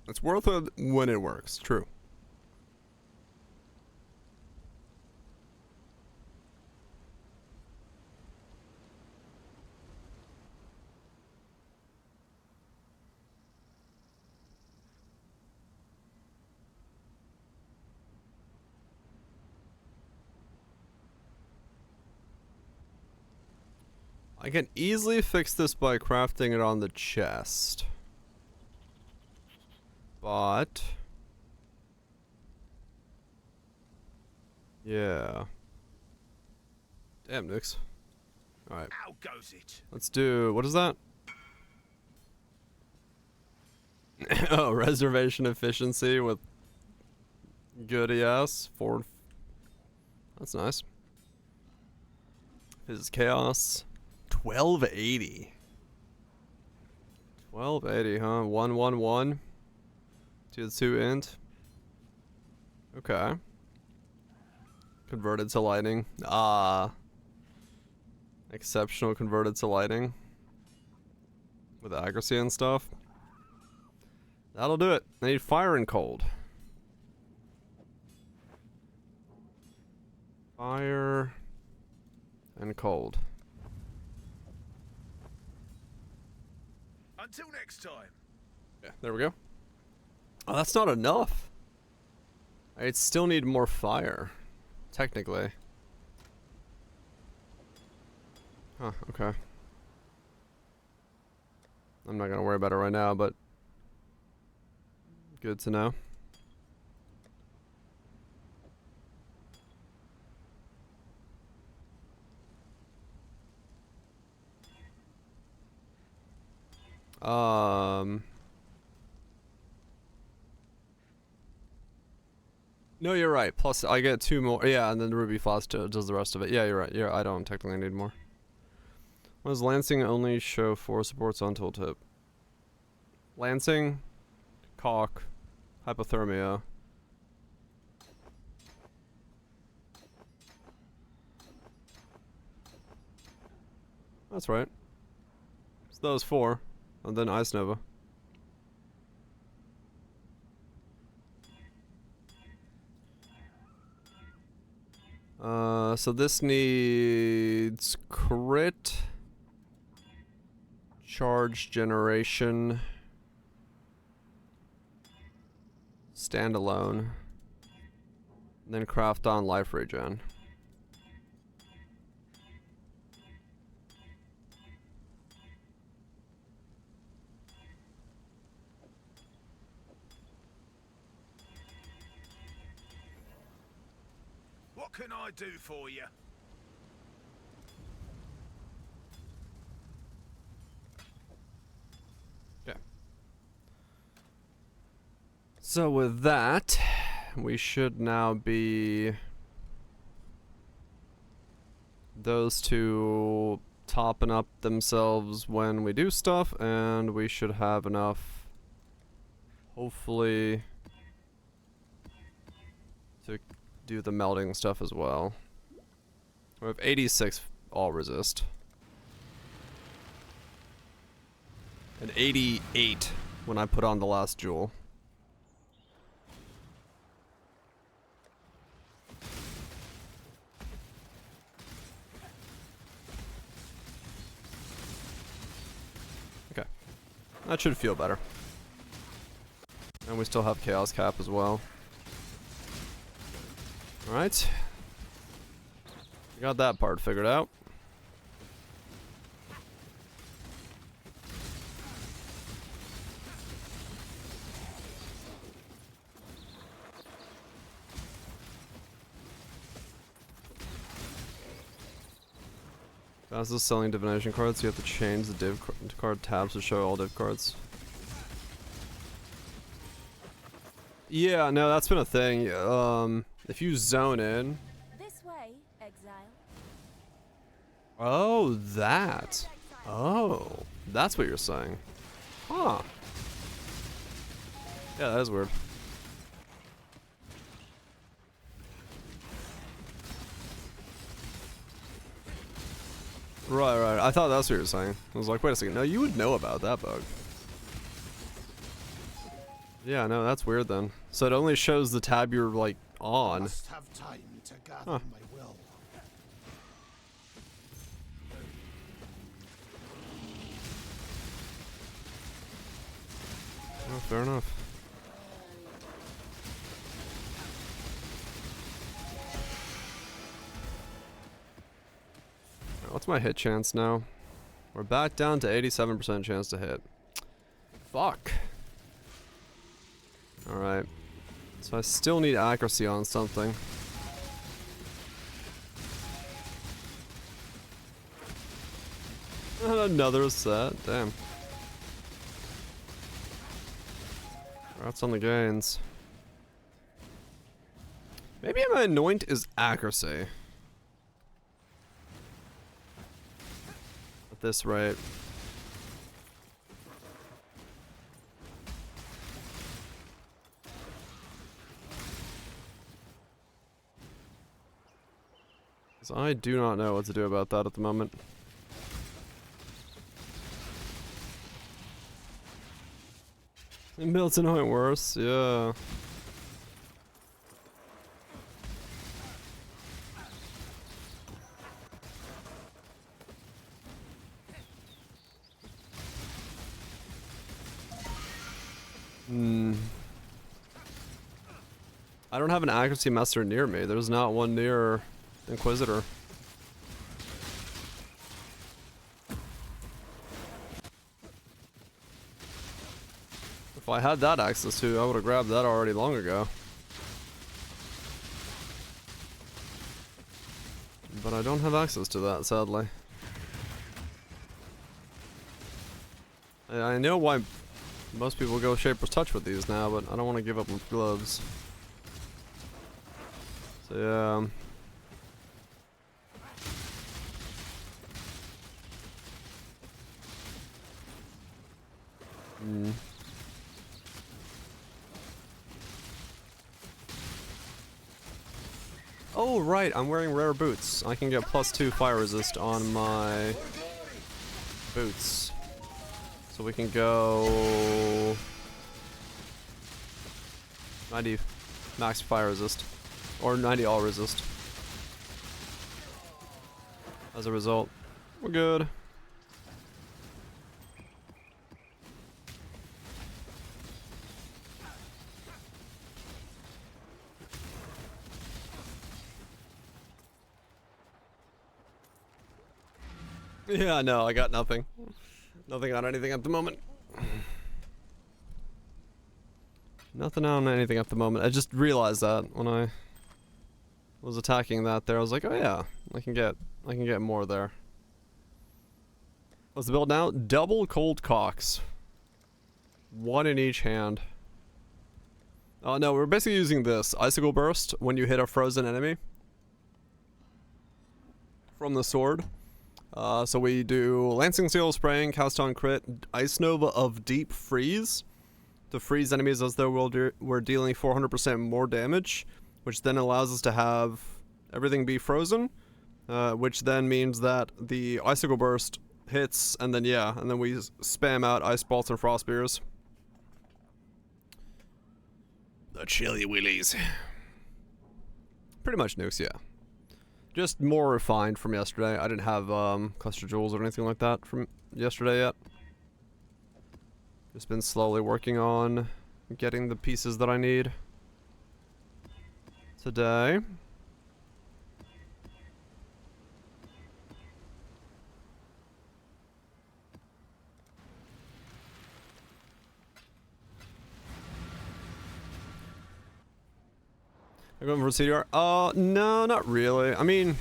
It's worth it when it works, true. I can easily fix this by crafting it on the chest. But... yeah. Damn, Nix. Alright. How goes it? Let's do... what is that? Oh, reservation efficiency with... goody ass. Forward... that's nice. This is chaos. 1280. 1280, huh? 111. 2 int. Okay. Converted to lighting. Exceptional converted to lighting. With accuracy and stuff. That'll do it. I need fire and cold. Fire and cold. Until next time. Yeah, there we go. Oh, that's not enough. I'd still need more fire. Technically. Huh, okay. I'm not gonna worry about it right now, but good to know. No, you're right. Plus, I get 2 more. Yeah, and then the Ruby Flask does the rest of it. Yeah, you're right. Yeah, I don't technically need more. Why does Lancing only show 4 supports on tooltip? Lancing, Cock, Hypothermia. That's right. So those 4, and then Ice Nova. So this needs crit, charge generation, standalone, then craft on life regen. What can I do for you? Okay. So with that, we should now be those two topping up themselves when we do stuff, and we should have enough, hopefully, to do the melting stuff as well. We have 86 all resist. And 88 when I put on the last jewel. Okay. That should feel better. And we still have Chaos Cap as well. Alright. We got that part figured out. As is selling divination cards, you have to change the div card tabs to show all div cards. Yeah, no, that's been a thing. If you zone in. This way, exile. Oh, that. Oh, that's what you're saying. Huh. Yeah, that is weird. Right, right. I thought that's what you were saying. I was like, wait a second. No, you would know about that bug. Yeah, no, that's weird then. So it only shows the tab you're like on. Must have time to gather Huh. my will. Oh, fair enough. What's my hit chance now? We're back down to 87% chance to hit. Fuck. Alright. So I still need accuracy on something. Another set. Damn. That's on the gains. Maybe my anoint is accuracy. At this rate. Because I do not know what to do about that at the moment. And built annoying worse, yeah. I don't have an accuracy master near me. There's not one near Inquisitor. If I had that access to, I would have grabbed that already long ago. But I don't have access to that, sadly. I know why most people go Shaper's Touch with these now, but I don't want to give up with gloves. So yeah. Oh right, I'm wearing rare boots. I can get +2 fire resist on my boots. So we can go 90 max fire resist. Or 90 all resist. As a result, we're good. Yeah, no, I got nothing. Nothing on anything at the moment. Nothing on anything at the moment. I just realized that when I was attacking that there. I was like, oh yeah, I can get more there. What's the build now? Double Cold CoCs. One in each hand. Oh no, we're basically using this. Icicle Burst when you hit a frozen enemy. From the sword. So we do Lancing Seal Spraying, Cast on Crit, Ice Nova of Deep Freeze. To freeze enemies as though we're dealing 400% more damage. Which then allows us to have everything be frozen. Which then means that the Icicle Burst hits, and then yeah, and then we spam out Ice Bolts and Frost Spears. The Chilly Willies. Pretty much nukes, yeah. Just more refined from yesterday. I didn't have cluster jewels or anything like that from yesterday yet. Just been slowly working on getting the pieces that I need today. I'm going for CDR? No, not really. I mean,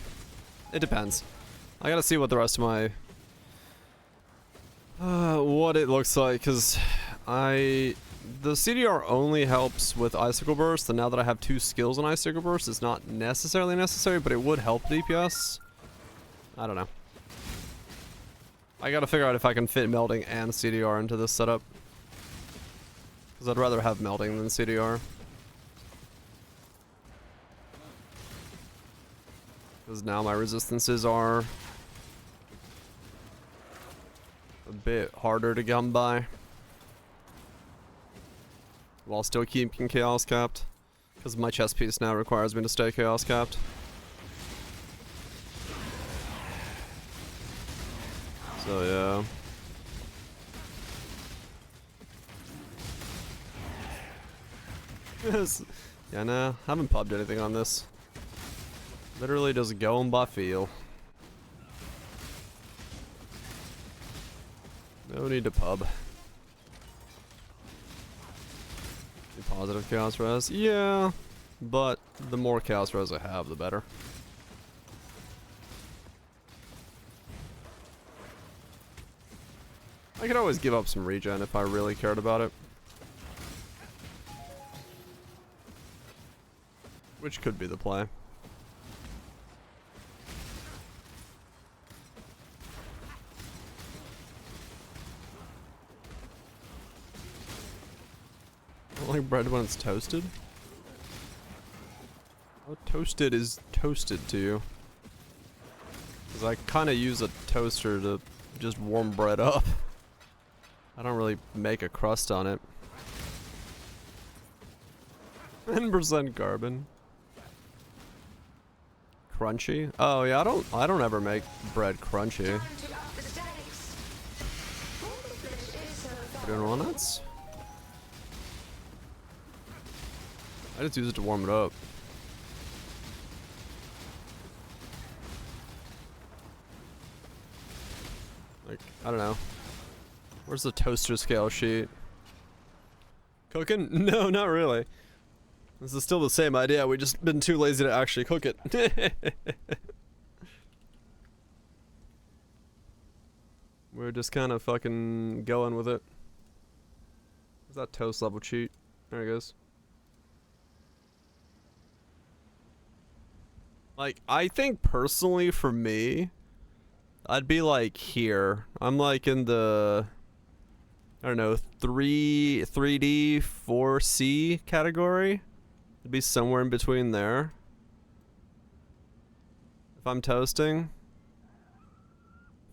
it depends. I gotta see what the rest of my... what it looks like, because the CDR only helps with Icicle Burst, and now that I have 2 skills on Icicle Burst, it's not necessarily necessary, but it would help DPS. I don't know. I gotta figure out if I can fit Melding and CDR into this setup. Because I'd rather have Melding than CDR. Because now my resistances are a bit harder to come by. While still keeping Chaos capped. Because my chest piece now requires me to stay Chaos capped. So yeah. Yeah, nah, haven't pubbed anything on this. Literally just going by feel. No need to pub. Positive chaos res? Yeah, but the more chaos res I have, the better. I could always give up some regen if I really cared about it. Which could be the play. Like bread when it's toasted? How toasted is toasted to you? Because I kind of use a toaster to just warm bread up. I don't really make a crust on it. 10% carbon. Crunchy? Oh yeah, I don't ever make bread crunchy. Doing walnuts? I just use it to warm it up. Like, I don't know. Where's the toaster scale sheet? Cooking? No, not really. This is still the same idea, we just been too lazy to actually cook it. We're just kind of fucking going with it. Where's that toast level cheat? There it goes. Like, I think personally for me, I'd be like here. I'm like in the, I don't know, 3D, 4C category. It'd be somewhere in between there. If I'm toasting.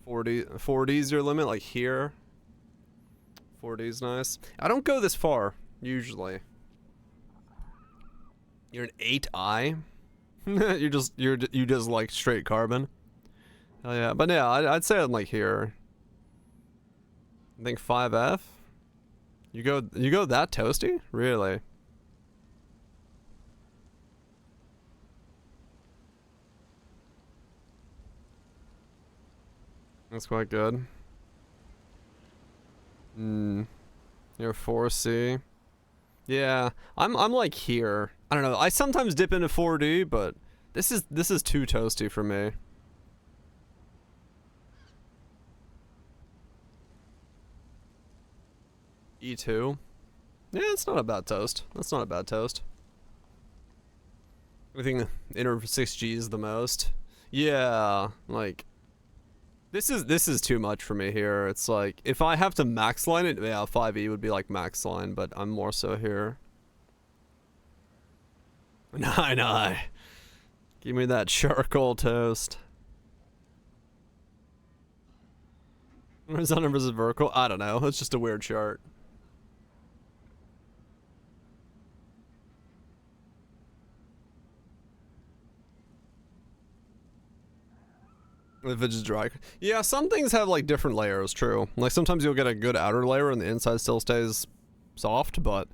4D's your limit, like here. 4D's nice. I don't go this far, usually. You're an 8i? you just like straight carbon. Oh yeah, but yeah, I'd say I'm like here. I think 5F. You go that toasty? Really? That's quite good. You're 4C. Yeah, I'm like here. I don't know. I sometimes dip into 4D, but this is too toasty for me. E2. Yeah, it's not a bad toast. That's not a bad toast. I think inner 6G is the most. Yeah, like this is too much for me here. It's like if I have to max line it, yeah, 5E would be like max line, but I'm more so here. 9i. Give me that charcoal toast. Horizontal versus vertical? I don't know. It's just a weird chart. If it's just dry. Yeah, some things have like different layers, true. Like sometimes you'll get a good outer layer and the inside still stays soft, but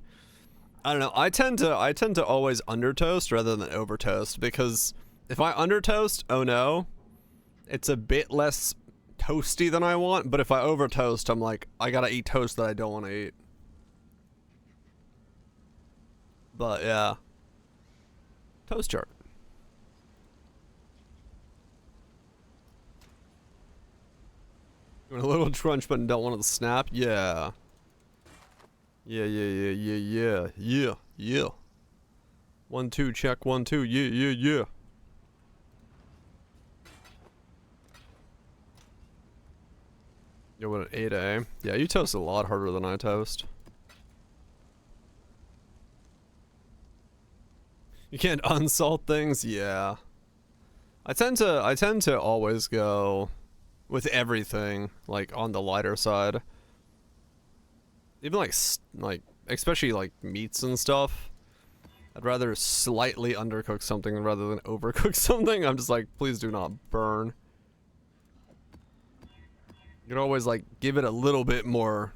I don't know. I tend to always under toast rather than over toast, because if I under toast, oh no, it's a bit less toasty than I want, but if I over toast, I'm like, I gotta eat toast that I don't want to eat. But yeah. Toast chart. You want a little crunch but don't want it to snap? Yeah. Yeah. 1, 2, check, 1, 2, yeah. Yo, what an 8A. Yeah, you toast a lot harder than I toast. You can't unsalt things? Yeah. I tend to always go with everything, like, on the lighter side. Even, like, especially, like, meats and stuff. I'd rather slightly undercook something rather than overcook something. I'm just like, please do not burn. You can always, like, give it a little bit more,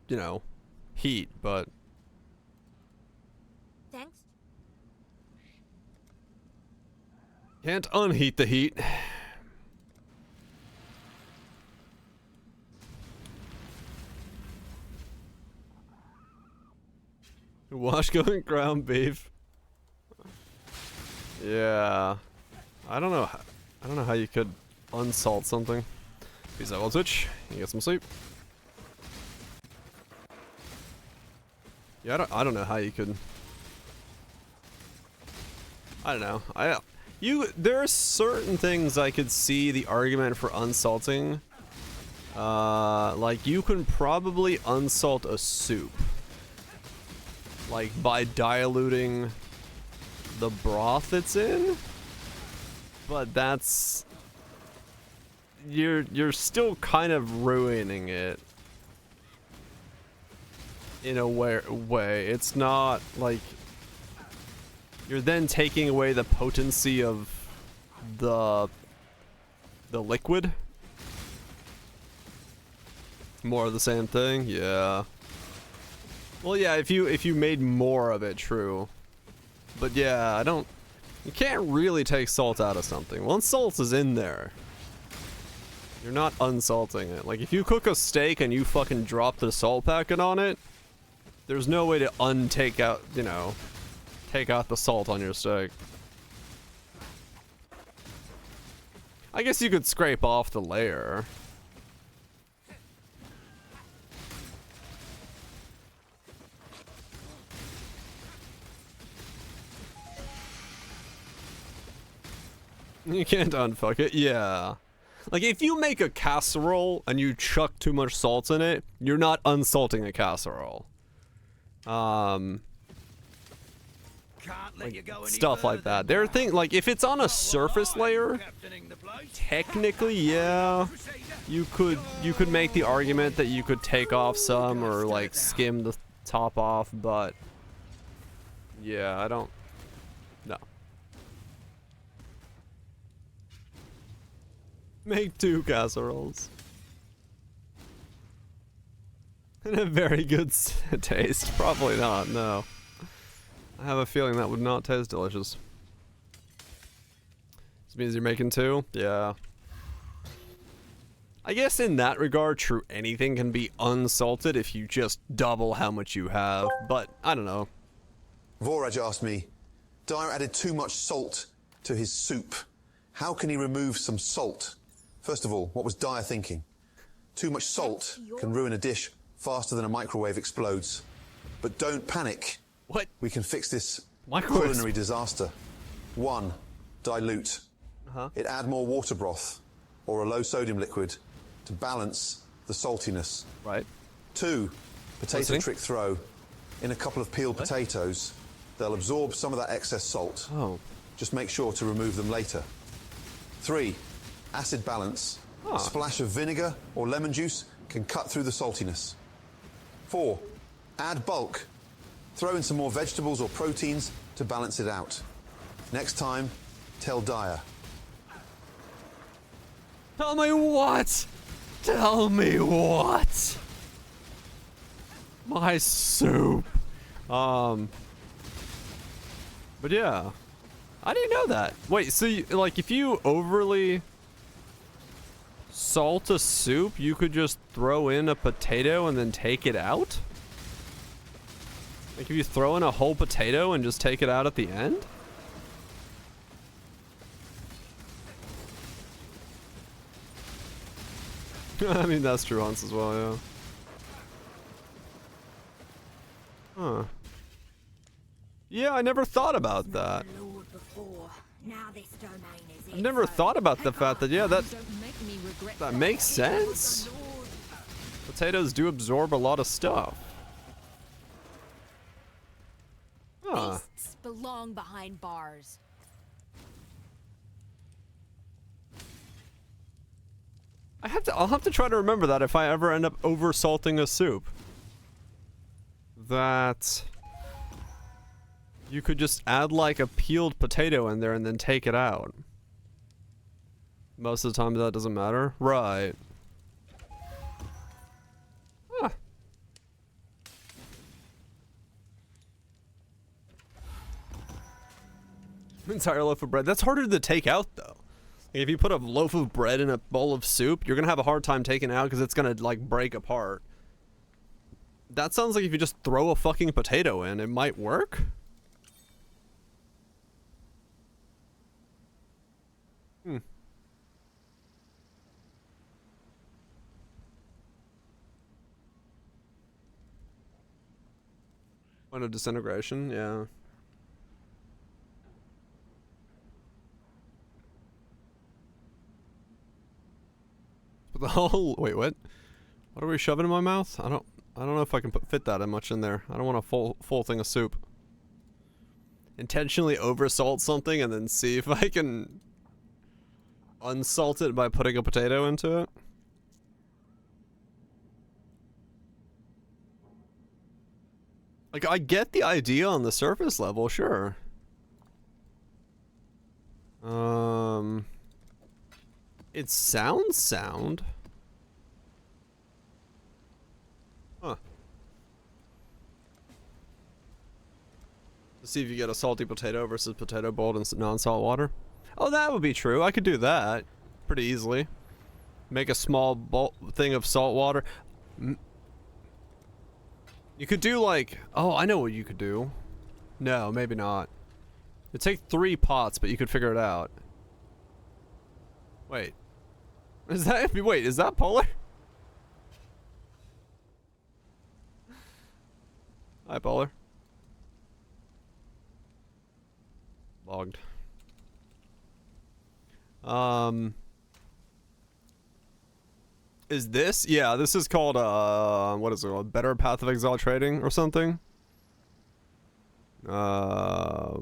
you know, heat, but... Thanks. Can't unheat the heat. Wash going ground beef. Yeah. I don't know how you could unsalt something. Peace out, Twitch. You get some sleep. Yeah, I don't know how you could. I don't know. There are certain things I could see the argument for unsalting. Like you can probably unsalt a soup. Like by diluting the broth it's in. But that's... You're still kind of ruining it. In a way. It's not like... You're then taking away the potency of the liquid. More of the same thing, yeah. Well, yeah, if you made more of it, true. But yeah, you can't really take salt out of something. Once salt is in there, you're not unsalting it. Like, if you cook a steak and you fucking drop the salt packet on it, there's no way to take out the salt on your steak. I guess you could scrape off the layer. You can't unfuck it, yeah. Like, if you make a casserole and you chuck too much salt in it, you're not unsalting a casserole. Like, stuff like that. There are things, like, if it's on a surface layer, technically, yeah, you could make the argument that you could take off some or, like, skim the top off, but, yeah, I don't, no. Make 2 casseroles. And a very good taste. Probably not, no. I have a feeling that would not taste delicious. This means you're making 2? Yeah. I guess in that regard, true, anything can be unsalted if you just double how much you have, but I don't know. Voraj asked me, Dyer added too much salt to his soup. How can he remove some salt? First of all, what was Dyer thinking? Too much salt can ruin a dish faster than a microwave explodes. But don't panic. What? We can fix this Microwave culinary disaster. 1, dilute. It add more water broth or a low sodium liquid to balance the saltiness. Right. 2, potato Listening. trick throw. In a couple of peeled What? potatoes, they'll absorb some of that excess salt. Oh. Just make sure to remove them later. 3, acid balance. A splash of vinegar or lemon juice can cut through the saltiness. 4, add bulk. Throw in some more vegetables or proteins to balance it out. Next time, tell Dyer. Tell me what? Tell me what? My soup. But yeah. I didn't know that. Wait, so you, like, if you overly salt a soup, you could just throw in a potato and then take it out? Like, if you throw in a whole potato and just take it out at the end? I mean, that's true once as well, yeah. Huh. Yeah, I never thought about that. I never thought about the fact that, yeah, that makes sense. Potatoes do absorb a lot of stuff. Huh. Beasts belong behind bars. I'll have to try to remember that if I ever end up over salting a soup. That you could just add like a peeled potato in there and then take it out. Most of the time that doesn't matter. Right. Huh. Entire loaf of bread. That's harder to take out though. If you put a loaf of bread in a bowl of soup, you're gonna have a hard time taking it out because it's gonna like break apart. That sounds like if you just throw a fucking potato in, it might work. Hmm. Point of disintegration, yeah. But the whole wait, what? What are we shoving in my mouth? I don't know if I can fit that much in there. I don't want a full thing of soup. Intentionally oversalt something and then see if I can Unsalt it by putting a potato into it? Like, I get the idea on the surface level, sure. It sounds sound. Huh. To see if you get a salty potato versus potato boiled in non-salt water. Oh, that would be true. I could do that pretty easily. Make a small thing of salt water. You could do like, oh, I know what you could do. No, maybe not. It'd take 3 pots, but you could figure it out. Wait. Is that Polar? Hi, Polar. Logged. Is this? Yeah, this is called, what is it called? Better Path of Exile Trading or something? I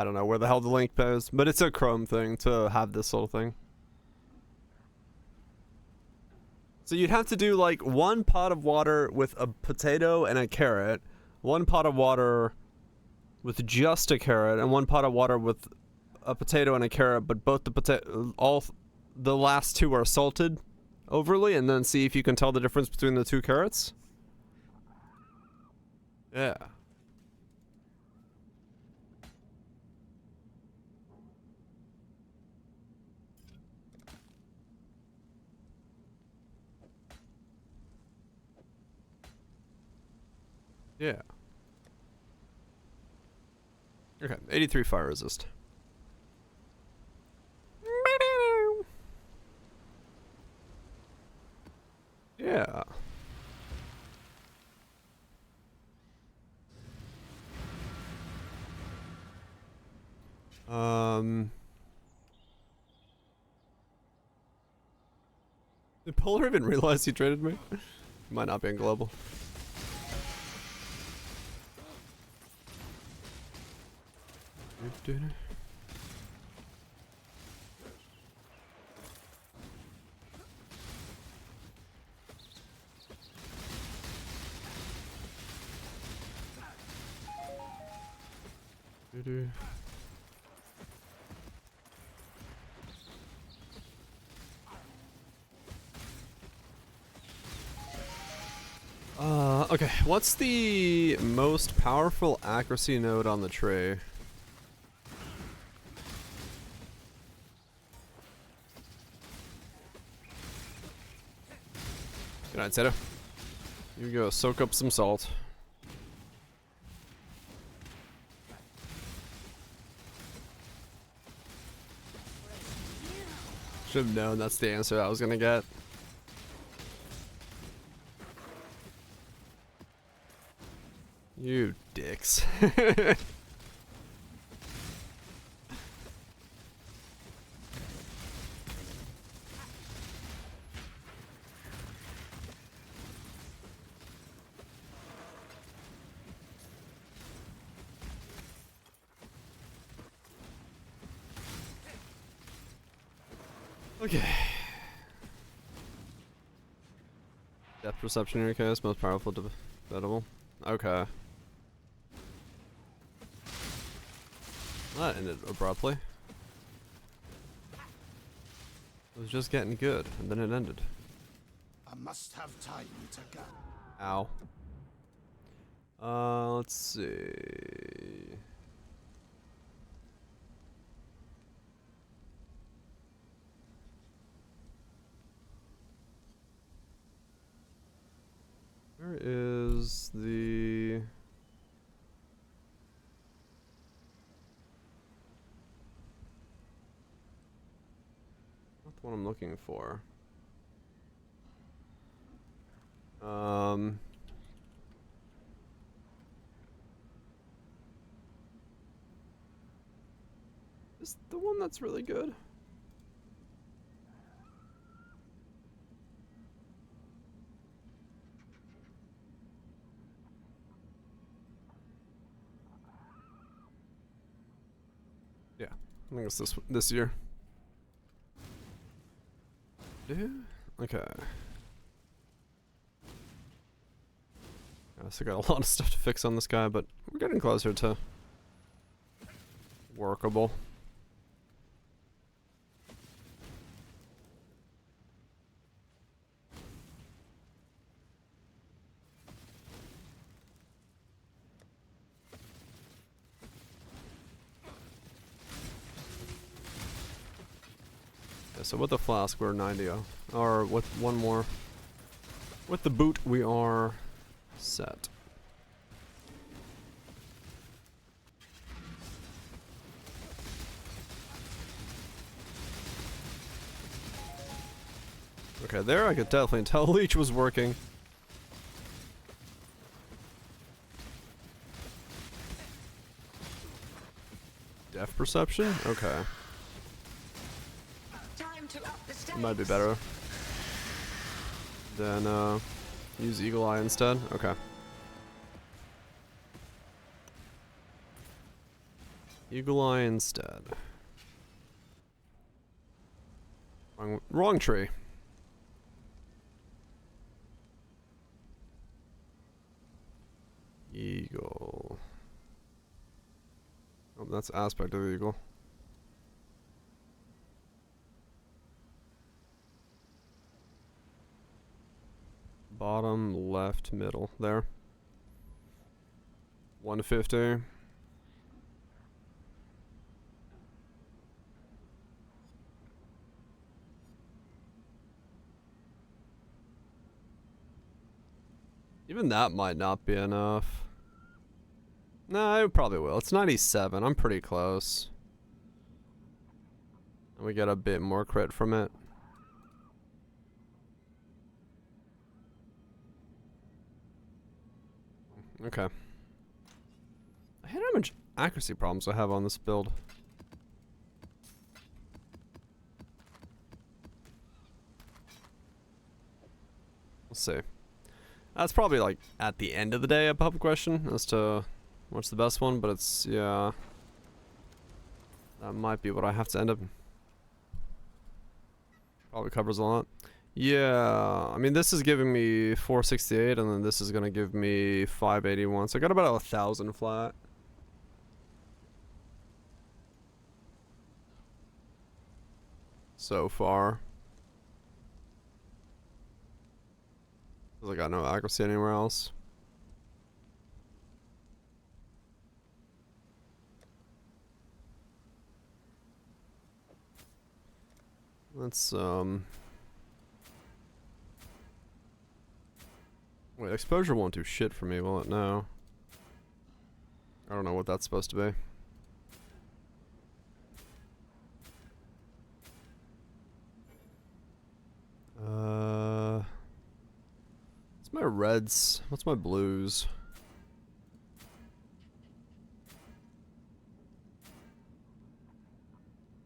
don't know where the hell the link is, but it's a Chrome thing to have this little thing. So you'd have to do like 1 pot of water with a potato and a carrot, 1 pot of water with just a carrot, and 1 pot of water with a potato and a carrot, but both the last 2 are salted overly, and then see if you can tell the difference between the 2 carrots. Yeah. Yeah. Okay, 83 fire resist. Yeah. Did Polar even realize he traded me? Might not be in global. Okay, what's the most powerful accuracy node on the tray? Good night, Zeta. You go soak up some salt. Should have known that's the answer I was gonna get. You dicks. Okay. Depth perception in your case, most powerful debatable. Okay. That ended abruptly. It was just getting good, and then it ended. I must have time to go. Ow. Let's see. Where is the... Not the one I'm looking for. Is the one that's really good? Yeah, I think it's this year. Okay. I still got a lot of stuff to fix on this guy, but we're getting closer to workable. Yeah, so with the flask we're 90, or with one more. With the boot we are set. Okay, there I could definitely tell Leech was working. Depth perception? Okay. It might be better than use Eagle Eye instead. Okay. Eagle Eye instead. Wrong tree. Eagle. Oh, that's aspect of the eagle. Bottom left middle there. 150. Even that might not be enough. No, it probably will. It's 97. I'm pretty close. And we get a bit more crit from it. Okay. I hate how much accuracy problems I have on this build. We'll see. That's probably like at the end of the day a public question as to what's the best one, but it's, yeah. That might be what I have to end up. Probably covers a lot. Yeah, I mean this is giving me 468 and then this is gonna give me 581. So I got about 1,000 flat. So far. Cause I got no accuracy anywhere else. Let's wait, exposure won't do shit for me, will it? No. I don't know what that's supposed to be. What's my reds? What's my blues?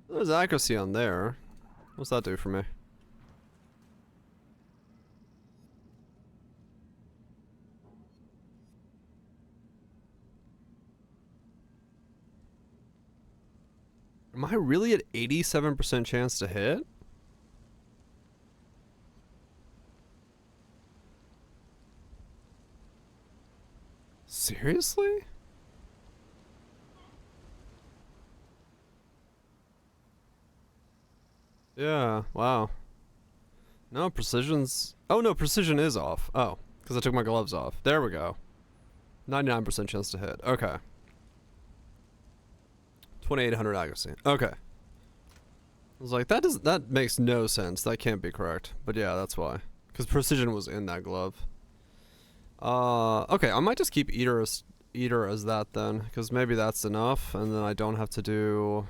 There's accuracy on there. What's that do for me? Am I really at 87% chance to hit? Seriously? Yeah, wow. No, precision's... Oh no, precision is off. Oh, because I took my gloves off. There we go. 99% chance to hit. Okay. 2800 accuracy. Okay. I was like, that makes no sense. That can't be correct. But yeah, that's why. Because precision was in that glove. Okay, I might just keep Eater as that then. Because maybe that's enough. And then I don't have to do...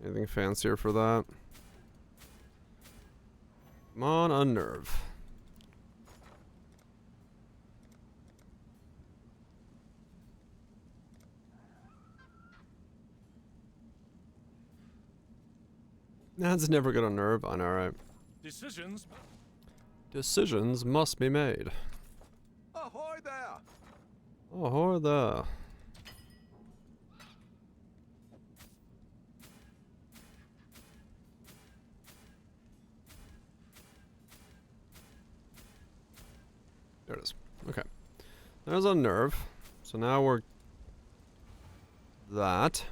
anything fancier for that. Come on, unnerve. That's never gonna nerve. I know, right? Decisions must be made. Ahoy Oh, the. There it is. Okay. There's a nerve. So now we're that.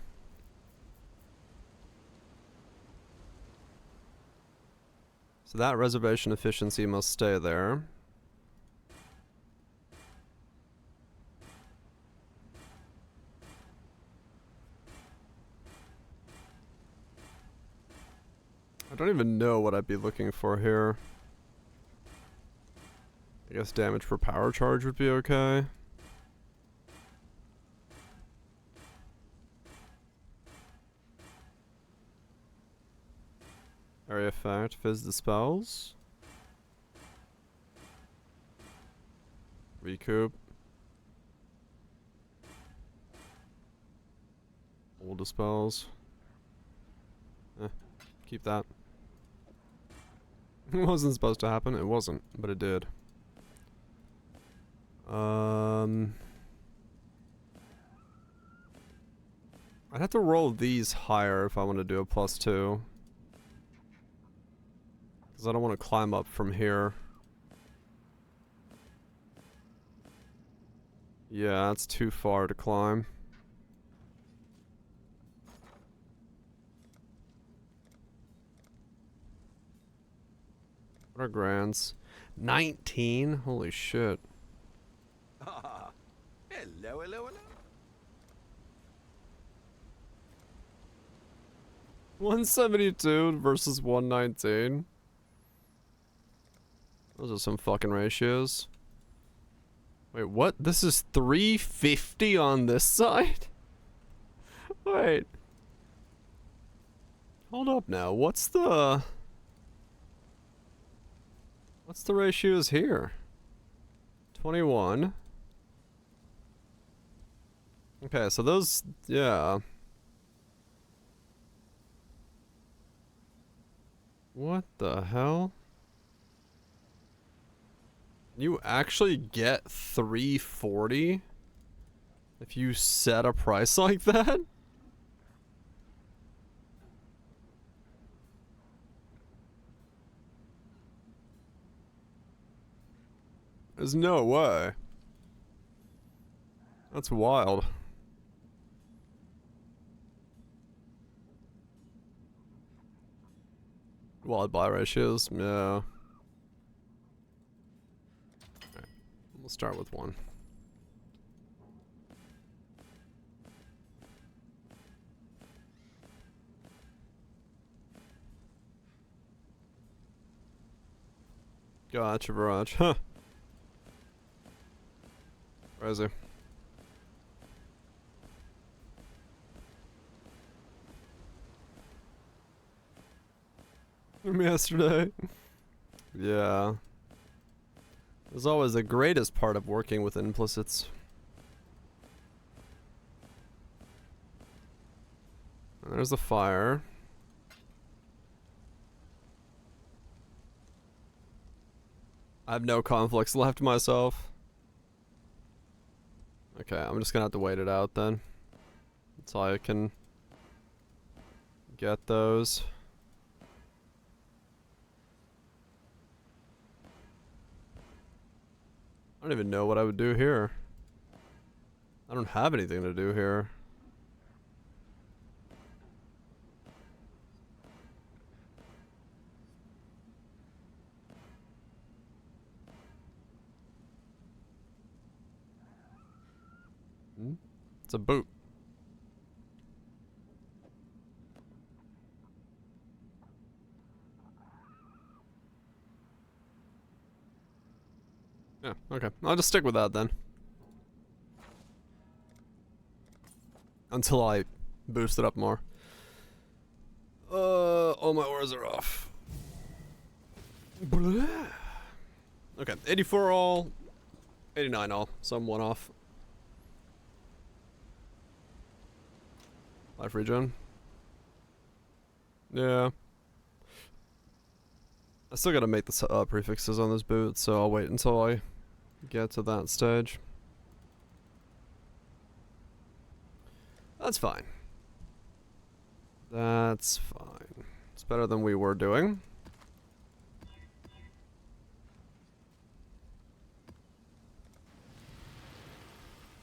So that reservation efficiency must stay there. I don't even know what I'd be looking for here. I guess damage per power charge would be okay. Area effect, fizz dispels. Recoup. All dispels. Keep that. It wasn't supposed to happen. It wasn't, but it did. I'd have to roll these higher if I want to do a +2. Because I don't want to climb up from here. Yeah, that's too far to climb. What are grands? 19? Holy shit. Hello, hello, hello. 172 versus 119. Those are some fucking ratios. Wait, what? This is 350 on this side? Wait. Hold up now. What's the ratios here? 21. Okay, so those, yeah. What the hell? You actually get 340 if you set a price like that? There's no way. That's wild. Wild buy ratios, yeah. We'll start with 1. Gotcha, Viraj. Huh. Where is he? From yesterday. Yeah. It's always the greatest part of working with implicits. And there's the fire. I have no conflicts left myself. Okay, I'm just gonna have to wait it out then. That's all I can get those. I don't even know what I would do here. I don't have anything to do here. It's a boot. Yeah, okay. I'll just stick with that then. Until I boost it up more. All my ores are off. Okay, 84 all, 89 all, so I'm 1 off. Life regen. Yeah. I still gotta make the prefixes on this boot, so I'll wait until I get to that stage. That's fine. That's fine. It's better than we were doing.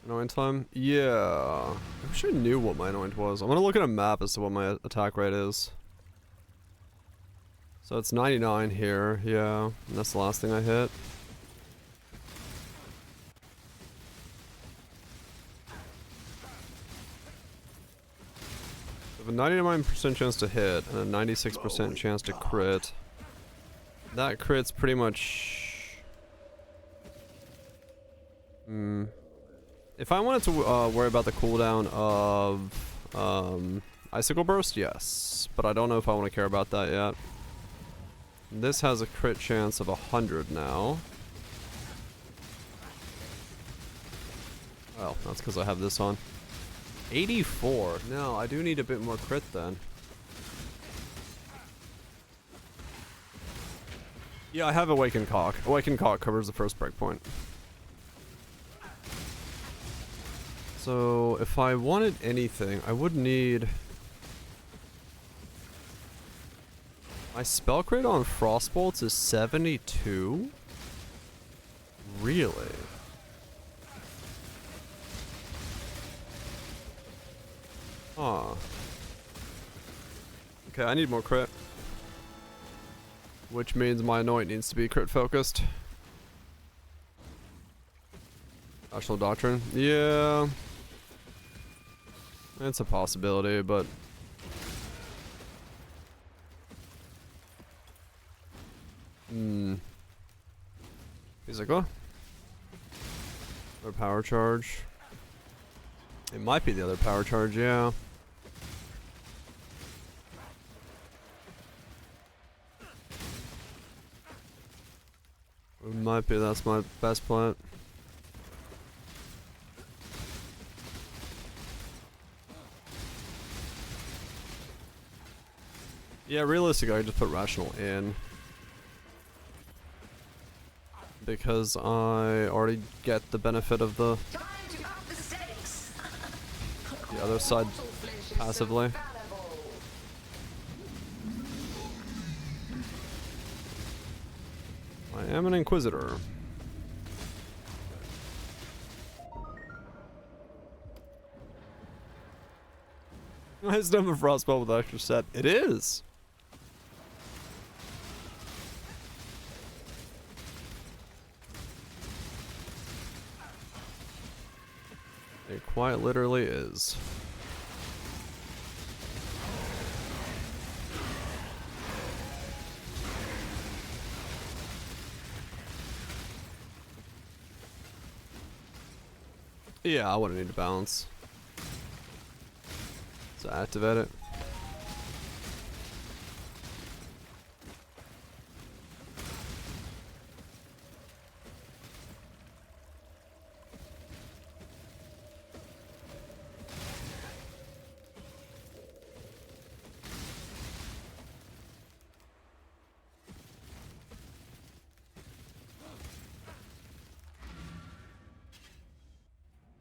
Anoint time? Yeah. I wish I knew what my anoint was. I'm gonna look at a map as to what my attack rate is. So it's 99 here, yeah. And that's the last thing I hit. I have a 99% chance to hit and a 96% chance to crit. That crit's pretty much... If I wanted to worry about the cooldown of Icicle Burst, yes. But I don't know if I want to care about that yet. This has a crit chance of 100 now. Well, that's because I have this on. 84. No, I do need a bit more crit then. Yeah, I have Awakened Cock. Awakened Cock covers the first breakpoint. So, if I wanted anything, I would need... My spell crit on Frostbolts is 72? Really? Huh. Okay, I need more crit. Which means my anoint needs to be crit focused. National Doctrine? Yeah. It's a possibility, but... Physical? Or power charge? It might be the other power charge, yeah. It might be, that's my best plant. Yeah, realistically, I just put Rational in. Because I already get the benefit of the other side passively. I am an Inquisitor. It's done a Frostbolt with extra set. It is! It quite literally is. Yeah, I wouldn't need to balance. So activate it.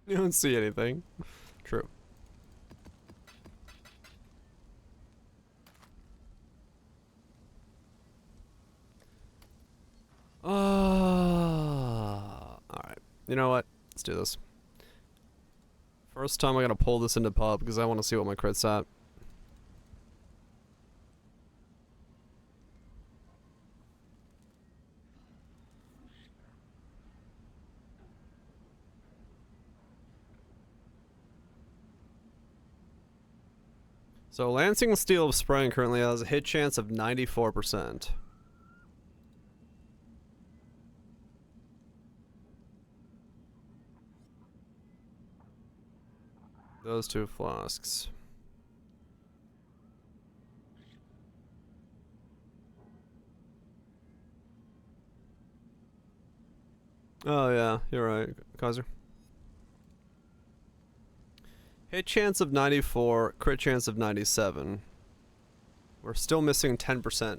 You don't see anything. True. Alright. You know what? Let's do this. First time I gotta pull this into pub because I want to see what my crit's at. So Lancing Steel of Spring currently has a hit chance of 94%. Those two flasks. Oh yeah, you're right, Kaiser. Hit chance of 94, crit chance of 97. We're still missing 10%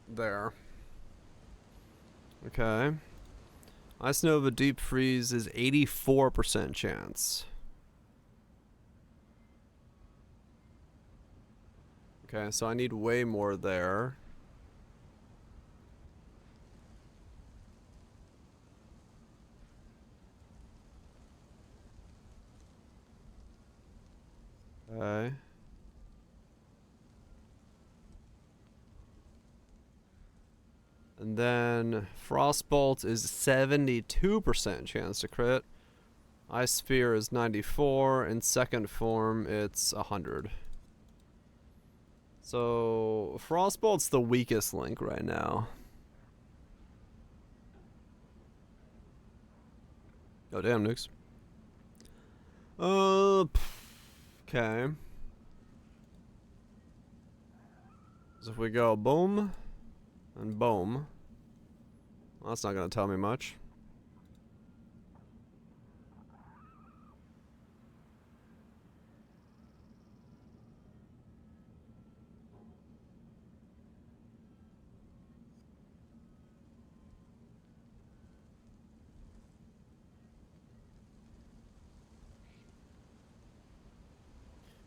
there. Okay. Ice Nova Deep Freeze is 84% chance. Okay, so I need way more there. Okay. And then Frostbolt is 72% chance to crit. Ice Sphere is 94. In second form, it's 100. So Frostbolt's the weakest link right now. Oh damn, nukes. Okay. So if we go boom and boom, well, that's not gonna tell me much.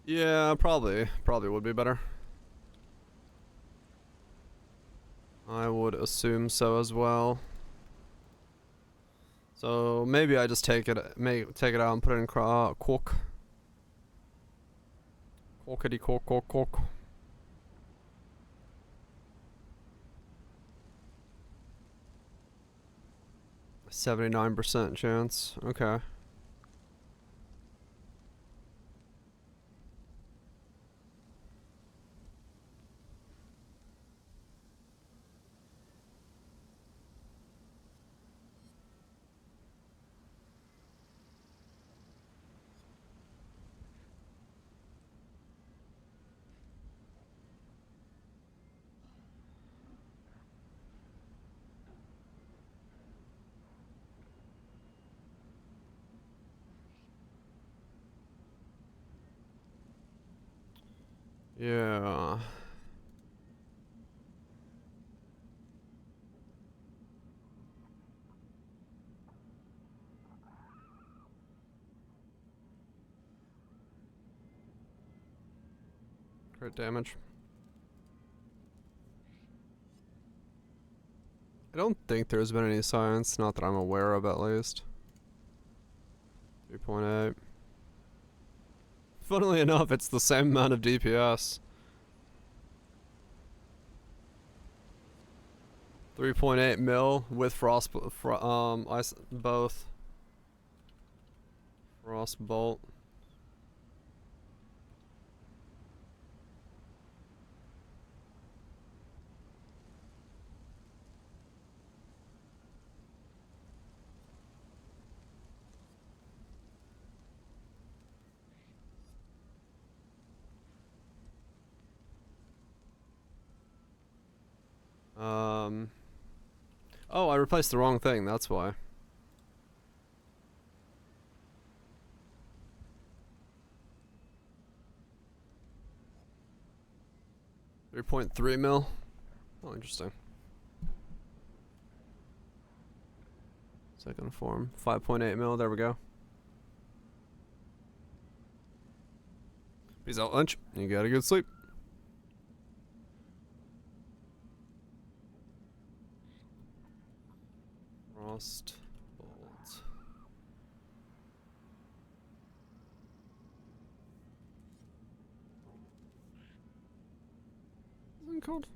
Yeah, probably would be better. I would assume so as well. So maybe I just take it out and put it in cork. Corkity cork cork cork. 79% chance. Okay. Yeah. Crit damage. I don't think there's been any science, not that I'm aware of at least. 3.8. Funnily enough, it's the same amount of DPS. 3.8 mil with both. Frostbolt. Oh, I replaced the wrong thing, that's why. $3.3 mil. Oh, interesting. Second form. 5.8 mil, there we go. Peace out, lunch. You got a good sleep. Frost bolt. What's it called?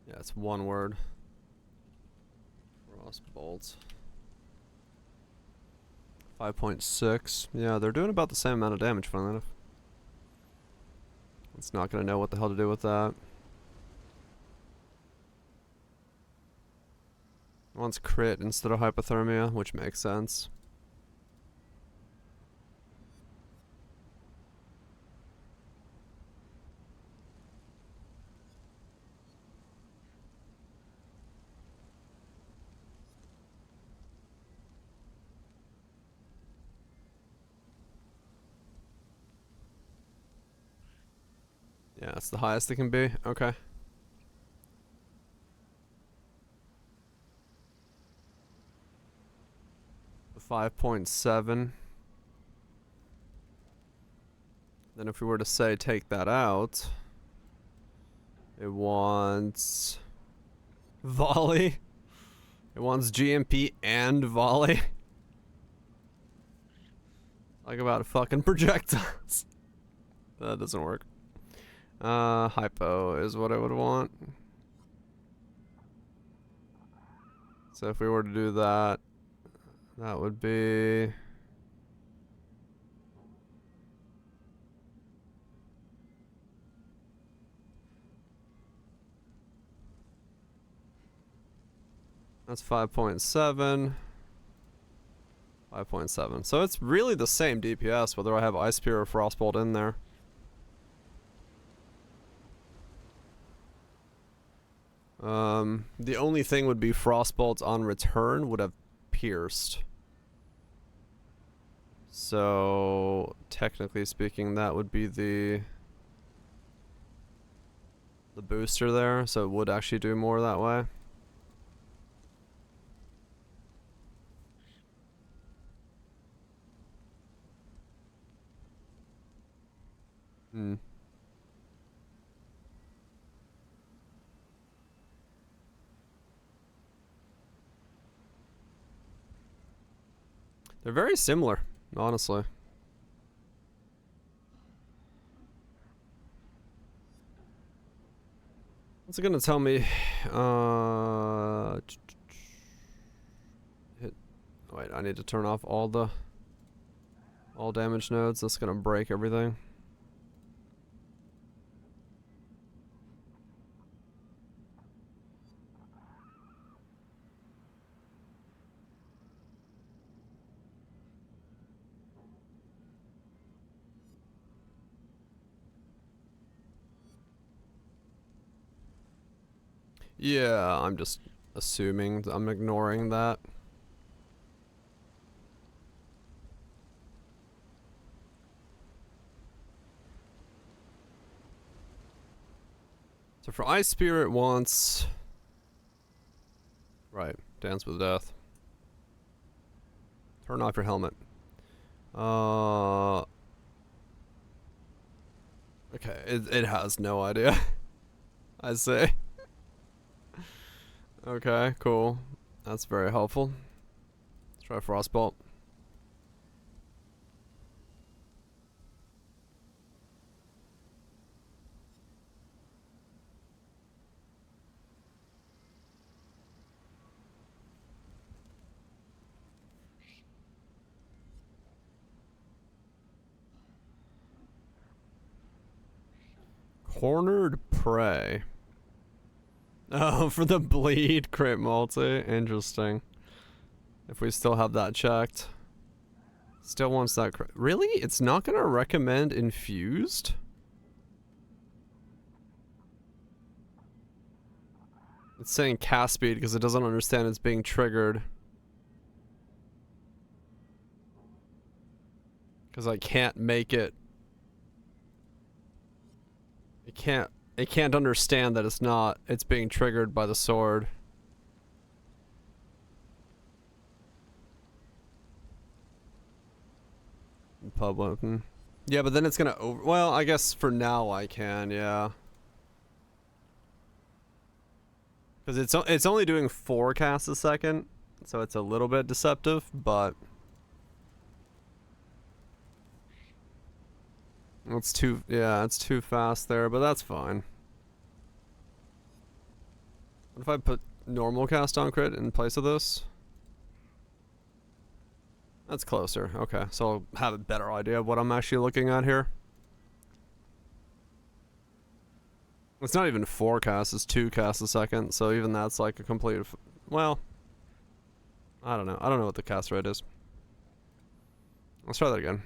Yeah, it's one word. Frost bolt. 5.6. Yeah, they're doing about the same amount of damage, funnily enough. It's not gonna know what the hell to do with that. One's crit instead of hypothermia, which makes sense. Yeah, that's the highest it can be. Okay. .7. Then if we were to say take that out, it wants volley. It wants GMP and volley. Like about fucking projectiles. That doesn't work. Hypo is what I would want. So if we were to do that, that would be... That's 5.7. 5.7. So it's really the same DPS, whether I have Ice Spear or Frostbolt in there. The only thing would be Frostbolts on return would have pierced. So, technically speaking, that would be the booster there, so it would actually do more that way. Hmm. They're very similar, honestly. What's it gonna tell me? Wait, I need to turn off all damage nodes. That's gonna break everything. Yeah, I'm just assuming. I'm ignoring that. So for Ice Spirit wants... Right, Dance with Death. Turn off your helmet. Okay, it has no idea. I say. Okay, cool. That's very helpful. Let's try Frostbolt. Cornered Prey. Oh, for the bleed crit multi. Interesting. If we still have that checked. Still wants that crit. Really? It's not gonna recommend infused? It's saying cast speed because it doesn't understand it's being triggered. Because I can't make it. It can't understand that it's being triggered by the sword. Pub weapon. Yeah, but then it's gonna well, I guess for now I can, yeah. Because it's only doing 4 casts a second, so it's a little bit deceptive, but it's too fast there, but that's fine. What if I put normal cast on crit in place of this? That's closer. Okay, so I'll have a better idea of what I'm actually looking at here. It's not even 4 casts, it's 2 casts a second, so even that's like a complete... Well, I don't know. I don't know what the cast rate is. Let's try that again.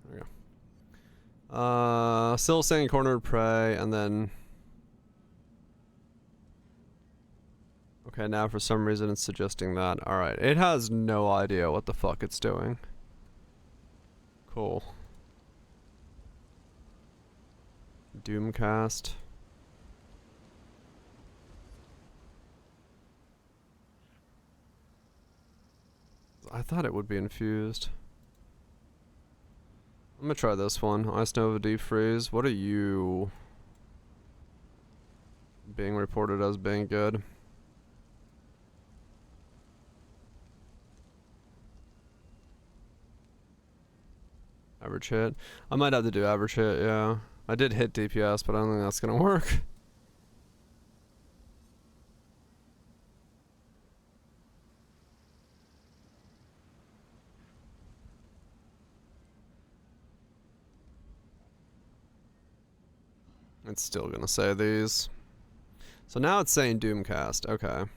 There we go. Still saying Cornered Prey, and then Okay, now for some reason it's suggesting that. Alright, it has no idea what the fuck it's doing. Cool. Doomcast. I thought it would be infused. I'm gonna try this one. Ice Nova Deep Freeze. What are you being reported as being good? Average hit. I might have to do average hit, yeah. I did hit DPS, but I don't think that's gonna work. It's still gonna say these. So now it's saying Doomcast, okay.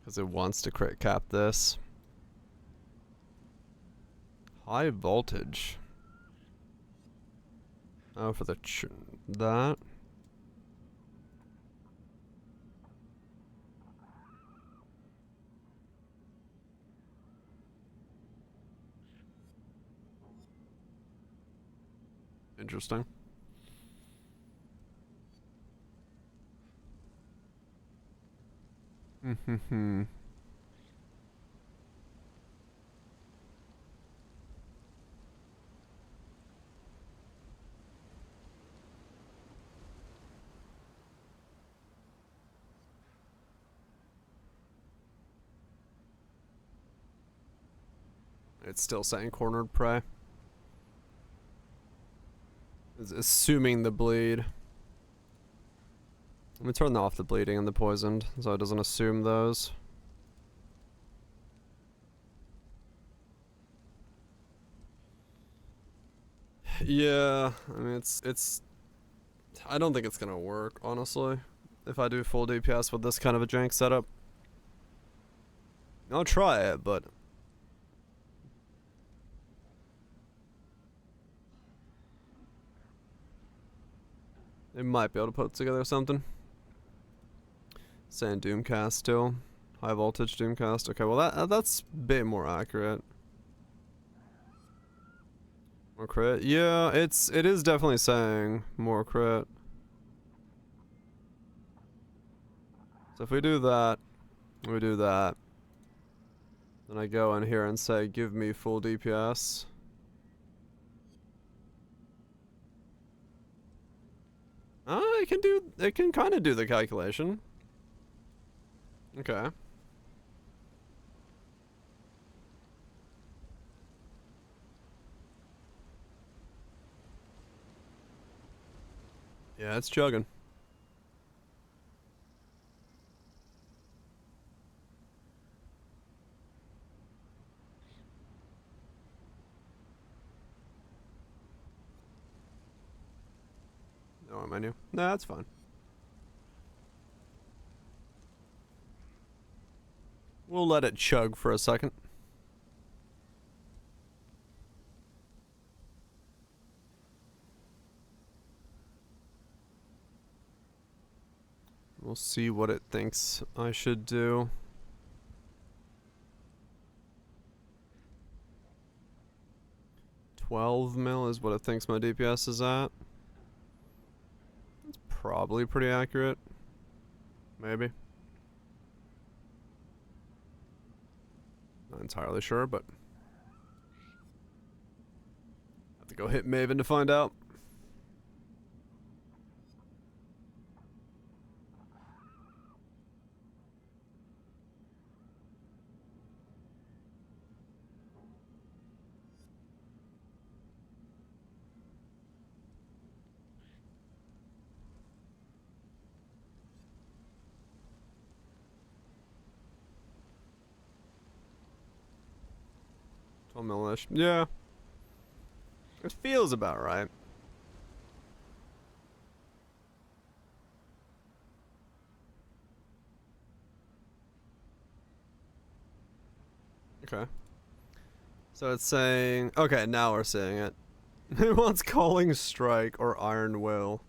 Because it wants to crit cap this. High voltage. Oh, for the that. Interesting. It's still saying cornered prey. It's assuming the bleed. Let me turn off the bleeding and the poisoned so it doesn't assume those. Yeah, I mean it's I don't think it's gonna work, honestly. If I do full DPS with this kind of a jank setup. I'll try it, but it might be able to put together something. Saying Doomcast still. High voltage Doomcast. Okay, well that's a bit more accurate. More crit? Yeah, it is definitely saying more crit. So if we do that, then I go in here and say give me full DPS. It can kind of do the calculation. Okay. Yeah, it's chugging. Oh, menu? Nah, that's fine. We'll let it chug for a second. We'll see what it thinks I should do. $12 mil is what it thinks my DPS is at. That's probably pretty accurate. Maybe. Not entirely sure, but have to go hit Maven to find out. Millish. Yeah. It feels about right. Okay. So it's saying... Okay, now we're seeing it. It wants Calling Strike or Iron Will.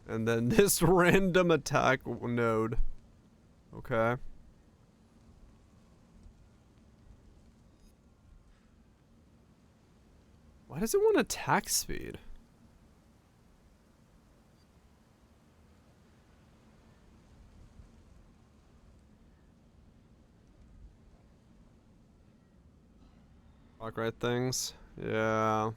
And then this random attack node. Okay. Why does it want attack speed? Rock right things. Yeah.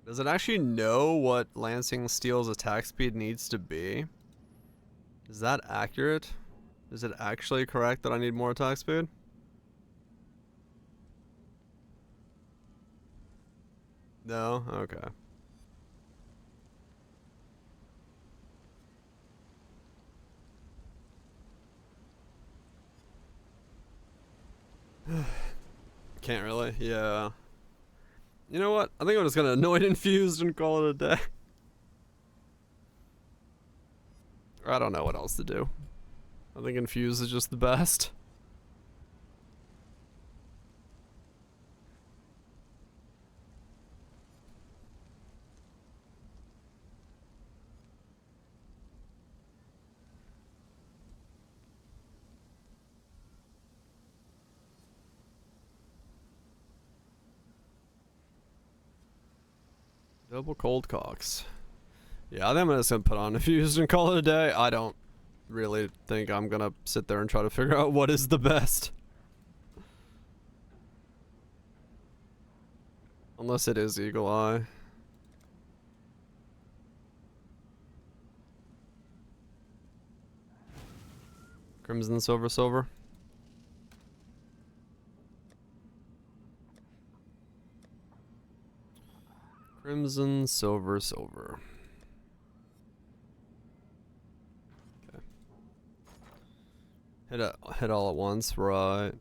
Does it actually know what Lancing Steel's attack speed needs to be? Is that accurate? Is it actually correct that I need more attack speed? No? Okay. Can't really, yeah. You know what? I think I'm just gonna annoy Infused and call it a day. I don't know what else to do. I think Infused is just the best. Double Cold CoCs. Yeah, I think I'm just gonna put on Infused and call it a day. I don't really think I'm gonna sit there and try to figure out what is the best. Unless it is Eagle Eye. Crimson, Silver, Silver. Crimson, Silver, Silver. Okay. Hit all at once, right?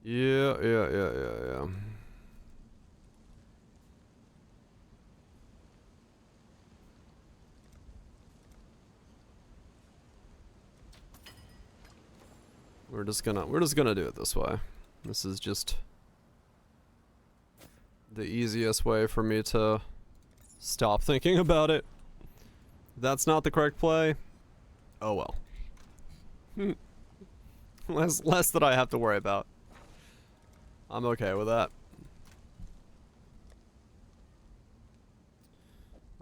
Yeah. We're just gonna do it this way. This is just the easiest way for me to stop thinking about it. If that's not the correct play, oh well. less that I have to worry about. I'm okay with that.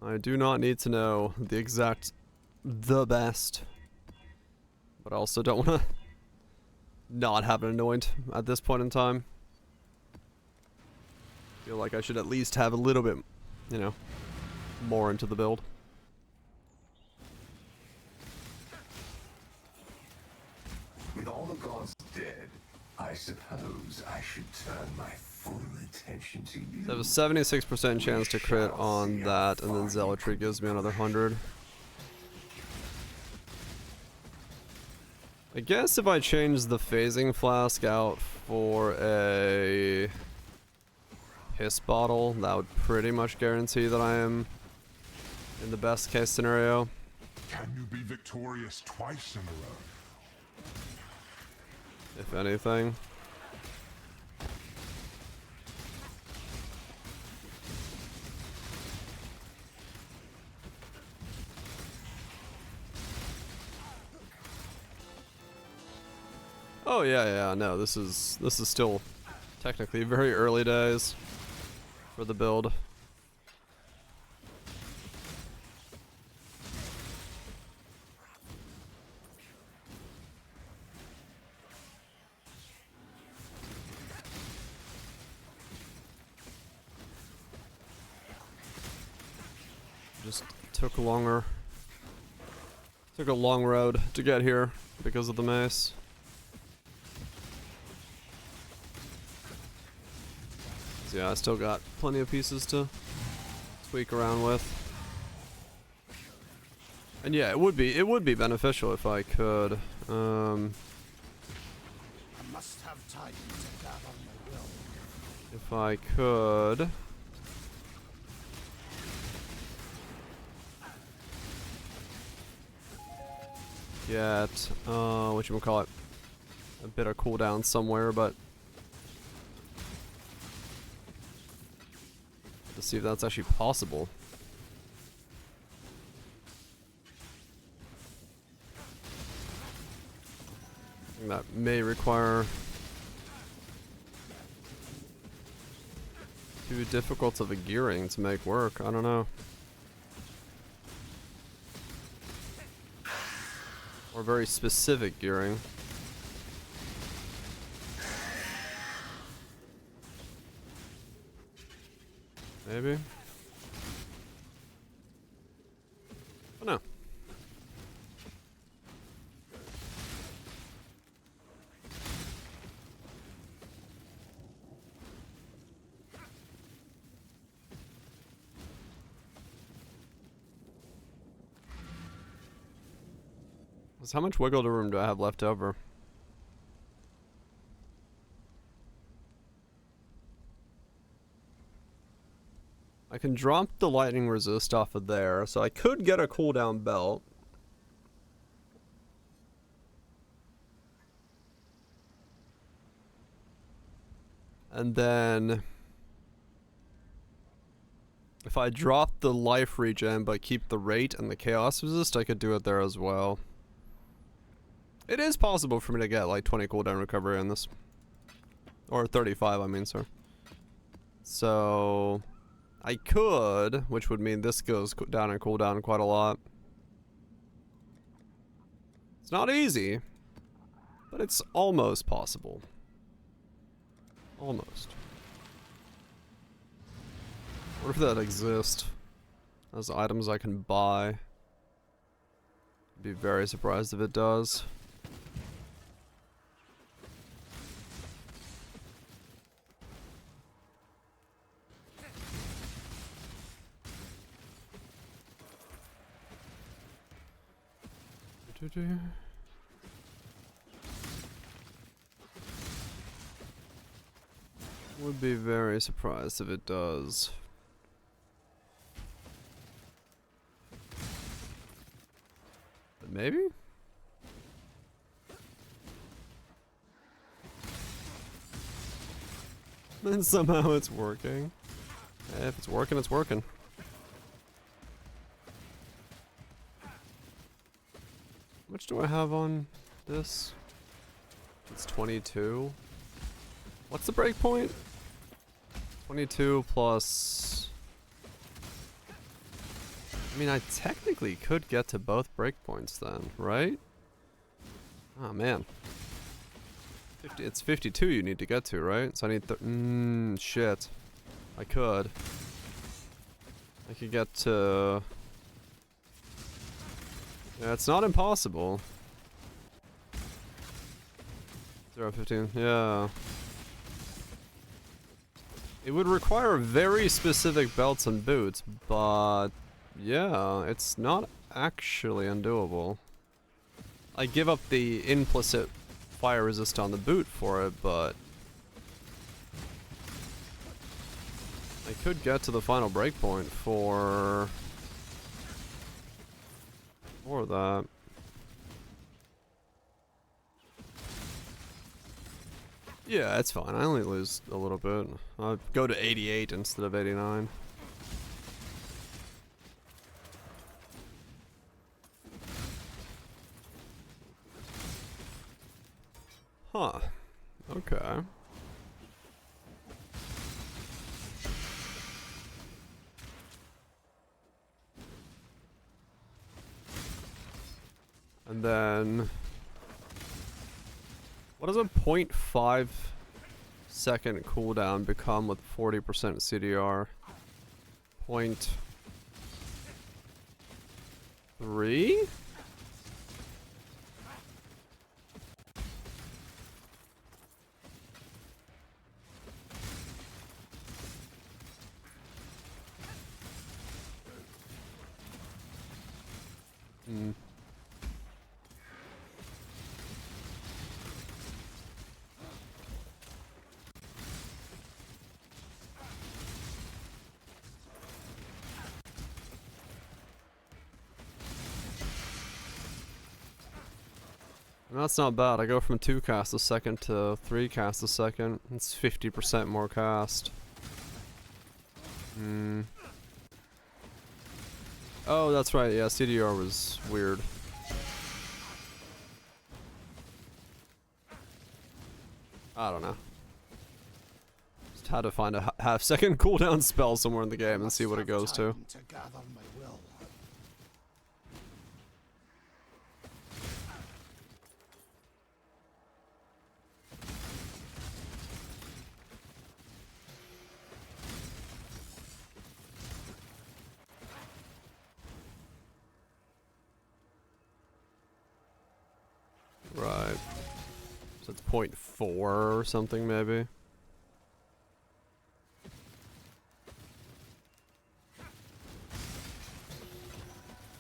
I do not need to know the best, but I also don't want to not have an anoint at this point in time. Feel like I should at least have a little bit, you know, more into the build. With all the gods dead, I suppose I should turn my full attention to you. So I have a 76% chance to crit on that, and then Zealotry gives me another 100. I guess if I change the phasing flask out for a piss bottle, that would pretty much guarantee that I am in the best case scenario. Can you be victorious twice in a row? If anything. Oh yeah, no, this is still technically very early days for the build. Just took a long road to get here because of the mace. So yeah, I still got plenty of pieces to tweak around with. And yeah, it would be beneficial if I could I must have time to gather my will. if I could get, whatchamacallit, a bit of cooldown somewhere, but to see if that's actually possible. That may require too difficult of a gearing to make work. I don't know. Or very specific gearing. Maybe. Oh no. So how much wiggle room do I have left over? I can drop the lightning resist off of there, so I could get a cooldown belt. And then if I drop the life regen but keep the rate and the chaos resist, I could do it there as well. It is possible for me to get like 20 cooldown recovery on this. Or 35, I mean, sir. So I could, which would mean this goes down in cooldown quite a lot. It's not easy, but it's almost possible. Almost. What if that exists as items I can buy? I'd be very surprised if it does. Would be very surprised if it does. But maybe? And somehow it's working. If it's working, it's working. How much do I have on this? It's 22. What's the breakpoint? 22 plus... I mean, I technically could get to both breakpoints then, right? Oh man. It's 52 you need to get to, right? So I need shit. I could. I could get to... Yeah, it's not impossible. 0.15, yeah. It would require very specific belts and boots, but yeah, it's not actually undoable. I give up the implicit fire resist on the boot for it, but I could get to the final breakpoint for that. Yeah, it's fine. I only lose a little bit. I'll go to 88 instead of 89. Huh. Okay. And then... what does a 0.5 second cooldown become with 40% CDR? 0.3? Hmm. That's not bad. I go from 2 casts a second to 3 casts a second. It's 50% more cast. Oh, that's right. Yeah, CDR was weird. I don't know. Just had to find a half-second cooldown spell somewhere in the game and see what it goes to. Right. So it's 0.4 or something, maybe.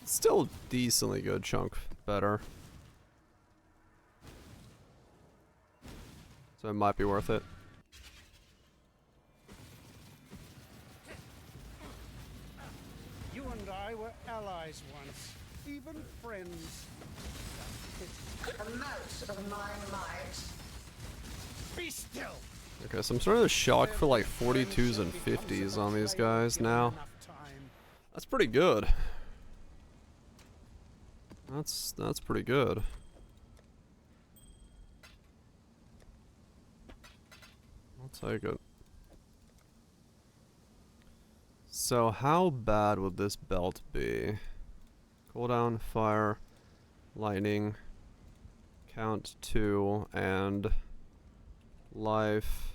Still decently good chunk better. So it might be worth it. You and I were allies once, even friends. Amount of my might. Be still. Okay, so I'm starting to shock for like 42s and 50s on these guys now. That's pretty good. That's pretty good. I'll take it. So how bad would this belt be? Cooldown, fire, lightning, count 2, and life,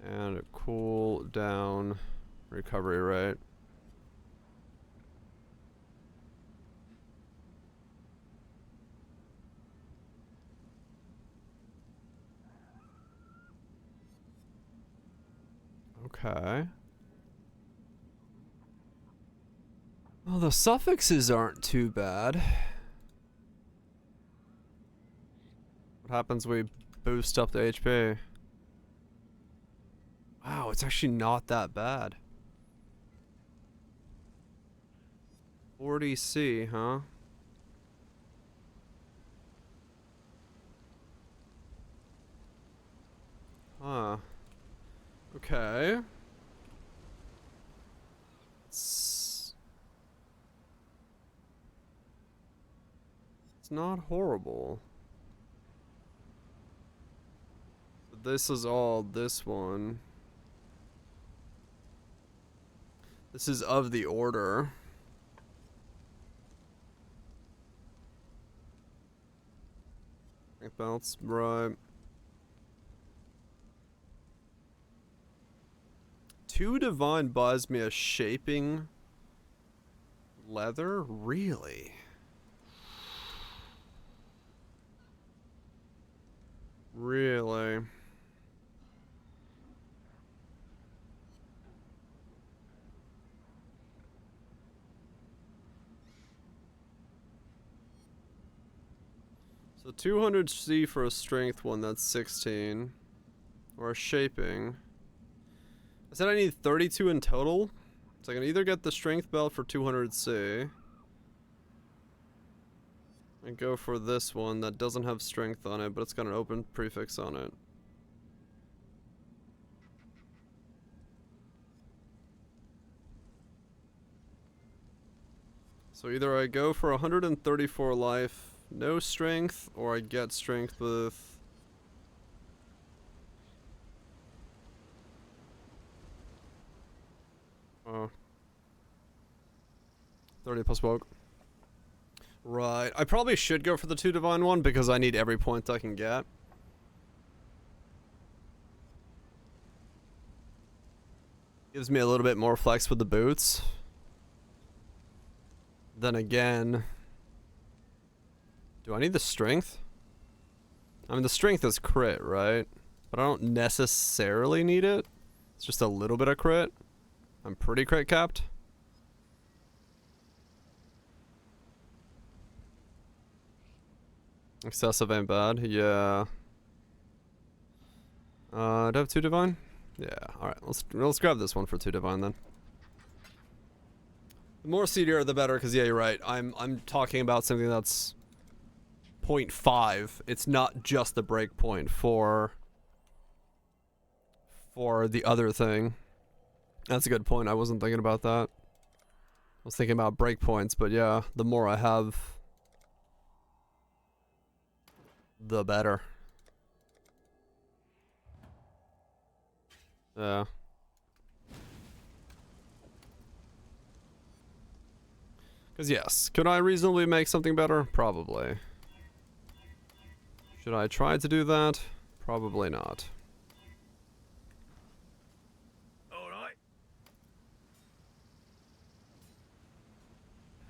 and cool down recovery rate. Okay. Well, the suffixes aren't too bad. What happens when we boost up the HP? Wow, it's actually not that bad. 40C, huh? Huh. Okay. It's not horrible. This is all this one. This is of the order. Belts, right. 2 divine buys me a shaping leather? Really? Really? So 200C for a strength one, that's 16. Or a shaping. I said I need 32 in total. So I can either get the strength belt for 200C. And go for this one that doesn't have strength on it, but it's got an open prefix on it. So either I go for 134 life, no strength, or I get strength with... Oh. 30 plus bulk. Right. I probably should go for the 2 divine one because I need every point I can get. Gives me a little bit more flex with the boots. Then again... Do I need the strength? I mean, the strength is crit, right? But I don't necessarily need it. It's just a little bit of crit. I'm pretty crit capped. Excessive ain't bad, yeah. Do I have 2 divine? Yeah, alright, let's grab this one for 2 divine then. The more CDR the better, because yeah, you're right. I'm talking about something that's 0.5. It's not just the breakpoint for the other thing. That's a good point. I wasn't thinking about that. I was thinking about breakpoints, but yeah, the more I have, the better. Yeah. Because yes, could I reasonably make something better? Probably. Should I try to do that? Probably not. Alright.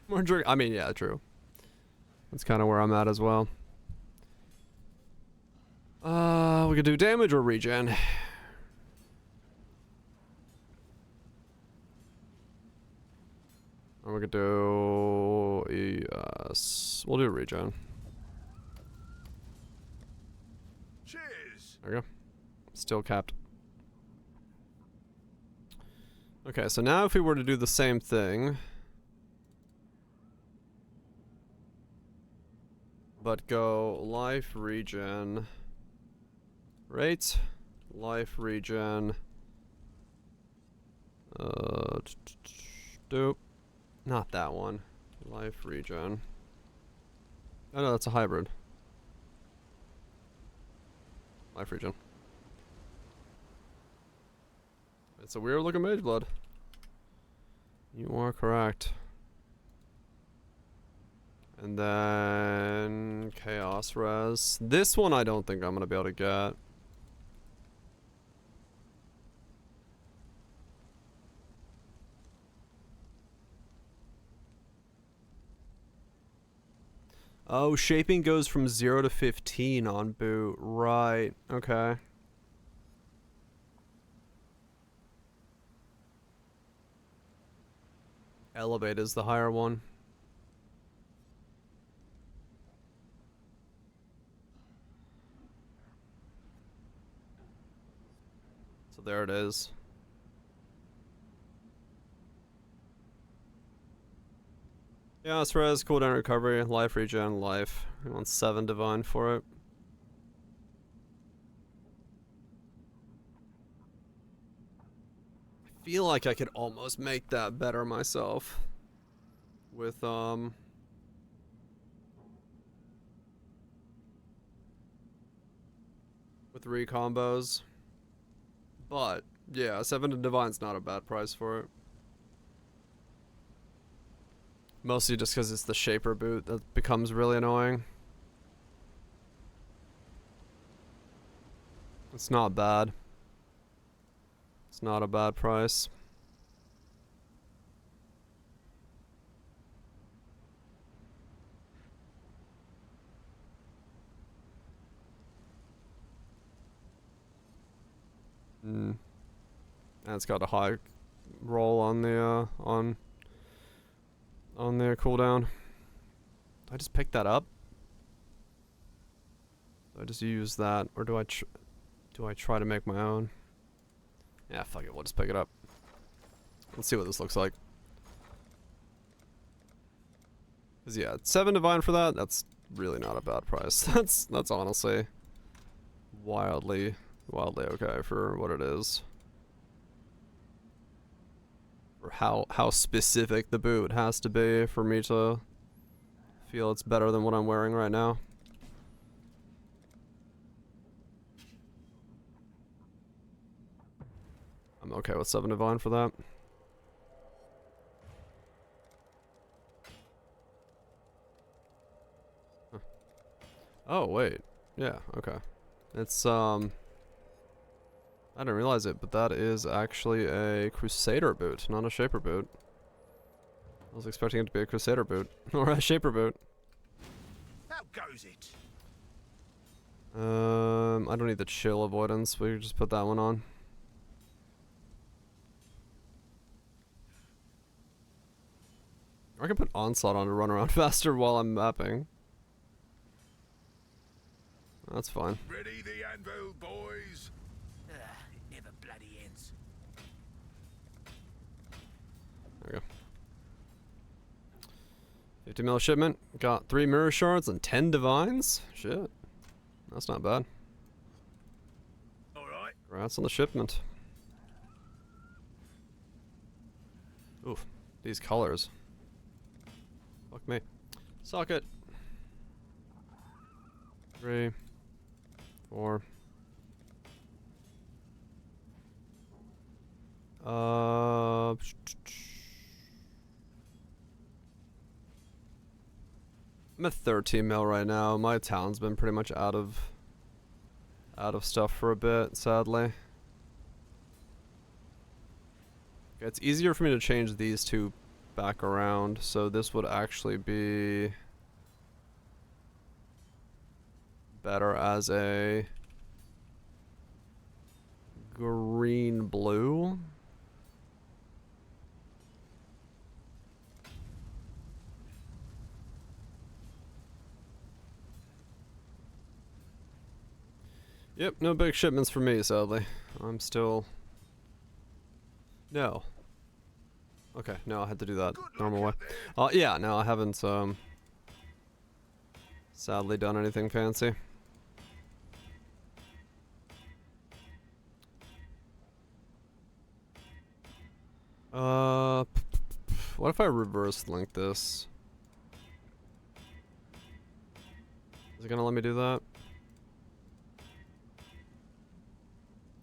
More drink. I mean, yeah, true. That's kind of where I'm at as well. We could do damage or regen. Or we could do... Yes. We'll do regen. Cheers. There we go. Still capped. Okay, so now if we were to do the same thing, but go life regen, rate, life regen, dope, not that one, life regen. Oh no, that's a hybrid. Life regen. It's a weird looking mage blood. You are correct. And then chaos res. This one I don't think I'm gonna be able to get. Oh, shaping goes from 0 to 15 on boot. Right. Okay. Elevate is the higher one. So there it is. Yeah, it's res, cooldown recovery, life regen, life. He wants 7 divine for it. I feel like I could almost make that better myself. With recombos. But yeah, 7 to divine's not a bad price for it. Mostly just because it's the shaper boot that becomes really annoying. It's not bad. It's not a bad price. And it's got a high roll on the on their cooldown. Do I just pick that up? Do I just use that, or do I try to make my own? Yeah, fuck it. We'll just pick it up. Let's see what this looks like. Cause yeah, 7 divine for that. That's really not a bad price. That's honestly wildly okay for what it is. For how specific the boot has to be for me to feel it's better than what I'm wearing right now. I'm okay with 7 divine for that. Huh. Oh wait, yeah, okay. It's I didn't realize it, but that is actually a Crusader boot, not a Shaper boot. I was expecting it to be a Crusader boot, or a Shaper boot. How goes it? I don't need the chill avoidance, we just put that one on. Or I can put Onslaught on to run around faster while I'm mapping. That's fine. Ready the anvil, boys? It never bloody ends. There we go. 50 mil shipment. Got 3 mirror shards and 10 divines. Shit. That's not bad. Alright. Congrats on the shipment. Oof. These colors. Fuck me. Suck it. 3, 4. I'm at 13 mil right now. My town's been pretty much out of stuff for a bit, sadly. Okay, it's easier for me to change these two back around, so this would actually be better as a green blue. Yep, no big shipments for me, sadly. I'm still... No. Okay, no, I had to do that normal way. Yeah, no, I haven't, sadly done anything fancy. What if I reverse link this? Is it gonna let me do that?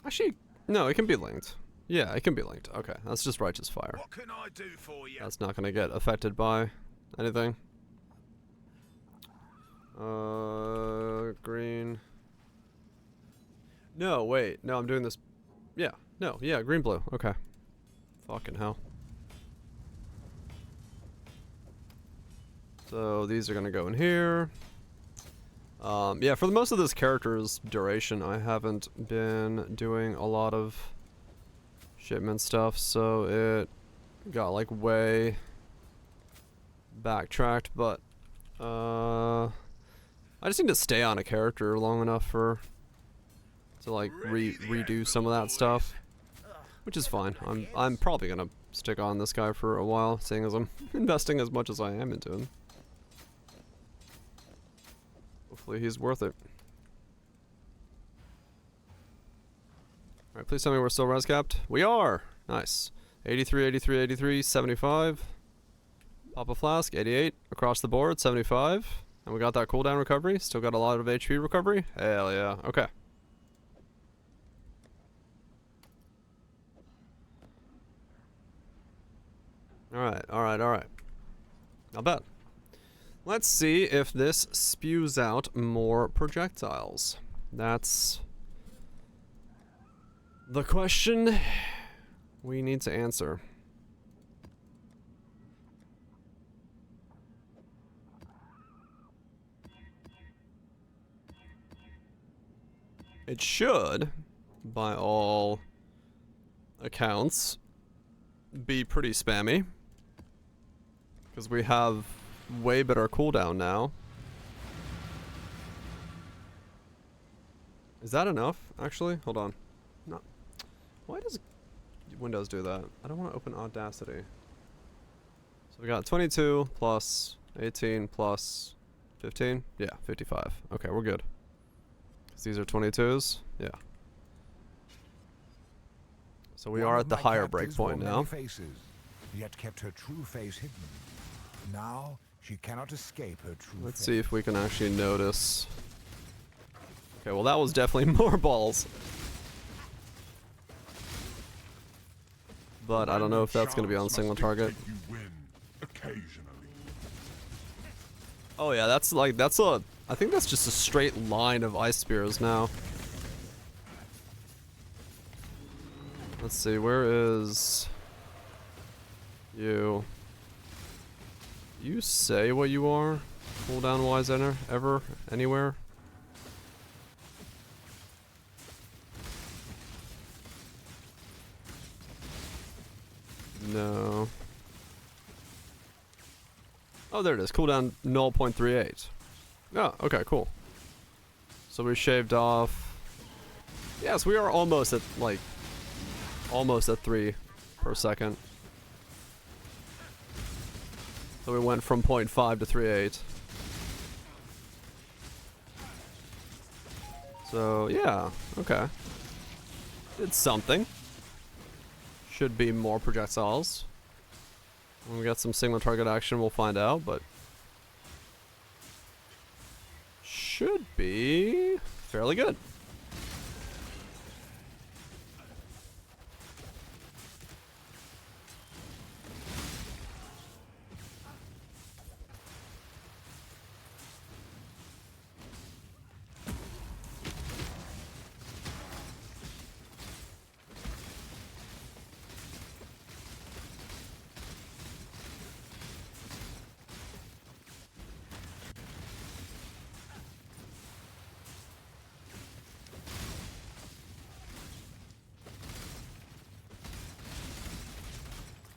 Actually, no, it can be linked. Yeah, it can be linked. Okay, that's just righteous fire. What can I do for you? That's not gonna get affected by anything. Green. No, wait. No, I'm doing this. Yeah, no, yeah, green, blue. Okay. Fucking hell. So these are gonna go in here. Yeah, for the most of this character's duration, I haven't been doing a lot of shipment stuff, so it got like way backtracked, but I just need to stay on a character long enough to like redo some of that stuff, which is fine. I'm probably gonna stick on this guy for a while, seeing as I'm investing as much as I am into him. Hopefully he's worth it. Alright, please tell me we're still res capped. We are! Nice. 83, 83, 83, 75. Pop a flask, 88. Across the board, 75. And we got that cooldown recovery. Still got a lot of HP recovery. Hell yeah. Okay. Alright, alright, alright. Not bad. Let's see if this spews out more projectiles. That's the question we need to answer. It should, by all accounts, be pretty spammy, because we have way better cooldown now. Is that enough, actually? Hold on. No. Why does Windows do that? I don't want to open Audacity. So we got 22 plus 18 plus 15. Yeah, 55. Okay, we're good. 'Cause these are 22s. Yeah. So we are at the higher breakpoint now. Faces, yet kept her true face hidden. Now she cannot escape her true Let's face. see if we can actually notice. Okay, well that was definitely more balls. But I don't know if that's going to be on single target. Oh yeah, that's a, I think that's just a straight line of ice spears now. Let's see, where is you? You say what you are? Cooldown wise ever? Anywhere? No. Oh, there it is. Cooldown 0.38. Oh, okay, cool. So we shaved off. Yes, we are almost at, like, almost at 3 per second. So we went from 0.5 to 3.8. So, yeah. Okay. Did something. Should be more projectiles. When we get some single target action, we'll find out, but... should be fairly good.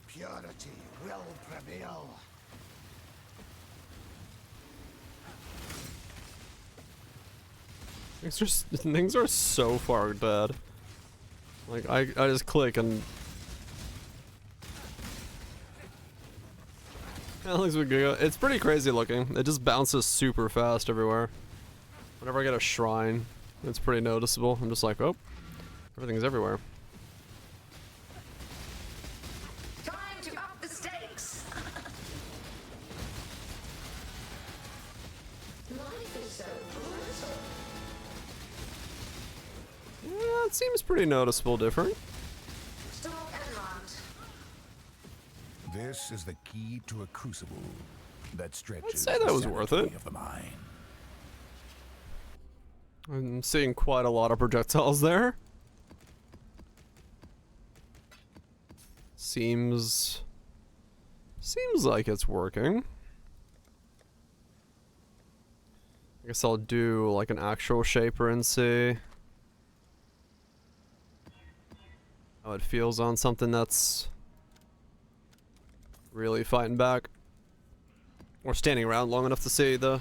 Purity will prevail. Things are so far dead. Like, I just click and... that looks like it's pretty crazy looking. It just bounces super fast everywhere. Whenever I get a shrine, it's pretty noticeable. I'm just like, oh, everything's everywhere. Time to up the stakes. Life is so brutal. Yeah, it seems pretty noticeable different. Stalk and hunt. This is the key to a crucible that stretches. I'd say that was worth it. Of the mind. I'm seeing quite a lot of projectiles there. Seems like it's working. I guess I'll do like an actual shaper and see how it feels on something that's really fighting back. Or standing around long enough to see the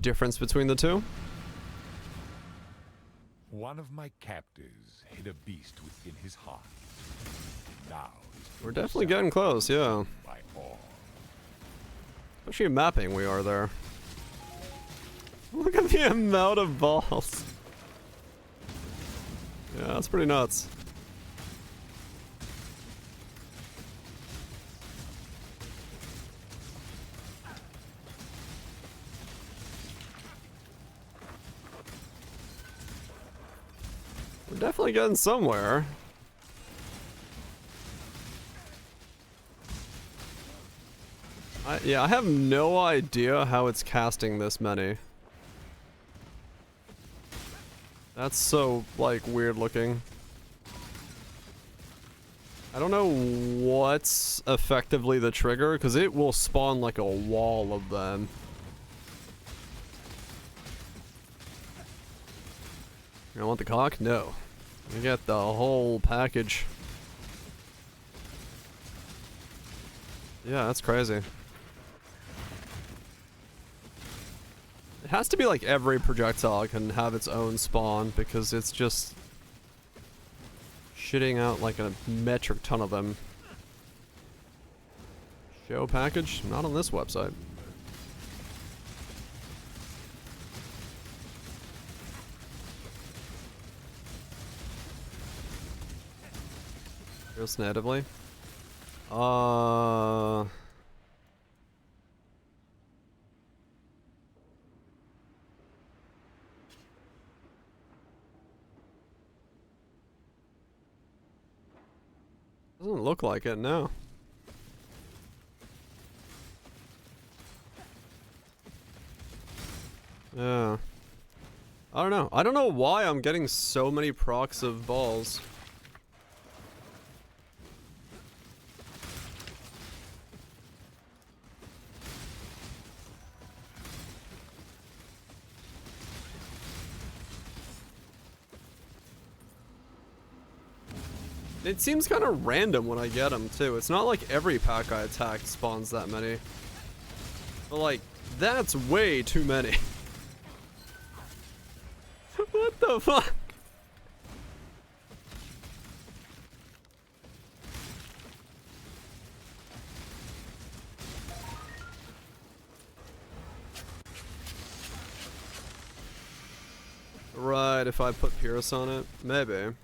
difference between the two. One of my captors hid a beast within his heart. Now We're definitely getting close, yeah. by all. Especially mapping we are there. Look at the amount of balls. Yeah, that's pretty nuts. We're definitely getting somewhere. Yeah, I have no idea how it's casting this many. That's so, like, weird looking. I don't know what's effectively the trigger, because it will spawn like a wall of them. You want the cock? No. You get the whole package. Yeah, that's crazy. It has to be like every projectile can have its own spawn, because it's just shitting out like a metric ton of them. Show package? Not on this website. Just natively. Doesn't look like it, no. Yeah. I don't know. I don't know why I'm getting so many procs of balls. It seems kind of random when I get them, too. It's not like every pack I attack spawns that many. But, like, that's way too many. What the fuck? Right, if I put Pierce on it, maybe.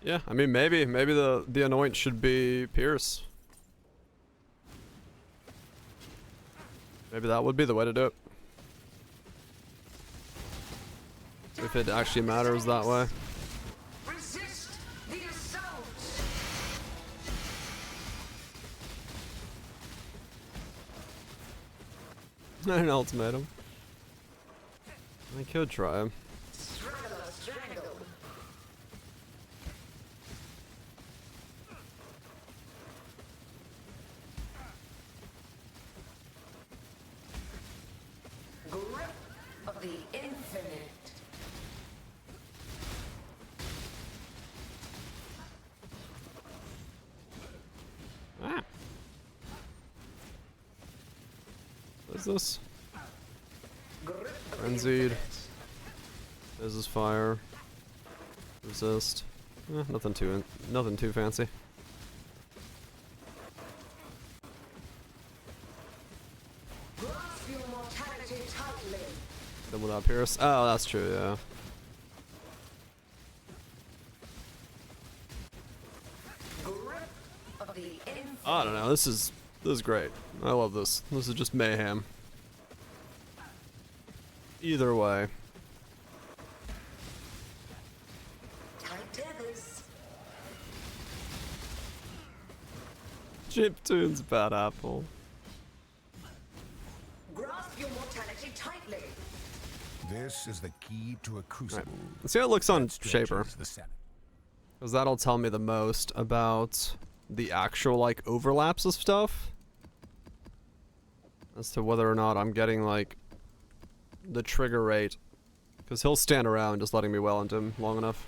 Yeah, I mean maybe the anoint should be Pierce. Maybe that would be the way to do it. If it actually matters that way. Resist the assault. An ultimatum. I could try him. Strangle. Grip of the infinite. Ah. What is this? Frenzied. This is fire. Resist. Nothing too fancy. Grasp your mortality tightly. Then without Pierce. Oh, that's true, yeah. Grip of the infinite. I don't know, this is great. I love this. This is just mayhem. Either way. Tight tethers. Chiptune's bad apple. Grasp your mortality tightly. This is the key to a crucible. Right. Let's see how it looks on Shaper. The Senate. Because that'll tell me the most about the actual, like, overlaps of stuff. As to whether or not I'm getting, like, the trigger rate. Because he'll stand around just letting me well into him long enough.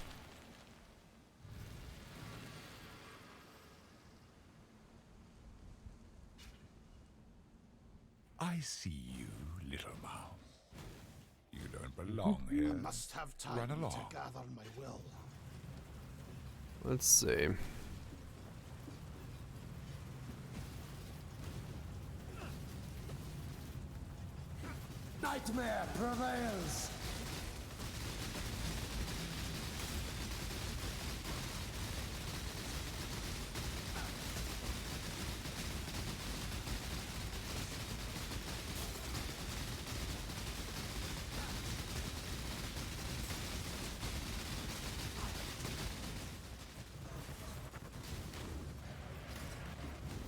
I see you, little mouse. You don't belong here. I must have time Run along. to gather my will. Let's see. Nightmare prevails.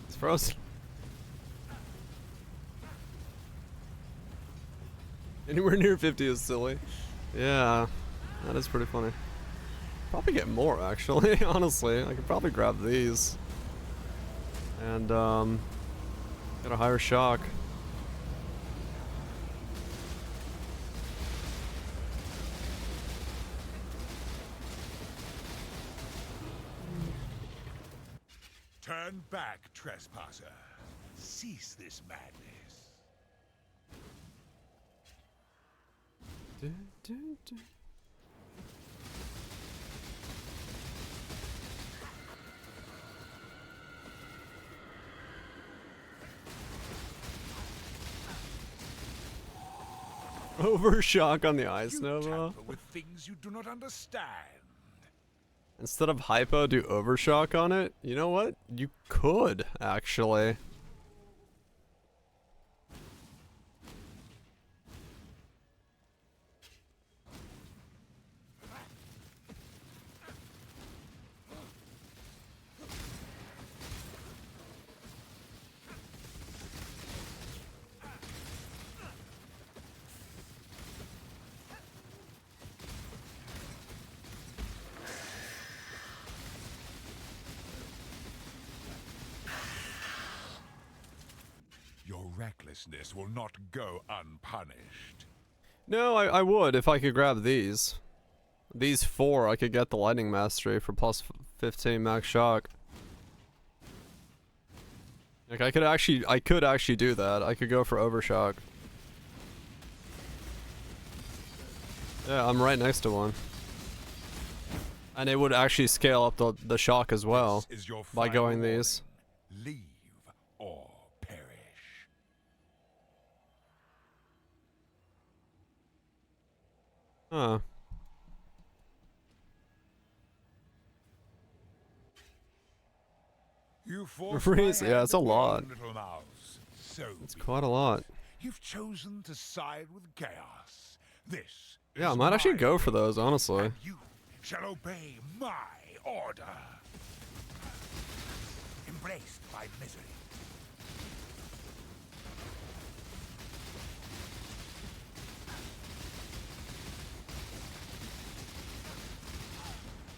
It's frozen. Anywhere near 50 is silly. Yeah, that is pretty funny. Probably get more, actually, honestly. I could probably grab these. And, get a higher shock. Turn back, trespasser. Cease this madness. Overshock on the Ice You Nova. tamper with things you do not understand. Instead of hypo, do overshock on it? You know what? You could, actually. Your recklessness will not go unpunished. No, I would if I could grab these. These 4, I could get the Lightning Mastery for plus 15 max shock. Like I could actually do that. I could go for Overshock. Yeah, I'm right next to one. And it would actually scale up the shock as well by going these. Leave or perish. Huh. You forced Freeze, my yeah, hand it's a lot. alone, little mouse. So It's quite a lot. you've chosen to side with chaos. This Yeah, I is might actually my go for will, those, honestly. and you shall obey my order. Embraced by misery.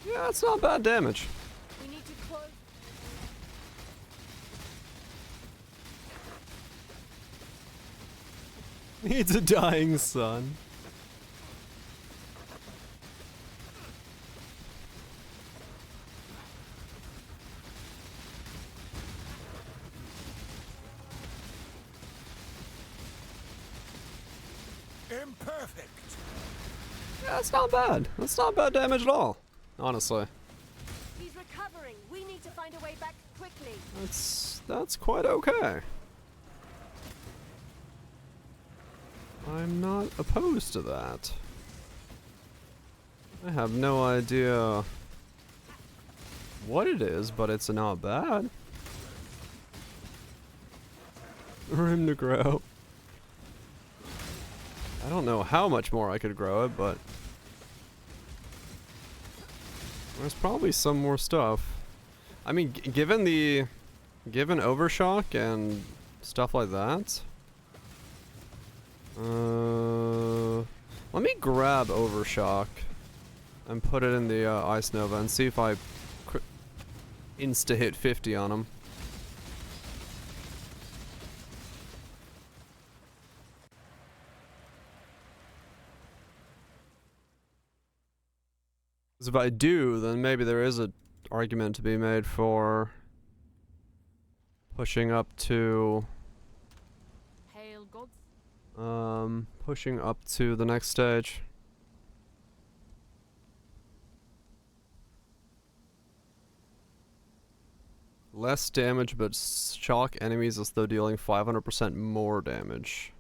Yeah, it's not bad damage. We need to close. Needs a dying sun. Imperfect. Yeah, it's not bad. That's not bad damage at all, honestly. He's recovering. We need to find a way back quickly. That's quite okay. I'm not opposed to that. I have no idea what it is, but it's not bad. Room to grow. I don't know how much more I could grow it, but there's probably some more stuff. I mean, given Overshock and stuff like that. Let me grab Overshock and put it in the Ice Nova and see if I insta hit 50 on him. Because if I do, then maybe there is an argument to be made for pushing up to Hail gods. pushing up to the next stage. Less damage, but shock enemies as though dealing 500% more damage.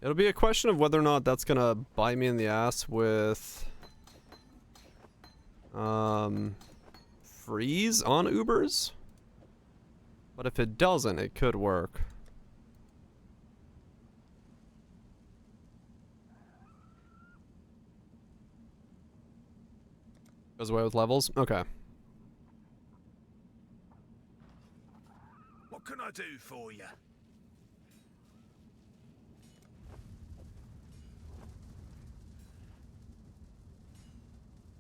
It'll be a question of whether or not that's gonna bite me in the ass with freeze on Ubers. But if it doesn't, it could work. Goes away with levels? Okay. What can I do for you?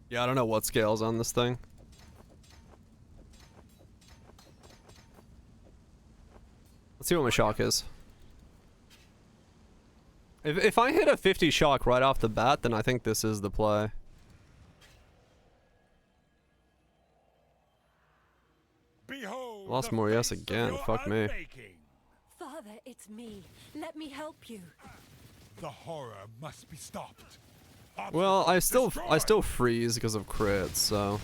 Yeah, I don't know what scale's on this thing. Let's see what my shock is. If I hit a 50 shock right off the bat, then I think this is the play. Behold, Lost more yes again. Fuck me. Father, it's me. Let me help you. The horror must be stopped. Well, I still freeze because of crits, so.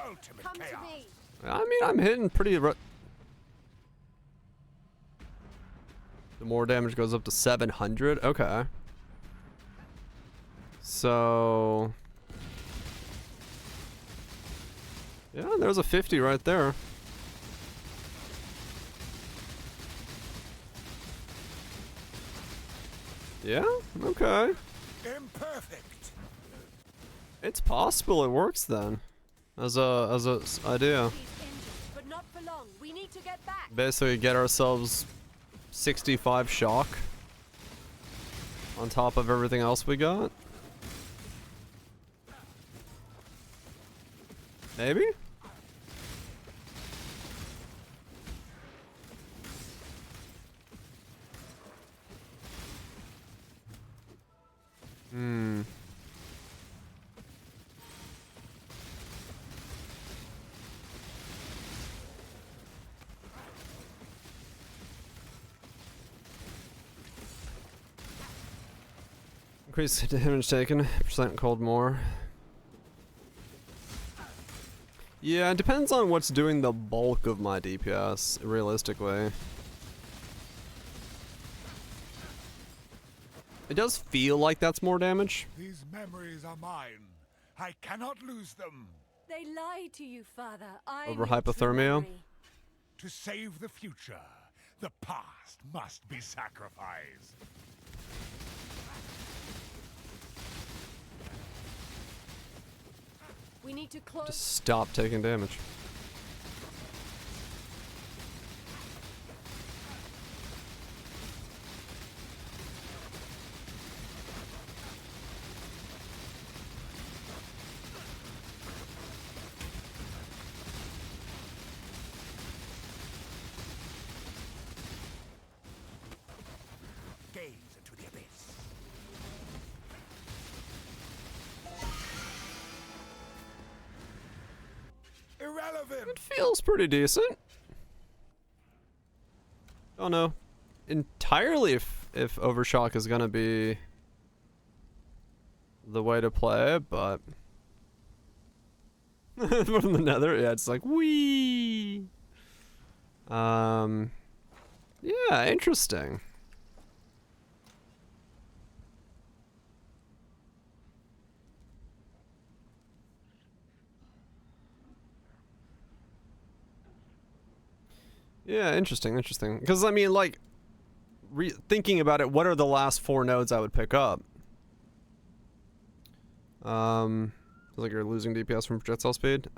Ultimate Come to chaos. me. I mean, I'm hitting pretty. The more damage goes up to 700. Okay. So. Yeah, there's a 50 right there. Yeah, okay. Imperfect. It's possible it works then. As a idea. But not for long. We need to get back. Basically get ourselves 65 shock on top of everything else we got. Maybe? Hmm. Increase damage taken, percent cold more. Yeah, it depends on what's doing the bulk of my DPS, realistically. It does feel like that's more damage. These memories are mine. I cannot lose them. They lied to you, Father. I Over need true hypothermia. memory. To save the future, the past must be sacrificed. We need to close. Just stop taking damage. Gaze into the abyss. Irrelevant. It feels pretty decent. Don't know entirely if Overshock is gonna be the way to play it, but from the Nether, yeah, it's like wee. Yeah, interesting. Yeah, interesting. Because, I mean, like, thinking about it, what are the last 4 nodes I would pick up? Feels like you're losing DPS from projectile speed.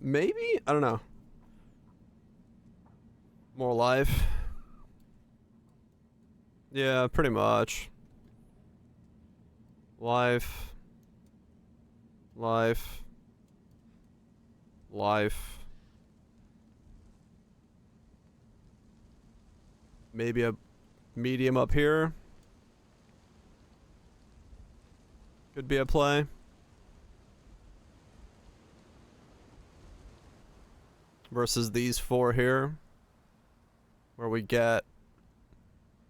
Maybe? I don't know. More life. Yeah, pretty much. Life. Life. Life. Maybe a medium up here. Could be a play. Versus these 4 here. Where we get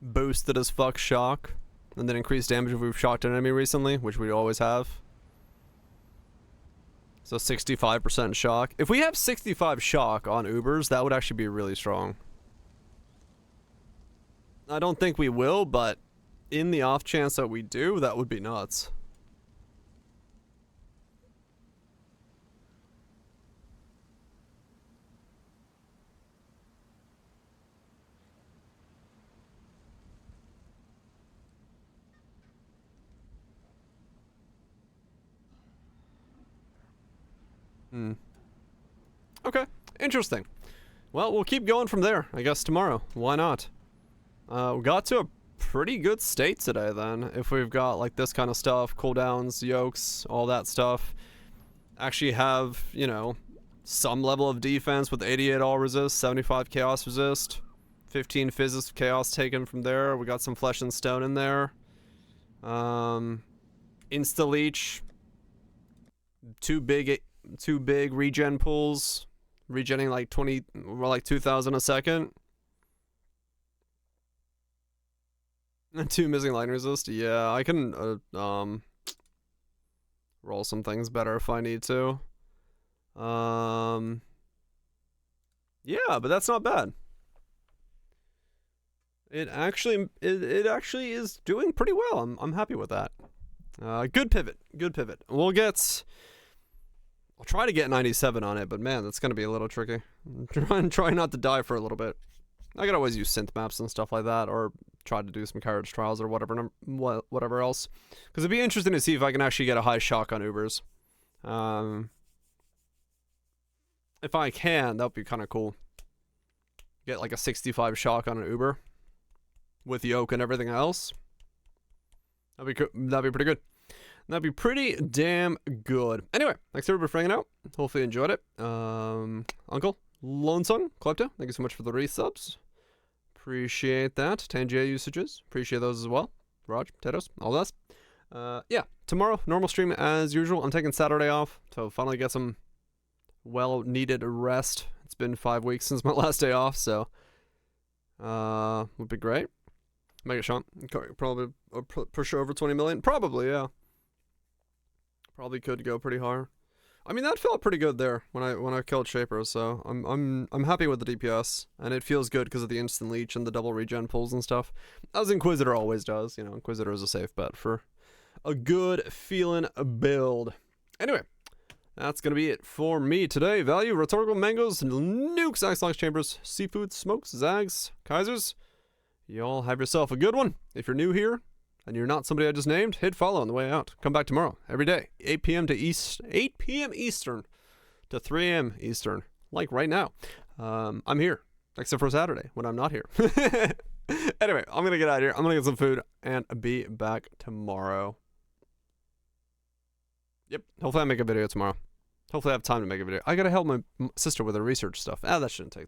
boosted as fuck shock. And then increased damage if we've shocked an enemy recently, which we always have. So 65% shock. If we have 65 shock on Ubers, that would actually be really strong. I don't think we will, but in the off chance that we do, that would be nuts. Okay, interesting. Well, we'll keep going from there, I guess, tomorrow. Why not? We got to a pretty good state today, then. If we've got, like, this kind of stuff, cooldowns, yokes, all that stuff. Actually have, you know, some level of defense with 88 all resist, 75 chaos resist, 15 physics chaos taken from there. We got some flesh and stone in there. Insta leech. Two big regen pools. Regenning like 20, or like 2,000 a second. And 2 missing line resist. Yeah, I can roll some things better if I need to. Yeah, but that's not bad. It actually is doing pretty well. I'm happy with that. Good pivot. I'll try to get 97 on it, but man, that's gonna be a little tricky. Try not to die for a little bit. I could always use synth maps and stuff like that, or try to do some carriage trials or whatever else. Because it'd be interesting to see if I can actually get a high shock on Ubers. If I can, that would be kind of cool. Get like a 65 shock on an Uber with yoke and everything else. That'd be pretty good. That'd be pretty damn good. Anyway, thanks everybody for hanging out. Hopefully you enjoyed it. Uncle, Lone Song, Klepto, thank you so much for the resubs. Appreciate that. Tangier usages, appreciate those as well. Raj, Tetos, all this. Yeah, tomorrow, normal stream as usual. I'm taking Saturday off, so finally get some well-needed rest. It's been 5 weeks since my last day off, so would be great. Make a shot. Probably push over 20 million. Probably, yeah. Probably could go pretty high. I mean, that felt pretty good there when I killed Shaper, so I'm happy with the DPS, and it feels good because of the instant leech and the double regen pulls and stuff, as Inquisitor always does. You know, Inquisitor is a safe bet for a good feeling build. Anyway, that's gonna be it for me today. Value, rhetorical mangoes, nukes, Axlox chambers, seafood, smokes, zags, Kaisers. Y'all have yourself a good one. If you're new here and you're not somebody I just named, hit follow on the way out. Come back tomorrow, every day, 8 p.m. Eastern to 3 a.m. Eastern, like right now. I'm here, except for Saturday when I'm not here. Anyway, I'm gonna get out of here. I'm gonna get some food and be back tomorrow. Yep, hopefully I make a video tomorrow. Hopefully I have time to make a video. I gotta help my sister with her research stuff. That shouldn't take